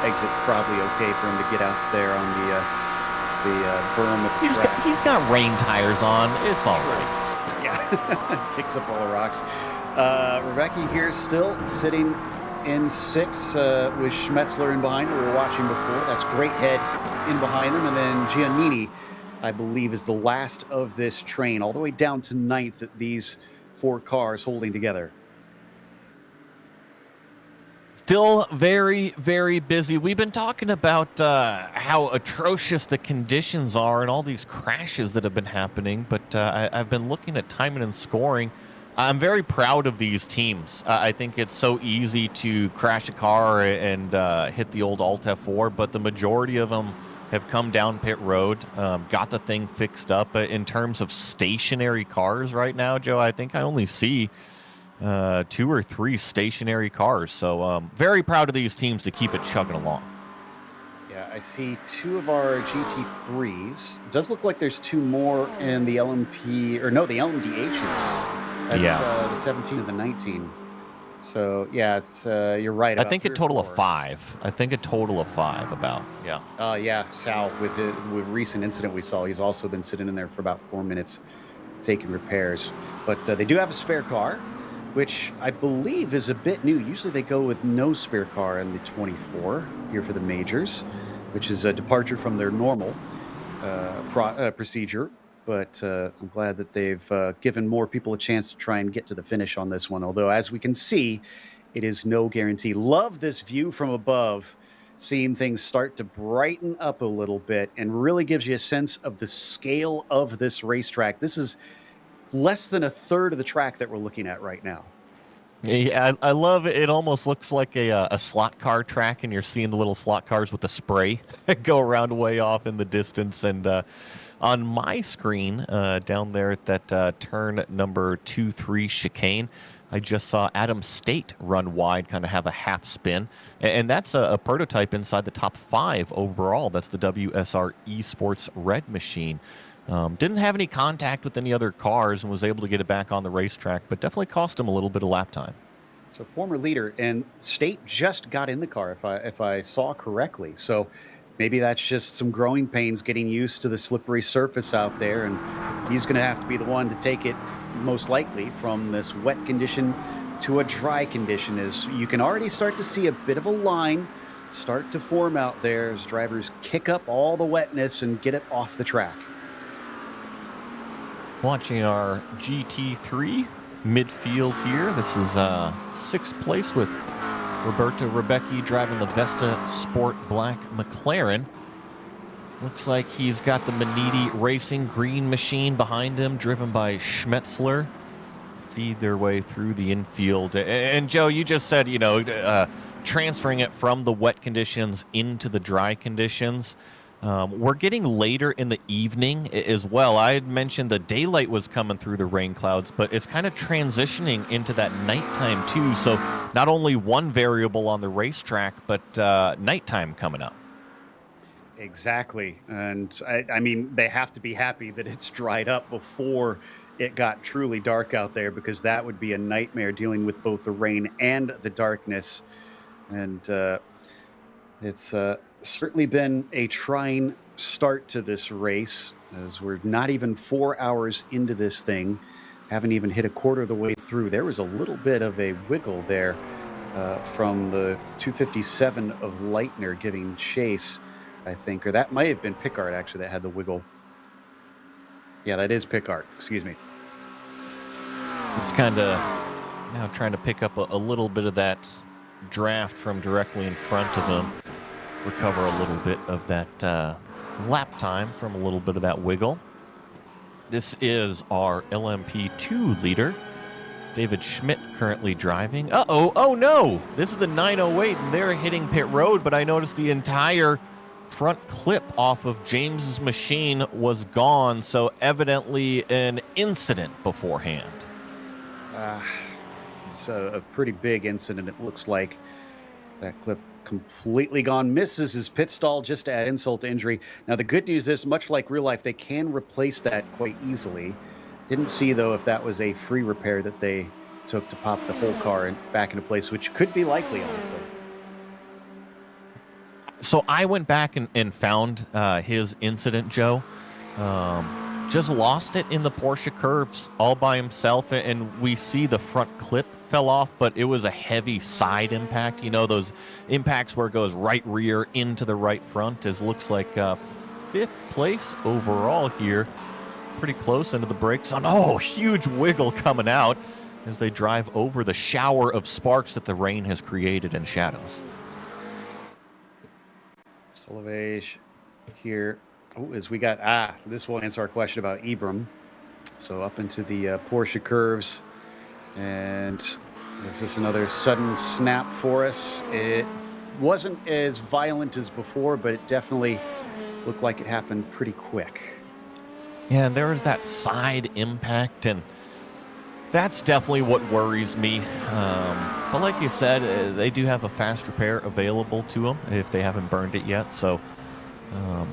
Speaker 11: exit probably okay for him to get out there on the berm of the track.
Speaker 10: He's got rain tires on. It's all right.
Speaker 11: Yeah, kicks up all the rocks. Rebecca here still sitting in 6 with Schmetzler in behind, we were watching before. That's Great Head in behind them, and then Giannini, I believe, is the last of this train, all the way down to 9th at these 4 cars holding together.
Speaker 10: Still very, very busy. We've been talking about how atrocious the conditions are and all these crashes that have been happening, but I've been looking at timing and scoring. I'm very proud of these teams. I think it's so easy to crash a car and hit the old Alt F4, but the majority of them have come down pit road, got the thing fixed up. In terms of stationary cars right now, Joe, I think I only see 2 or 3 stationary cars. So very proud of these teams to keep it chugging along.
Speaker 11: Yeah, I see 2 of our GT3s. It does look like there's 2 more in the LMP, or no, the LMDHs. That's, the 17 and the 19. So yeah, it's you're right.
Speaker 10: I think a total of 5. I think a total of 5 about. Yeah.
Speaker 11: Yeah, Sal, with recent incident we saw, he's also been sitting in there for about 4 minutes taking repairs. But they do have a spare car, which I believe is a bit new. Usually they go with no spare car in the 24 here for the majors, which is a departure from their normal procedure. But I'm glad that they've given more people a chance to try and get to the finish on this one. Although, as we can see, it is no guarantee. Love this view from above, seeing things start to brighten up a little bit, and really gives you a sense of the scale of this racetrack. This is less than a third of the track that we're looking at right now.
Speaker 10: Yeah, I love it. It almost looks like a slot car track, and you're seeing the little slot cars with the spray go around way off in the distance. And on my screen down there at that turn number 2-3 chicane, I just saw Adam State run wide, kind of have a half spin. And that's a prototype inside the top 5 overall. That's the WSR Esports Red Machine. Didn't have any contact with any other cars and was able to get it back on the racetrack, but definitely cost him a little bit of lap time.
Speaker 11: So former leader, and State just got in the car, if I saw correctly. So maybe that's just some growing pains, getting used to the slippery surface out there, and he's going to have to be the one to take it most likely from this wet condition to a dry condition. As you can already start to see a bit of a line start to form out there as drivers kick up all the wetness and get it off the track.
Speaker 10: Watching our GT3 midfield here. This is 6th place with Roberto Rebecchi driving the Vesta Sport Black McLaren. Looks like he's got the Maniti Racing green machine behind him, driven by Schmetzler. Feed their way through the infield. And Joe, you just said, transferring it from the wet conditions into the dry conditions. We're getting later in the evening as well. I had mentioned the daylight was coming through the rain clouds, but it's kind of transitioning into that nighttime too. So not only one variable on the racetrack, but nighttime coming up.
Speaker 11: Exactly. And I mean, they have to be happy that it's dried up before it got truly dark out there, because that would be a nightmare dealing with both the rain and the darkness. And it's certainly been a trying start to this race, as we're not even 4 hours into this thing, haven't even hit a quarter of the way through. There was a little bit of a wiggle there from the 257 of Leitner giving chase, I think, or that might have been Pickard actually that had the wiggle. Yeah, that is Pickard, excuse me.
Speaker 10: It's kind of now trying to pick up a little bit of that draft from directly in front of him. Recover a little bit of that lap time from a little bit of that wiggle. This is our LMP2 leader, David Schmidt, currently driving. Oh no! This is the 908, and they're hitting pit road, but I noticed the entire front clip off of James's machine was gone, so evidently an incident beforehand.
Speaker 11: It's a pretty big incident, it looks like. That clip completely gone. Misses his pit stall just to add insult to injury. Now, the good news is, much like real life, they can replace that quite easily. Didn't see, though, if that was a free repair that they took to pop the whole car back into place, which could be likely, honestly.
Speaker 10: So I went back and found his incident, Joe. Just lost it in the Porsche curves all by himself, and we see the front clip fell off, but it was a heavy side impact. You know, those impacts where it goes right rear into the right front. It looks like 5th place overall here. Pretty close into the brakes. Oh, huge wiggle coming out as they drive over the shower of sparks that the rain has created in shadows.
Speaker 11: Solovage here. Oh, as we got, this will answer our question about Ibram. So up into the Porsche curves. And is this another sudden snap for us? It wasn't as violent as before, but it definitely looked like it happened pretty quick.
Speaker 10: Yeah, and there was that side impact, and that's definitely what worries me. But like you said, they do have a fast repair available to them if they haven't burned it yet. So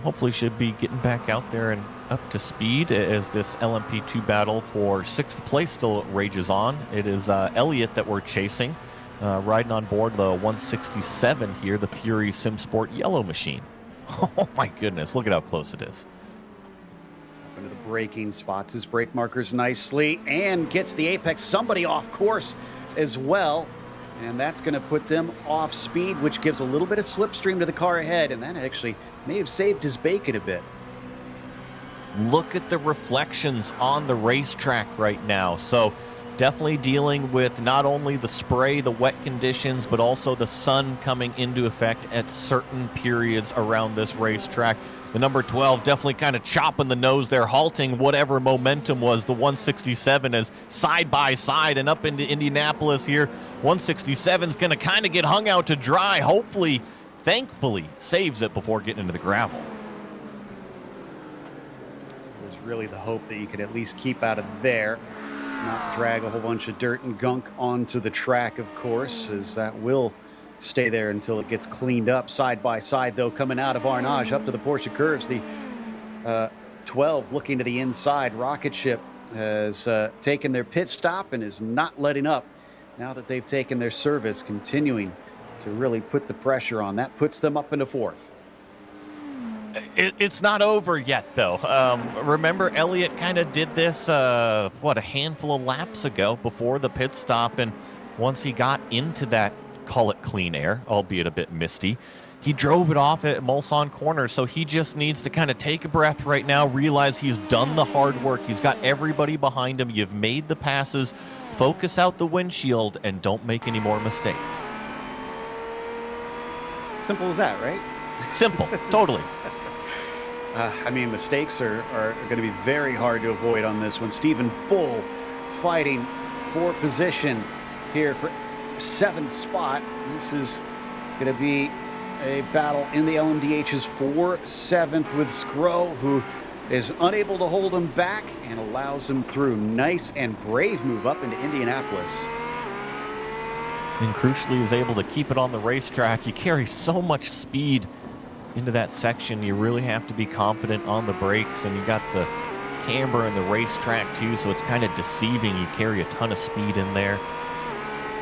Speaker 10: hopefully should be getting back out there and up to speed as this LMP2 battle for 6th place still rages on. It is Elliott that we're chasing, riding on board the 167 here, the Fury SimSport yellow machine. Oh my goodness, look at how close it is.
Speaker 11: Up into the braking spots, his brake markers nicely, and gets the apex. Somebody off course as well. And that's going to put them off speed, which gives a little bit of slipstream to the car ahead, and that actually may have saved his bacon a bit.
Speaker 10: Look at the reflections on the racetrack right now. So definitely dealing with not only the spray, the wet conditions, but also the sun coming into effect at certain periods around this racetrack. The number 12 definitely kind of chopping the nose there, halting whatever momentum was. The 167 is side by side and up into Indianapolis here. 167 is going to kind of get hung out to dry. Hopefully, thankfully, saves it before getting into the gravel.
Speaker 11: So it was really the hope that you could at least keep out of there, not drag a whole bunch of dirt and gunk onto the track, of course, as that will stay there until it gets cleaned up. Side by side, though, coming out of Arnage up to the Porsche curves. The 12 looking to the inside. Rocket Ship has taken their pit stop and is not letting up now that they've taken their service, continuing to really put the pressure on. That puts them up into 4th.
Speaker 10: It's not over yet, though. Remember, Elliott kind of did this, a handful of laps ago before the pit stop, and once he got into that, call it clean air, albeit a bit misty, he drove it off at Mulsanne Corner, so he just needs to kind of take a breath right now, realize he's done the hard work, he's got everybody behind him, you've made the passes, focus out the windshield, and don't make any more mistakes.
Speaker 11: Simple as that, right?
Speaker 10: Simple, totally.
Speaker 11: I mean, mistakes are going to be very hard to avoid on this one. Stephen Bull fighting for position here for 7th spot. This is going to be a battle in the LMDHs for 7th with Scro, who is unable to hold him back and allows him through. Nice and brave move up into Indianapolis.
Speaker 10: And crucially is able to keep it on the racetrack. You carry so much speed into that section, you really have to be confident on the brakes, and you got the camber and the racetrack too, so it's kind of deceiving. You carry a ton of speed in there.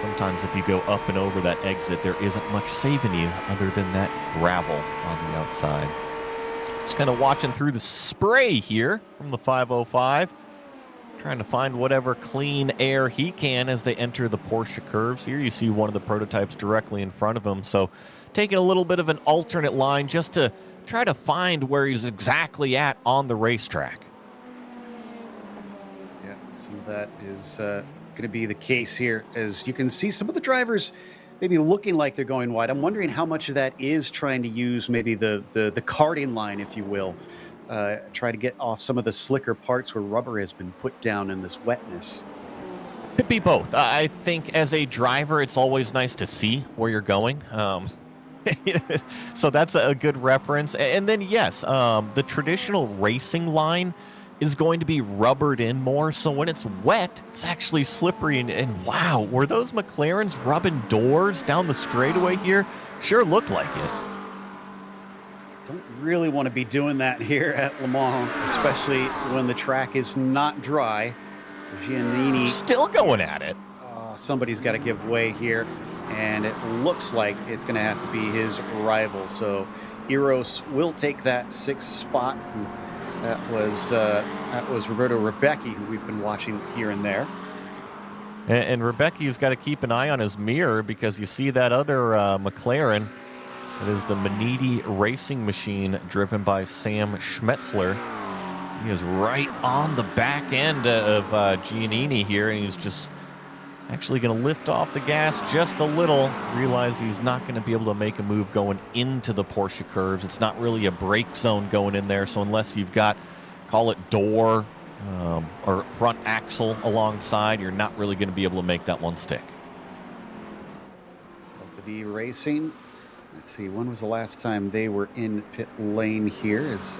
Speaker 10: Sometimes if you go up and over that exit, there isn't much saving you other than that gravel on the outside. Just kind of watching through the spray here from the 505, trying to find whatever clean air he can as they enter the Porsche curves. Here you see one of the prototypes directly in front of him, so taking a little bit of an alternate line just to try to find where he's exactly at on the racetrack.
Speaker 11: Yeah, so that is going to be the case here. As you can see, some of the drivers maybe looking like they're going wide. I'm wondering how much of that is trying to use maybe the karting line, if you will. Try to get off some of the slicker parts where rubber has been put down in this wetness.
Speaker 10: Could be both. I think as a driver, it's always nice to see where you're going. So that's a good reference. And then, yes, the traditional racing line is going to be rubbered in more. So when it's wet, it's actually slippery. And wow, were those McLarens rubbing doors down the straightaway here? Sure looked like it.
Speaker 11: Don't really want to be doing that here at Le Mans, especially when the track is not dry. Giannini
Speaker 10: still going at it.
Speaker 11: Somebody's got to give way here. And it looks like it's going to have to be his rival. So Eros will take that 6th spot. That was Roberto Rebecchi, who we've been watching here and there.
Speaker 10: And Rebecchi's got to keep an eye on his mirror, because you see that other McLaren. It is the Maniti Racing Machine driven by Sam Schmetzler. He is right on the back end of Giannini here, and he's just actually going to lift off the gas just a little. Realize he's not going to be able to make a move going into the Porsche curves. It's not really a brake zone going in there, so unless you've got, call it door or front axle alongside, you're not really going to be able to make that one stick.
Speaker 11: LTD Racing Let's see, when was the last time they were in pit lane here? Is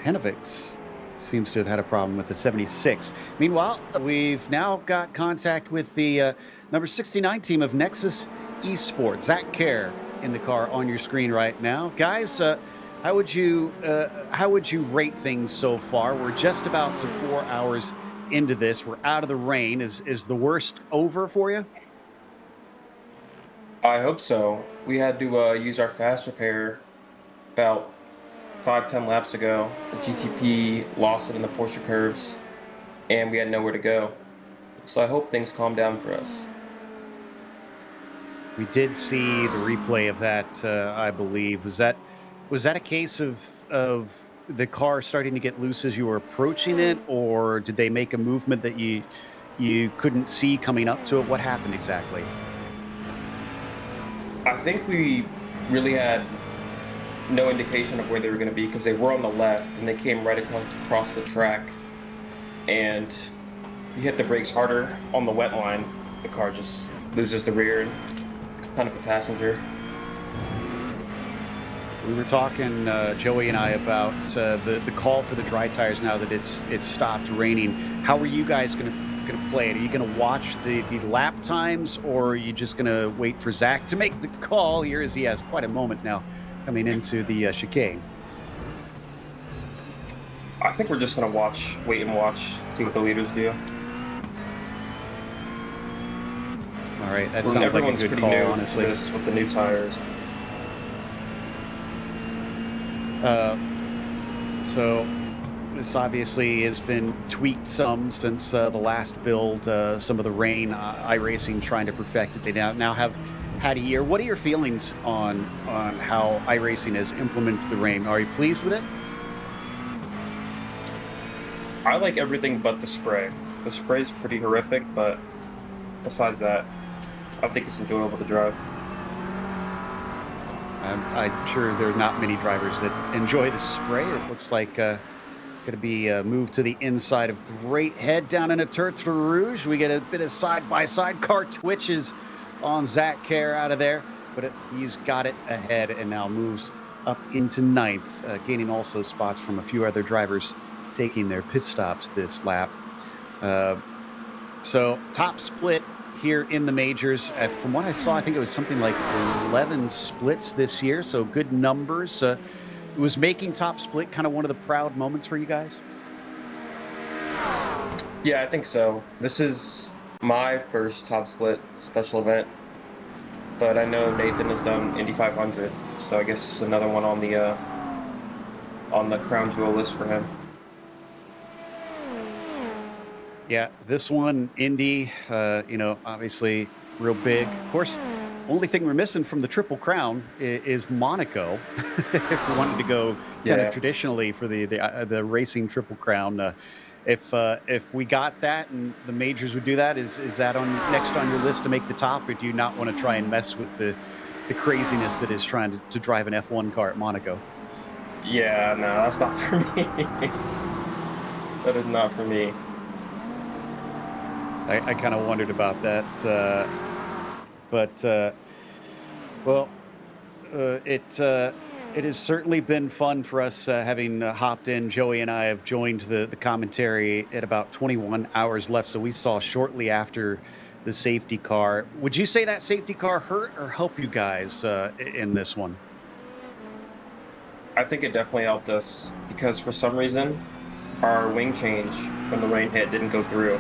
Speaker 11: Henovics seems to have had a problem with the 76. Meanwhile, we've now got contact with the number 69 team of Nexus Esports. Zach Kerr in the car on your screen right now. Guys, how would you rate things so far? We're just about to 4 hours into this. We're out of the rain. Is the worst over for you?
Speaker 12: I hope so. We had to use our fast repair about 5-10 laps ago. The GTP lost it in the Porsche curves, and we had nowhere to go. So I hope things calm down for us.
Speaker 11: We did see the replay of that, I believe. Was that a case of the car starting to get loose as you were approaching it, or did they make a movement that you couldn't see coming up to it? What happened exactly?
Speaker 12: I think we really had no indication of where they were going to be because they were on the left and they came right across the track. And if you hit the brakes harder on the wet line, the car just loses the rear and kind of a passenger.
Speaker 11: We were talking, Joey and I, about the call for the dry tires now that it's stopped raining. How are you guys going to play it? Are you going to watch the lap times, or are you just going to wait for Zach to make the call here, as he has quite a moment now coming into the chicane?
Speaker 12: I think we're just going to wait and watch, see what the leaders do.
Speaker 11: All right, that sounds like a good call, honestly.
Speaker 12: With the new tires.
Speaker 11: So this obviously has been tweaked some since the last build. Some of the rain, iRacing trying to perfect it. They now have had a year. What are your feelings on how iRacing has implemented the rain? Are you pleased with it?
Speaker 12: I like everything but the spray. The spray is pretty horrific, but besides that, I think it's enjoyable to drive.
Speaker 11: I'm sure there are not many drivers that enjoy the spray. It looks like going to be moved to the inside of Great Head down into Tertre Rouge. We get a bit of side-by-side car twitches on Zach Kerr out of there, but he's got it ahead and now moves up into ninth, gaining also spots from a few other drivers taking their pit stops this lap. So top split here in the majors. From what I saw, I think it was something like 11 splits this year, so good numbers. Was making top split kind of one of the proud moments for you guys?
Speaker 12: Yeah, I think so. This is my first top split special event, but I know Nathan has done Indy 500, so I guess it's another one on the crown jewel list for him.
Speaker 11: Yeah, this one, Indy, obviously real big. Of course, only thing we're missing from the Triple Crown is Monaco. If we wanted to go kind of traditionally for the racing Triple Crown, if we got that and the majors would do that, is that next on your list to make the top, or do you not want to try and mess with the craziness that is trying to drive an F1 car at Monaco?
Speaker 12: Yeah, no, that's not for me. That is not for me.
Speaker 11: I kind of wondered about that, it has certainly been fun for us having hopped in. Joey and I have joined the commentary at about 21 hours left, so we saw shortly after the safety car. Would you say that safety car hurt or help you guys in this one?
Speaker 12: I think it definitely helped us because for some reason our wing change when the rain hit didn't go through.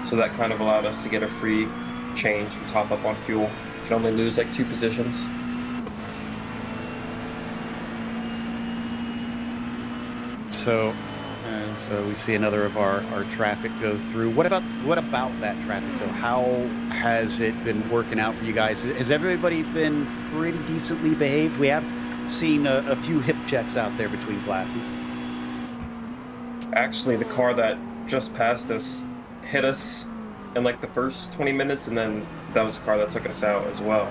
Speaker 12: So that kind of allowed us to get a free change and top up on fuel. You can only lose like 2 positions.
Speaker 11: So as we see another of our traffic go through, what about that traffic though? How has it been working out for you guys? Has everybody been pretty decently behaved? We have seen a few hip checks out there between classes.
Speaker 12: Actually, the car that just passed us hit us in like the first 20 minutes, and then that was the car that took us out as well.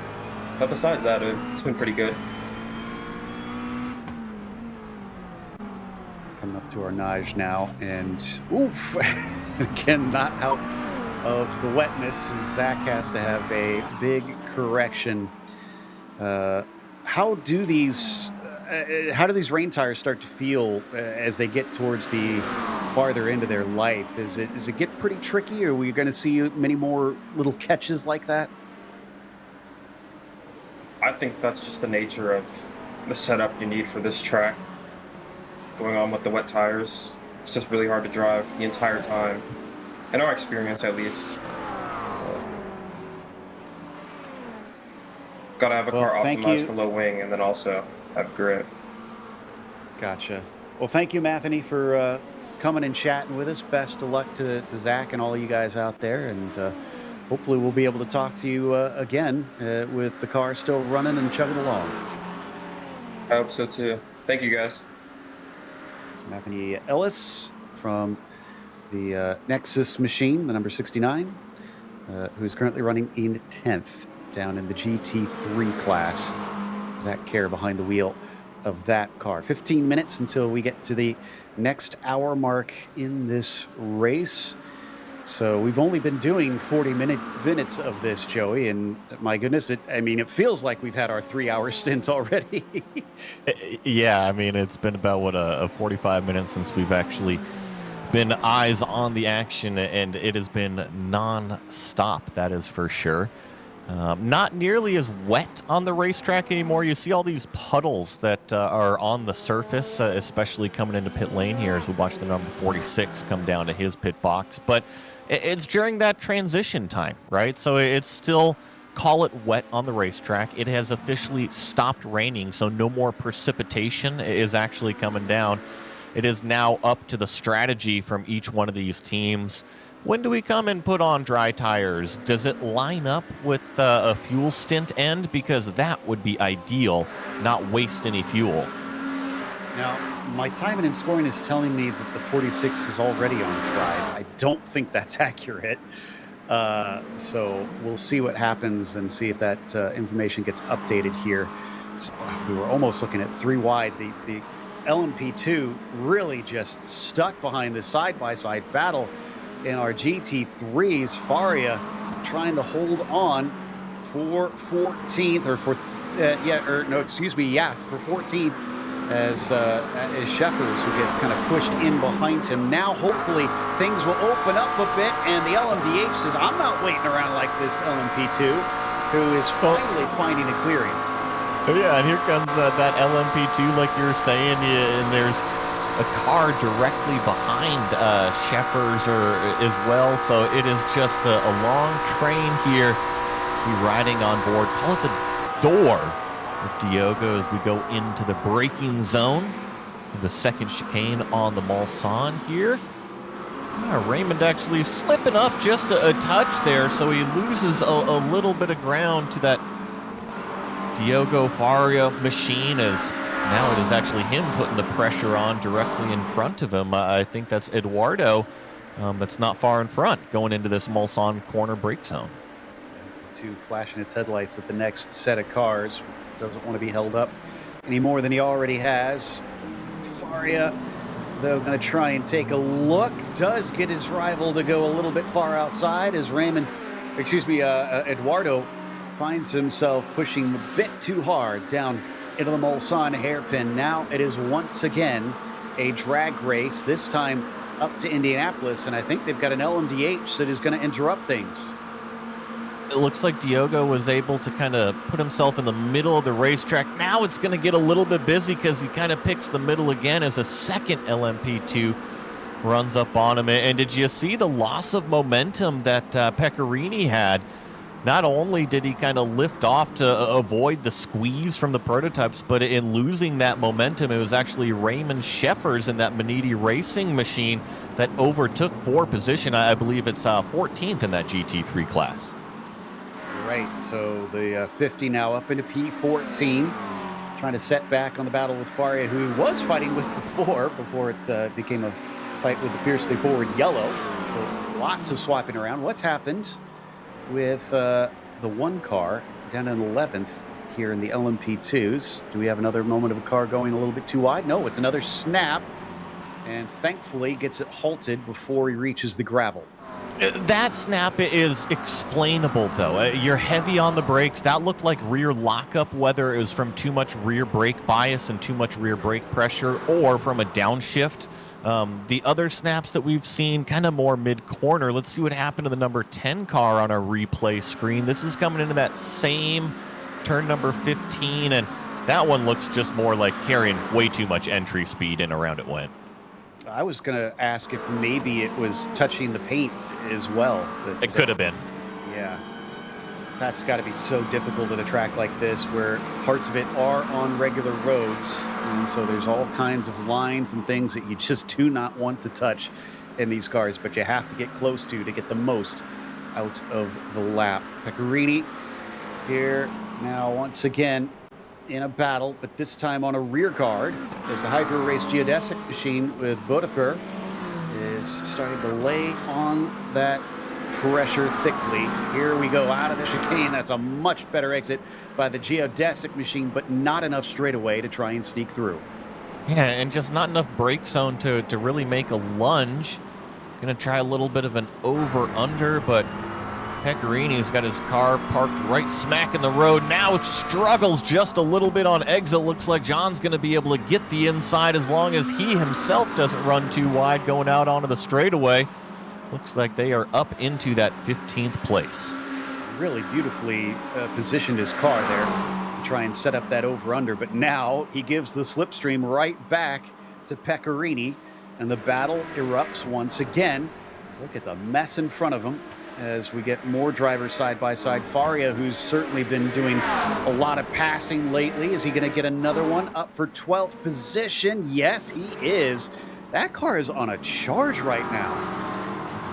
Speaker 12: But besides that, it's been pretty good.
Speaker 11: Coming up to our nage now, and oof, again, not out of the wetness. Zach has to have a big correction How do these rain tires start to feel as they get towards the farther end of their life? Does it get pretty tricky, or are we going to see many more little catches like that?
Speaker 12: I think that's just the nature of the setup you need for this track. Going on with the wet tires, it's just really hard to drive the entire time. In our experience, at least. Gotta have a car optimized for low wing, and then also have grip.
Speaker 11: Gotcha. Well, thank you, Matheny, for coming and chatting with us. Best of luck to Zach and all of you guys out there, and hopefully we'll be able to talk to you again with the car still running and chugging along.
Speaker 12: I hope so too. Thank you, guys.
Speaker 11: It's Matheny Ellis from the Nexus machine, the number 69, who's currently running in 10th down in the GT3 class. Zach Kerr behind the wheel of that car. 15 minutes until we get to the next hour mark in this race. So we've only been doing 40 minutes of this, Joey, and my goodness, it feels like we've had our 3-hour stint already.
Speaker 10: Yeah, I mean, it's been about, a 45 minutes since we've actually been eyes on the action, and it has been non-stop, that is for sure. Not nearly as wet on the racetrack anymore. You see all these puddles that are on the surface, especially coming into pit lane here as we watch the number 46 come down to his pit box. But it's during that transition time, right? So it's still, call it wet on the racetrack. It has officially stopped raining, so no more precipitation is actually coming down. It is now up to the strategy from each one of these teams. When do we come and put on dry tires? Does it line up with a fuel stint end? Because that would be ideal, not waste any fuel.
Speaker 11: Now, my timing and scoring is telling me that the 46 is already on dries. I don't think that's accurate. So we'll see what happens and see if that information gets updated here. So, we were almost looking at 3 wide. The LMP2 really just stuck behind the side-by-side battle. In our GT3s, Faria trying to hold on for 14th, for 14th as Sheffers, who gets kind of pushed in behind him. Now, hopefully, things will open up a bit, and the LMDH says, I'm not waiting around like this LMP2, who is finally finding a clearing.
Speaker 10: Yeah, and here comes that LMP2, like you're saying, and there's a car directly behind Sheffers as well, so it is just a long train here. See riding on board, call it the door of Diogo as we go into the braking zone. The second chicane on the Mulsanne here. Raymond actually slipping up just a touch there, so he loses a little bit of ground to that Diogo Faria machine, as now it is actually him putting the pressure on directly in front of him. I think that's Eduardo that's not far in front going into this Mulsanne corner brake zone.
Speaker 11: To flashing its headlights at the next set of cars. Doesn't want to be held up any more than he already has. Faria, though, going to try and take a look. Does get his rival to go a little bit far outside as Eduardo finds himself pushing a bit too hard down into the Mulsanne hairpin. Now it is once again a drag race, this time up to Indianapolis, and I think they've got an LMDH that is going to interrupt things.
Speaker 10: It looks like Diogo was able to kind of put himself in the middle of the racetrack. Now it's going to get a little bit busy because he kind of picks the middle again as a second LMP2 runs up on him. And did you see the loss of momentum that Pecorini had? Not only did he kind of lift off to avoid the squeeze from the prototypes, but in losing that momentum, it was actually Raymond Sheffers in that Maniti Racing machine that overtook position. I believe it's 14th in that GT3 class.
Speaker 11: Right, so the 50 now up into P14, trying to set back on the battle with Faria, who he was fighting with before it became a fight with the fiercely forward yellow. So lots of swapping around. What's happened with the one car down in 11th here in the LMP2s? Do we have another moment of a car going a little bit too wide? No, it's another snap, and thankfully gets it halted before he reaches the gravel.
Speaker 10: That snap is explainable, though. You're heavy on the brakes. That looked like rear lockup, whether it was from too much rear brake bias and too much rear brake pressure or from a downshift. The other snaps that we've seen kind of more mid-corner. Let's see what happened to the number 10 car on our replay screen. This is coming into that same turn number 15, and that one looks just more like carrying way too much entry speed and around it went.
Speaker 11: I was going to ask if maybe it was touching the paint as well.
Speaker 10: It could have been.
Speaker 11: Yeah. That's got to be so difficult at a track like this where parts of it are on regular roads. And so there's all kinds of lines and things that you just do not want to touch in these cars, but you have to get close to get the most out of the lap. Pecorini here now once again in a battle, but this time on a rear guard as the Hydro Race geodesic machine with Bodefer is starting to lay on that pressure thickly. Here we go out of the chicane. That's a much better exit by the geodesic machine, but not enough straightaway to try and sneak through.
Speaker 10: Yeah, and just not enough brake zone to really make a lunge. Gonna try a little bit of an over-under, but Pecorini's got his car parked right smack in the road. Now it struggles just a little bit on exit. Looks like John's going to be able to get the inside as long as he himself doesn't run too wide going out onto the straightaway. Looks like they are up into that 15th place.
Speaker 11: Really beautifully positioned his car there to try and set up that over-under, but now he gives the slipstream right back to Pecorini, and the battle erupts once again. Look at the mess in front of him as we get more drivers side by side. Faria, who's certainly been doing a lot of passing lately. Is he going to get another one up for 12th position? Yes, he is. That car is on a charge right now.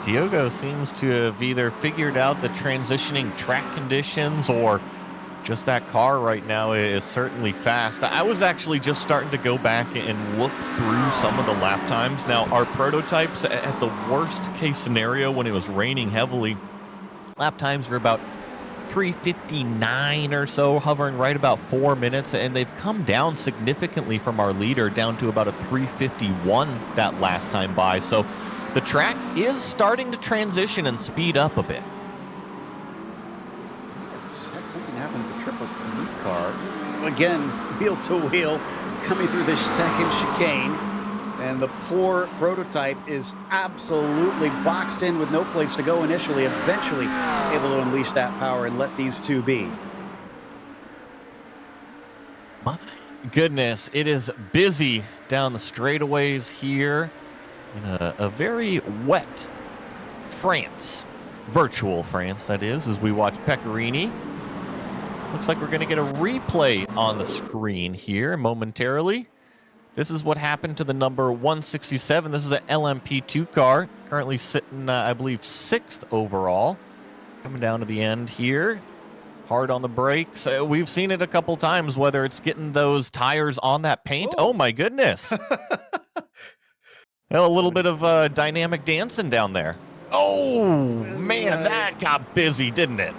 Speaker 10: Diogo seems to have either figured out the transitioning track conditions or just that car right now is certainly fast. I was actually just starting to go back and look through some of the lap times. Now, our prototypes at the worst case scenario when it was raining heavily, lap times were about 3:59 or so, hovering right about 4 minutes, and they've come down significantly from our leader down to about a 3:51 that last time by. So the track is starting to transition and speed up a bit.
Speaker 11: Something happened to the Triple 3 car. Again, wheel to wheel, coming through this second chicane. And the poor prototype is absolutely boxed in with no place to go initially, eventually able to unleash that power and let these two be.
Speaker 10: My goodness, it is busy down the straightaways here in a very wet France. Virtual France, that is, as we watch Pecorini. Looks like we're going to get a replay on the screen here momentarily. This is what happened to the number 167. This is an LMP2 car, currently sitting, I believe, 6th overall. Coming down to the end here. Hard on the brakes. We've seen it a couple times, whether it's getting those tires on that paint. Oh my goodness. Well, a little bit of dynamic dancing down there. Oh, man, that got busy, didn't it?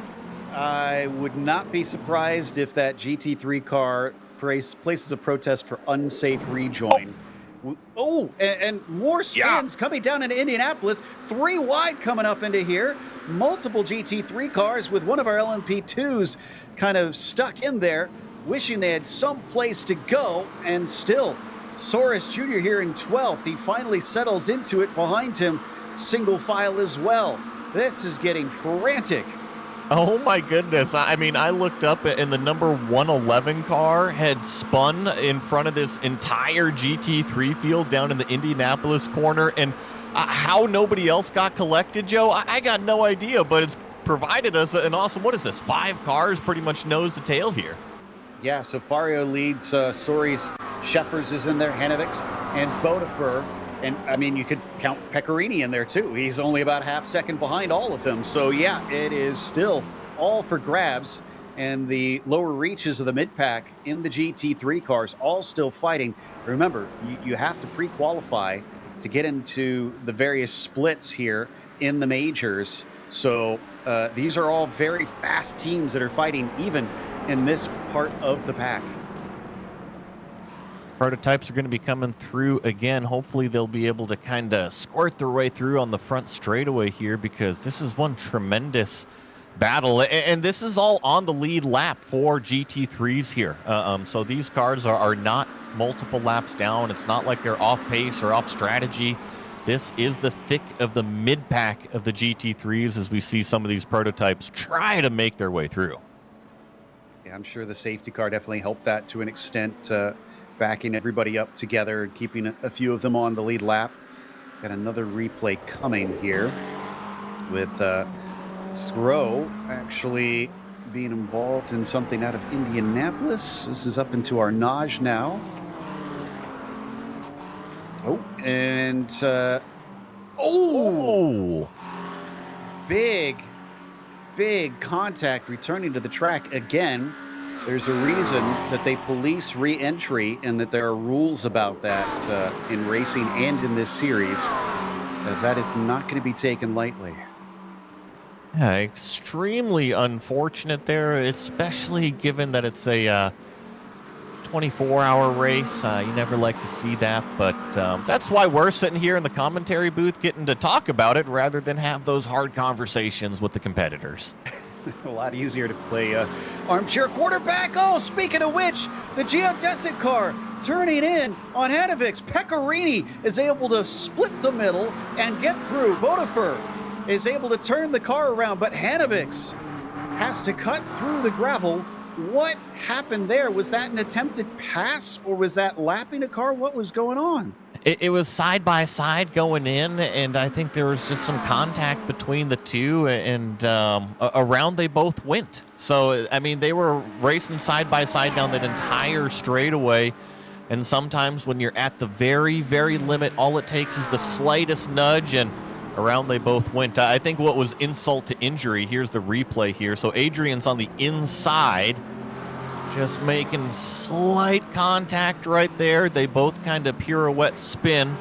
Speaker 11: I would not be surprised if that GT3 car places a protest for unsafe rejoin. And more spins coming down into Indianapolis. 3 wide coming up into here. Multiple GT3 cars with one of our LMP2s kind of stuck in there, wishing they had some place to go. And still, Soros Jr. here in 12th. He finally settles into it behind him, single file as well. This is getting frantic.
Speaker 10: Oh my goodness. I mean, I looked up and the number 111 car had spun in front of this entire GT3 field down in the Indianapolis corner. And how nobody else got collected, Joe, I got no idea, but it's provided us an awesome, what is this, 5 cars pretty much nose to tail here.
Speaker 11: Yeah, so Fario leads, Soris, Sheffers is in there, Hanovics, and Bodefer. And, I mean, you could count Pecorini in there, too. He's only about half second behind all of them. So, yeah, it is still all for grabs. And the lower reaches of the mid-pack in the GT3 cars all still fighting. Remember, you have to pre-qualify to get into the various splits here in the majors. So these are all very fast teams that are fighting even in this part of the pack.
Speaker 10: Prototypes are going to be coming through again. Hopefully they'll be able to kind of squirt their way through on the front straightaway here, because this is one tremendous battle, and this is all on the lead lap for GT3s here. So these cars are not multiple laps down. It's not like they're off pace or off strategy. This is the thick of the mid-pack of the GT3s as we see some of these prototypes try to make their way through.
Speaker 11: Yeah, I'm sure the safety car definitely helped that to an extent, backing everybody up together and keeping a few of them on the lead lap. Got another replay coming here with Skro actually being involved in something out of Indianapolis. This is up into our Naj now. Oh, and big contact returning to the track again. There's a reason that they police re-entry and that there are rules about that in racing and in this series, as that is not going to be taken lightly.
Speaker 10: Yeah, extremely unfortunate there, especially given that it's a 24-hour race. You never like to see that, but that's why we're sitting here in the commentary booth getting to talk about it rather than have those hard conversations with the competitors.
Speaker 11: A lot easier to play armchair quarterback. Oh, speaking of which, the geodesic car turning in on Hanovics. Pecorini is able to split the middle and get through. Bodefer is able to turn the car around, but Hanovics has to cut through the gravel. What happened there? Was that an attempted pass, or was that lapping a car? What was going on?
Speaker 10: It was side by side going in, and I think there was just some contact between the two, and around they both went. So, I mean, they were racing side by side down that entire straightaway, and sometimes when you're at the very, very limit, all it takes is the slightest nudge, and around they both went. I think what was insult to injury, here's the replay here. So Adrian's on the inside, just making slight contact right there. They both kind of pirouette spin.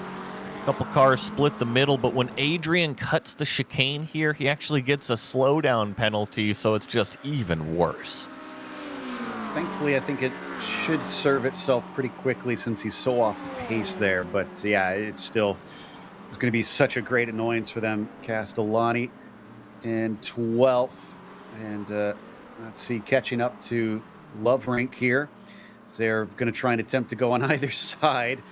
Speaker 10: A couple cars split the middle, but when Adrian cuts the chicane here, he actually gets a slowdown penalty, so it's just even worse.
Speaker 11: Thankfully, I think it should serve itself pretty quickly since he's so off the pace there. But yeah, it's going to be such a great annoyance for them. Castellani in 12th. And let's see, catching up to Loverink here. They're going to try and attempt to go on either side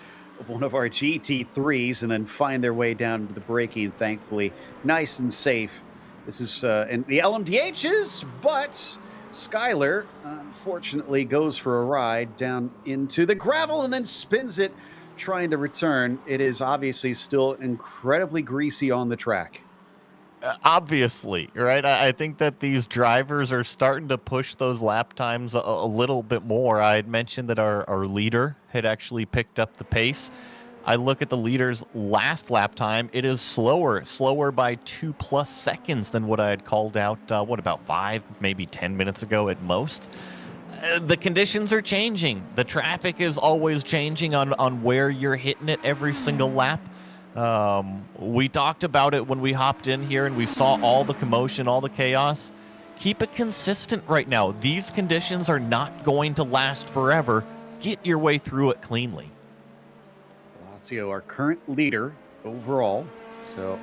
Speaker 11: of one of our GT3s and then find their way down to the braking, thankfully. Nice and safe. This is in the LMDHs, but Skyler, unfortunately, goes for a ride down into the gravel and then spins it, trying to return. It is obviously still incredibly greasy on the track.
Speaker 10: Obviously, right? I think that these drivers are starting to push those lap times a little bit more. I had mentioned that our leader had actually picked up the pace. I look at the leader's last lap time. It is slower by 2+ seconds than what I had called out, about 5, maybe 10 minutes ago at most. The conditions are changing. The traffic is always changing on where you're hitting it every single lap. We talked about it when we hopped in here and we saw all the commotion, all the chaos. Keep it consistent right now. These conditions are not going to last forever. Get your way through it cleanly.
Speaker 11: Palacio, our current leader overall. So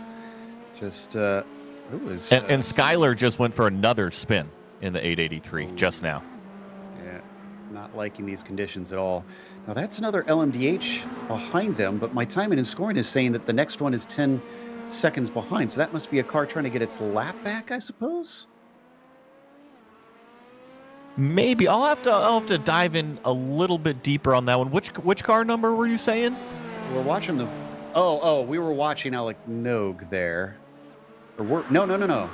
Speaker 11: just and
Speaker 10: Skyler just went for another spin in the 883 just now.
Speaker 11: Yeah, not liking these conditions at all. Now that's another LMDH behind them, but my timing and scoring is saying that the next one is 10 seconds behind. So that must be a car trying to get its lap back, I suppose.
Speaker 10: Maybe I'll have to dive in a little bit deeper on that one. Which car number were you saying?
Speaker 11: We're watching the. We were watching Alec Nogue there. No.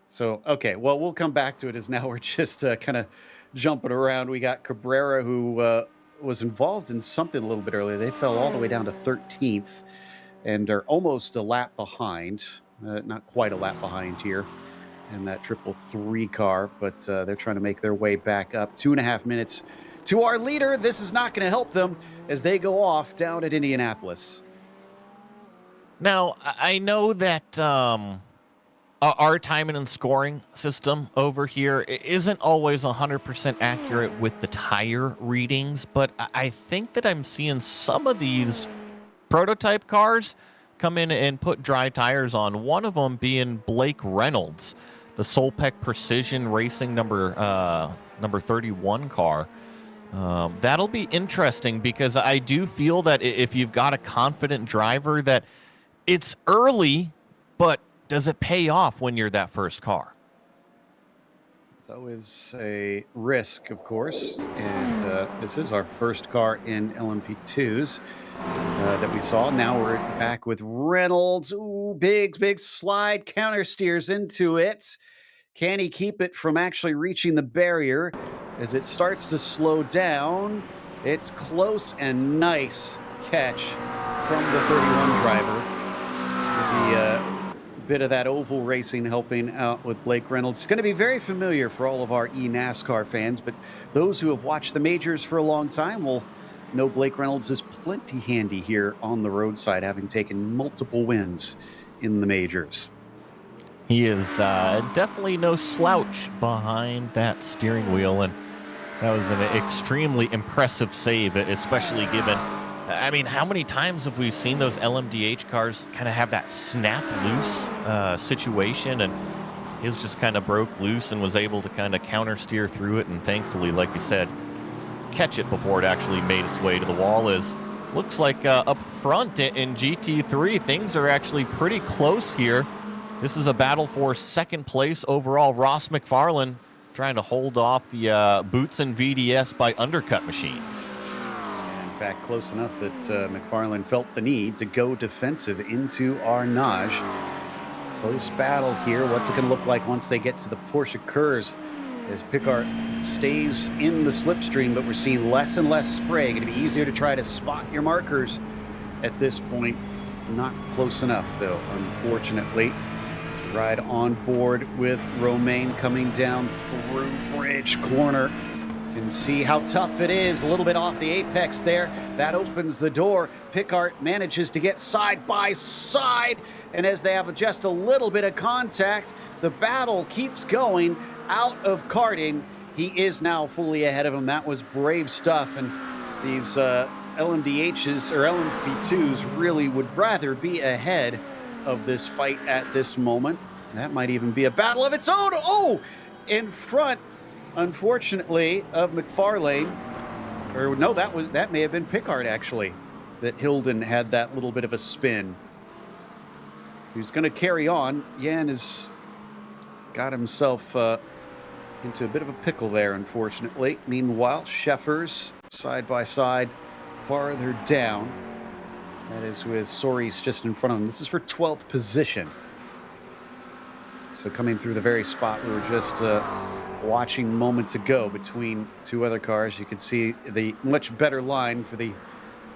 Speaker 11: So okay, well we'll come back to it as now we're just kind of jumping around. We got Cabrera who was involved in something a little bit earlier. They fell all the way down to 13th and are almost a lap behind. Not quite a lap behind here in that 333 car, but they're trying to make their way back up. 2.5 minutes to our leader. This is not going to help them as they go off down at Indianapolis.
Speaker 10: Now, I know that our timing and scoring system over here isn't always 100% accurate with the tire readings, but I think that I'm seeing some of these prototype cars come in and put dry tires on. One of them being Blake Reynolds, the Solpec Precision Racing number 31 car. That'll be interesting because I do feel that if you've got a confident driver, that it's early, but does it pay off when you're that first car?
Speaker 11: It's always a risk, of course, and this is our first car in LMP2s that we saw. Now we're back with Reynolds. Ooh, big slide, counter steers into it. Can he keep it from actually reaching the barrier as it starts to slow down? It's close and nice catch from the 31 driver. The bit of that oval racing helping out with Blake Reynolds. It's going to be very familiar for all of our eNASCAR fans, but those who have watched the majors for a long time will know Blake Reynolds is plenty handy here on the roadside, having taken multiple wins in the majors.
Speaker 10: He is definitely no slouch behind that steering wheel, and that was an extremely impressive save, especially given, I mean, how many times have we seen those LMDH cars kind of have that snap loose situation, and his just kind of broke loose and was able to kind of counter steer through it, and thankfully, like you said, catch it before it actually made its way to the wall. Looks like up front in GT3, things are actually pretty close here. This is a battle for second place overall. Ross McFarlane trying to hold off the Boots and VDS by undercut machine.
Speaker 11: In fact, close enough that McFarlane felt the need to go defensive into Arnage. Close battle here. What's it going to look like once they get to the Porsche Kurz? As Pickard stays in the slipstream, but we're seeing less and less spray. Going to be easier to try to spot your markers at this point. Not close enough, though, unfortunately. Ride on board with Romain coming down through Bridge Corner. You can see how tough it is. A little bit off the apex there. That opens the door. Pickard manages to get side by side. And as they have just a little bit of contact, the battle keeps going. Out of karting, he is now fully ahead of him. That was brave stuff, and these LMDHs or LMP2s really would rather be ahead of this fight at this moment. That might even be a battle of its own. Oh, in front, unfortunately, of McFarlane. Or no, that may have been Pickard actually, that Hilden had that little bit of a spin. He's going to carry on. Jan has got himself into a bit of a pickle there, unfortunately. Meanwhile, Scheffers side by side farther down. That is with Soris just in front of him. This is for 12th position. So coming through the very spot we were just watching moments ago between two other cars, you can see the much better line for the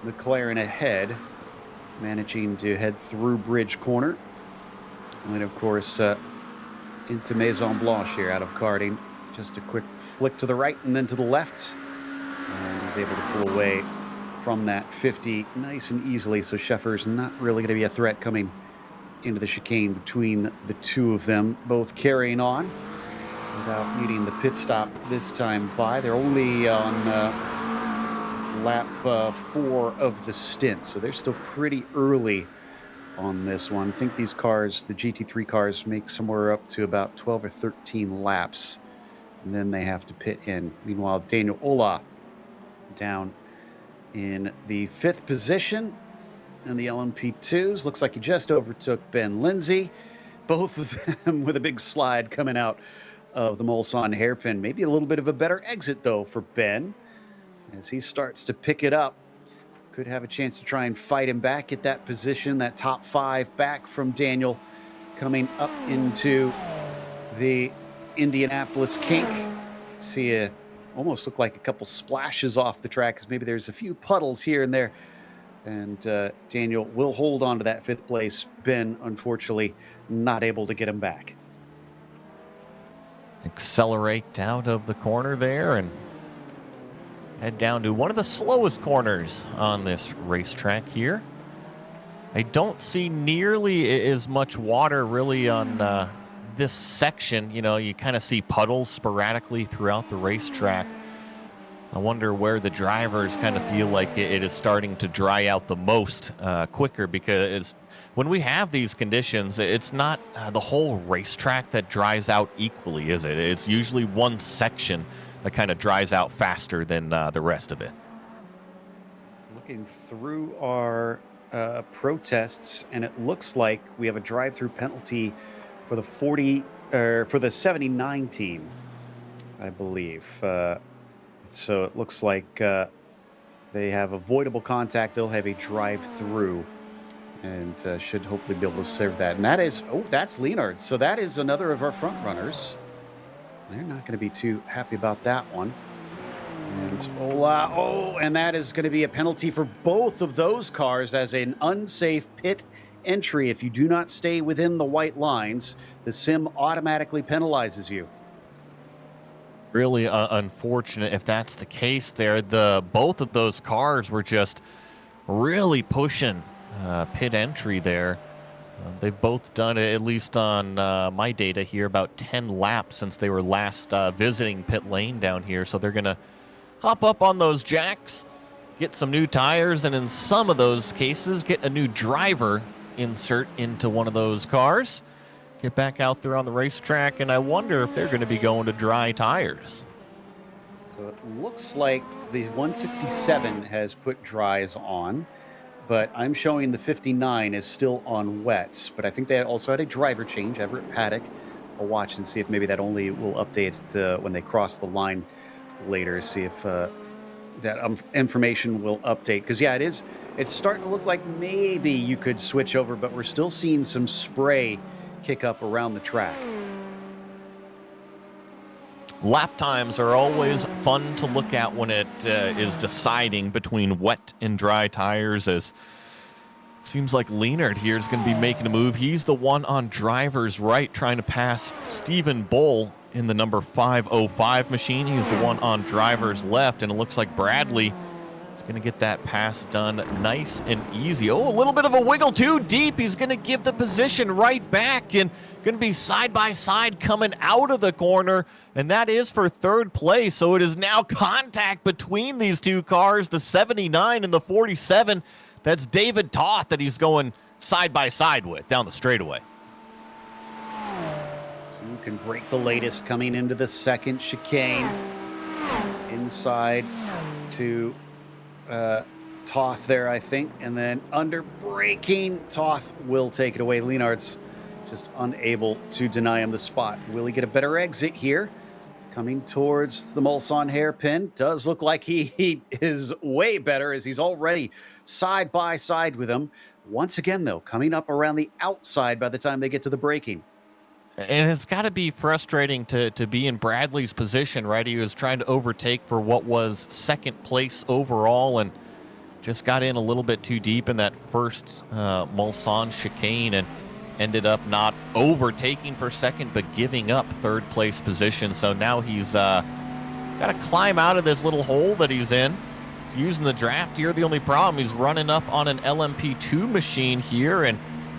Speaker 11: McLaren ahead, managing to head through Bridge Corner. And then, of course, into Maison Blanche here out of karting. Just a quick flick to the right and then to the left. And he's able to pull away from that 50 nice and easily. So Scheffer's not really going to be a threat coming into the chicane between the two of them, both carrying on without needing the pit stop this time by. They're only on lap 4 of the stint, so they're still pretty early on this one. I think these cars, the GT3 cars, make somewhere up to about 12 or 13 laps, and then they have to pit in. Meanwhile, Daniel Ola down in the 5th position in the LMP2s. Looks like he just overtook Ben Lindsay. Both of them with a big slide coming out of the Mulsanne hairpin. Maybe a little bit of a better exit, though, for Ben as he starts to pick it up. Could have a chance to try and fight him back at that position, that top 5 back from Daniel coming up into the Indianapolis kink. See almost look like a couple splashes off the track because maybe there's a few puddles here and there. And Daniel will hold on to that 5th place. Ben, unfortunately, not able to get him back.
Speaker 10: Accelerate out of the corner there and head down to one of the slowest corners on this racetrack here. I don't see nearly as much water really on this section, you know, you kind of see puddles sporadically throughout the racetrack. I wonder where the drivers kind of feel like it is starting to dry out the most quicker, because when we have these conditions, it's not the whole racetrack that dries out equally, is it? It's usually one section that kind of dries out faster than the rest of it.
Speaker 11: Looking through our protests, and it looks like we have a drive-through penalty for the 79 team, I believe. So it looks like they have avoidable contact. They'll have a drive-through, and should hopefully be able to serve that. And that is, that's Leonard. So that is another of our front runners. They're not going to be too happy about that one. And and that is going to be a penalty for both of those cars as an unsafe pit entry. If you do not stay within the white lines, the sim automatically penalizes you.
Speaker 10: Really unfortunate if that's the case there. Both of those cars were just really pushing pit entry there. They've both done it, at least on my data here, about 10 laps since they were last visiting pit lane down here. So they're going to hop up on those jacks, get some new tires, and in some of those cases, get a new driver insert into one of those cars. Get back out there on the racetrack, and I wonder if they're going to be going to dry tires.
Speaker 11: So it looks like the 167 has put dries on, but I'm showing the 59 is still on wets. But I think they also had a driver change, Everett Paddock. I'll watch and see if maybe that only will update when they cross the line later, see if that information will update. Because, yeah, it's starting to look like maybe you could switch over, but we're still seeing some spray kick up around the track.
Speaker 10: Lap times are always fun to look at when it is deciding between wet and dry tires, as it seems like Leonard here is going to be making a move. He's the one on driver's right trying to pass Stephen Bull in the number 505 machine. He's the one on driver's left, and it looks like Bradley is going to get that pass done nice and easy. Oh, a little bit of a wiggle too deep. He's going to give the position right back, and going to be side by side coming out of the corner, and that is for third place. So it is now contact between these two cars, the 79 and the 47. That's David Toth that he's going side by side with down the straightaway.
Speaker 11: So you can break the latest coming into the second chicane. Inside to Toth there, I think, and then under braking, Toth will take it away. Leonard's just unable to deny him the spot. Will he get a better exit here? Coming towards the Mulsanne hairpin. Does look like he is way better, as he's already side by side with him. Once again, though, coming up around the outside by the time they get to the braking.
Speaker 10: And it's got to be frustrating to be in Bradley's position, right? He was trying to overtake for what was second place overall, and just got in a little bit too deep in that first Mulsanne chicane, and ended up not overtaking for second, but giving up third place position. So now he's got to climb out of this little hole that he's in. He's using the draft here. The only problem, he's running up on an LMP2 machine here, and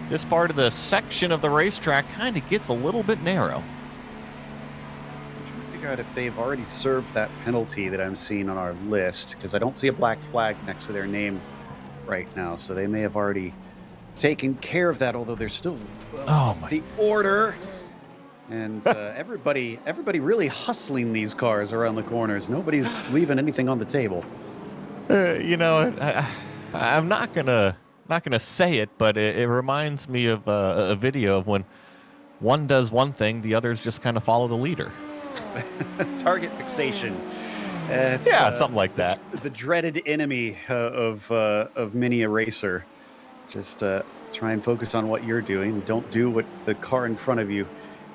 Speaker 10: this part of the section of the racetrack kind of gets a little bit narrow.
Speaker 11: I'm trying to figure out if they've already served that penalty that I'm seeing on our list, because I don't see a black flag next to their name right now. So they may have already taken care of that, although they're still the order. And everybody really hustling these cars around the corners. Nobody's leaving anything on the table.
Speaker 10: You know, I'm not gonna say it, but it reminds me of a video of when one does one thing, the others just kind of follow the leader.
Speaker 11: Target fixation.
Speaker 10: Something like that.
Speaker 11: The dreaded enemy of many a racer. Just try and focus on what you're doing. Don't do what the car in front of you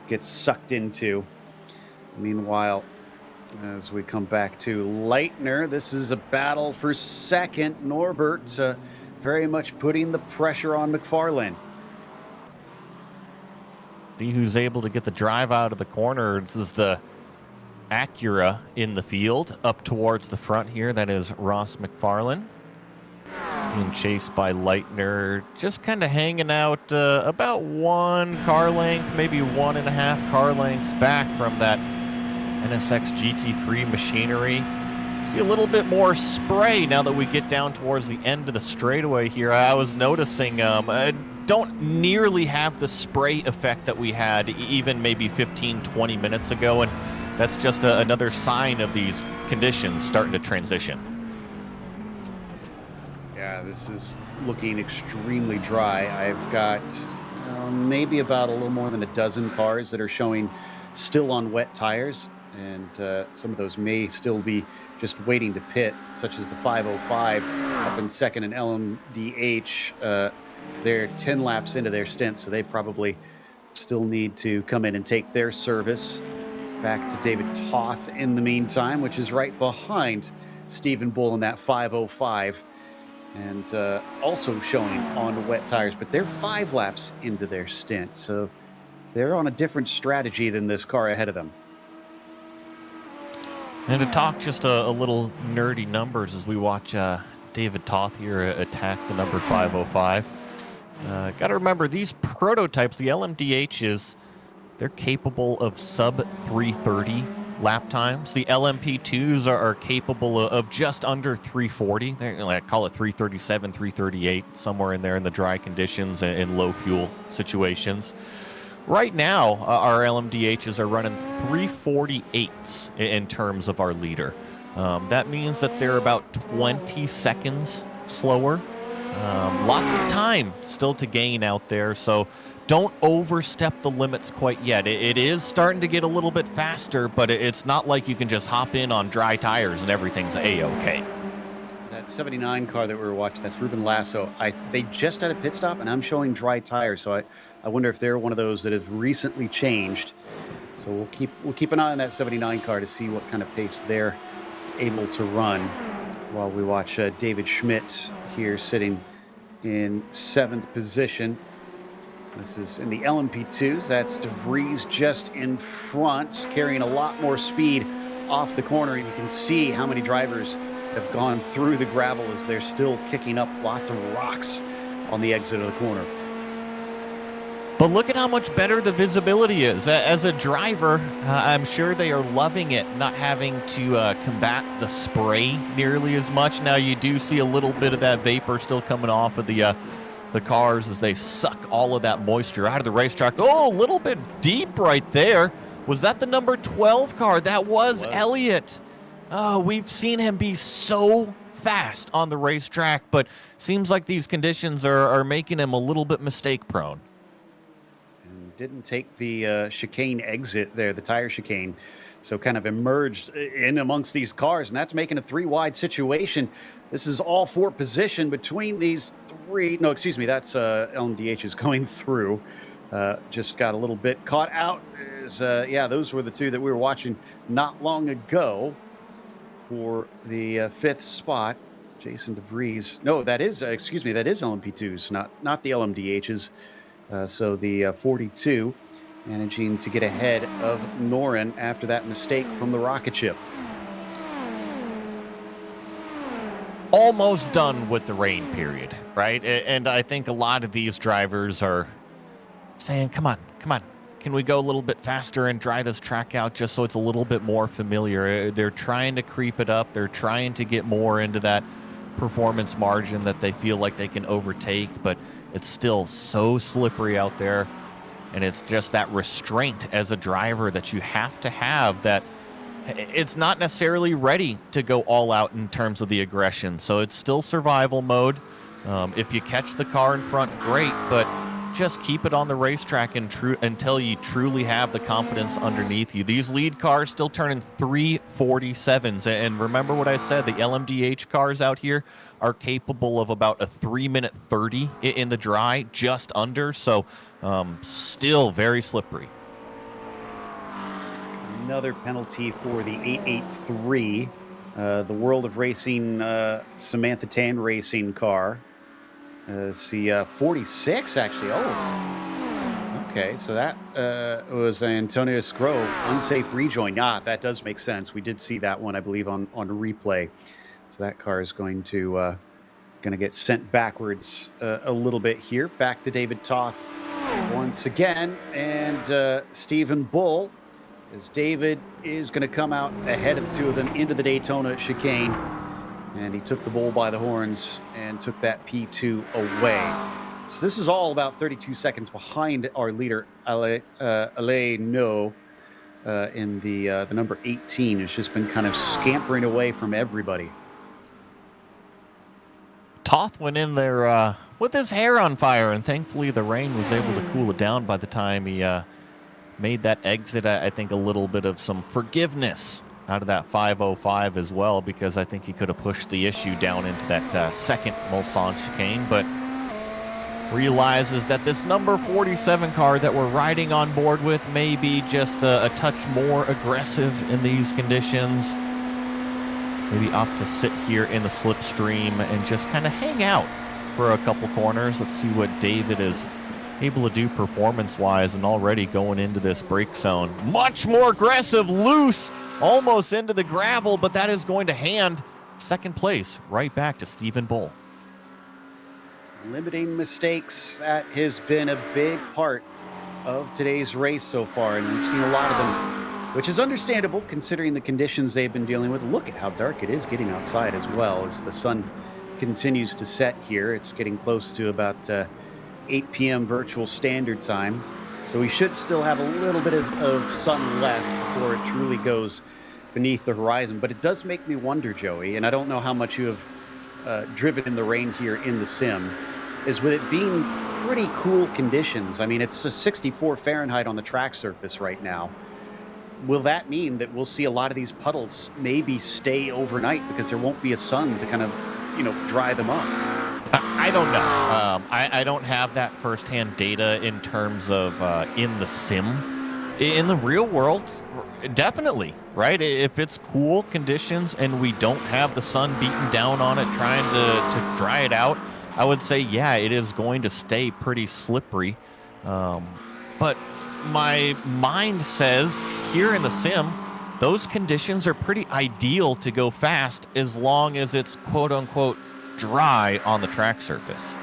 Speaker 11: gets sucked into. Meanwhile, as we come back to Leitner, this is a battle for second. Norbert very much putting the pressure on McFarlane.
Speaker 10: See who's able to get the drive out of the corner. This is the Acura in the field up towards the front here. That is Ross McFarlane. being chased by Leitner, just kind of hanging out about 1 car length, maybe 1.5 car lengths back from that NSX GT3 machinery. See a little bit more spray now that we get down towards the end of the straightaway here. I was noticing don't nearly have the spray effect that we had even maybe 15-20 minutes ago, and that's just another sign of these conditions starting to transition.
Speaker 11: Yeah, this is looking extremely dry. I've got maybe about a little more than a dozen cars that are showing still on wet tires, and some of those may still be just waiting to pit, such as the 505 up in second in LMDH. They're 10 laps into their stint, so they probably still need to come in and take their service. Back to David Toth in the meantime, which is right behind Stephen Bull in that 505, and also showing on wet tires, but they're 5 laps into their stint, so they're on a different strategy than this car ahead of them.
Speaker 10: And to talk just a little nerdy numbers as we watch David Toth here attack the number 505. Got to remember, these prototypes, the LMDHs, they're capable of sub 330 lap times. The LMP2s are capable of just under 340. I call it 337, 338, somewhere in there in the dry conditions and low fuel situations. Right now, our LMDHs are running 348s in terms of our leader. That means that they're about 20 seconds slower. Lots of time still to gain out there, so don't overstep the limits quite yet. It is starting to get a little bit faster, but it's not like you can just hop in on dry tires and everything's A-okay.
Speaker 11: That 79 car that we were watching, that's Ruben Lasso. They just had a pit stop, and I'm showing dry tires, so I wonder if they're one of those that have recently changed. So we'll keep an eye on that 79 car to see what kind of pace they're able to run, while we watch David Schmidt here sitting in 7th position. This is in the LMP2s. That's De Vries just in front, carrying a lot more speed off the corner. You can see how many drivers have gone through the gravel as they're still kicking up lots of rocks on the exit of the corner.
Speaker 10: But look at how much better the visibility is. As a driver, I'm sure they are loving it, not having to combat the spray nearly as much. Now, you do see a little bit of that vapor still coming off of the cars as they suck all of that moisture out of the racetrack. Oh, a little bit deep right there. Was that the number 12 car? That was Elliott. Oh, we've seen him be so fast on the racetrack, but seems like these conditions are making him a little bit mistake-prone.
Speaker 11: Didn't take the chicane exit there, the tire chicane, so kind of emerged in amongst these cars, and that's making a 3-wide situation. This is all for position between these 3. No, excuse me, that's LMDH is going through. Just got a little bit caught out. Yeah, those were the 2 that we were watching not long ago for the 5th spot. Jason De Vries. No, that is, excuse me, that is LMP2s, not the LMDHs. So the 42 managing to get ahead of Noren after that mistake from the rocket ship.
Speaker 10: Almost done with the rain period, right? And I think a lot of these drivers are saying, come on, can we go a little bit faster and dry this track out just so it's a little bit more familiar? They're trying to creep it up. They're trying to get more into that performance margin that they feel like they can overtake, but it's still so slippery out there, and it's just that restraint as a driver that you have to have, that it's not necessarily ready to go all out in terms of the aggression. So it's still survival mode. If you catch the car in front, great, but just keep it on the racetrack until you truly have the confidence underneath you. These lead cars still turning 347s, and remember what I said, the LMDH cars out here are capable of about a 3-minute 30 in the dry, just under, so still very slippery.
Speaker 11: Another penalty for the 883, the World of Racing Samantha Tan Racing car. Let's see, 46 actually. Oh, okay. So that was Antonio Scro, unsafe rejoin. That does make sense. We did see that one, I believe, on replay. So that car is going to going to get sent backwards a little bit here. Back to David Toth once again, and Stephen Bull, as David is going to come out ahead of the two of them into the Daytona chicane, and he took the bull by the horns and took that P2 away. So this is all about 32 seconds behind our leader, Ale No, in the number 18. It's just been kind of scampering away from everybody.
Speaker 10: Toth went in there with his hair on fire, and thankfully the rain was able to cool it down by the time he made that exit. I think a little bit of some forgiveness out of that 505 as well, because I think he could have pushed the issue down into that second Mulsanne chicane, but realizes that this number 47 car that we're riding on board with may be just a touch more aggressive in these conditions. Maybe opt to sit here in the slipstream and just kind of hang out for a couple corners. Let's see what David is able to do performance-wise, and already going into this brake zone. Much more aggressive, loose, almost into the gravel, but that is going to hand second place right back to Stephen Bull.
Speaker 11: Limiting mistakes, that has been a big part of today's race so far, and we've seen a lot of them, which is understandable considering the conditions they've been dealing with. Look at how dark it is getting outside as well as the sun continues to set here. It's getting close to about 8 p.m. virtual standard time, so we should still have a little bit of sun left before it truly goes beneath the horizon. But it does make me wonder, Joey, and I don't know how much you have driven in the rain here in the sim, is with it being pretty cool conditions. I mean, it's a 64 Fahrenheit on the track surface right now. Will that mean that we'll see a lot of these puddles maybe stay overnight because there won't be a sun to kind of, dry them up?
Speaker 10: I don't know. I don't have that firsthand data in terms of in the sim. In the real world, definitely, right? If it's cool conditions and we don't have the sun beating down on it trying to dry it out, I would say, yeah, it is going to stay pretty slippery. But my mind says here in the sim, those conditions are pretty ideal to go fast as long as it's quote-unquote dry on the track surface.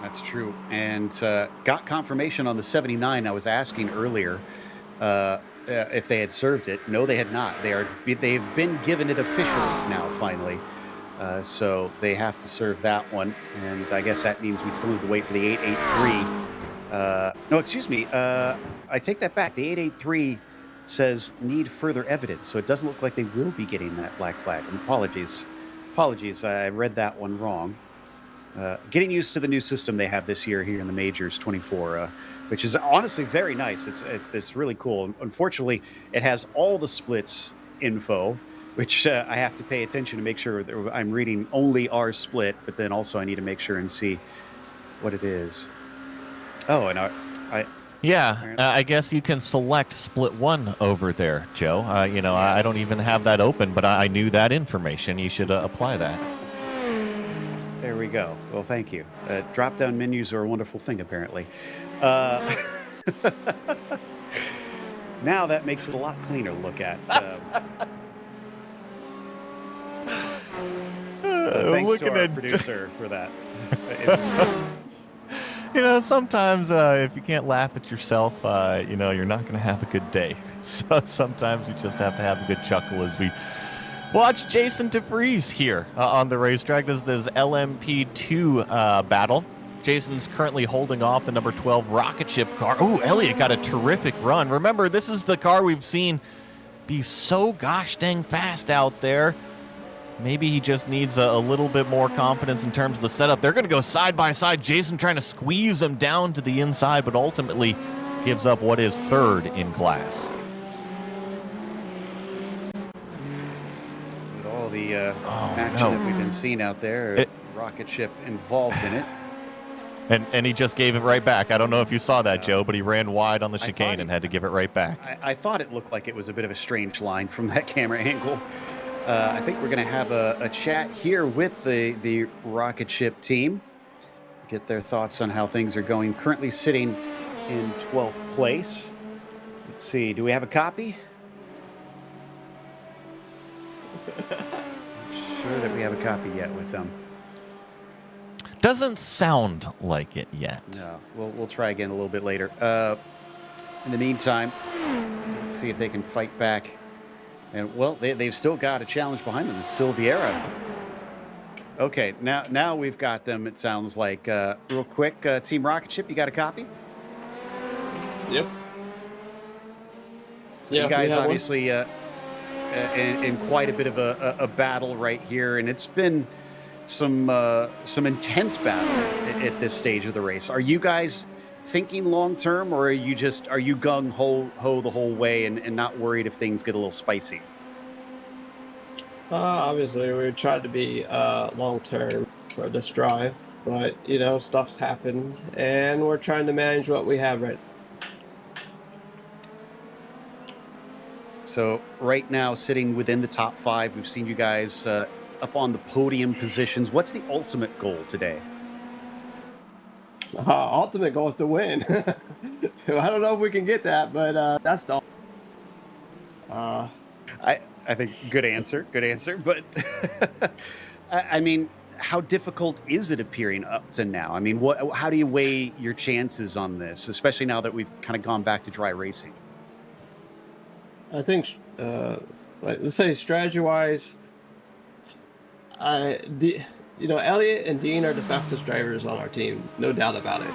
Speaker 11: That's true. And got confirmation on the 79 I was asking earlier if they had served it. No, they had not. They've been given it officially now, finally. So they have to serve that one. And I guess that means we still need to wait for the 883. No, excuse me. I take that back. The 883 says need further evidence. So it doesn't look like they will be getting that black flag. And apologies, I read that one wrong. Getting used to the new system they have this year here in the Majors 24, which is honestly very nice. It's really cool. Unfortunately, it has all the splits info, which I have to pay attention to make sure that I'm reading only our split, but then also I need to make sure and see what it is. Oh, and
Speaker 10: I guess you can select split 1 over there, Joe. Yes. I don't even have that open, but I knew that information. You should apply that.
Speaker 11: There we go. Well, thank you. Drop-down menus are a wonderful thing, apparently. Now that makes it a lot cleaner to look at. Thanks to our producer for that.
Speaker 10: Sometimes if you can't laugh at yourself, you're not going to have a good day. So sometimes you just have to have a good chuckle as we watch Jason DeVries here on the racetrack. This is LMP2 battle. Jason's currently holding off the number 12 rocket ship car. Oh, Elliott got a terrific run. Remember, this is the car we've seen be so gosh dang fast out there. Maybe he just needs a little bit more confidence in terms of the setup. They're going to go side by side. Jason trying to squeeze him down to the inside, but ultimately gives up what is third in class.
Speaker 11: With all the action that we've been seeing out there, rocket ship involved in it.
Speaker 10: And he just gave it right back. I don't know if you saw that, Joe, but he ran wide on the chicane and had to give it right back.
Speaker 11: I thought it looked like it was a bit of a strange line from that camera angle. I think we're going to have a chat here with the rocket ship team, get their thoughts on how things are going. Currently sitting in 12th place. Let's see, do we have a copy? Sure, that we have a copy yet with them.
Speaker 10: Doesn't sound like it yet.
Speaker 11: No, we'll try again a little bit later. In the meantime, let's see if they can fight back. And, well, they've still got a challenge behind them, Silviera. Okay, now we've got them, it sounds like. Real quick, Team Rocket Ship, you got a copy?
Speaker 13: Yep.
Speaker 11: So you guys obviously in quite a bit of a battle right here, and it's been some intense battle at this stage of the race. Are you guys thinking long term, or are you gung ho the whole way and not worried if things get a little spicy?
Speaker 13: Obviously, we tried to be long term for this drive, but stuff's happened, and we're trying to manage what we have right now.
Speaker 11: So right now, sitting within the top 5, we've seen you guys up on the podium positions. What's the ultimate goal today?
Speaker 13: Ultimate goal is to win. I don't know if we can get that, but that's the.
Speaker 11: I think good answer. But I mean, how difficult is it appearing up to now? I mean, how do you weigh your chances on this, especially now that we've kind of gone back to dry racing?
Speaker 13: I think, let's say strategy-wise, Elliot and Dean are the fastest drivers on our team, no doubt about it.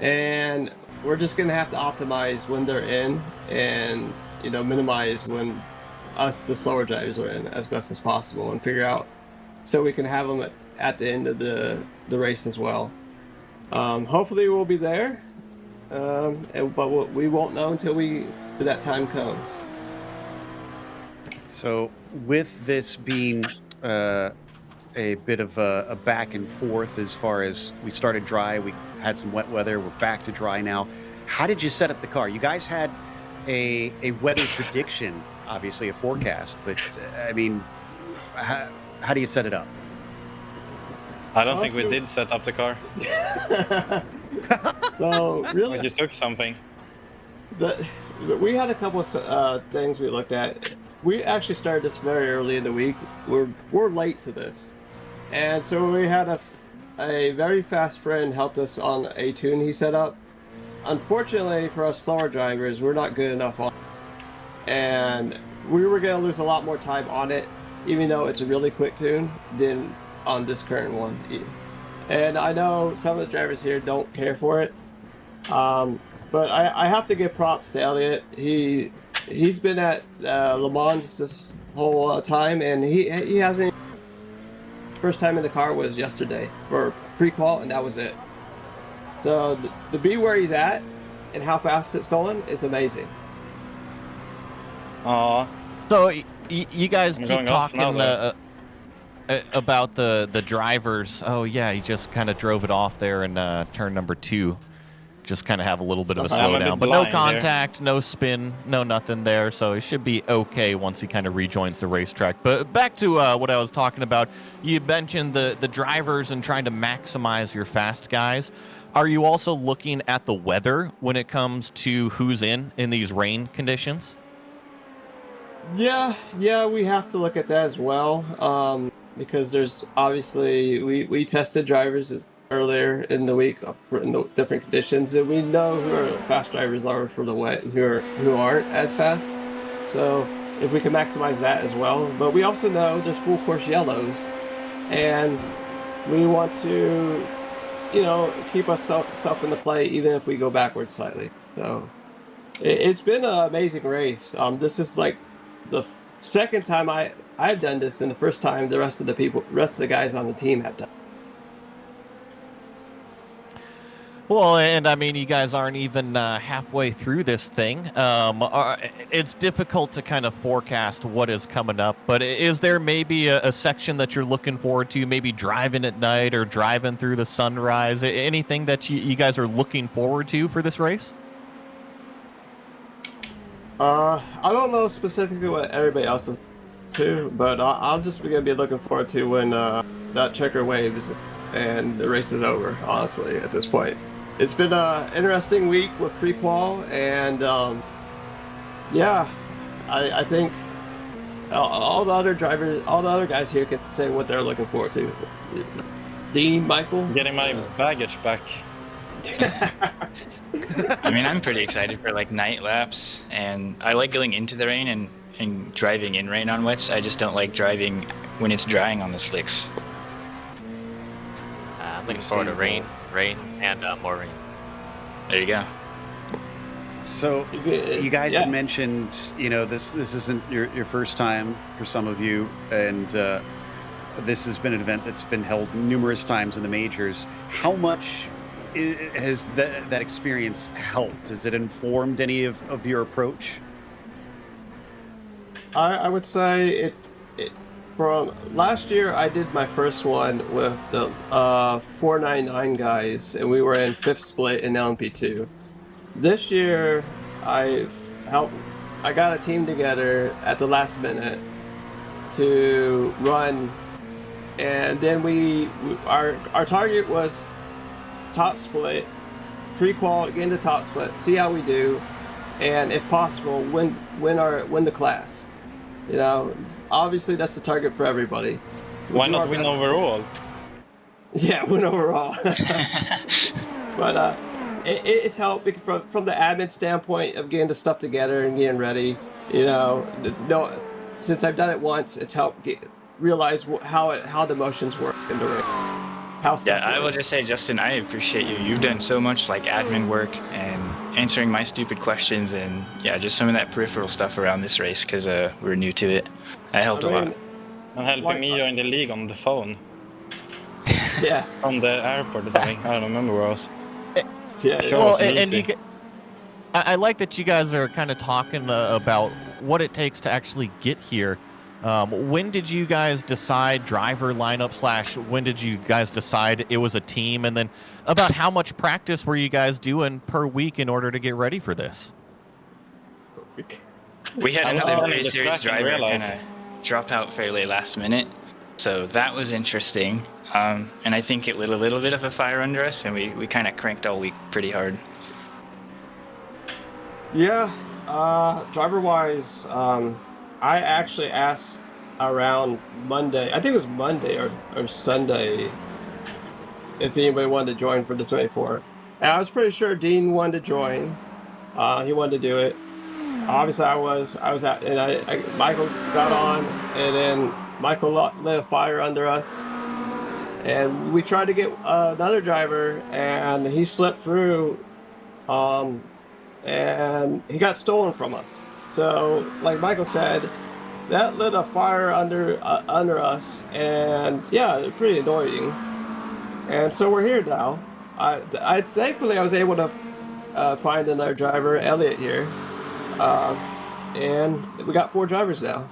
Speaker 13: And we're just going to have to optimize when they're in and, minimize when us, the slower drivers, are in as best as possible and figure out so we can have them at the end of the race as well. Hopefully we'll be there, but we won't know until that time comes.
Speaker 11: So with this being a bit of a back and forth as far as we started dry, we had some wet weather, we're back to dry now. How did you set up the car? You guys had a weather prediction, obviously a forecast, but I mean, how do you set it up?
Speaker 7: I don't think we did set up the car.
Speaker 13: So really,
Speaker 7: we just took something.
Speaker 13: We had a couple of things we looked at. We actually started this very early in the week. We're late to this, and so we had a very fast friend helped us on a tune he set up. Unfortunately for us slower drivers, we're not good enough on it, and we were going to lose a lot more time on it, even though it's a really quick tune, than on this current one. And I know some of the drivers here don't care for it, but I have to give props to Elliot. He's been at Le Mans this whole time, and he hasn't. First time in the car was yesterday for pre-qual, and that was it. So to be where he's at and how fast it's going, it's amazing.
Speaker 10: So you guys keep talking about the drivers. Oh yeah, he just kind of drove it off there in turn number 2. Just kind of have a little bit of a slowdown, but no contact, no spin, no nothing there, so it should be okay once he kind of rejoins the racetrack. But back to what I was talking about, you mentioned the drivers and trying to maximize your fast guys. Are you also looking at the weather when it comes to who's in these rain conditions?
Speaker 13: Yeah, we have to look at that as well, because there's obviously, we tested drivers earlier in the week in the different conditions, and we know who our fast drivers are for the wet and who aren't as fast. So if we can maximize that as well, but we also know there's full course yellows, and we want to, keep ourselves in the play even if we go backwards slightly. So it's been an amazing race. This is like the second time I've done this, and the first time the rest of the guys on the team have done.
Speaker 10: Well, and I mean, you guys aren't even halfway through this thing. It's difficult to kind of forecast what is coming up, but is there maybe a section that you're looking forward to, maybe driving at night or driving through the sunrise? Anything that you guys are looking forward to for this race?
Speaker 13: I don't know specifically what everybody else is to, but I'm just going to be looking forward to when that checker waves and the race is over, honestly, at this point. It's been an interesting week with pre-qual, and I think all the other drivers, all the other guys here can say what they're looking forward to. Dean, Michael,
Speaker 7: getting my baggage back.
Speaker 14: I mean, I'm pretty excited for like night laps, and I like going into the rain and driving in rain on wets. I just don't like driving when it's drying on the slicks.
Speaker 6: I'm looking forward to rain, and more rain.
Speaker 14: There you go.
Speaker 11: So you guys had mentioned, this isn't your first time for some of you, and this has been an event that's been held numerous times in the majors. How much has that experience helped? Has it informed any of your approach?
Speaker 13: I would say it from last year. I did my first one with the 499 guys, and we were in 5th split in LMP2. This year, I got a team together at the last minute to run, and then our target was top split, pre-qual, get into top split, see how we do, and if possible, win the class. Obviously that's the target for everybody.
Speaker 7: Why not win overall?
Speaker 13: Yeah, win overall. But it's helped from the admin standpoint of getting the stuff together and getting ready. Since I've done it once, it's helped realize how the motions work in the ring.
Speaker 14: I will just say, Justin, I appreciate you. You've done so much like admin work and answering my stupid questions, and just some of that peripheral stuff around this race because we're new to it. That helped a lot.
Speaker 7: And helping me join the league on the phone.
Speaker 13: Yeah.
Speaker 7: From the airport or something. I don't remember where I was.
Speaker 10: Well, and I like that you guys are kind of talking about what it takes to actually get here. When did you guys decide driver lineup / when did you guys decide it was a team? And then about how much practice were you guys doing per week in order to get ready for this?
Speaker 14: We had another very serious driver kind of drop out fairly last minute. So that was interesting. And I think it lit a little bit of a fire under us, and we kind of cranked all week pretty hard.
Speaker 13: Yeah, driver-wise, I actually asked around Monday, I think it was Monday or Sunday, if anybody wanted to join for the 24. And I was pretty sure Dean wanted to join. He wanted to do it. Obviously, I was at, and Michael got on, and then Michael lit a fire under us. And we tried to get another driver, and he slipped through, and he got stolen from us. So, like Michael said, that lit a fire under us, and yeah, pretty annoying. And so we're here now. I thankfully I was able to find another driver, Elliot here, and we got 4 drivers now.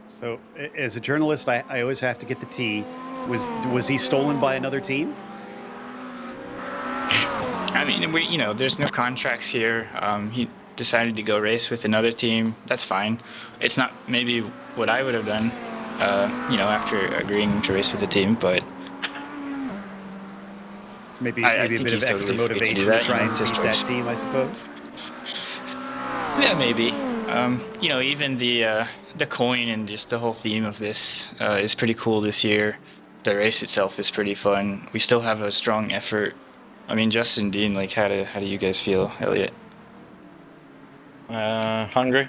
Speaker 11: So, as a journalist, I always have to get the tea. Was he stolen by another team?
Speaker 14: I mean, there's no contracts here. He decided to go race with another team. That's fine. It's not maybe what I would have done, after agreeing to race with the team, but
Speaker 11: maybe a bit of extra motivation to try and beat that team, I suppose.
Speaker 14: Yeah, maybe. Even the coin and just the whole theme of this is pretty cool this year. The race itself is pretty fun. We still have a strong effort. I mean, Justin, Dean, like, how do you guys feel, Elliot?
Speaker 7: Hungry.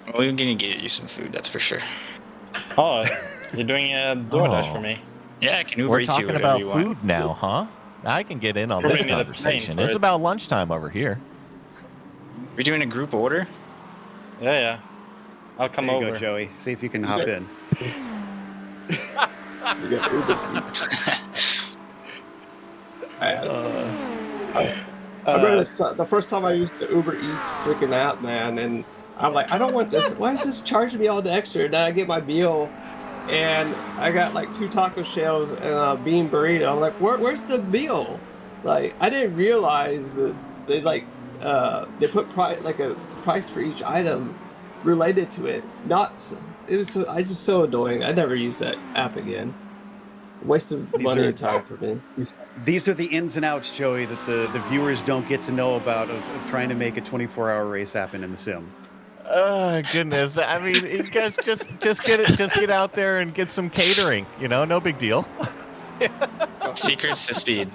Speaker 14: Well, we're gonna get you some food, that's for sure.
Speaker 7: Oh, you're doing a DoorDash for me?
Speaker 14: Yeah, I can Uber
Speaker 10: We're
Speaker 14: eat you
Speaker 10: talking about
Speaker 14: whatever you
Speaker 10: food
Speaker 14: want.
Speaker 10: now, huh? I can get in on
Speaker 7: Probably
Speaker 10: this
Speaker 7: need a
Speaker 10: conversation.
Speaker 7: plane for
Speaker 10: It's
Speaker 7: it.
Speaker 10: about lunchtime over here.
Speaker 14: We're doing a group order?
Speaker 7: Yeah. I'll come
Speaker 11: there you
Speaker 7: over.
Speaker 11: go, Joey. See if you can hop in.
Speaker 13: We got Uber Eats. I remember the first time I used the Uber Eats freaking app, man, and I'm like, I don't want this. Why is this charging me all the extra? And then I get my meal, and I got like 2 taco shells and a bean burrito. I'm like, where's the meal? Like, I didn't realize that they they put a price for each item related to it. I just so annoying. I never use that app again. Waste of money and time for me.
Speaker 11: These are the ins and outs, Joey, that the viewers don't get to know about of trying to make a 24-hour race happen in the sim.
Speaker 10: Oh goodness! I mean, you guys just get out there and get some catering. You know, no big deal.
Speaker 14: Secrets to speed.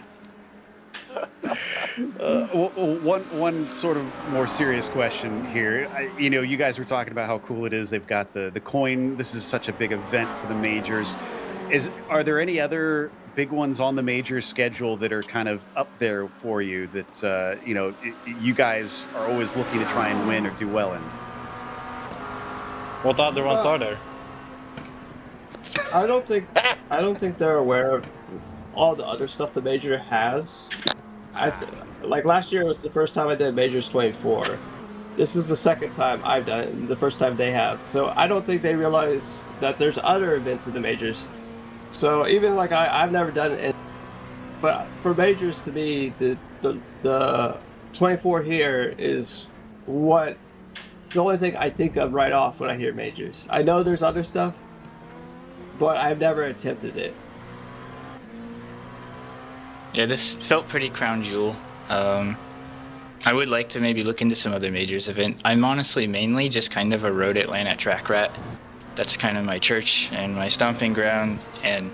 Speaker 11: One sort of more serious question here. You know, you guys were talking about how cool it is. They've got the coin. This is such a big event for the majors. Are there any other big ones on the major schedule that are kind of up there for you that you know, you guys are always looking to try and win or do well in?
Speaker 7: What other ones are there?
Speaker 13: I don't think they're aware of all the other stuff the major has. Like last year was the first time I did Majors 24. This is the second time I've done it, the first time they have. So I don't think they realize that there's other events in the majors. So even like I've never done it, but for majors to me, the 24 here is what the only thing I think of right off when I hear majors. I know there's other stuff, but I've never attempted it.
Speaker 14: Yeah, this felt pretty crown jewel. I would like to maybe look into some other majors event. I'm honestly mainly just kind of a Road Atlanta track rat. That's kind of my church and my stomping ground, and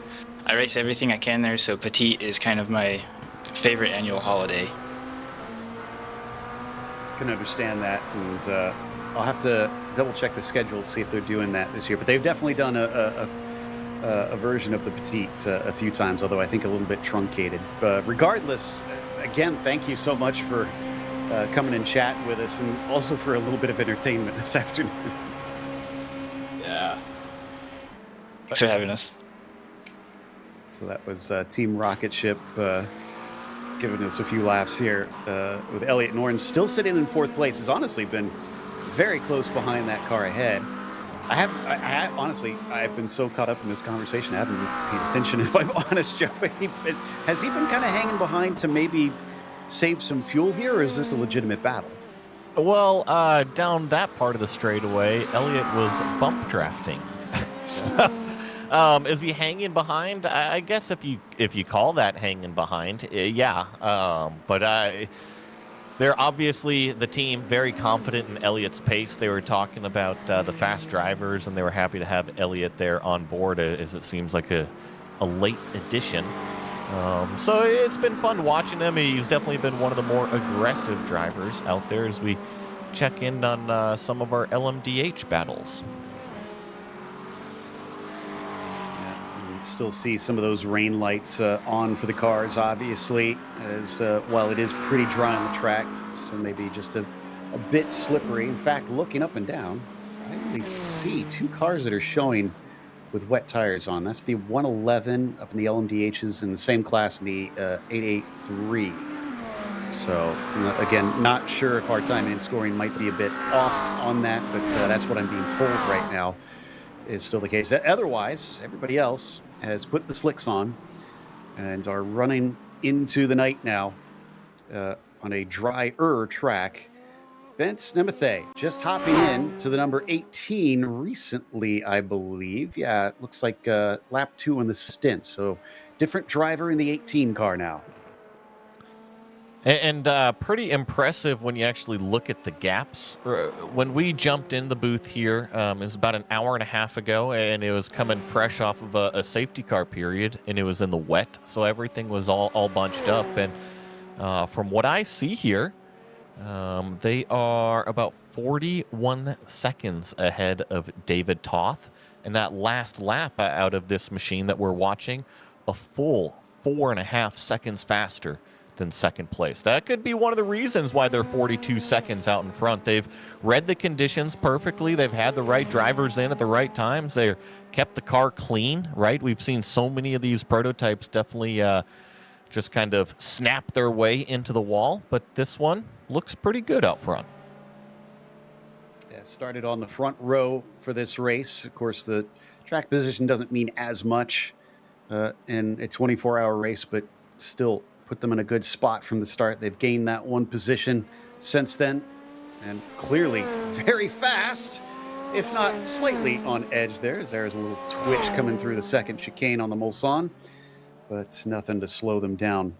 Speaker 14: I race everything I can there, so Petite is kind of my favorite annual holiday.
Speaker 11: Can understand that, and I'll have to double check the schedule to see if they're doing that this year. But they've definitely done a version of the Petite a few times, although I think a little bit truncated. Regardless, again, thank you so much for coming and chatting with us, and also for a little bit of entertainment this afternoon.
Speaker 13: Yeah.
Speaker 14: Thanks for having us.
Speaker 11: So that was Team Rocket Ship giving us a few laughs here with Elliott Norton still sitting in fourth place. Has honestly been very close behind that car ahead. Honestly, I've been so caught up in this conversation, I haven't paid attention, if I'm honest, Joey. But has he been kind of hanging behind to maybe save some fuel here, or is this a legitimate battle?
Speaker 10: Well, down that part of the straightaway, Elliott was bump drafting. So, is he hanging behind? I guess if you call that hanging behind, yeah. But they're obviously, the team, very confident in Elliott's pace. They were talking about the fast drivers, and they were happy to have Elliott there on board, as it seems like a late addition. So it's been fun watching him. He's definitely been one of the more aggressive drivers out there as we check in on some of our LMDH battles.
Speaker 11: Still see some of those rain lights on for the cars, obviously, as while it is pretty dry on the track, so maybe just a bit slippery. In fact, looking up and down, I only see two cars that are showing with wet tires on. That's the 111 up in the LMDHs, in the same class in the 883. So again, not sure if our timing and scoring might be a bit off on that, but that's what I'm being told right now is still the case. Otherwise, everybody else has put the slicks on and are running into the night now on a drier track. Vince Nemethe just hopping in to the number 18 recently, I believe. Yeah, it looks like lap 2 on the stint. So different driver in the 18 car now.
Speaker 10: And pretty impressive when you actually look at the gaps. When we jumped in the booth here, it was about an hour and a half ago, and it was coming fresh off of a safety car period, and it was in the wet, so everything was all bunched up. And from what I see here, they are about 41 seconds ahead of David Toth. And that last lap out of this machine that we're watching, a full 4.5 seconds faster than second place. That could be one of the reasons why they're 42 seconds out in front. They've read the conditions perfectly. They've had the right drivers in at the right times. They kept the car clean, right? We've seen so many of these prototypes definitely just kind of snap their way into the wall, but this one looks pretty good out front.
Speaker 11: Yeah, started on the front row for this race. Of course, the track position doesn't mean as much in a 24-hour race, but still put them in a good spot from the start. They've gained that one position since then, and clearly very fast, if not slightly on edge there, as there's a little twitch coming through the second chicane on the Mulsanne, but nothing to slow them down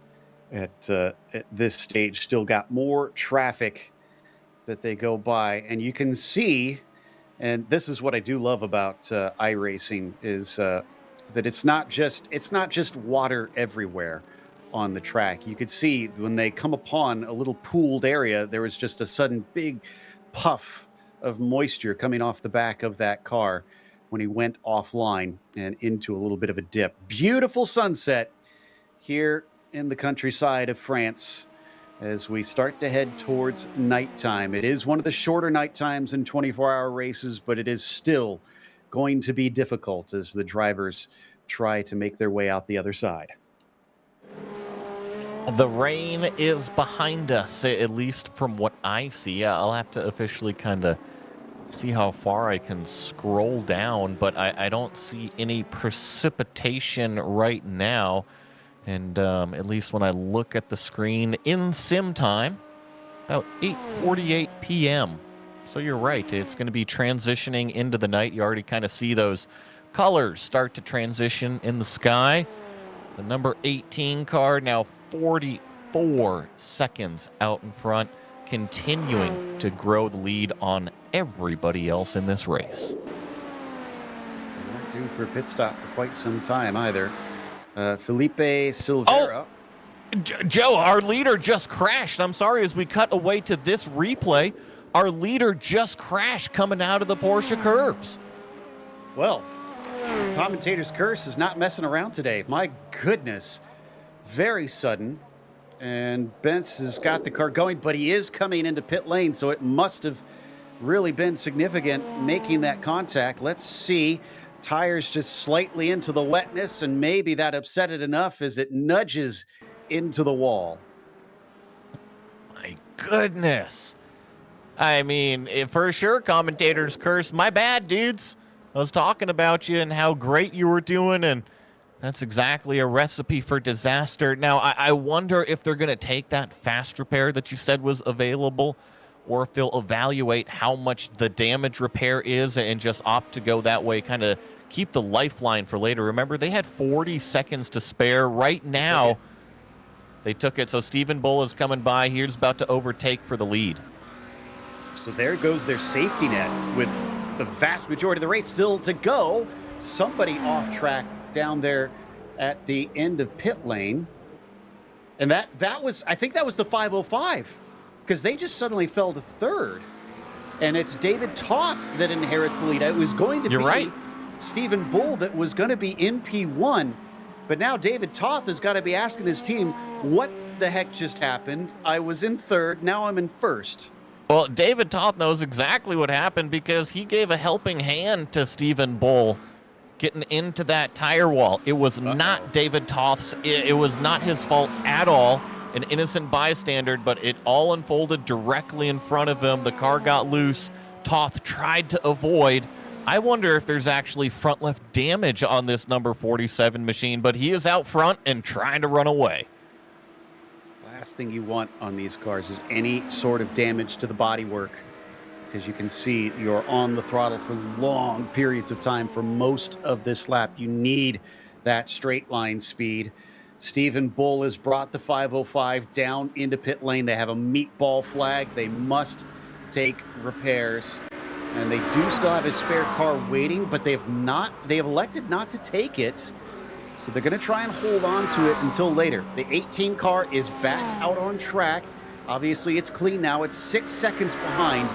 Speaker 11: at this stage. Still got more traffic that they go by, and you can see, and this is what I do love about iRacing, is that it's not just water everywhere on the track. You could see when they come upon a little pooled area, there was just a sudden big puff of moisture coming off the back of that car when he went offline and into a little bit of a dip. Beautiful sunset here in the countryside of France as we start to head towards nighttime. It is one of the shorter night times in 24-hour races, but it is still going to be difficult as the drivers try to make their way out the other side.
Speaker 10: The rain is behind us, at least from what I see. I'll have to officially kind of see how far I can scroll down, but I don't see any precipitation right now. And at least when I look at the screen in sim time, about 8:48 p.m. So you're right, it's going to be transitioning into the night. You already kind of see those colors start to transition in the sky. The number 18 car now 44 seconds out in front, continuing to grow the lead on everybody else in this race.
Speaker 11: They're not due for a pit stop for quite some time either. Felipe Silveira.
Speaker 10: Oh, Joe, our leader just crashed. I'm sorry, as we cut away to this replay, our leader just crashed coming out of the Porsche curves.
Speaker 11: Well, the commentator's curse is not messing around today. My goodness. Very sudden. And Bence has got the car going, but he is coming into pit lane, so it must have really been significant making that contact. Let's see. Tires just slightly into the wetness, and maybe that upset it enough as it nudges into the wall.
Speaker 10: My goodness. I mean, for sure, commentator's curse. My bad, dudes. I was talking about you and how great you were doing, and that's exactly a recipe for disaster. Now, I wonder if they're going to take that fast repair that you said was available, or if they'll evaluate how much the damage repair is and just opt to go that way, kind of keep the lifeline for later. Remember, they had 40 seconds to spare. Right now, they took it. So Stephen Bull is coming by. He's about to overtake for the lead.
Speaker 11: So there goes their safety net with the vast majority of the race still to go. Somebody off track down there at the end of pit lane. And that was, I think that was the 505, because they just suddenly fell to third. And it's David Toth that inherits the lead. It was going to be Stephen Bull that was going to be in P1, but now David Toth has got to be asking his team, what the heck just happened? I was in third, now I'm in first.
Speaker 10: Well, David Toth knows exactly what happened because he gave a helping hand to Stephen Bull getting into that tire wall. It was not David Toth's, it was not his fault at all. An innocent bystander, but it all unfolded directly in front of him. The car got loose. Toth tried to avoid. I wonder if there's actually front left damage on this number 47 machine, but he is out front and trying to run away.
Speaker 11: Last thing you want on these cars is any sort of damage to the bodywork, because you can see you're on the throttle for long periods of time for most of this lap. You need that straight line speed. Stephen Bull has brought the 505 down into pit lane. They have a meatball flag. They must take repairs. And they do still have a spare car waiting, but they have elected not to take it. So they're going to try and hold on to it until later. The 18 car is back out on track. Obviously, it's clean now. It's 6 seconds behind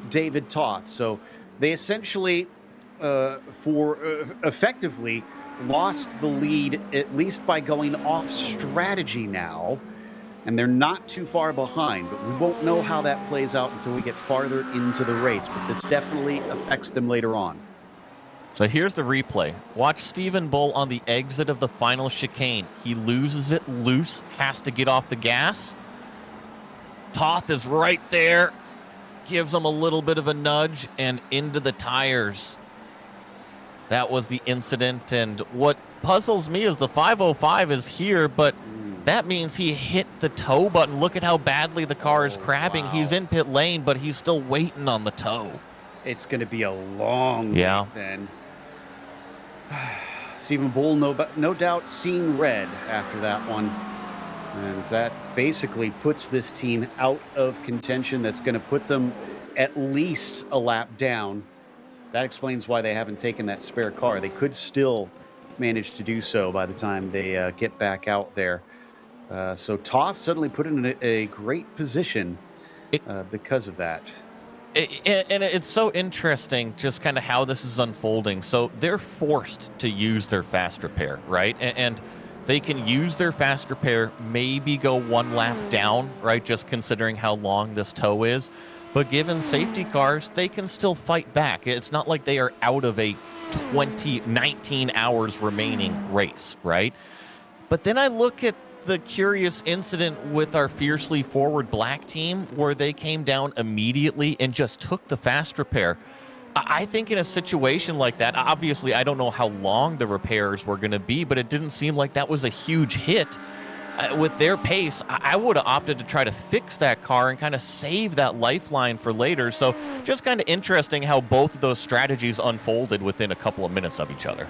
Speaker 11: David Toth. So they essentially, effectively, lost the lead, at least by going off strategy now. And they're not too far behind, but we won't know how that plays out until we get farther into the race. But this definitely affects them later on.
Speaker 10: So here's the replay. Watch Stephen Bull on the exit of the final chicane. He loses it loose, has to get off the gas. Toth is right there, gives him a little bit of a nudge and into the tires. That was the incident, and what puzzles me is the 505 is here, but that means he hit the tow button. Look at how badly the car is crabbing. Wow. He's in pit lane, but he's still waiting on the tow.
Speaker 11: It's going to be a long wait then. Stephen Bull, no doubt, seen red after that one. And that basically puts this team out of contention. That's going to put them at least a lap down. That explains why they haven't taken that spare car. They could still manage to do so by the time they get back out there. So Toth suddenly put in a great position because of that.
Speaker 10: And it's so interesting just kind of how this is unfolding. So they're forced to use their fast repair, right? And they can use their fast repair, maybe go one lap down, right? Just considering how long this tow is. But given safety cars, they can still fight back. It's not like they are out of a 19 hours remaining race, right? But then I look at the curious incident with our fiercely forward black team where they came down immediately and just took the fast repair. I think in a situation like that, obviously I don't know how long the repairs were going to be, but it didn't seem like that was a huge hit. With their pace, I would have opted to try to fix that car and kind of save that lifeline for later. So just kind of interesting how both of those strategies unfolded within a couple of minutes of each other.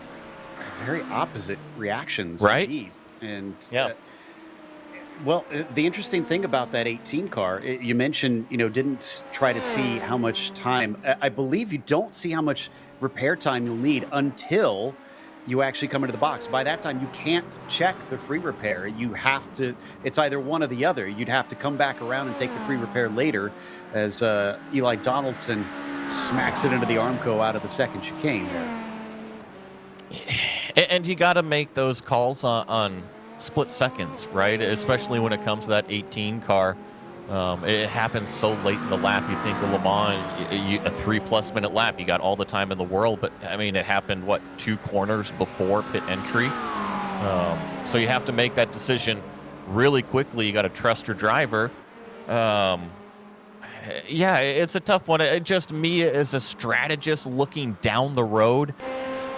Speaker 11: Very opposite reactions,
Speaker 10: right?
Speaker 11: Indeed. And
Speaker 10: yeah.
Speaker 11: Well, the interesting thing about that 18 car, you mentioned, didn't try to see how much time. I believe you don't see how much repair time you'll need until you actually come into the box. By that time, you can't check the free repair. You have to, it's either one or the other. You'd have to come back around and take the free repair later as Eli Donaldson smacks it into the Armco out of the second chicane there.
Speaker 10: And you got to make those calls on split seconds, right? Especially when it comes to that 18 car. It happens so late in the lap. You think of Le Mans, a 3+ minute lap, you got all the time in the world. But I mean, it happened, 2 corners before pit entry. So you have to make that decision really quickly. You got to trust your driver. Yeah, it's a tough one. Just me as a strategist looking down the road,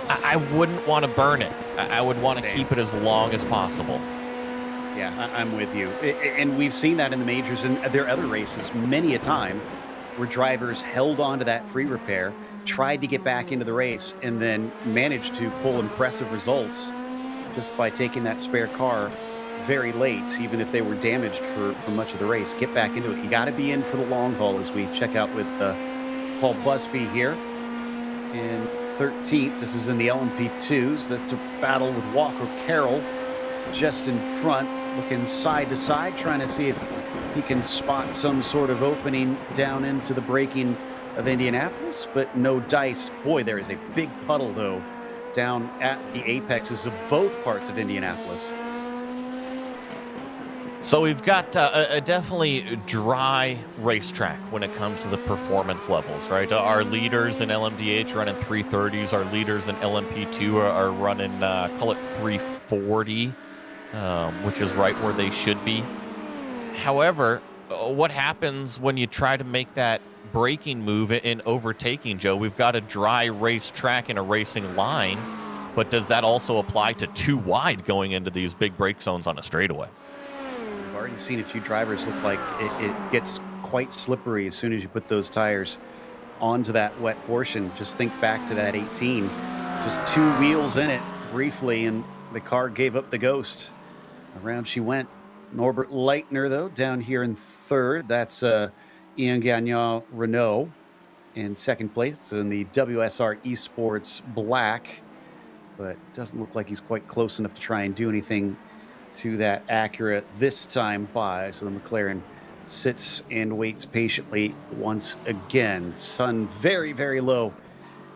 Speaker 10: I wouldn't want to burn it. I would want to keep it as long as possible.
Speaker 11: Yeah, I'm with you. And we've seen that in the majors and their other races many a time where drivers held on to that free repair, tried to get back into the race, and then managed to pull impressive results just by taking that spare car very late, even if they were damaged for much of the race. Get back into it. You got to be in for the long haul as we check out with Paul Busby here in 13th. This is in the LMP2s. That's a battle with Walker Carroll just in front, looking side to side, trying to see if he can spot some sort of opening down into the braking of Indianapolis, but no dice. Boy, there is a big puddle, though, down at the apexes of both parts of Indianapolis.
Speaker 10: So we've got a definitely dry racetrack when it comes to the performance levels, right? Our leaders in LMDH running 330s. Our leaders in LMP2 are running, call it 340, which is right where they should be. However, what happens when you try to make that braking move in overtaking, Joe? We've got a dry racetrack and a racing line, but does that also apply to too wide going into these big brake zones on a straightaway?
Speaker 11: I've already seen a few drivers look like it gets quite slippery as soon as you put those tires onto that wet portion. Just think back to that 18. Just 2 wheels in it briefly, and the car gave up the ghost. Around she went. Norbert Leitner, though, down here in 3rd. That's Ian Gagnon Renault in 2nd place in the WSR Esports Black. But doesn't look like he's quite close enough to try and do anything to that Acura this time by. So the McLaren sits and waits patiently once again. Sun very, very low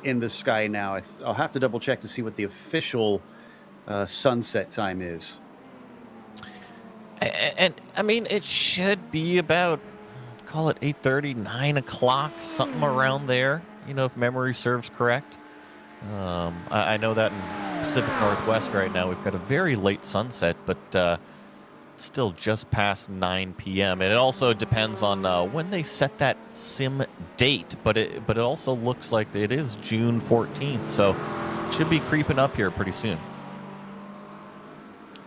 Speaker 11: in the sky now. I'll have to double check to see what the official sunset time is.
Speaker 10: And I mean, it should be about, call it 8:30, 9 o'clock, something around there, if memory serves correct. I know that in Pacific Northwest right now, we've got a very late sunset, but still just past 9 p.m. And it also depends on when they set that sim date, but it also looks like it is June 14th, so it should be creeping up here pretty soon.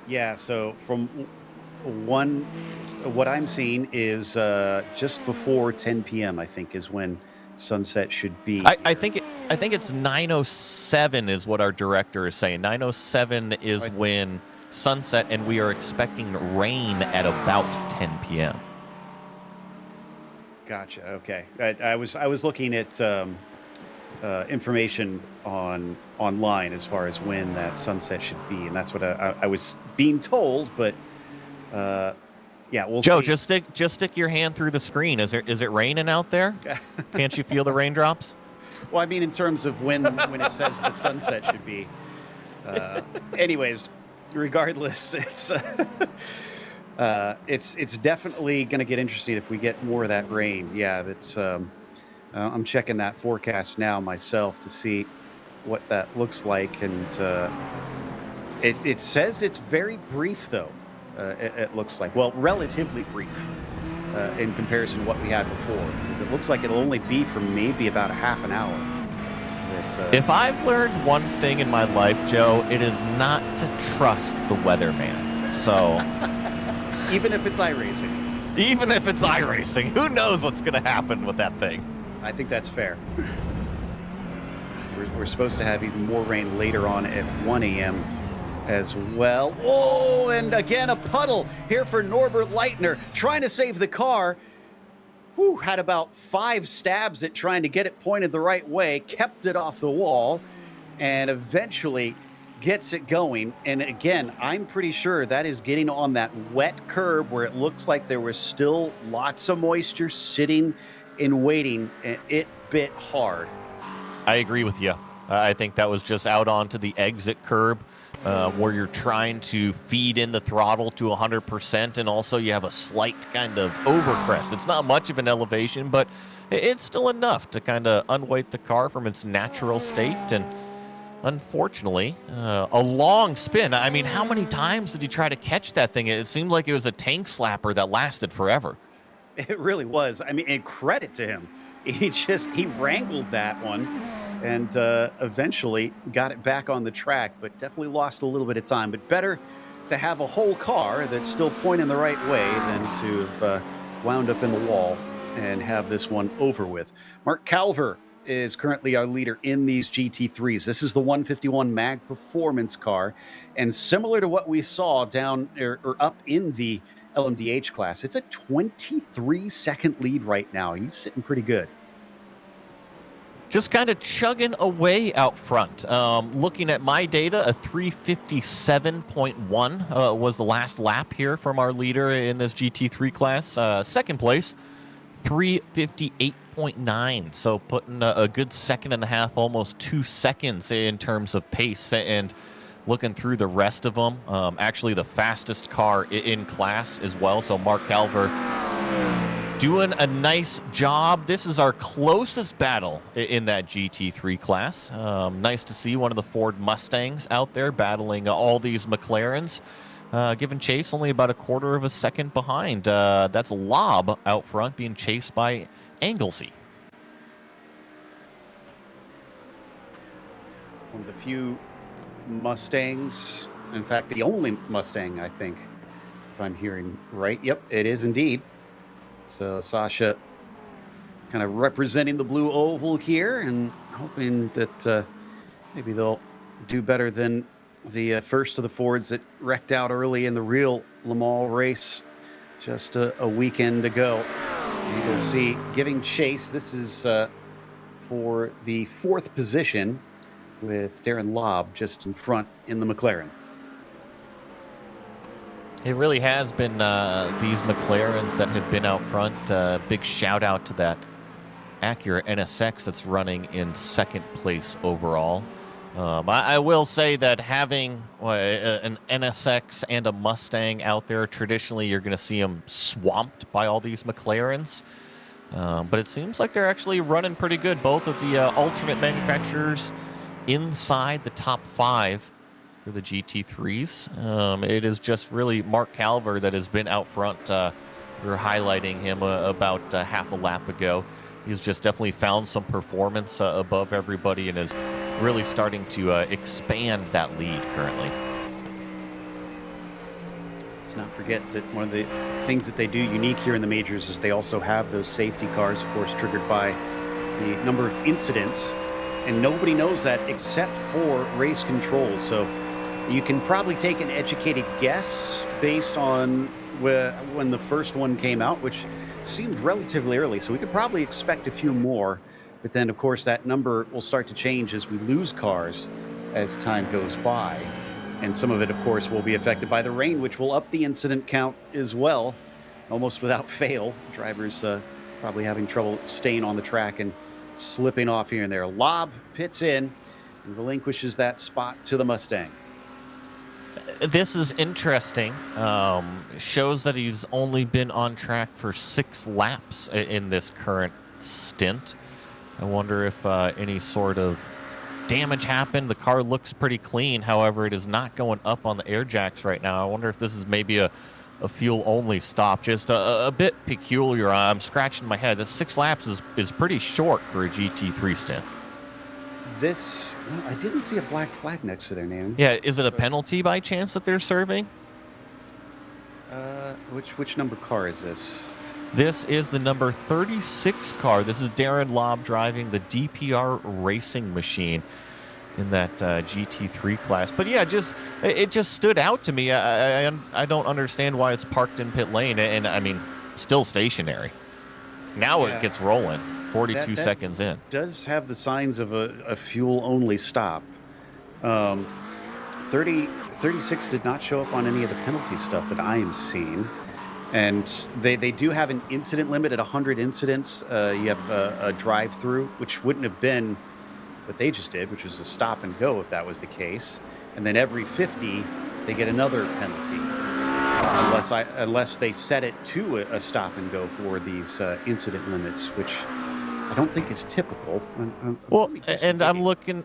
Speaker 11: Yeah, so from what I'm seeing is just before 10 p.m. I think is when sunset should be.
Speaker 10: I think it's 9:07 is what our director is saying. 9:07 is when sunset, and we are expecting rain at about 10 p.m.
Speaker 11: Gotcha. Okay. I was looking at information online as far as when that sunset should be, and that's what I was being told. But yeah, we'll
Speaker 10: Joe,
Speaker 11: see.
Speaker 10: just stick your hand through the screen. Is it raining out there? Can't you feel the raindrops?
Speaker 11: Well, I mean, in terms of when it says the sunset should be. Anyways, regardless, it's definitely going to get interesting if we get more of that rain. Yeah, I'm checking that forecast now myself to see what that looks like, and it says it's very brief though. It looks like, well, relatively brief in comparison to what we had before, because it looks like it'll only be for maybe about a half an hour.
Speaker 10: If I've learned one thing in my life, Joe, it is not to trust the weatherman. So,
Speaker 11: even if it's iRacing.
Speaker 10: Even if it's iRacing, who knows what's going to happen with that thing?
Speaker 11: I think that's fair. We're supposed to have even more rain later on at 1 a.m. as well. Oh, and again, a puddle here for Norbert Leitner, trying to save the car. Whew, had about 5 stabs at trying to get it pointed the right way, kept it off the wall, and eventually gets it going. And again, I'm pretty sure that is getting on that wet curb where it looks like there was still lots of moisture sitting and waiting, and it bit hard.
Speaker 10: I agree with you. I think that was just out onto the exit curb where you're trying to feed in the throttle to 100%, and also you have a slight kind of overcrest. It's not much of an elevation, but it's still enough to kind of unweight the car from its natural state. And unfortunately, a long spin. I mean, how many times did he try to catch that thing? It seemed like it was a tank slapper that lasted forever.
Speaker 11: It really was. I mean, and credit to him. He wrangled that one and eventually got it back on the track, but definitely lost a little bit of time. But better to have a whole car that's still pointing the right way than to have wound up in the wall and have this one over with. Mark Calver is currently our leader in these GT3s. This is the 151 Mag Performance car, and similar to what we saw down or up in the LMDH class, it's a 23-second lead right now. He's sitting pretty good.
Speaker 10: Just kind of chugging away out front. Looking at my data, a 357.1 was the last lap here from our leader in this GT3 class. Second place, 358.9. So putting a good second and a half, almost 2 seconds in terms of pace. And looking through the rest of them, actually the fastest car in class as well. So Mark Calver doing a nice job. This is our closest battle in that GT3 class. Nice to see one of the Ford Mustangs out there battling all these McLarens, giving chase only about a quarter of a second behind. That's Lob out front being chased by Anglesey.
Speaker 11: One of the few Mustangs, in fact, the only Mustang, I think, if I'm hearing right. Yep, it is indeed. So Sasha kind of representing the blue oval here and hoping that maybe they'll do better than the first of the Fords that wrecked out early in the real Le Mans race just a weekend ago. You will see giving chase. This is for the 4th position with Darren Lobb just in front in the McLaren.
Speaker 10: It really has been these McLarens that have been out front. Big shout out to that Acura NSX that's running in 2nd place overall. I will say that having an NSX and a Mustang out there, traditionally you're going to see them swamped by all these McLarens. But it seems like they're actually running pretty good. Both of the alternate manufacturers inside the top 5 for the GT3s. It is just really Mark Calver that has been out front. We were highlighting him about half a lap ago. He's just definitely found some performance above everybody and is really starting to expand that lead currently.
Speaker 11: Let's not forget that one of the things that they do unique here in the majors is they also have those safety cars, of course, triggered by the number of incidents. And nobody knows that except for race control. So You can probably take an educated guess based on when the first one came out, which seemed relatively early. So we could probably expect a few more. But then, of course, that number will start to change as we lose cars as time goes by. And some of it, of course, will be affected by the rain, which will up the incident count as well, almost without fail. Drivers probably having trouble staying on the track and slipping off here and there. Lob pits in and relinquishes that spot to the Mustang.
Speaker 10: This is interesting. Shows that he's only been on track for 6 laps in this current stint. I wonder if any sort of damage happened. The car looks pretty clean. However, it is not going up on the air jacks right now. I wonder if this is maybe a fuel-only stop. Just a bit peculiar. I'm scratching my head. The 6 laps is pretty short for a GT3 stint.
Speaker 11: This, well, I didn't see a black flag next to their name.
Speaker 10: Yeah, is it a penalty by chance that they're serving?
Speaker 11: Which number car is this?
Speaker 10: This is the number 36 car. This is Darren Lobb driving the DPR racing machine in that GT3 class. But yeah, it just stood out to me. I don't understand why it's parked in pit lane, and I mean, still stationary. Now it gets rolling. 42 seconds in.
Speaker 11: Does have the signs of a fuel-only stop. 36 did not show up on any of the penalty stuff that I am seeing. And they do have an incident limit at 100 incidents. You have a drive-through, which wouldn't have been what they just did, which was a stop and go if that was the case. And then every 50, they get another penalty. Unless they set it to a stop and go for these incident limits, which I don't think is typical.
Speaker 10: I'm looking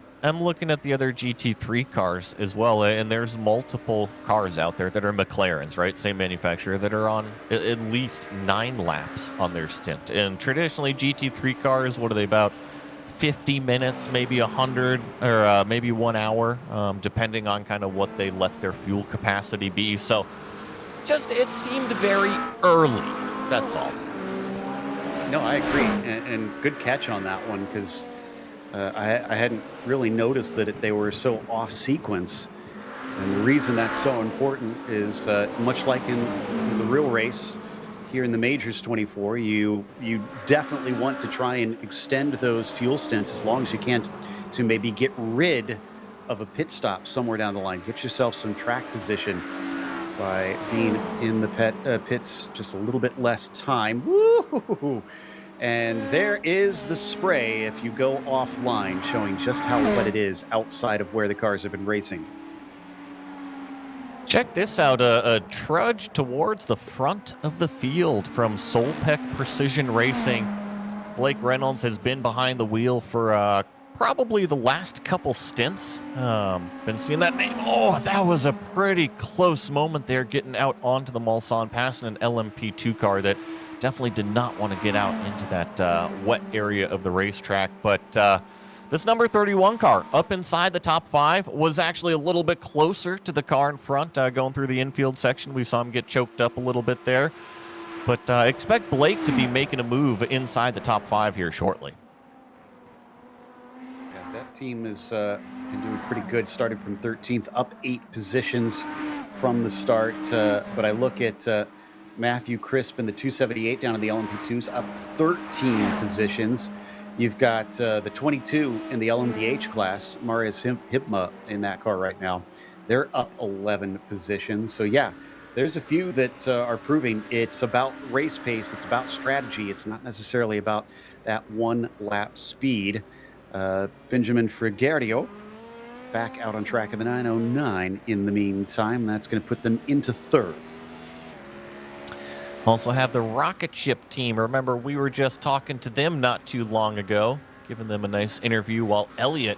Speaker 10: at the other GT3 cars as well, and there's multiple cars out there that are McLarens, right? Same manufacturer, that are on at least 9 laps on their stint. And traditionally, GT3 cars, what are they, about 50 minutes, maybe 100, or maybe 1 hour, depending on kind of what they let their fuel capacity be. So it seemed very early, that's all.
Speaker 11: No, I agree, and good catch on that one, because I hadn't really noticed that they were so off sequence. And the reason that's so important is much like in the real race here in the Majors 24, you definitely want to try and extend those fuel stints as long as you can to maybe get rid of a pit stop somewhere down the line. Get yourself some track position by being in the pits just a little bit less time. Woo! And there is the spray if you go offline, showing just how wet it is outside of where the cars have been racing.
Speaker 10: Check this out, a trudge towards the front of the field from Solpec Precision Racing. Blake Reynolds has been behind the wheel for probably the last couple stints. Been seeing that name. Oh, that was a pretty close moment there, getting out onto the Mulsanne, passing an LMP2 car that definitely did not want to get out into that wet area of the racetrack. But this number 31 car up inside the top 5 was actually a little bit closer to the car in front, going through the infield section. We saw him get choked up a little bit there. But expect Blake to be making a move inside the top 5 here shortly.
Speaker 11: Yeah, that team has been doing pretty good, starting from 13th, up 8 positions from the start. But I look at Matthew Crisp in the 278 down in the LMP2s, up 13 positions. You've got the 22 in the LMDH class, Marius Hipma in that car right now. They're up 11 positions. So yeah, there's a few that are proving it's about race pace, it's about strategy. It's not necessarily about that 1 lap speed. Benjamin Frigerio back out on track of the 909 in the meantime. That's going to put them into 3rd.
Speaker 10: Also have the Rocket Ship team. Remember, we were just talking to them not too long ago, giving them a nice interview while Elliott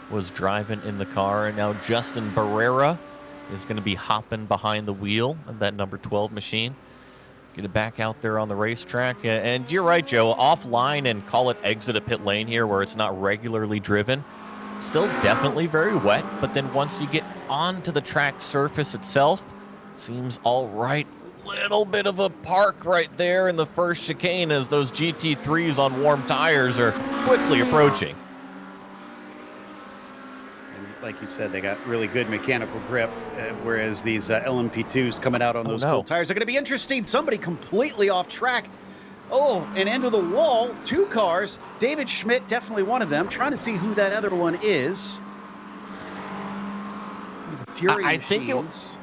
Speaker 10: was driving in the car. And now Justin Barrera is going to be hopping behind the wheel of that number 12 machine. Get it back out there on the racetrack. And you're right, Joe, offline and call it exit a pit lane here where it's not regularly driven. Still definitely very wet, but then once you get onto the track surface itself, seems all right. Little bit of a park right there in the first chicane as those GT3s on warm tires are quickly approaching.
Speaker 11: And like you said, they got really good mechanical grip, whereas these LMP2s coming out on those cold tires are going to be interesting. Somebody completely off track. Oh, and into the wall, 2 cars. David Schmidt, definitely one of them. Trying to see who that other one is. Fury
Speaker 10: I
Speaker 11: Machines.
Speaker 10: think it.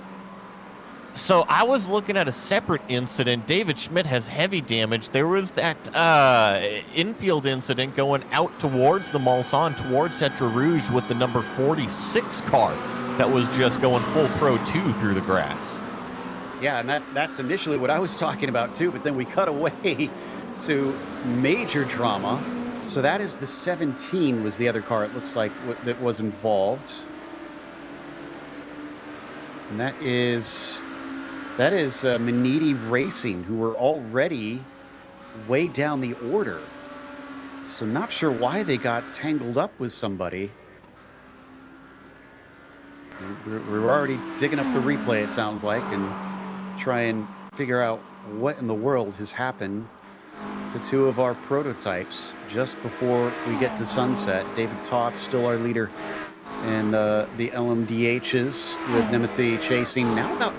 Speaker 10: So I was looking at a separate incident. David Schmidt has heavy damage. There was that infield incident going out towards the Mulsanne, towards Tetra Rouge with the number 46 car that was just going full Pro 2 through the grass.
Speaker 11: Yeah, and that's initially what I was talking about too, but then we cut away to major drama. So that is the 17 was the other car, it looks like, that was involved. And that is Maniti Racing, who were already way down the order. So not sure why they got tangled up with somebody. We're already digging up the replay, it sounds like, and try and figure out what in the world has happened to 2 of our prototypes just before we get to sunset. David Toth still our leader, and the LMDHs with Nemeth chasing now about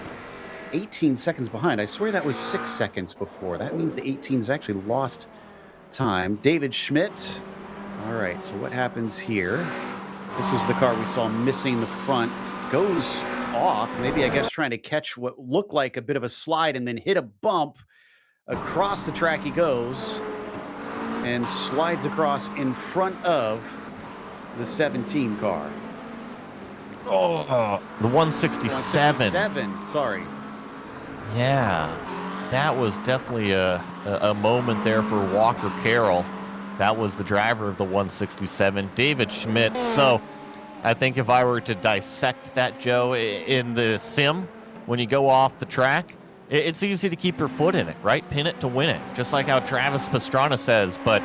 Speaker 11: 18 seconds behind. I swear that was 6 seconds before. That means the 18s actually lost time. David Schmidt. All right, so what happens here? This is the car we saw missing the front. Goes off, maybe I guess trying to catch what looked like a bit of a slide and then hit a bump. Across the track he goes and slides across in front of the 17 car.
Speaker 10: Oh, the 167.
Speaker 11: 167, sorry.
Speaker 10: Yeah, that was definitely a moment there for Walker Carroll. That was the driver of the 167, David Schmidt. So I think if I were to dissect that, Joe, in the sim, when you go off the track, it's easy to keep your foot in it, right? Pin it to win it, just like how Travis Pastrana says. But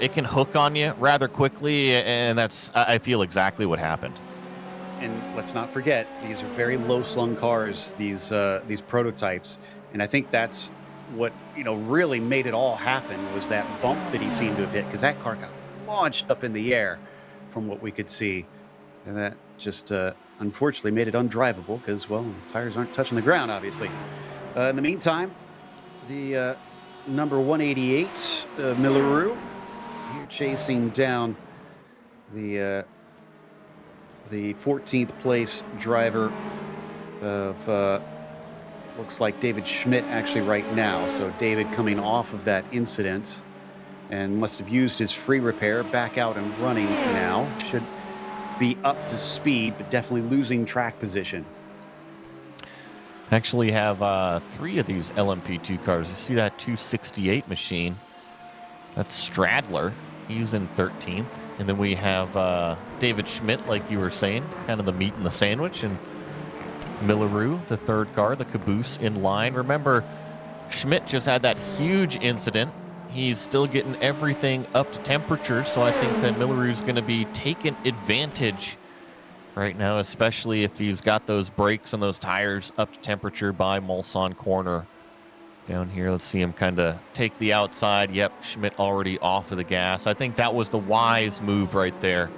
Speaker 10: it can hook on you rather quickly, and that's, I feel, exactly what happened.
Speaker 11: And let's not forget, these are very low-slung cars, these prototypes. And I think that's what, really made it all happen was that bump that he seemed to have hit, because that car got launched up in the air from what we could see. And that just unfortunately made it undrivable because, well, the tires aren't touching the ground, obviously. In the meantime, the number 188, Milleroo, here chasing down the 14th place driver of, looks like David Schmidt actually right now. So David coming off of that incident and must have used his free repair, back out and running now. Should be up to speed, but definitely losing track position.
Speaker 10: Actually have 3 of these LMP2 cars. You see that 268 machine? That's Stradler. He's in 13th. And then we have David Schmidt, like you were saying, kind of the meat in the sandwich. And Milleroo, the 3rd car, the caboose in line. Remember, Schmidt just had that huge incident. He's still getting everything up to temperature, so I think that Milleroo's going to be taking advantage right now, especially if he's got those brakes and those tires up to temperature by Mulsanne corner. Down here, let's see him kind of take the outside. Yep, Schmidt already off of the gas. I think that was the wise move right there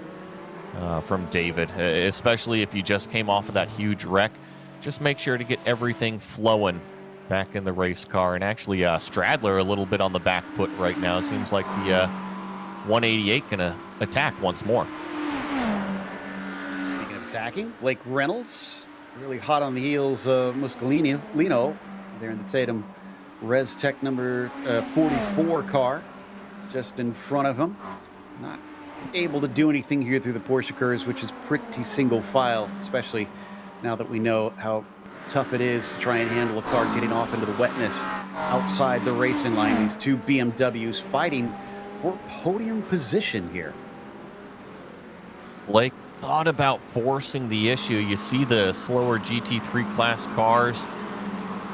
Speaker 10: from David, especially if you just came off of that huge wreck. Just make sure to get everything flowing back in the race car. And actually Stradler a little bit on the back foot right now. Seems like the 188 gonna attack once more.
Speaker 11: Speaking of attacking, Blake Reynolds really hot on the heels of Muscolino there in the Tatum Res Tech number 44 car just in front of him. Not able to do anything here through the Porsche curves, which is pretty single file, especially now that we know how tough it is to try and handle a car getting off into the wetness outside the racing line. These 2 BMWs fighting for podium position here.
Speaker 10: Blake thought about forcing the issue. You see the slower GT3 class cars.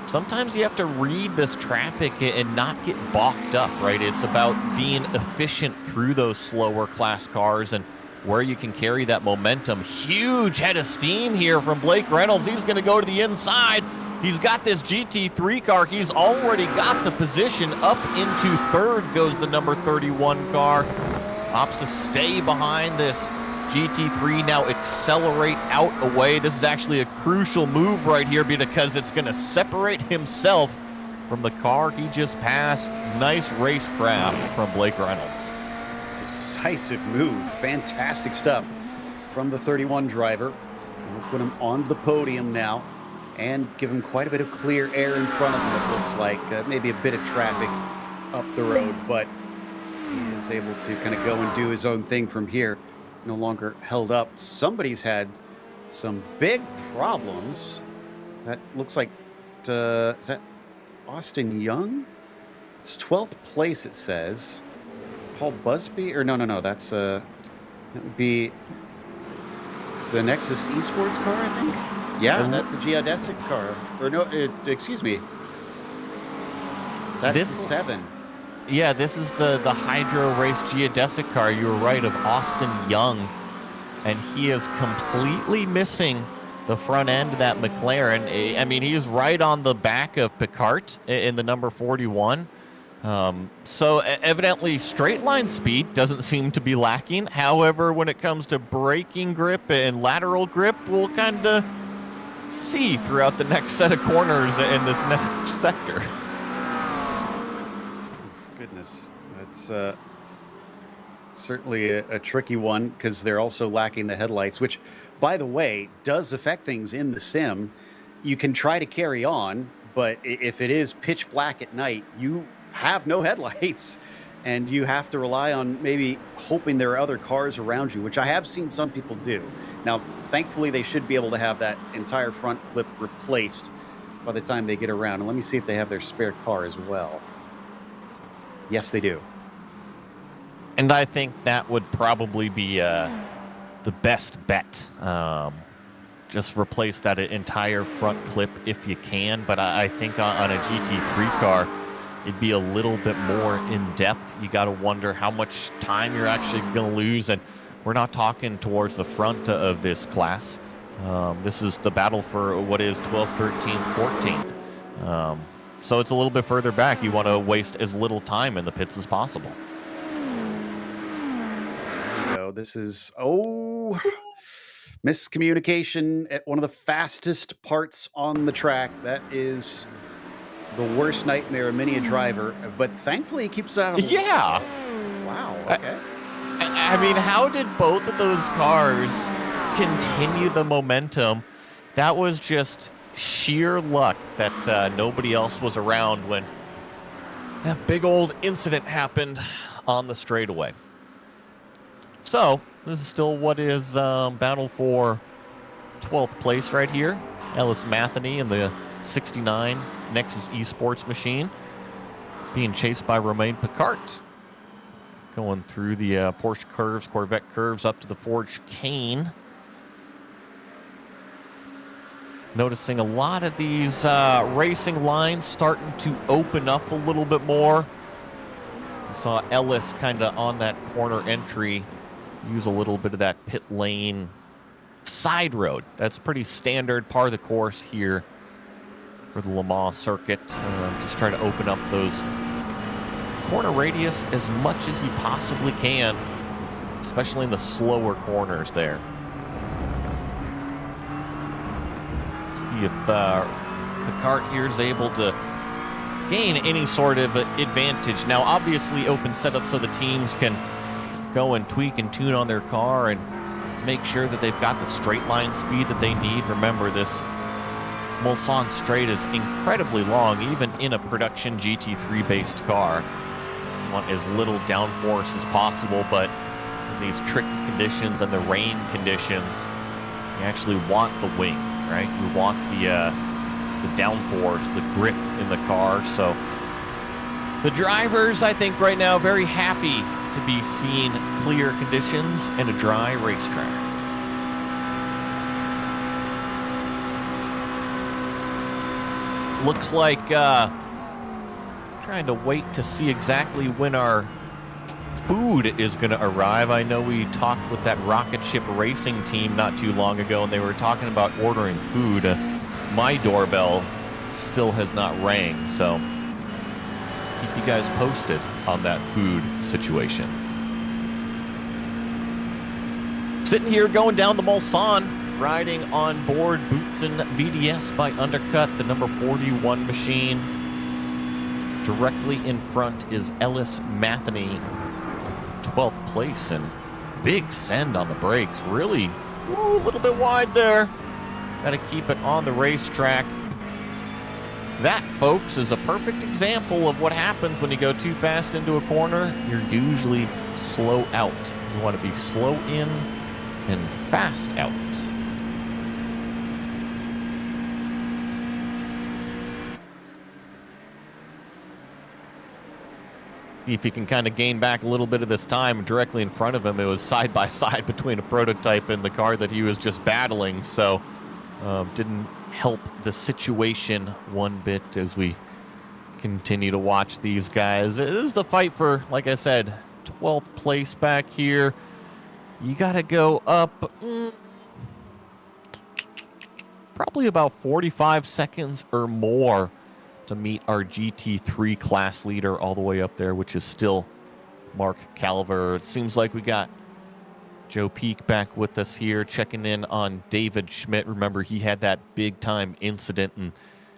Speaker 10: Sometimes you have to read this traffic and not get balked up, right? It's about being efficient through those slower class cars and where you can carry that momentum. Huge head of steam here from Blake Reynolds. He's going to go to the inside. He's got this GT3 car. He's already got the position. Up into 3rd goes the number 31 car. Opts to stay behind this GT3 now accelerate out away. This is actually a crucial move right here because it's going to separate himself from the car he just passed. Nice racecraft from Blake Reynolds.
Speaker 11: Decisive move. Fantastic stuff from the 31 driver. We'll put him on the podium now and give him quite a bit of clear air in front of him. It looks like maybe a bit of traffic up the road, but he is able to kind of go and do his own thing from here. No longer held up. Somebody's had some big problems. That looks like, is that Austin Young? It's 12th place, it says. Paul Busby, or no, that's that would be the Nexus Esports car, I think. Yeah, that's the geodesic car. Or no, excuse me. That's the 7.
Speaker 10: Yeah, this is the Hydro Race geodesic car. You were right, of Austin Young. And he is completely missing the front end of that McLaren. I mean, he is right on the back of Picard in the number 41. So evidently straight line speed doesn't seem to be lacking. However, when it comes to braking grip and lateral grip, we'll kind of see throughout the next set of corners in this next sector.
Speaker 11: Goodness, that's certainly a tricky one because they're also lacking the headlights, which, by the way, does affect things in the sim. You can try to carry on, but if it is pitch black at night, you have no headlights and you have to rely on maybe hoping there are other cars around you, which I have seen some people do. Now, thankfully, they should be able to have that entire front clip replaced by the time they get around. And let me see if they have their spare car as well. Yes, they do.
Speaker 10: And I think that would probably be the best bet. Just replace that entire front clip if you can. But I think on a GT3 car, it'd be a little bit more in depth. You got to wonder how much time you're actually going to lose. And we're not talking towards the front of this class. This is the battle for what is 12th, 13th, 14th. So it's a little bit further back. You want to waste as little time in the pits as possible.
Speaker 11: So this is, miscommunication at one of the fastest parts on the track. That is the worst nightmare of many a driver, but thankfully he keeps it out of the way. Wow, okay.
Speaker 10: I mean, how did both of those cars continue the momentum? That was just sheer luck that nobody else was around when that big old incident happened on the straightaway. So this is still what is battle for 12th place right here. Ellis Matheny in the 69 Nexus Esports machine being chased by Romain Picard. Going through the Porsche curves, Corvette curves up to the Forge Cane. Noticing a lot of these racing lines starting to open up a little bit more. We saw Ellis kind of on that corner entry use a little bit of that pit lane side road. That's pretty standard part of the course here for the Le Mans circuit. Just try to open up those corner radius as much as you possibly can, especially in the slower corners there. See if Picard here is able to gain any sort of advantage. Now, obviously, open setup so the teams can go and tweak and tune on their car and make sure that they've got the straight line speed that they need. Remember, this Mulsanne straight is incredibly long, even in a production GT3 based car. You want as little downforce as possible, but in these tricky conditions and the rain conditions, you actually want the wing, right? You want the downforce, the grip in the car. So the drivers, I think right now, very happy to be seeing clear conditions and a dry racetrack. Looks like trying to wait to see exactly when our food is going to arrive. I know we talked with that Rocket Ship Racing team not too long ago, and they were talking about ordering food. My doorbell still has not rang, so keep you guys posted on that food situation. Sitting here going down the Mulsanne, riding on board Boutsen VDS by Undercut, the number 41 machine. Directly in front is Ellis Matheny, 12th place, and big send on the brakes. Really, a little bit wide there. Got to keep it on the racetrack. That, folks, is a perfect example of what happens when you go too fast into a corner. You're usually slow out. You want to be slow in and fast out. See if you can kind of gain back a little bit of this time. Directly in front of him, it was side by side between a prototype and the car that he was just battling, so didn't help the situation one bit as we continue to watch these guys. This is the fight for, like I said, 12th place back here. You got to go up probably about 45 seconds or more to meet our GT3 class leader all the way up there, which is still Mark Calver. It seems like we got Joe Peak back with us here, checking in on David Schmidt. Remember, he had that big-time incident, and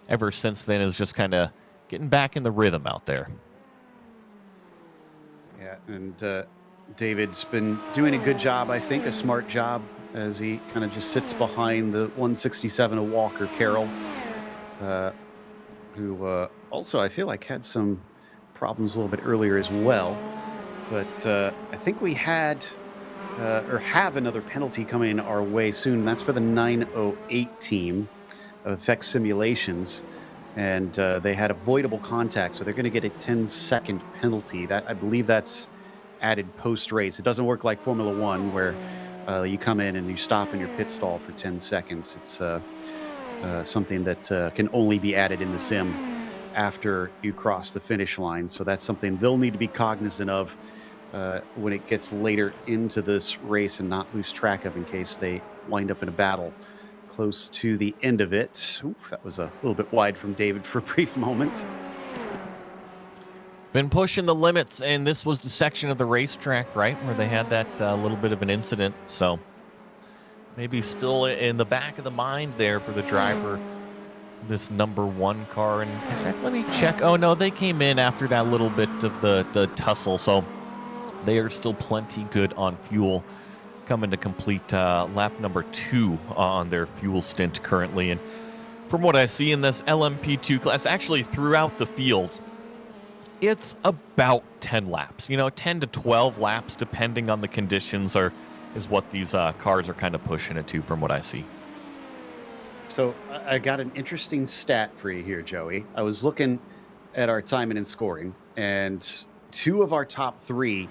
Speaker 10: ever since then is just kind of getting back in the rhythm out there.
Speaker 11: Yeah, and David's been doing a good job, I think, a smart job, as he kind of just sits behind the 167 of Walker Carroll, who also, I feel like, had some problems a little bit earlier as well. But I think we had, or have, another penalty coming our way soon. And that's for the 908 team of Effect Simulations. And they had avoidable contact, so they're going to get a 10-second penalty. That, I believe that's added post-race. It doesn't work like Formula One, where you come in and you stop in your pit stall for 10 seconds. It's something that can only be added in the sim after you cross the finish line. So that's something they'll need to be cognizant of when it gets later into this race and not lose track of in case they wind up in a battle close to the end of it. Oof, that was a little bit wide from David for a brief moment.
Speaker 10: Been pushing the limits, and this was the section of the racetrack, right, where they had that little bit of an incident. So maybe still in the back of the mind there for the driver, this number one car. And in fact, let me check. Oh, no, they came in after that little bit of the tussle, so they are still plenty good on fuel, coming to complete lap number 2 on their fuel stint currently. And from what I see in this LMP2 class, actually throughout the field, it's about 10 laps, 10 to 12 laps, depending on the conditions, is what these cars are kind of pushing it to from what I see.
Speaker 11: So I got an interesting stat for you here, Joey. I was looking at our timing and scoring, and 2 of our top 3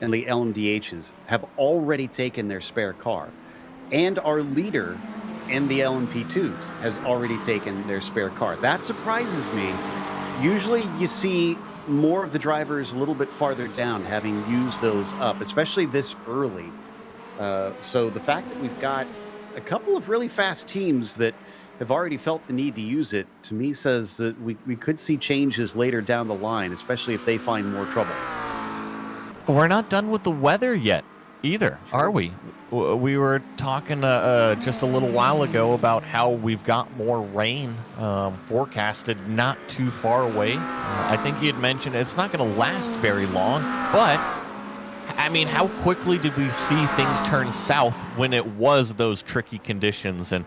Speaker 11: in the LMDHs have already taken their spare car. And our leader in the LMP2s has already taken their spare car. That surprises me. Usually you see more of the drivers a little bit farther down having used those up, especially this early. So the fact that we've got a couple of really fast teams that have already felt the need to use it, to me says that we could see changes later down the line, especially if they find more trouble.
Speaker 10: We're not done with the weather yet either, are we? We were talking just a little while ago about how we've got more rain forecasted not too far away. I think you had mentioned it's not going to last very long, but I mean, how quickly did we see things turn south when it was those tricky conditions? And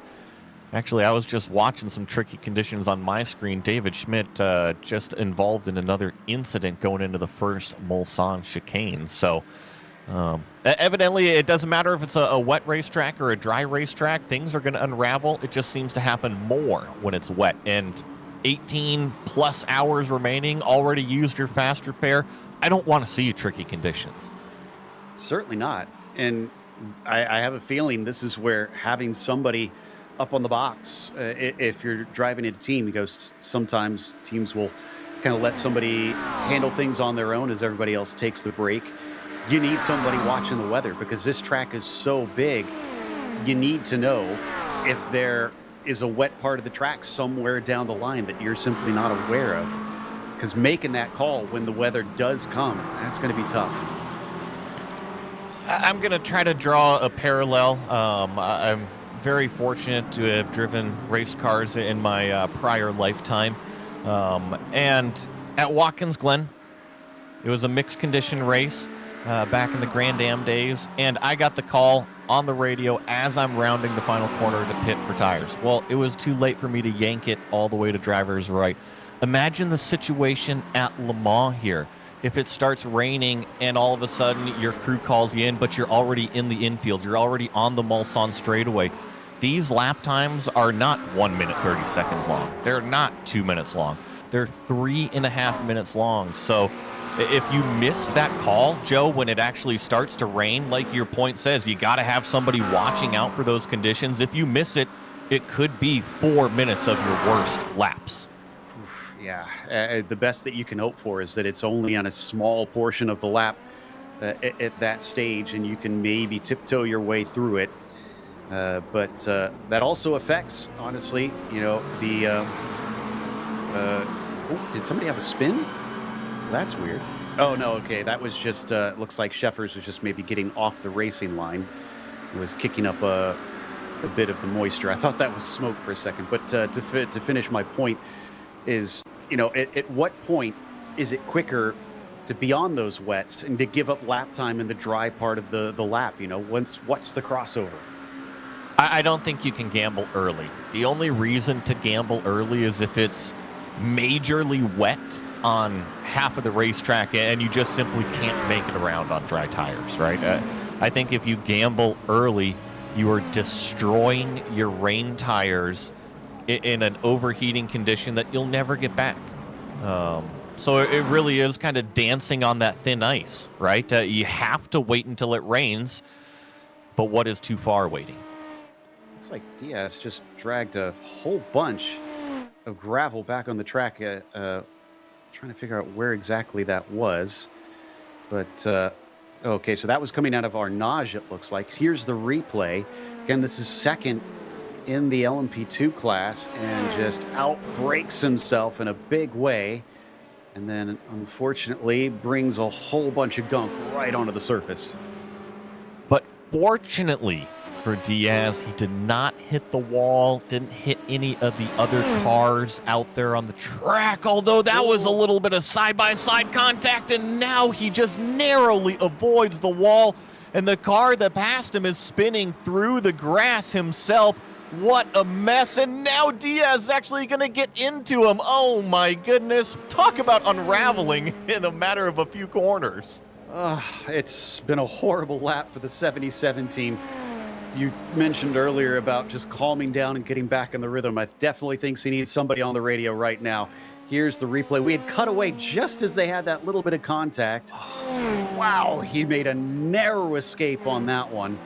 Speaker 10: actually, I was just watching some tricky conditions on my screen. David Schmidt just involved in another incident going into the first Mulsanne chicane. So evidently, it doesn't matter if it's a wet racetrack or a dry racetrack. Things are going to unravel. It just seems to happen more when it's wet. And 18 plus hours remaining, already used your fast repair. I don't want to see tricky conditions.
Speaker 11: Certainly not. And I have a feeling this is where having somebody up on the box, if you're driving in a team, because sometimes teams will kind of let somebody handle things on their own as everybody else takes the break. You need somebody watching the weather because this track is so big. You need to know if there is a wet part of the track somewhere down the line that you're simply not aware of, because making that call when the weather does come, that's going to be tough.
Speaker 10: I'm going to try to draw a parallel. I'm very fortunate to have driven race cars in my prior lifetime. And at Watkins Glen, it was a mixed condition race back in the Grand Am days. And I got the call on the radio as I'm rounding the final corner to pit for tires. Well, it was too late for me to yank it all the way to driver's right. Imagine the situation at Le Mans here. If it starts raining and all of a sudden your crew calls you in, but you're already in the infield, you're already on the Mulsanne straightaway. These lap times are not 1 minute 30 seconds long. They're not 2 minutes long. They're 3.5 minutes long. So if you miss that call, Joe, when it actually starts to rain, like your point says, you got to have somebody watching out for those conditions. If you miss it, it could be 4 minutes of your worst laps.
Speaker 11: Yeah, the best that you can hope for is that it's only on a small portion of the lap at that stage, and you can maybe tiptoe your way through it. But that also affects, honestly, you know, the... did somebody have a spin? That's weird. Oh, no, okay, that was just... looks like Sheffers was just maybe getting off the racing line. It was kicking up a bit of the moisture. I thought that was smoke for a second. But to finish my point is, you know, at what point is it quicker to be on those wets and to give up lap time in the dry part of the lap? You know, what's the crossover?
Speaker 10: I don't think you can gamble early. The only reason to gamble early is if it's majorly wet on half of the racetrack and you just simply can't make it around on dry tires, right? I think if you gamble early, you are destroying your rain tires in an overheating condition that you'll never get back. So it really is kind of dancing on that thin ice, right? You have to wait until it rains, but what is too far waiting?
Speaker 11: Looks like Diaz just dragged a whole bunch of gravel back on the track. Trying to figure out where exactly that was. But, okay, so that was coming out of Arnage, it looks like. Here's the replay. Again, this is second in the LMP2 class and just outbreaks himself in a big way. And then, unfortunately, brings a whole bunch of gunk right onto the surface.
Speaker 10: But fortunately for Diaz, he did not hit the wall, didn't hit any of the other cars out there on the track, although that was a little bit of side-by-side contact, and now he just narrowly avoids the wall, and the car that passed him is spinning through the grass himself. What a mess, and now Diaz is actually going to get into him. Oh my goodness, talk about unraveling in a matter of a few corners.
Speaker 11: It's been a horrible lap for the 77 team. You mentioned earlier about just calming down and getting back in the rhythm. I definitely think he needs somebody on the radio right now. Here's the replay. We had cut away just as they had that little bit of contact. Wow, he made a narrow escape on that one.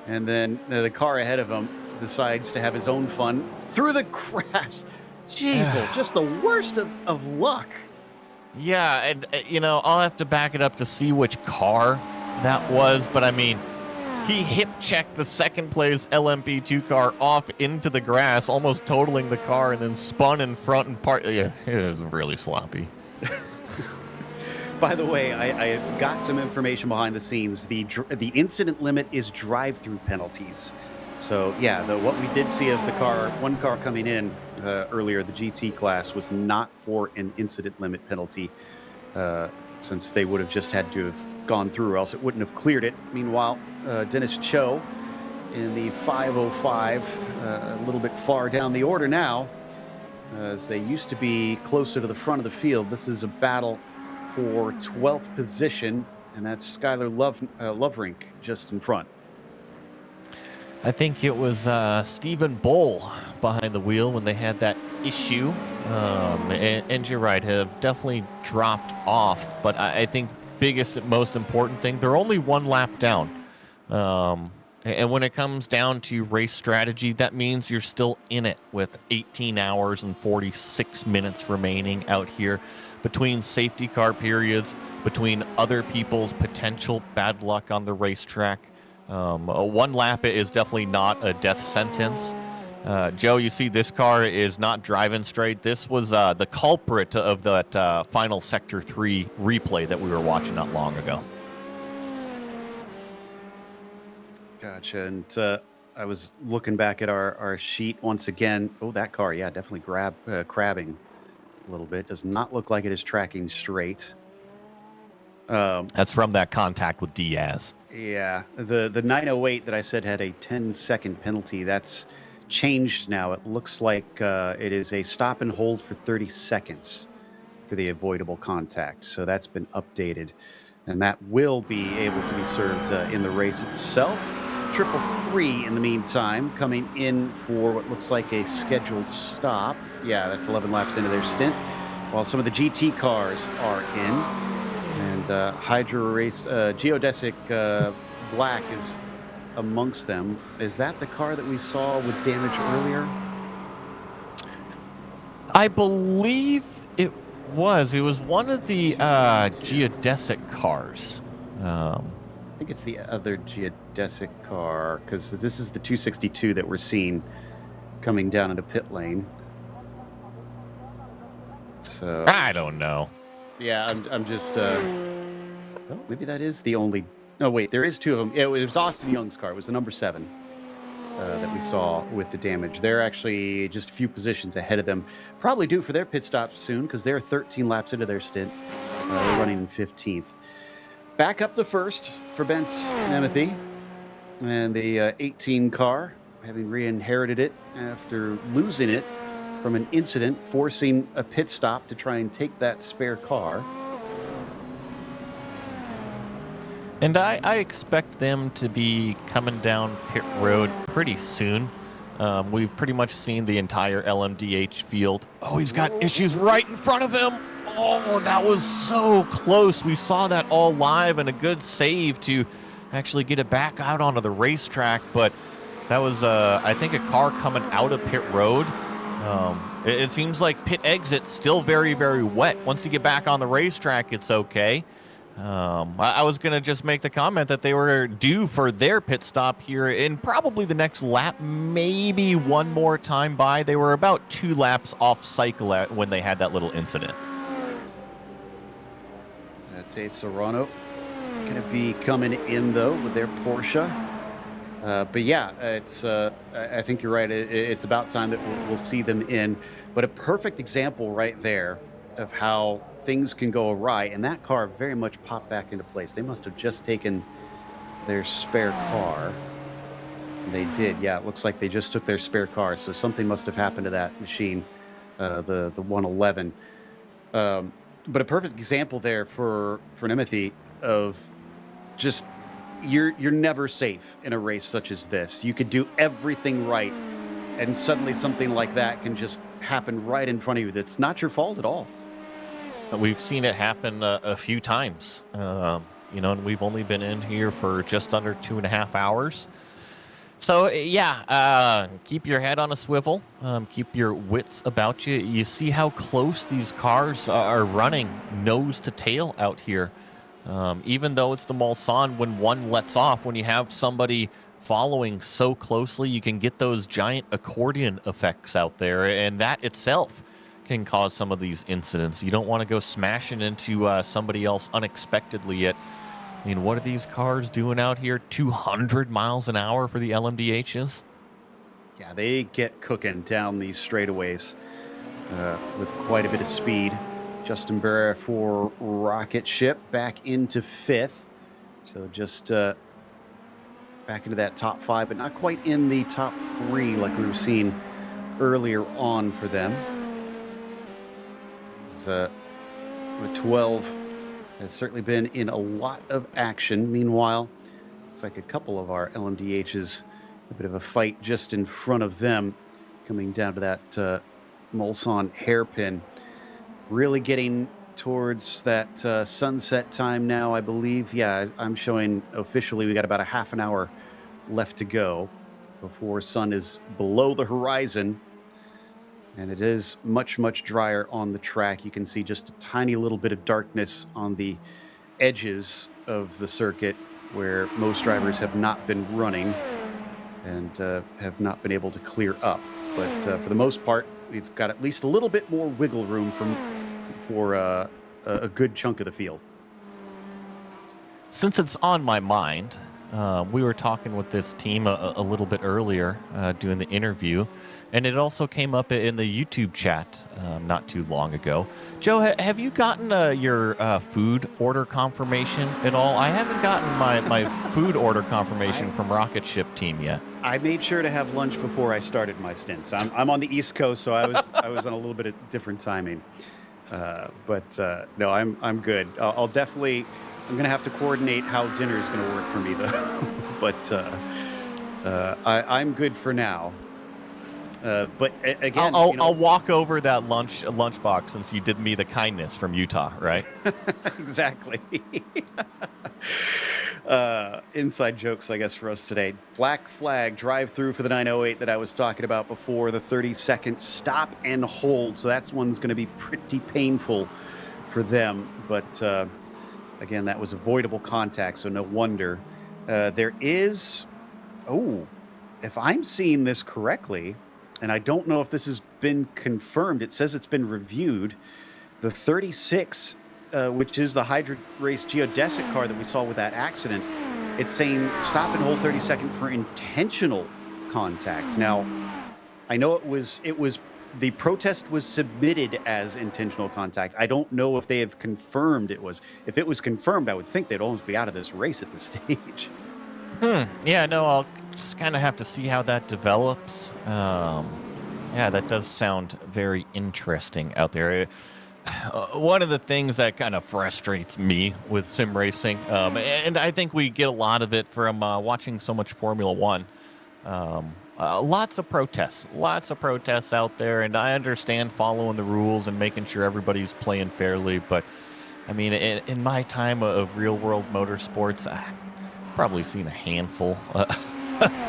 Speaker 11: And then the car ahead of him decides to have his own fun through the grass. Jeez, just the worst of luck.
Speaker 10: Yeah, and, you know, I'll have to back it up to see which car that was, but I mean, he hip-checked the second-place LMP2 car off into the grass, almost totaling the car, and then spun in front and yeah, it was really sloppy.
Speaker 11: By the way, I got some information behind the scenes. The incident limit is drive-through penalties. So, yeah, what we did see of the car, one car coming in earlier, the GT class, was not for an incident limit penalty, since they would have just had to have gone through, or else it wouldn't have cleared it. Meanwhile, Dennis Cho in the 505, a little bit far down the order now, as they used to be closer to the front of the field. This is a battle for 12th position, and that's Skylar Loverink just in front.
Speaker 10: I think it was Stephen Bull behind the wheel when they had that issue. And you're right, have definitely dropped off. But I think biggest and most important thing, they're only one lap down. And when it comes down to race strategy, that means you're still in it with 18 hours and 46 minutes remaining out here between safety car periods, between other people's potential bad luck on the racetrack. One lap is definitely not a death sentence. Joe, you see this car is not driving straight. This was the culprit of that final Sector 3 replay that we were watching not long ago.
Speaker 11: Gotcha. And I was looking back at our sheet once again. Oh, that car, yeah, definitely crabbing a little bit. Does not look like it is tracking straight.
Speaker 10: That's from that contact with Diaz.
Speaker 11: Yeah, the 908 that I said had a 10-second penalty, that's changed now. It looks like it is a stop and hold for 30 seconds for the avoidable contact. So that's been updated, and that will be able to be served in the race itself. 333 in the meantime, coming in for what looks like a scheduled stop. Yeah, that's 11 laps into their stint, while some of the GT cars are in. And Hydro Race, Geodesic Black is amongst them. Is that the car that we saw with damage earlier?
Speaker 10: I believe it was. It was one of the geodesic cars.
Speaker 11: I think it's the other geodesic car, because this is the 262 that we're seeing coming down into pit lane. So
Speaker 10: I don't know.
Speaker 11: Yeah, I'm just. Well, maybe that is the only. No, wait, there is two of them. It was Austin Young's car. It was the number 7 that we saw with the damage. They're actually just a few positions ahead of them. Probably due for their pit stop soon, because they're 13 laps into their stint. They're running in 15th. Back up to first for Ben Nemeth, and the 18 car, having re-inherited it after losing it from an incident, forcing a pit stop to try and take that spare car.
Speaker 10: And I expect them to be coming down pit road pretty soon. We've pretty much seen the entire LMDH field. Oh, he's got issues right in front of him. Oh, that was so close. We saw that all live, and a good save to actually get it back out onto the racetrack. But that was, I think, a car coming out of pit road. It seems like pit exit still very, very wet. Once you get back on the racetrack, it's okay. I was going to just make the comment that they were due for their pit stop here in probably the next lap, maybe one more time by. They were about 2 laps off cycle when they had that little incident.
Speaker 11: Tate Serrano going to be coming in, though, with their Porsche. But yeah, it's. I think you're right. It's about time that we'll see them in. But a perfect example right there of how things can go awry, and that car very much popped back into place. They must have just taken their spare car. They did, yeah. It looks like they just took their spare car, so something must have happened to that machine, the 111. But a perfect example there for Nemeth of just you're never safe in a race such as this. You could do everything right, and suddenly something like that can just happen right in front of you. That's not your fault at all.
Speaker 10: We've seen it happen a few times, and we've only been in here for just under 2.5 hours. So, yeah, keep your head on a swivel, keep your wits about you. You see how close these cars are running nose to tail out here. Even though it's the Mulsanne, when one lets off, when you have somebody following so closely, you can get those giant accordion effects out there, and that itself can cause some of these incidents. You don't want to go smashing into somebody else unexpectedly yet. I mean, what are these cars doing out here? 200 miles an hour for the LMDHs?
Speaker 11: Yeah, they get cooking down these straightaways with quite a bit of speed. Justin Barra for Rocket Ship back into 5th. So just back into that top 5, but not quite in the top 3 like we were seeing earlier on for them. The 12 has certainly been in a lot of action. Meanwhile, it's like a couple of our LMDHs, a bit of a fight just in front of them, coming down to that Mulsanne hairpin. Really getting towards that sunset time now, I believe. Yeah, I'm showing officially we got about a half an hour left to go before sun is below the horizon. And it is much, much drier on the track. You can see just a tiny little bit of darkness on the edges of the circuit where most drivers have not been running and have not been able to clear up. But for the most part, we've got at least a little bit more wiggle room for a good chunk of the field.
Speaker 10: Since it's on my mind, We were talking with this team a little bit earlier, doing the interview, and it also came up in the YouTube chat not too long ago. Joe, have you gotten your food order confirmation at all? I haven't gotten my food order confirmation from Rocket Ship team yet.
Speaker 11: I made sure to have lunch before I started my stint. I'm on the East Coast, so I was on a little bit of different timing. No, I'm good. I'll definitely. I'm gonna have to coordinate how dinner is gonna work for me though. But I'm good for now. But again,
Speaker 10: I'll walk over that lunchbox since you did me the kindness from Utah, right?
Speaker 11: Exactly. Inside jokes, I guess, for us today. Black flag drive-through for the 908 that I was talking about before, the 30-second stop and hold. So that's one's going to be pretty painful for them. But again, that was avoidable contact, so no wonder. There is, if I'm seeing this correctly, and I don't know if this has been confirmed, it says it's been reviewed. The 36, which is the Hydra Race geodesic car that we saw with that accident, it's saying stop and hold 30 seconds for intentional contact. Now, I know the protest was submitted as intentional contact. I don't know if they have confirmed it was. If it was confirmed, I would think they'd almost be out of this race at this stage.
Speaker 10: Yeah, no, I'll just kind of have to see how that develops. Yeah, that does sound very interesting out there. One of the things that kind of frustrates me with sim racing, and I think we get a lot of it from watching so much Formula One, lots of protests out there, and I understand following the rules and making sure everybody's playing fairly, but I mean, in my time of real-world motorsports, I've probably seen a handful of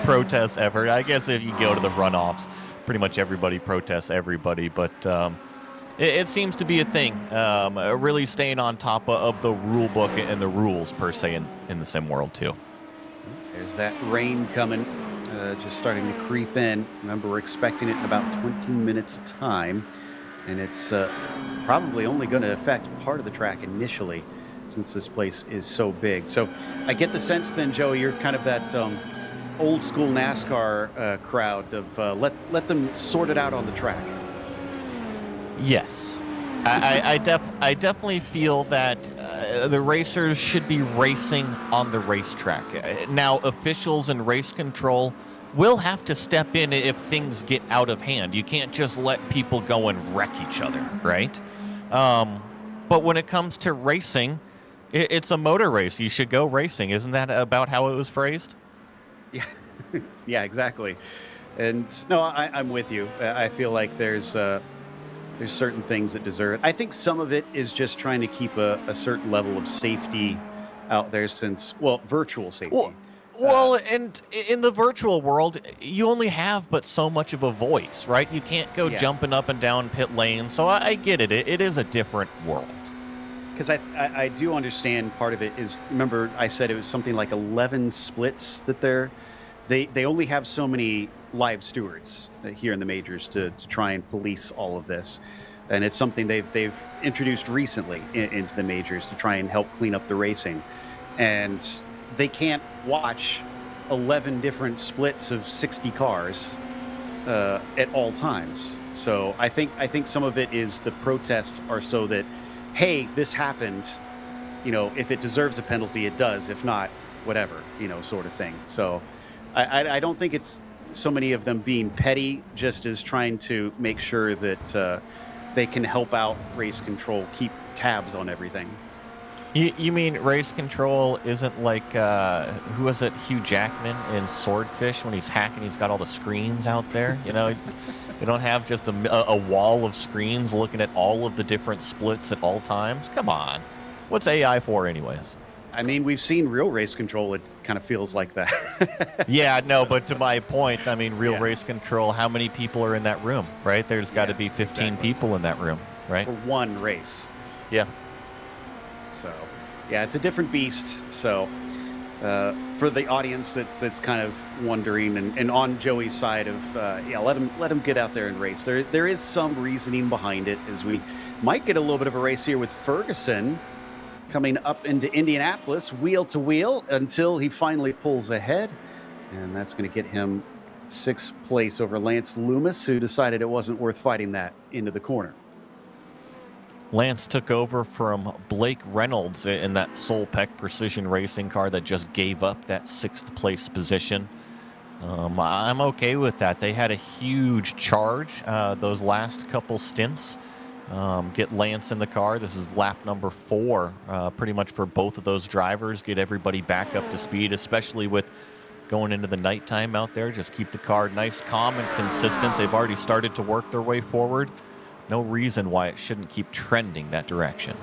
Speaker 10: protests ever. I guess if you go to the runoffs, pretty much everybody protests everybody, but it seems to be a thing, really staying on top of the rule book and the rules, per se, in the sim world, too.
Speaker 11: There's that rain coming. Just starting to creep in. Remember, we're expecting it in about 20 minutes time, and it's probably only going to affect part of the track initially, since this place is so big. So I get the sense then, Joe, you're kind of that old school NASCAR crowd of let them sort it out on the track.
Speaker 10: Yes. I definitely feel that the racers should be racing on the racetrack. Now, officials and race control will have to step in if things get out of hand. You can't just let people go and wreck each other, right? But when it comes to racing, it's a motor race. You should go racing. Isn't that about how it was phrased?
Speaker 11: Yeah, yeah, exactly. And no, I'm with you. I feel like there's certain things that deserve it. I think some of it is just trying to keep a certain level of safety out there, since, well, virtual safety.
Speaker 10: Well, and in the virtual world, you only have but so much of a voice, right? You can't go jumping up and down pit lanes. So I get it. It is a different world.
Speaker 11: Because I do understand part of it is, remember I said it was something like 11 splits that they only have so many live stewards here in the majors to try and police all of this. And it's something they've introduced recently into the majors to try and help clean up the racing. And they can't watch 11 different splits of 60 cars at all times. So I think some of it is the protests are so that, hey, this happened, if it deserves a penalty, it does. If not, whatever, sort of thing. So I don't think it's so many of them being petty, just as trying to make sure that they can help out race control, keep tabs on everything.
Speaker 10: You mean race control isn't like, who was it, Hugh Jackman in Swordfish when he's hacking, he's got all the screens out there, you don't have just a wall of screens looking at all of the different splits at all times? Come on. What's AI for anyways?
Speaker 11: I mean, we've seen real race control, it kind of feels like that.
Speaker 10: Yeah, no, but to my point, I mean, real race control, how many people are in that room, right? There's got to be 15 people in that room, right?
Speaker 11: For one race.
Speaker 10: Yeah.
Speaker 11: So, yeah, it's a different beast. So, for the audience that's kind of wondering, and on Joey's side of, let him get out there and race. There is some reasoning behind it, as we might get a little bit of a race here with Ferguson coming up into Indianapolis, wheel to wheel, until he finally pulls ahead. And that's going to get him 6th place over Lance Loomis, who decided it wasn't worth fighting that into the corner.
Speaker 10: Lance took over from Blake Reynolds in that Solpeck Precision Racing car that just gave up that 6th place position. I'm okay with that. They had a huge charge those last couple stints. Get Lance in the car. This is lap number 4, pretty much for both of those drivers. Get everybody back up to speed, especially with going into the nighttime out there. Just keep the car nice, calm, and consistent. They've already started to work their way forward. No reason why it shouldn't keep trending that direction.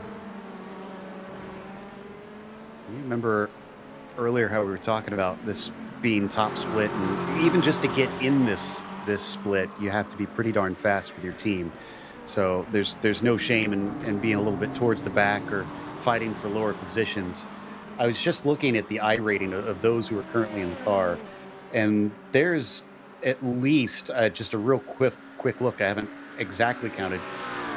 Speaker 11: You remember earlier how we were talking about this being top split, and even just to get in this split, you have to be pretty darn fast with your team. So there's no shame in being a little bit towards the back or fighting for lower positions. I was just looking at the I rating of those who are currently in the car, and there's at least just a real quick look. I haven't exactly counted.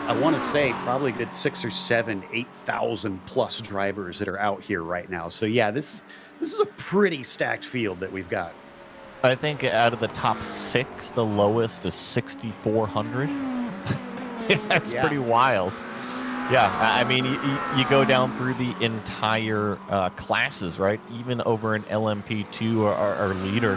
Speaker 11: I want to say probably a good 6 or 7, 8,000 plus drivers that are out here right now. So yeah, this is a pretty stacked field that we've got.
Speaker 10: I think out of the top 6, the lowest is 6,400. That's pretty wild. Yeah, I mean, you go down through the entire classes, right? Even over in LMP2, our leader,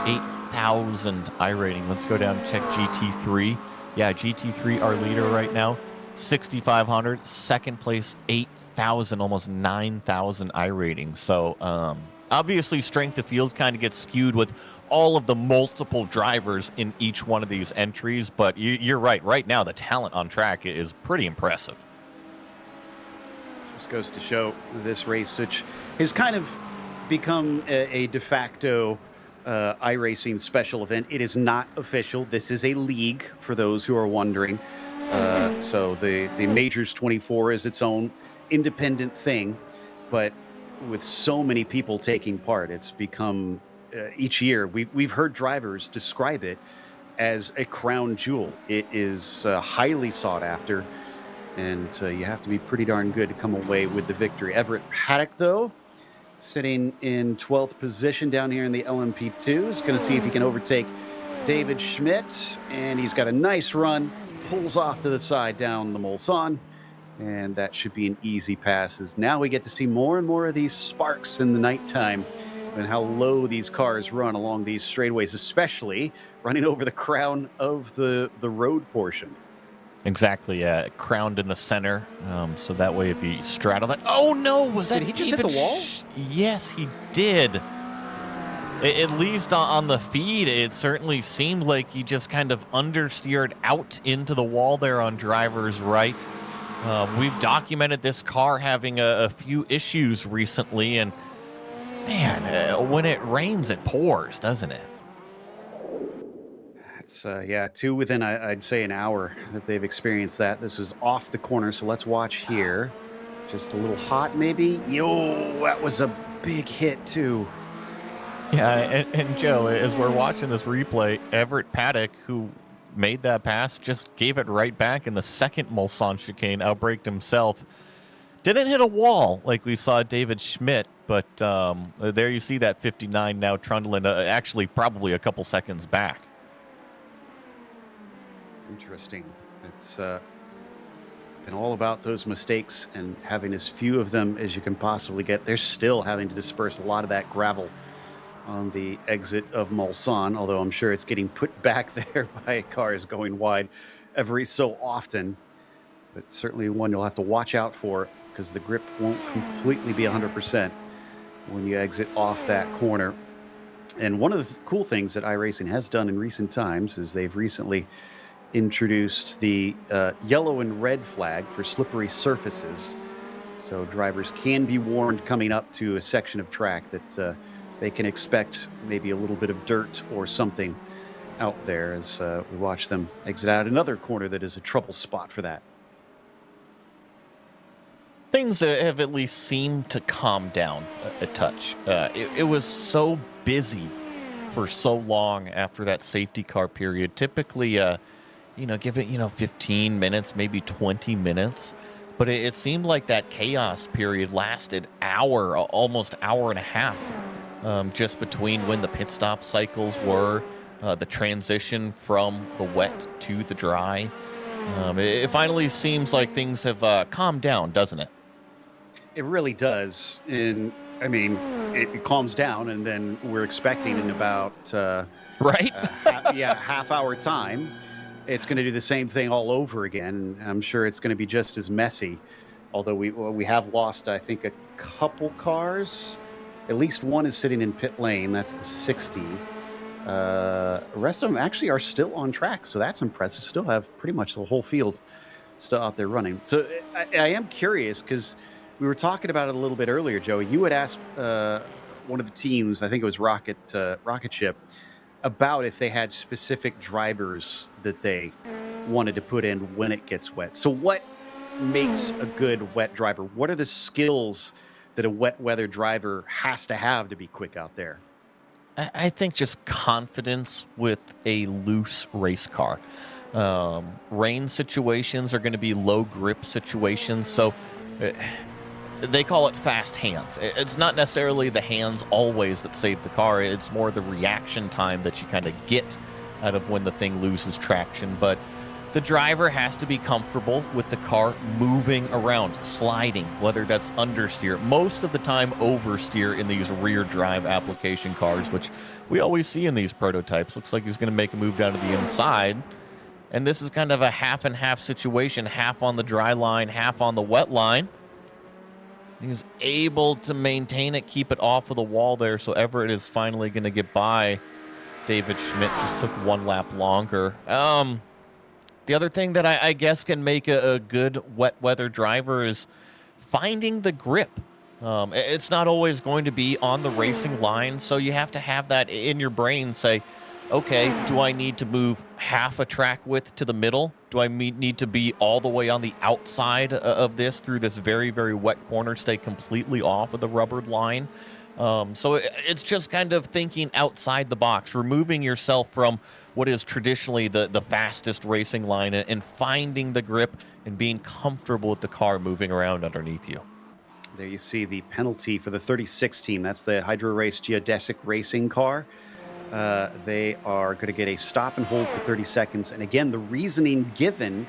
Speaker 10: 8,000 I rating. Let's go down and check GT3. Yeah, GT3, our leader right now, 6,500. Second place, 8,000, almost 9,000 I rating. So obviously strength of fields kind of gets skewed with all of the multiple drivers in each one of these entries. But you're right. Right now, the talent on track is pretty impressive.
Speaker 11: Just goes to show this race, which has kind of become a de facto iRacing special event. It is not official. This is a league, for those who are wondering. So the Majors 24 is its own independent thing, but with so many people taking part, it's become each year we've heard drivers describe it as a crown jewel. It is highly sought after, and you have to be pretty darn good to come away with the victory. Everett Paddock, though, sitting in 12th position down here in the LMP2, is going to see if he can overtake David Schmidt, and he's got a nice run, pulls off to the side down the Mulsanne, and that should be an easy pass. As now we get to see more and more of these sparks in the nighttime and how low these cars run along these straightaways, especially running over the crown of the road portion.
Speaker 10: Exactly, crowned in the center, so that way if you straddle that... Oh, no! Was that
Speaker 11: Did he just hit the wall?
Speaker 10: Yes, he did. At least on the feed, it certainly seemed like he just kind of understeered out into the wall there on driver's right. We've documented this car having a few issues recently, and man, when it rains, it pours, doesn't it?
Speaker 11: It's, two within, I'd say, an hour that they've experienced that. This was off the corner, so let's watch here. Just a little hot, maybe? Yo, that was a big hit, too.
Speaker 10: Yeah, and Joe, as we're watching this replay, Everett Paddock, who made that pass, just gave it right back in the second Mulsanne chicane, outbraked himself. Didn't hit a wall like we saw David Schmidt, but there you see that 59 now trundling, actually probably a couple seconds back.
Speaker 11: Interesting. It's been all about those mistakes and having as few of them as you can possibly get. They're still having to disperse a lot of that gravel on the exit of Mulsanne, although I'm sure it's getting put back there by cars going wide every so often. But certainly one you'll have to watch out for, because the grip won't completely be 100% when you exit off that corner. And one of the cool things that iRacing has done in recent times is they've recently introduced the yellow and red flag for slippery surfaces. So drivers can be warned coming up to a section of track that they can expect maybe a little bit of dirt or something out there as we watch them exit out another corner that is a trouble spot for that.
Speaker 10: Things have at least seemed to calm down a touch. It was so busy for so long after that safety car period. Typically, give it, 15 minutes, maybe 20 minutes. But it seemed like that chaos period lasted almost hour and a half, just between when the pit stop cycles were, the transition from the wet to the dry. It finally seems like things have calmed down, doesn't it?
Speaker 11: It really does. And I mean, it calms down, and then we're expecting in about
Speaker 10: right,
Speaker 11: half hour time, it's going to do the same thing all over again. I'm sure it's going to be just as messy. Although we have lost, I think, a couple cars. At least one is sitting in pit lane. That's the 60. The rest of them actually are still on track, so that's impressive. Still have pretty much the whole field still out there running. So I am curious, because we were talking about it a little bit earlier, Joey. You had asked one of the teams, I think it was Rocket Ship, about if they had specific drivers that they wanted to put in when it gets wet. So what makes a good wet driver? What are the skills that a wet weather driver has to have to be quick out there?
Speaker 10: I think just confidence with a loose race car. Rain situations are going to be low grip situations, so they call it fast hands. It's not necessarily the hands always that save the car. It's more the reaction time that you kind of get out of when the thing loses traction. But the driver has to be comfortable with the car moving around, sliding, whether that's understeer. Most of the time oversteer in these rear drive application cars, which we always see in these prototypes. Looks like he's going to make a move down to the inside. And this is kind of a half and half situation, half on the dry line, half on the wet line. He's able to maintain it, keep it off of the wall there, so Everett is finally going to get by. David Schmidt just took one lap longer. The other thing that I guess can make a good wet weather driver is finding the grip. It's not always going to be on the racing line, so you have to have that in your brain. Say, okay, do I need to move half a track width to the middle? Do I need to be all the way on the outside of this through this very, very wet corner, stay completely off of the rubbered line? So it's just kind of thinking outside the box, removing yourself from what is traditionally the fastest racing line and finding the grip and being comfortable with the car moving around underneath you.
Speaker 11: There you see the penalty for the 36 team. That's the Hydro Race Geodesic Racing car. They are going to get a stop and hold for 30 seconds. And again, the reasoning given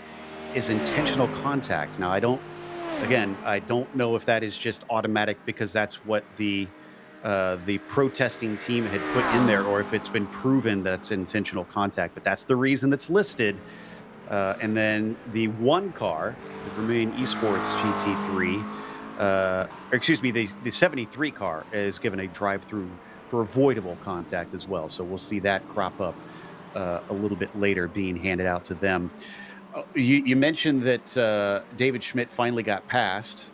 Speaker 11: is intentional contact. Now, I don't know if that is just automatic because that's what the protesting team had put in there, or if it's been proven that's intentional contact, but that's the reason that's listed. And then the one car, the Vermilion Esports GT3, the 73 car is given a drive-through for avoidable contact as well. So we'll see that crop up a little bit later, being handed out to them. You mentioned that David Schmidt finally got past.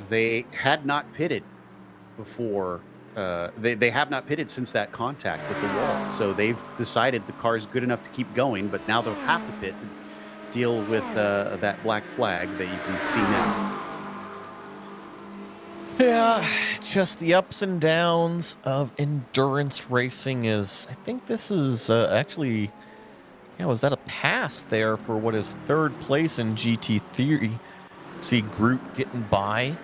Speaker 11: They had not pitted before. They have not pitted since that contact with the wall. So they've decided the car is good enough to keep going, but now they'll have to pit to deal with that black flag that you can see now.
Speaker 10: Yeah, just the ups and downs of endurance racing is, I think this is actually, was that a pass there for what is third place in GT3? See Groot getting by.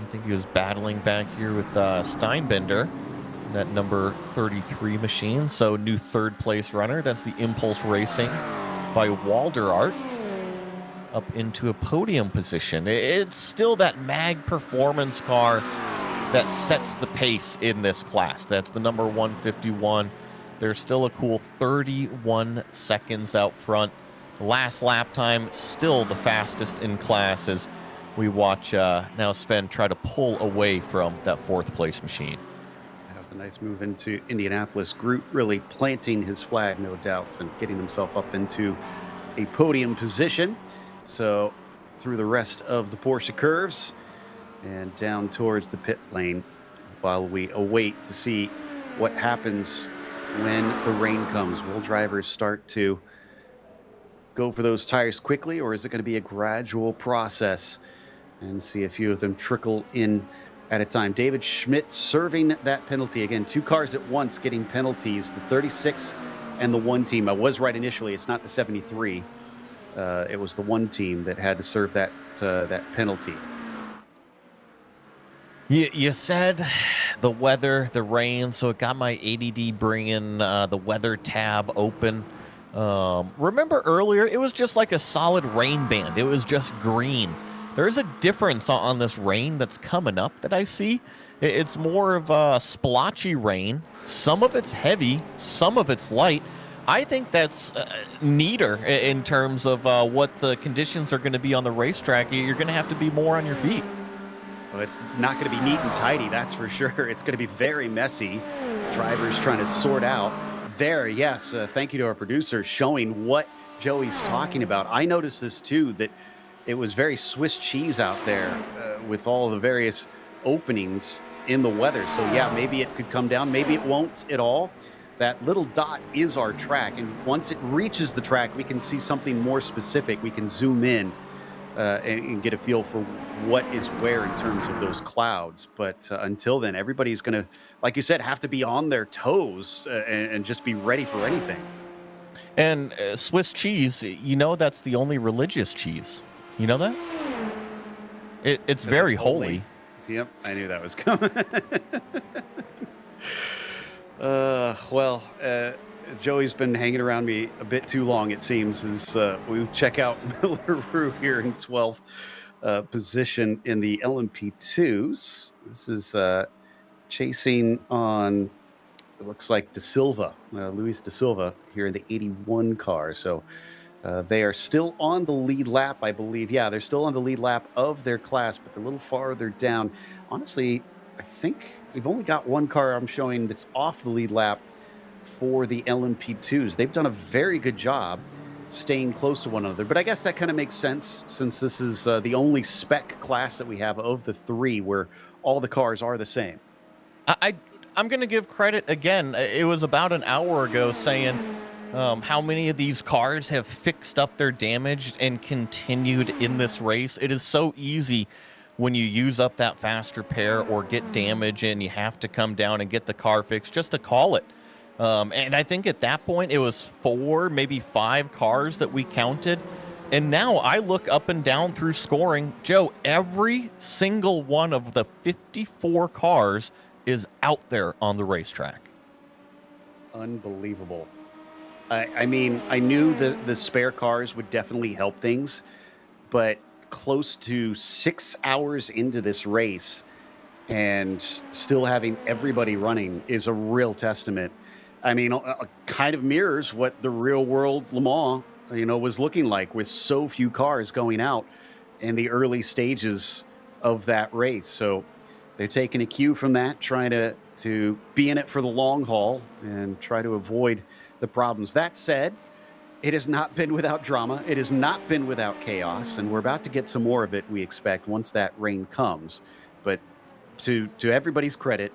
Speaker 10: I think he was battling back here with Steinbender, that number 33 machine. So new third place runner. That's the Impulse Racing by Walderart up into a podium position. It's still that MAG performance car that sets the pace in this class. That's the number 151. There's still a cool 31 seconds out front. The last lap time, still the fastest in class as we watch now Sven try to pull away from that fourth place machine.
Speaker 11: That was a nice move into Indianapolis. Groot really planting his flag, no doubts, and getting himself up into a podium position. So through the rest of the Porsche curves and down towards the pit lane while we await to see what happens when the rain comes. Will drivers start to go for those tires quickly, or is it going to be a gradual process? And see a few of them trickle in at a time. David Schmidt serving that penalty. Again, two cars at once getting penalties, the 36 and the one team. I was right initially, it's not the 73. it was the one team that had to serve that penalty.
Speaker 10: You said the weather, the rain, so it got my ADD bringing the weather tab open. Remember earlier, it was just like a solid rain band. It was just green. There is a difference on this rain that's coming up that I see. It's more of a splotchy rain. Some of it's heavy, some of it's light. I think that's neater in terms of what the conditions are going to be on the racetrack. You're going to have to be more on your feet.
Speaker 11: Well, it's not going to be neat and tidy, that's for sure. It's going to be very messy. Drivers trying to sort out. There, yes, thank you to our producer showing what Joey's talking about. I noticed this too, that it was very Swiss cheese out there with all the various openings in the weather. So yeah, maybe it could come down, maybe it won't at all. That little dot is our track, and once it reaches the track, we can see something more specific. We can zoom in and get a feel for what is where in terms of those clouds. But until then, everybody's going to, like you said, have to be on their toes and just be ready for anything.
Speaker 10: And Swiss cheese, you know, that's the only religious cheese. You know that? It's very holy.
Speaker 11: Yep, I knew that was coming. Joey's been hanging around me a bit too long, it seems, as we check out Miller here in 12th position in the LMP2s. This is chasing on, it looks like De Silva, Luis De Silva here in the 81 car. So they are still on the lead lap, I believe. Yeah, they're still on the lead lap of their class, but they're a little farther down. Honestly, I think we've only got one car I'm showing that's off the lead lap for the LMP2s. They've done a very good job staying close to one another, but I guess that kind of makes sense since this is the only spec class that we have of the three where all the cars are the same.
Speaker 10: I'm going to give credit again. It was about an hour ago saying how many of these cars have fixed up their damage and continued in this race. It is so easy when you use up that fast repair or get damage and you have to come down and get the car fixed just to call it. And I think at that point it was 4, maybe 5 cars that we counted. And now I look up and down through scoring. Joe, every single one of the 54 cars is out there on the racetrack.
Speaker 11: Unbelievable. I mean, I knew the spare cars would definitely help things, but close to 6 hours into this race and still having everybody running is a real testament. I mean, kind of mirrors what the real world Le Mans, was looking like with so few cars going out in the early stages of that race. So they're taking a cue from that, trying to be in it for the long haul and try to avoid the problems. That said, it has not been without drama. It has not been without chaos, and we're about to get some more of it, we expect, once that rain comes. But to everybody's credit,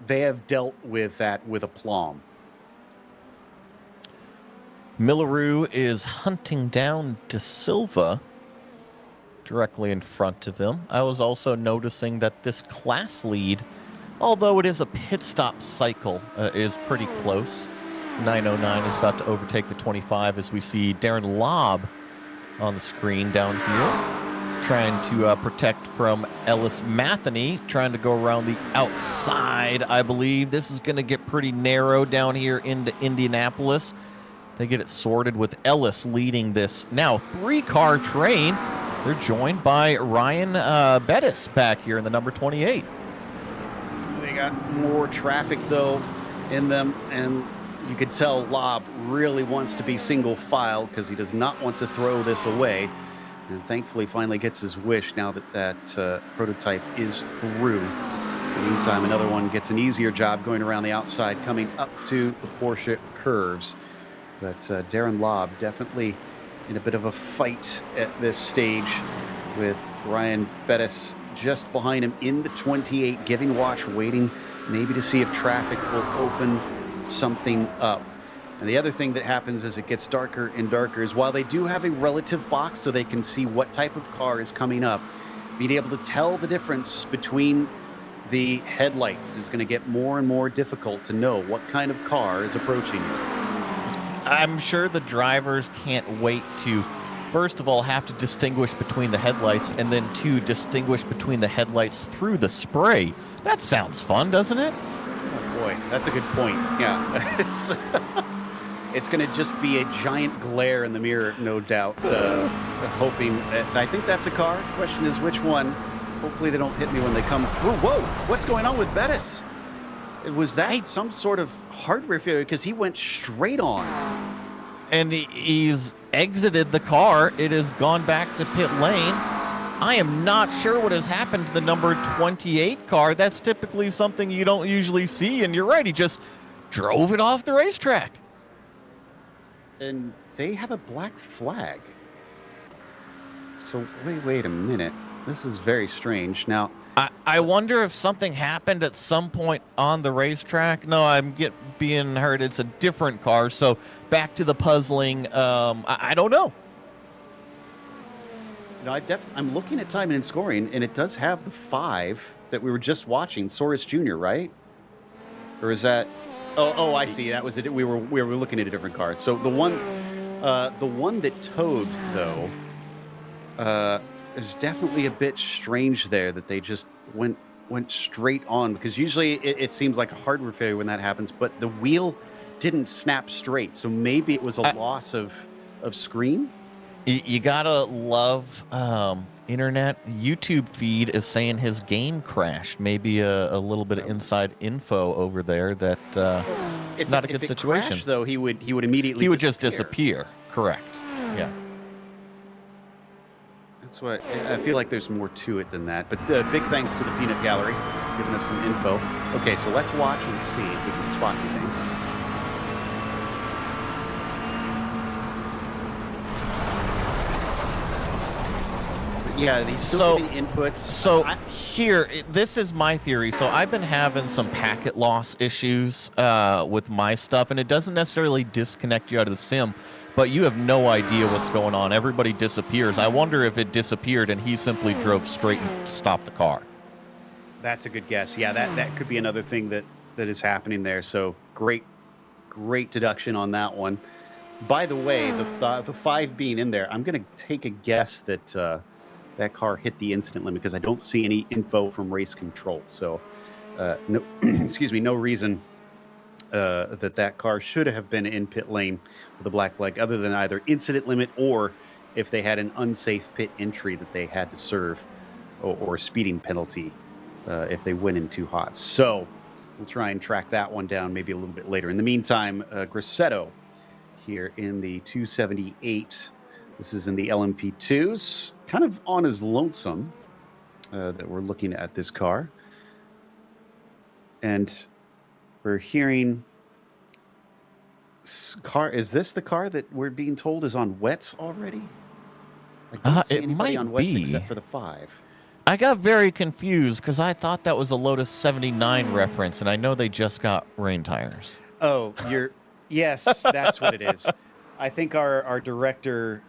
Speaker 11: they have dealt with that with aplomb.
Speaker 10: Milleroo is hunting down De Silva directly in front of him. I was also noticing that this class lead, although it is a pit stop cycle, is pretty close. 909 is about to overtake the 25 as we see Darren Lobb on the screen down here, trying to protect from Ellis Matheny, trying to go around the outside, I believe. This is going to get pretty narrow down here into Indianapolis. They get it sorted with Ellis leading this now 3-car train. They're joined by Ryan Bettis back here in the number 28.
Speaker 11: They got more traffic, though, in them, and you could tell Lobb really wants to be single file because he does not want to throw this away. And thankfully finally gets his wish now that prototype is through. In the meantime, another one gets an easier job going around the outside, coming up to the Porsche curves. But Darren Lobb definitely in a bit of a fight at this stage with Ryan Bettis just behind him in the 28, giving watch, waiting maybe to see if traffic will open something up. And the other thing that happens as it gets darker and darker is while they do have a relative box so they can see what type of car is coming up, being able to tell the difference between the headlights is going to get more and more difficult to know what kind of car is approaching you.
Speaker 10: I'm sure the drivers can't wait to first of all, have to distinguish between the headlights, and then 2, distinguish between the headlights through the spray. That sounds fun, doesn't it?
Speaker 11: Oh boy, that's a good point. Yeah, it's going to just be a giant glare in the mirror, no doubt. Hoping, I think that's a car. Question is which one. Hopefully they don't hit me when they come through. Whoa, what's going on with Bettis? Was that some sort of hardware failure? Because he went straight on.
Speaker 10: And he's exited the car. It has gone back to pit lane. I am not sure what has happened to the number 28 car. That's typically something you don't usually see. And you're right, he just drove it off the racetrack.
Speaker 11: And they have a black flag. So wait a minute. This is very strange. Now,
Speaker 10: I wonder if something happened at some point on the racetrack. No, I'm being heard it's a different car. So back to the puzzling. I don't know.
Speaker 11: No, I'm looking at timing and scoring, and it does have the 5 that we were just watching. Soros Jr., right? Or is that? Oh, I see. That was it. We were looking at a different car. So the one that towed though, is definitely a bit strange there that they just went straight on, because usually it seems like a hardware failure when that happens, but the wheel didn't snap straight, so maybe it was a loss of screen.
Speaker 10: You gotta love internet. YouTube feed is saying his game crashed. Maybe a little bit of inside info over there that not a good situation.
Speaker 11: Crashed, though, he would immediately
Speaker 10: just disappear. Correct. Yeah.
Speaker 11: That's what I feel like. There's more to it than that. But big thanks to the Peanut Gallery giving us some info. Okay, so let's watch and see if we can spot anything. Yeah, these inputs.
Speaker 10: So here, this is my theory. So I've been having some packet loss issues with my stuff, and it doesn't necessarily disconnect you out of the sim, but you have no idea what's going on. Everybody disappears. I wonder if it disappeared and he simply drove straight and stopped the car.
Speaker 11: That's a good guess. Yeah, that could be another thing that is happening there. So great deduction on that one. By the way, the 5 being in there, I'm going to take a guess that that car hit the incident limit, because I don't see any info from race control. So no, excuse me, no reason that car should have been in pit lane with a black flag, other than either incident limit or if they had an unsafe pit entry that they had to serve, or a speeding penalty if they went in too hot. So we'll try and track that one down maybe a little bit later. In the meantime, Grassetto here in the 278. This is in the LMP2s, kind of on his lonesome that we're looking at this car. And we're hearing car. Is this the car that we're being told is on wets already? I don't see anybody on wets except for the 5.
Speaker 10: I got very confused because I thought that was a Lotus 79 reference, and I know they just got rain tires.
Speaker 11: Oh, yes, that's what it is. I think our director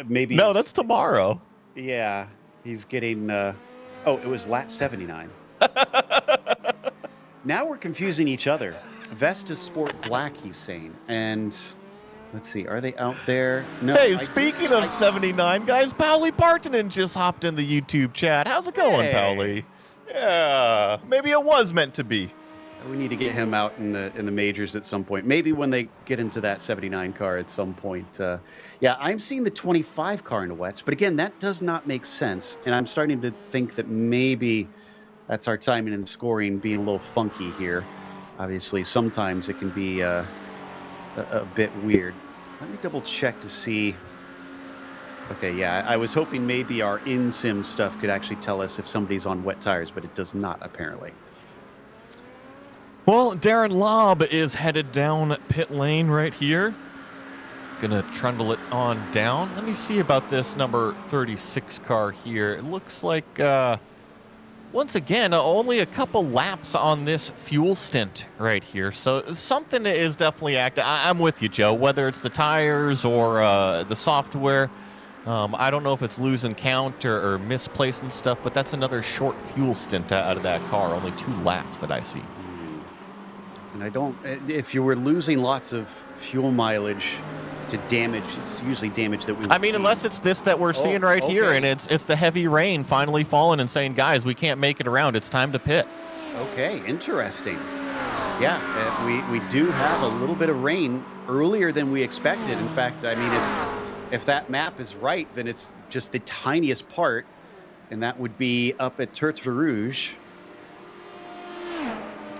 Speaker 11: maybe...
Speaker 10: No, that's tomorrow.
Speaker 11: Yeah, he's getting... it was lat 79. Now we're confusing each other. Vesta Sport Black, he's saying. And let's see, are they out there? No.
Speaker 10: Hey, speaking of 79, guys, Pauli Partanen just hopped in the YouTube chat. How's it going, Pauli? Yeah, maybe it was meant to be.
Speaker 11: We need to get him out in the majors at some point. Maybe when they get into that 79 car at some point. Yeah, I'm seeing the 25 car in the wets, but again, that does not make sense. And I'm starting to think that maybe that's our timing and scoring being a little funky here. Obviously, sometimes it can be a bit weird. Let me double check to see. Okay, yeah, I was hoping maybe our in-sim stuff could actually tell us if somebody's on wet tires, but it does not, apparently.
Speaker 10: Well, Darren Lobb is headed down pit lane right here. Gonna trundle it on down. Let me see about this number 36 car here. It looks like, once again, only a couple laps on this fuel stint right here. So something is definitely active. I'm with you, Joe, whether it's the tires or the software. I don't know if it's losing count or misplacing stuff, but that's another short fuel stint out of that car. Only 2 laps that I see.
Speaker 11: And if you were losing lots of fuel mileage to damage. It's usually damage that we would
Speaker 10: I mean,
Speaker 11: see.
Speaker 10: unless it's this that we're seeing right here,
Speaker 11: okay.
Speaker 10: and it's the heavy rain finally falling and saying, guys, we can't make it around. It's time to pit.
Speaker 11: Okay, interesting. Yeah, we do have a little bit of rain earlier than we expected. In fact, I mean, if that map is right, then it's just the tiniest part, and that would be up at Tertre Rouge.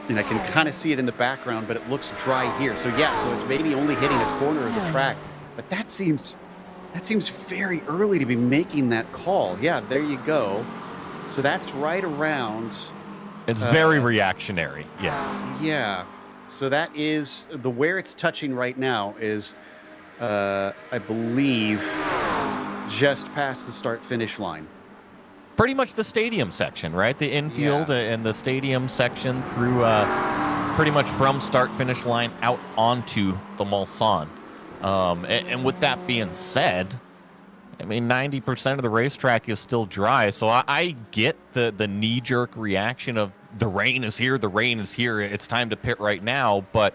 Speaker 11: And I can kind of see it in the background, but it looks dry here. So yeah, so it's maybe only hitting a corner of the track, but that seems very early to be making that call. Yeah, there you go. So that's right around.
Speaker 10: It's very reactionary, yes.
Speaker 11: Yeah. So that is where it's touching right now is, I believe, just past the start-finish line.
Speaker 10: Pretty much the stadium section, right? The infield and the stadium section through pretty much from start-finish line out onto the Mulsanne. And with that being said, I mean, 90% of the racetrack is still dry, so I get the knee-jerk reaction of the rain is here, it's time to pit right now, but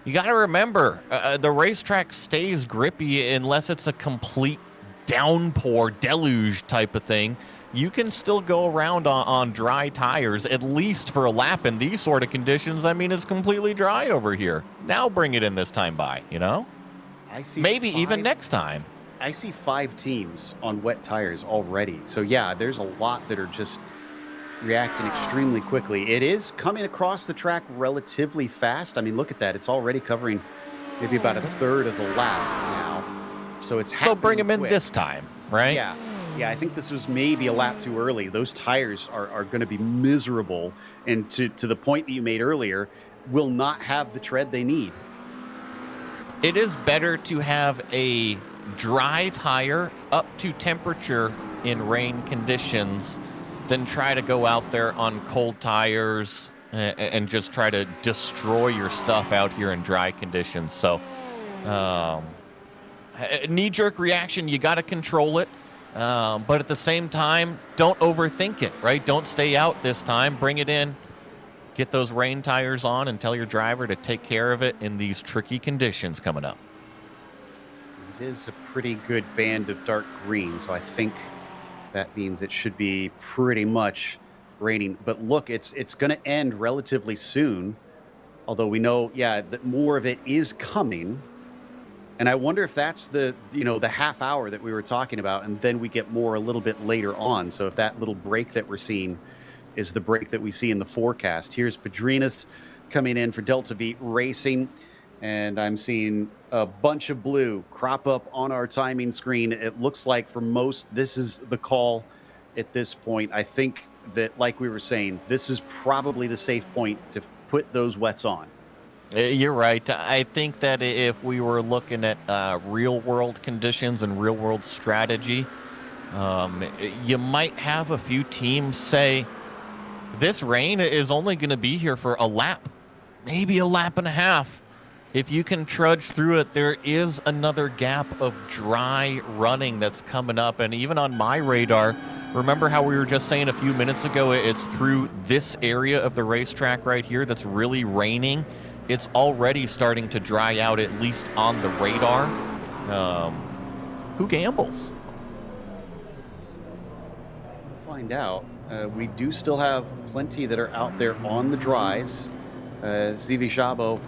Speaker 10: you got to remember, the racetrack stays grippy unless it's a complete downpour, deluge type of thing. You can still go around on dry tires, at least for a lap in these sort of conditions. I mean, it's completely dry over here. Now bring it in this time by, you know?
Speaker 11: I see
Speaker 10: maybe even next time.
Speaker 11: I see 5 teams on wet tires already. So yeah, there's a lot that are just reacting extremely quickly. It is coming across the track relatively fast. I mean, look at that. It's already covering maybe about a third of the lap now. So it's happening.
Speaker 10: So bring them in
Speaker 11: quick.
Speaker 10: this time, right?
Speaker 11: Yeah. Yeah, I think this was maybe a lap too early. Those tires are going to be miserable. And to the point that you made earlier, will not have the tread they need.
Speaker 10: It is better to have a dry tire up to temperature in rain conditions than try to go out there on cold tires and just try to destroy your stuff out here in dry conditions. So, knee-jerk reaction, you got to control it. But at the same time, don't overthink it, right? Don't stay out this time. Bring it in. Get those rain tires on and tell your driver to take care of it in these tricky conditions coming up.
Speaker 11: It is a pretty good band of dark green, so I think that means it should be pretty much raining. But look, it's going to end relatively soon, although we know, that more of it is coming. And I wonder if that's the half hour that we were talking about, and then we get more a little bit later on. So if that little break that we're seeing is the break that we see in the forecast. Here's Pedrinas coming in for Delta V Racing, and I'm seeing a bunch of blue crop up on our timing screen. It looks like for most, this is the call at this point. I think that, like we were saying, this is probably the safe point to put those wets on.
Speaker 10: You're right. I think that if we were looking at real-world conditions and real-world strategy, you might have a few teams say, this rain is only going to be here for a lap, maybe a lap and a half. If you can trudge through it, there is another gap of dry running that's coming up. And even on my radar, remember how we were just saying a few minutes ago, it's through this area of the racetrack right here that's really raining. It's already starting to dry out, at least on the radar. Who gambles?
Speaker 11: We'll find out. We do still have plenty that are out there on the dries. Zivi Szabo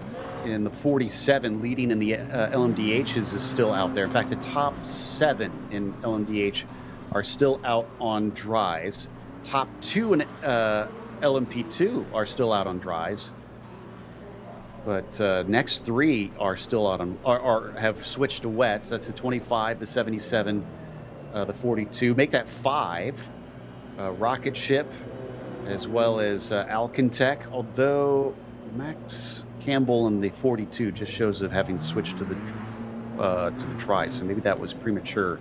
Speaker 11: in the 47 leading in the LMDHs is still out there. In fact, the top 7 in LMDH are still out on dries. Top 2 in LMP2 are still out on dries. But next 3 are still out on, or have switched to wets. That's the 25, the 77, the 42. Make that 5. Rocket Ship, as well as Alcantech. Although Max Campbell in the 42 just shows of having switched to the try, so maybe that was premature.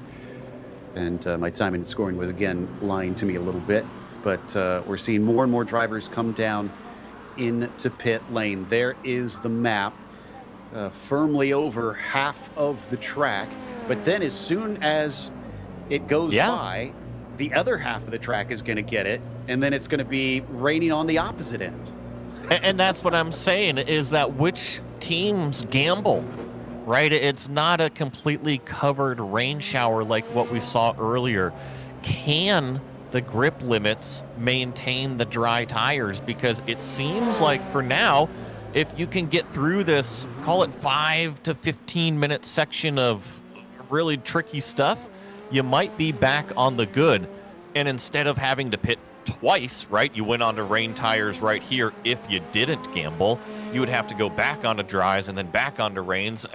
Speaker 11: And my timing and scoring was again lying to me a little bit. But we're seeing more and more drivers come down into pit lane. There is the map, firmly over half of the track. But then as soon as it goes by, the other half of the track is going to get it, and then it's going to be raining on the opposite end.
Speaker 10: And that's what I'm saying, is that which teams gamble? right? It's not a completely covered rain shower like what we saw earlier. Can the grip limits maintain the dry tires? Because it seems like for now, if you can get through this, call it 5 to 15 minute section of really tricky stuff, you might be back on the good. And instead of having to pit twice, right, you went onto rain tires right here. If you didn't gamble, you would have to go back onto dries and then back onto rains.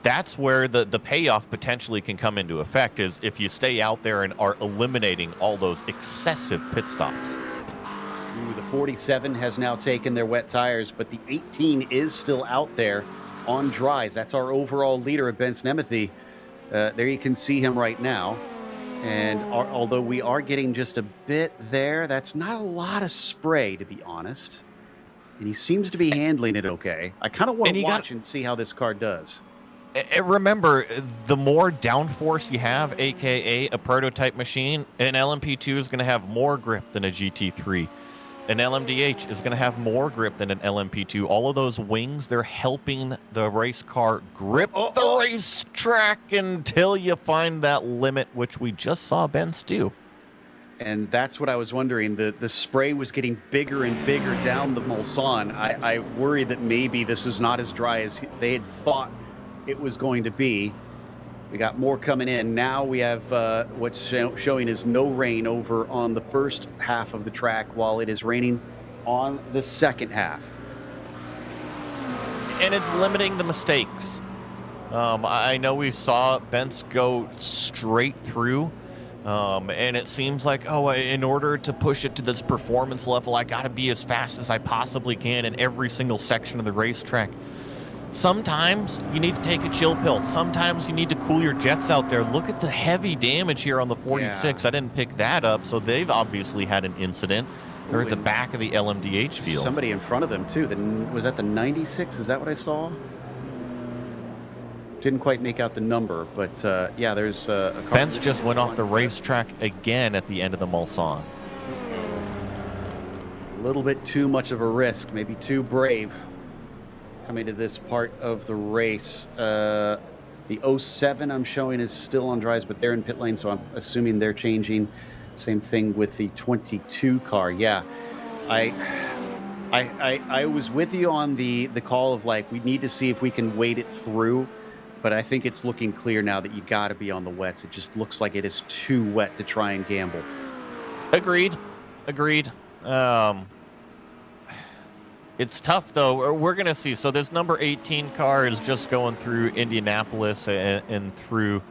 Speaker 10: That's where the payoff potentially can come into effect, is if you stay out there and are eliminating all those excessive pit stops.
Speaker 11: Ooh, the 47 has now taken their wet tires, but the 18 is still out there on dries. That's our overall leader of Benson Emmethy. There you can see him right now. And although we are getting just a bit there, that's not a lot of spray, to be honest. And he seems to be handling it okay. I kind of want to watch and see how this car does.
Speaker 10: Remember, the more downforce you have, a.k.a. a prototype machine, an LMP2 is going to have more grip than a GT3. An LMDH is going to have more grip than an LMP2. All of those wings, they're helping the race car grip the racetrack until you find that limit, which we just saw Benz do.
Speaker 11: And that's what I was wondering. The spray was getting bigger and bigger down the Mulsanne. I worry that maybe this is not as dry as they had thought it was going to be. We got more coming in. Now we have what's showing is no rain over on the first half of the track, while it is raining on the second half.
Speaker 10: And it's limiting the mistakes. I know we saw Benz go straight through, and it seems like, in order to push it to this performance level, I got to be as fast as I possibly can in every single section of the racetrack. Sometimes you need to take a chill pill. Sometimes you need to cool your jets out there. Look at the heavy damage here on the 46. Yeah. I didn't pick that up, so they've obviously had an incident. They're at the back of the LMDH field.
Speaker 11: Somebody in front of them, too. Was that the 96? Is that what I saw? Didn't quite make out the number, but yeah, there's a car.
Speaker 10: Benz just went off the racetrack again at the end of the Mulsanne.
Speaker 11: A little bit too much of a risk, maybe too brave. Coming to this part of the race, the 07 I'm showing is still on dries, but they're in pit lane, so I'm assuming they're changing. Same thing with the 22 car. Yeah, I was with you on the call of, like, we need to see if we can wait it through, but I think it's looking clear now that you got to be on the wets. It just looks like it is too wet to try and gamble.
Speaker 10: Agreed. It's tough, though. We're going to see. So this number 18 car is just going through Indianapolis and through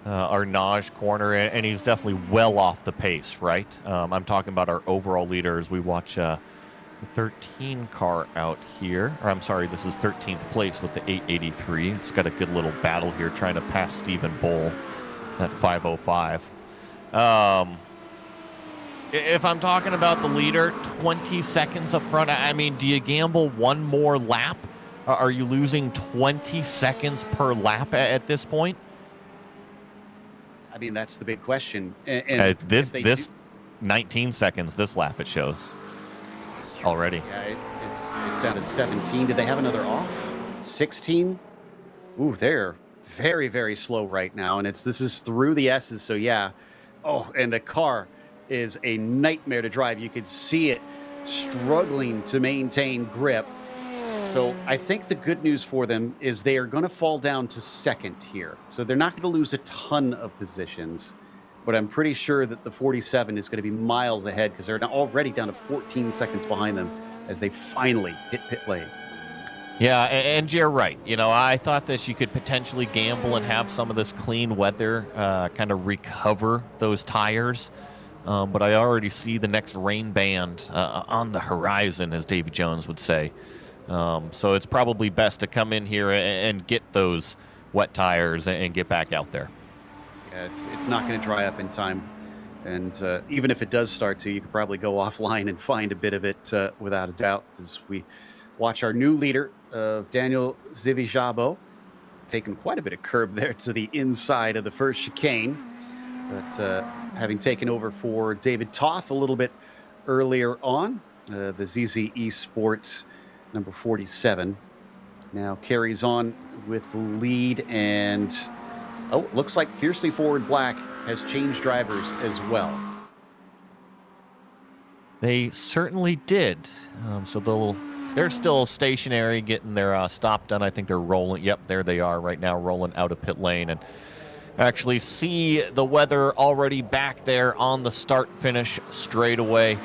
Speaker 10: our Naj corner, and he's definitely well off the pace, right? I'm talking about our overall leader as we watch the 13 car out here. Or I'm sorry, this is 13th place with the 883. It's got a good little battle here trying to pass Stephen Bull at 505. If I'm talking about the leader, 20 seconds up front, I mean, do you gamble one more lap? Are you losing 20 seconds per lap at this point?
Speaker 11: I mean, that's the big question. And
Speaker 10: this 19 seconds, this lap it shows already.
Speaker 11: Yeah, it's down to 17. Did they have another off? 16? Ooh, they're very, very slow right now. And this is through the S's, so yeah. Oh, and the car is a nightmare to drive. You could see it struggling to maintain grip. So I think the good news for them is they are going to fall down to second here. So they're not going to lose a ton of positions, but I'm pretty sure that the 47 is going to be miles ahead because they're already down to 14 seconds behind them as they finally hit pit lane.
Speaker 10: Yeah, and you're right. You know, I thought that you could potentially gamble and have some of this clean weather kind of recover those tires. But I already see the next rain band on the horizon, as Davy Jones would say. So it's probably best to come in here and get those wet tires and get back out there.
Speaker 11: Yeah, it's not going to dry up in time. And even if it does start to, you could probably go offline and find a bit of it without a doubt, as we watch our new leader, Daniel Zivijabo, taking quite a bit of curb there to the inside of the first chicane. But having taken over for David Toth a little bit earlier on, the ZZ Esports number 47 now carries on with the lead, and oh, looks like Fiercely Forward Black has changed drivers as well.
Speaker 10: They certainly did. So they're still stationary, getting their stop done. I think they're rolling. Yep, there they are right now, rolling out of pit lane, and actually see the weather already back there on the start-finish straightaway.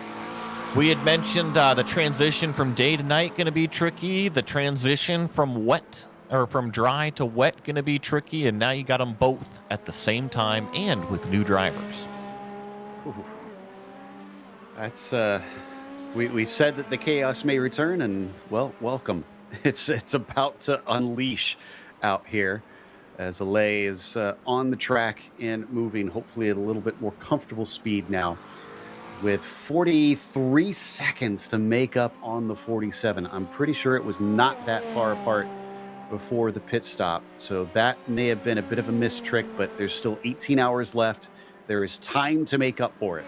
Speaker 10: We had mentioned the transition from day to night going to be tricky. The transition from dry to wet going to be tricky, and now you got them both at the same time and with new drivers.
Speaker 11: Ooh. That's we said that the chaos may return, and well, welcome. It's about to unleash out here as Alay is on the track and moving, hopefully at a little bit more comfortable speed now, with 43 seconds to make up on the 47. I'm pretty sure it was not that far apart before the pit stop, so that may have been a bit of a missed trick, but there's still 18 hours left. There is time to make up for it.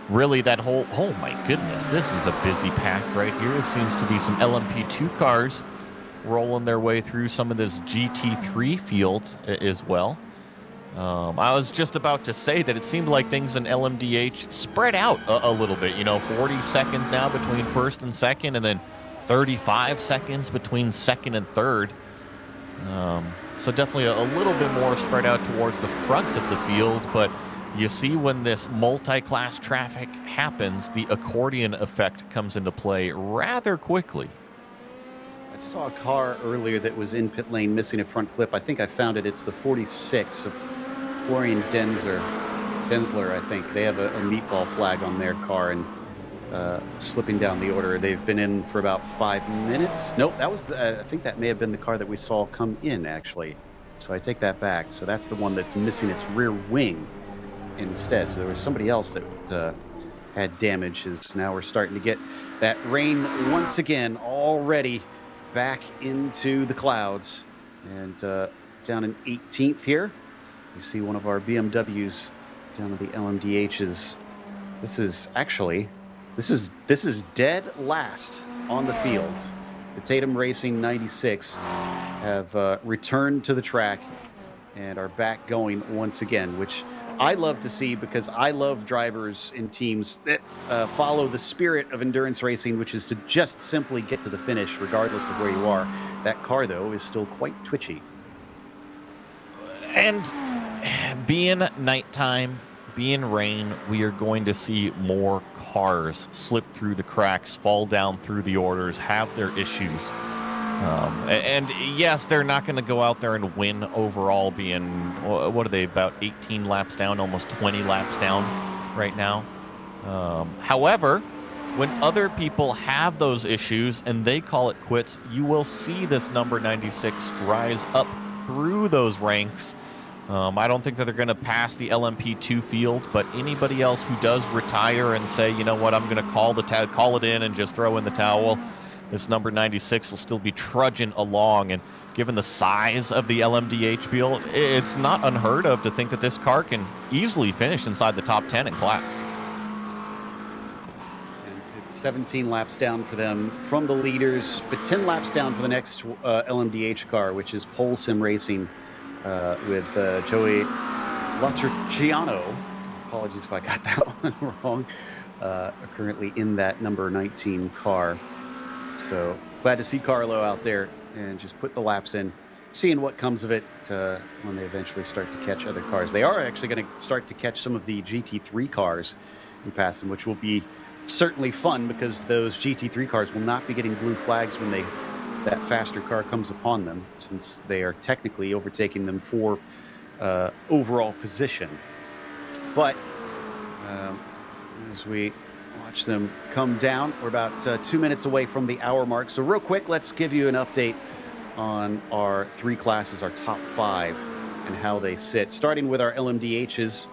Speaker 10: Really, that whole, oh my goodness, this is a busy pack right here. It seems to be some LMP2 cars rolling their way through some of this GT3 field as well. I was just about to say that it seemed like things in LMDH spread out a little bit. 40 seconds now between first and second, and then 35 seconds between second and third. So definitely a little bit more spread out towards the front of the field, but you see when this multi-class traffic happens, the accordion effect comes into play rather quickly.
Speaker 11: I saw a car earlier that was in pit lane missing a front clip. I think I found it. It's the 46 of Florian Denzler, I think. They have a meatball flag on their car and slipping down the order. They've been in for about 5 minutes. Nope, that was I think that may have been the car that we saw come in, actually. So I take that back. So that's the one that's missing its rear wing instead. So there was somebody else that had damage. Now we're starting to get that rain once again already back into the clouds, and down in 18th here you see one of our BMWs down at the LMDHs. This is dead last on the field. The Tatum Racing 96 have returned to the track and are back going once again, which I love to see, because I love drivers in teams that follow the spirit of endurance racing, which is to just simply get to the finish regardless of where you are. That car, though, is still quite twitchy.
Speaker 10: And being nighttime, being rain, we are going to see more cars slip through the cracks, fall down through the orders, have their issues. And yes, they're not going to go out there and win overall, being, what are they, about 18 laps down, almost 20 laps down right now. However, when other people have those issues and they call it quits, you will see this number 96 rise up through those ranks. I don't think that they're going to pass the LMP2 field, but anybody else who does retire and say, you know what, I'm going to call it in and just throw in the towel, this number 96 will still be trudging along. And given the size of the LMDH field, it's not unheard of to think that this car can easily finish inside the top 10 in class.
Speaker 11: And it's 17 laps down for them from the leaders, but 10 laps down for the next LMDH car, which is Pole SimRacing with Joey Latriciano. Apologies if I got that one wrong. Currently in that number 19 car. So glad to see Carlo out there and just put the laps in, seeing what comes of it when they eventually start to catch other cars. They are actually going to start to catch some of the GT3 cars and pass them, which will be certainly fun, because those GT3 cars will not be getting blue flags when that faster car comes upon them, since they are technically overtaking them for overall position. But as we watch them come down, we're about 2 minutes away from the hour mark. So real quick, let's give you an update on our three classes, our top five, and how they sit. Starting with our LMDHs,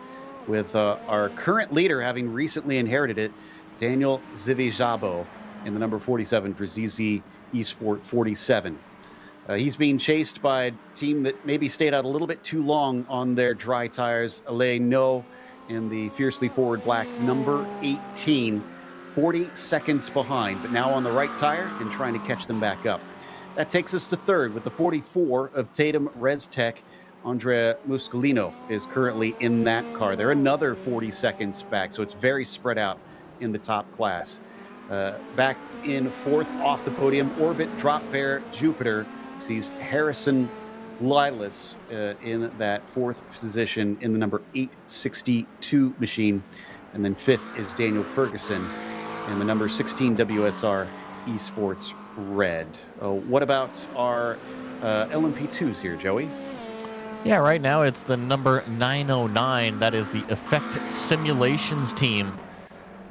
Speaker 11: with our current leader having recently inherited it, Daniel Zivijabo, in the number 47 for ZZ Esport 47. He's being chased by a team that maybe stayed out a little bit too long on their dry tires. Alay No in the Fiercely Forward Black, number 18, 40 seconds behind, but now on the right tire and trying to catch them back up. That takes us to third with the 44 of Tatum ResTech. Andrea Muscolino is currently in that car. They're another 40 seconds back, so it's very spread out in the top class. Back in fourth off the podium, Orbit Drop Bear Jupiter sees Harrison Lilas in that fourth position in the number 862 machine. And then fifth is Daniel Ferguson in the number 16 WSR Esports Red. What about our LMP2s here, Joey?
Speaker 10: Yeah, right now it's the number 909. That is the Effect Simulations team.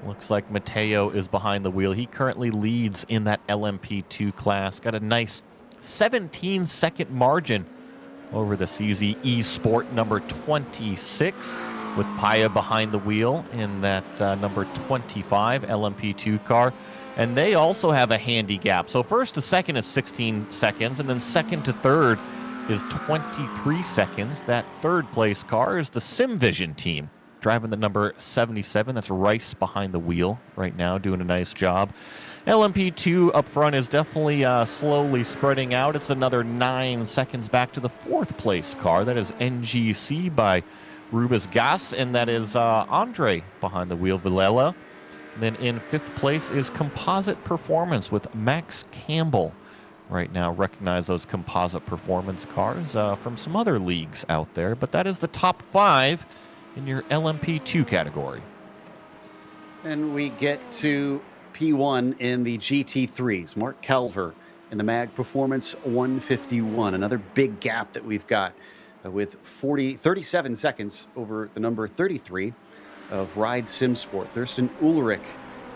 Speaker 10: Looks like Mateo is behind the wheel. He currently leads in that LMP2 class. Got a nice 17-second margin over the CZ Esport number 26, with Paya behind the wheel in that number 25 LMP2 car. And they also have a handy gap. So first to second is 16 seconds, and then second to third is 23 seconds. That third place car is the SimVision team, driving the number 77. That's Rice behind the wheel right now, doing a nice job. LMP2 up front is definitely slowly spreading out. It's another 9 seconds back to the fourth place car. That is NGC by Rubis Gas, and that is Andre behind the wheel, Villela. Then in fifth place is Composite Performance with Max Campbell. Right now, recognize those Composite Performance cars from some other leagues out there, but that is the top 5 in your LMP2 category.
Speaker 11: And we get to P1 in the GT3s. Mark Calver in the MAG Performance 151. Another big gap that we've got with 37 seconds over the number 33 of Ride Sim Sport. Thurston Ulrich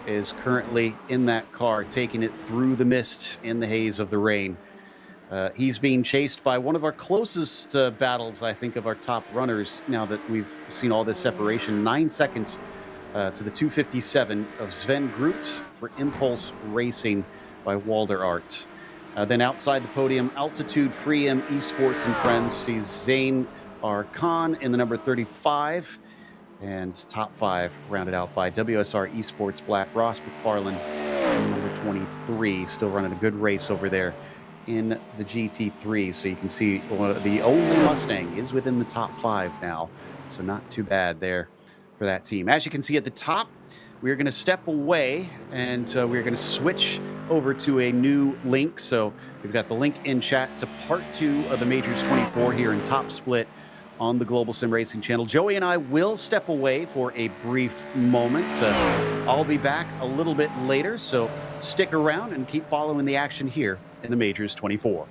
Speaker 11: is currently in that car, taking it through the mist in the haze of the rain. He's being chased by one of our closest battles, I think, of our top runners now that we've seen all this separation. 9 seconds to the 257 of Sven Groot for Impulse Racing by Walder Art. Then outside the podium, Altitude Free M Esports and Friends sees Zane R. Khan in the number 35. And top 5 rounded out by WSR Esports Black, Ross McFarlane, number 23, still running a good race over there in the GT3. So you can see the only Mustang is within the top 5 now. So not too bad there for that team. As you can see at the top, we're going to step away and we're going to switch over to a new link. So we've got the link in chat to part 2 of the Majors 24 here in Top Split on the Global Sim Racing channel. Joey and I will step away for a brief moment. I'll be back a little bit later, so stick around and keep following the action here in the Majors 24.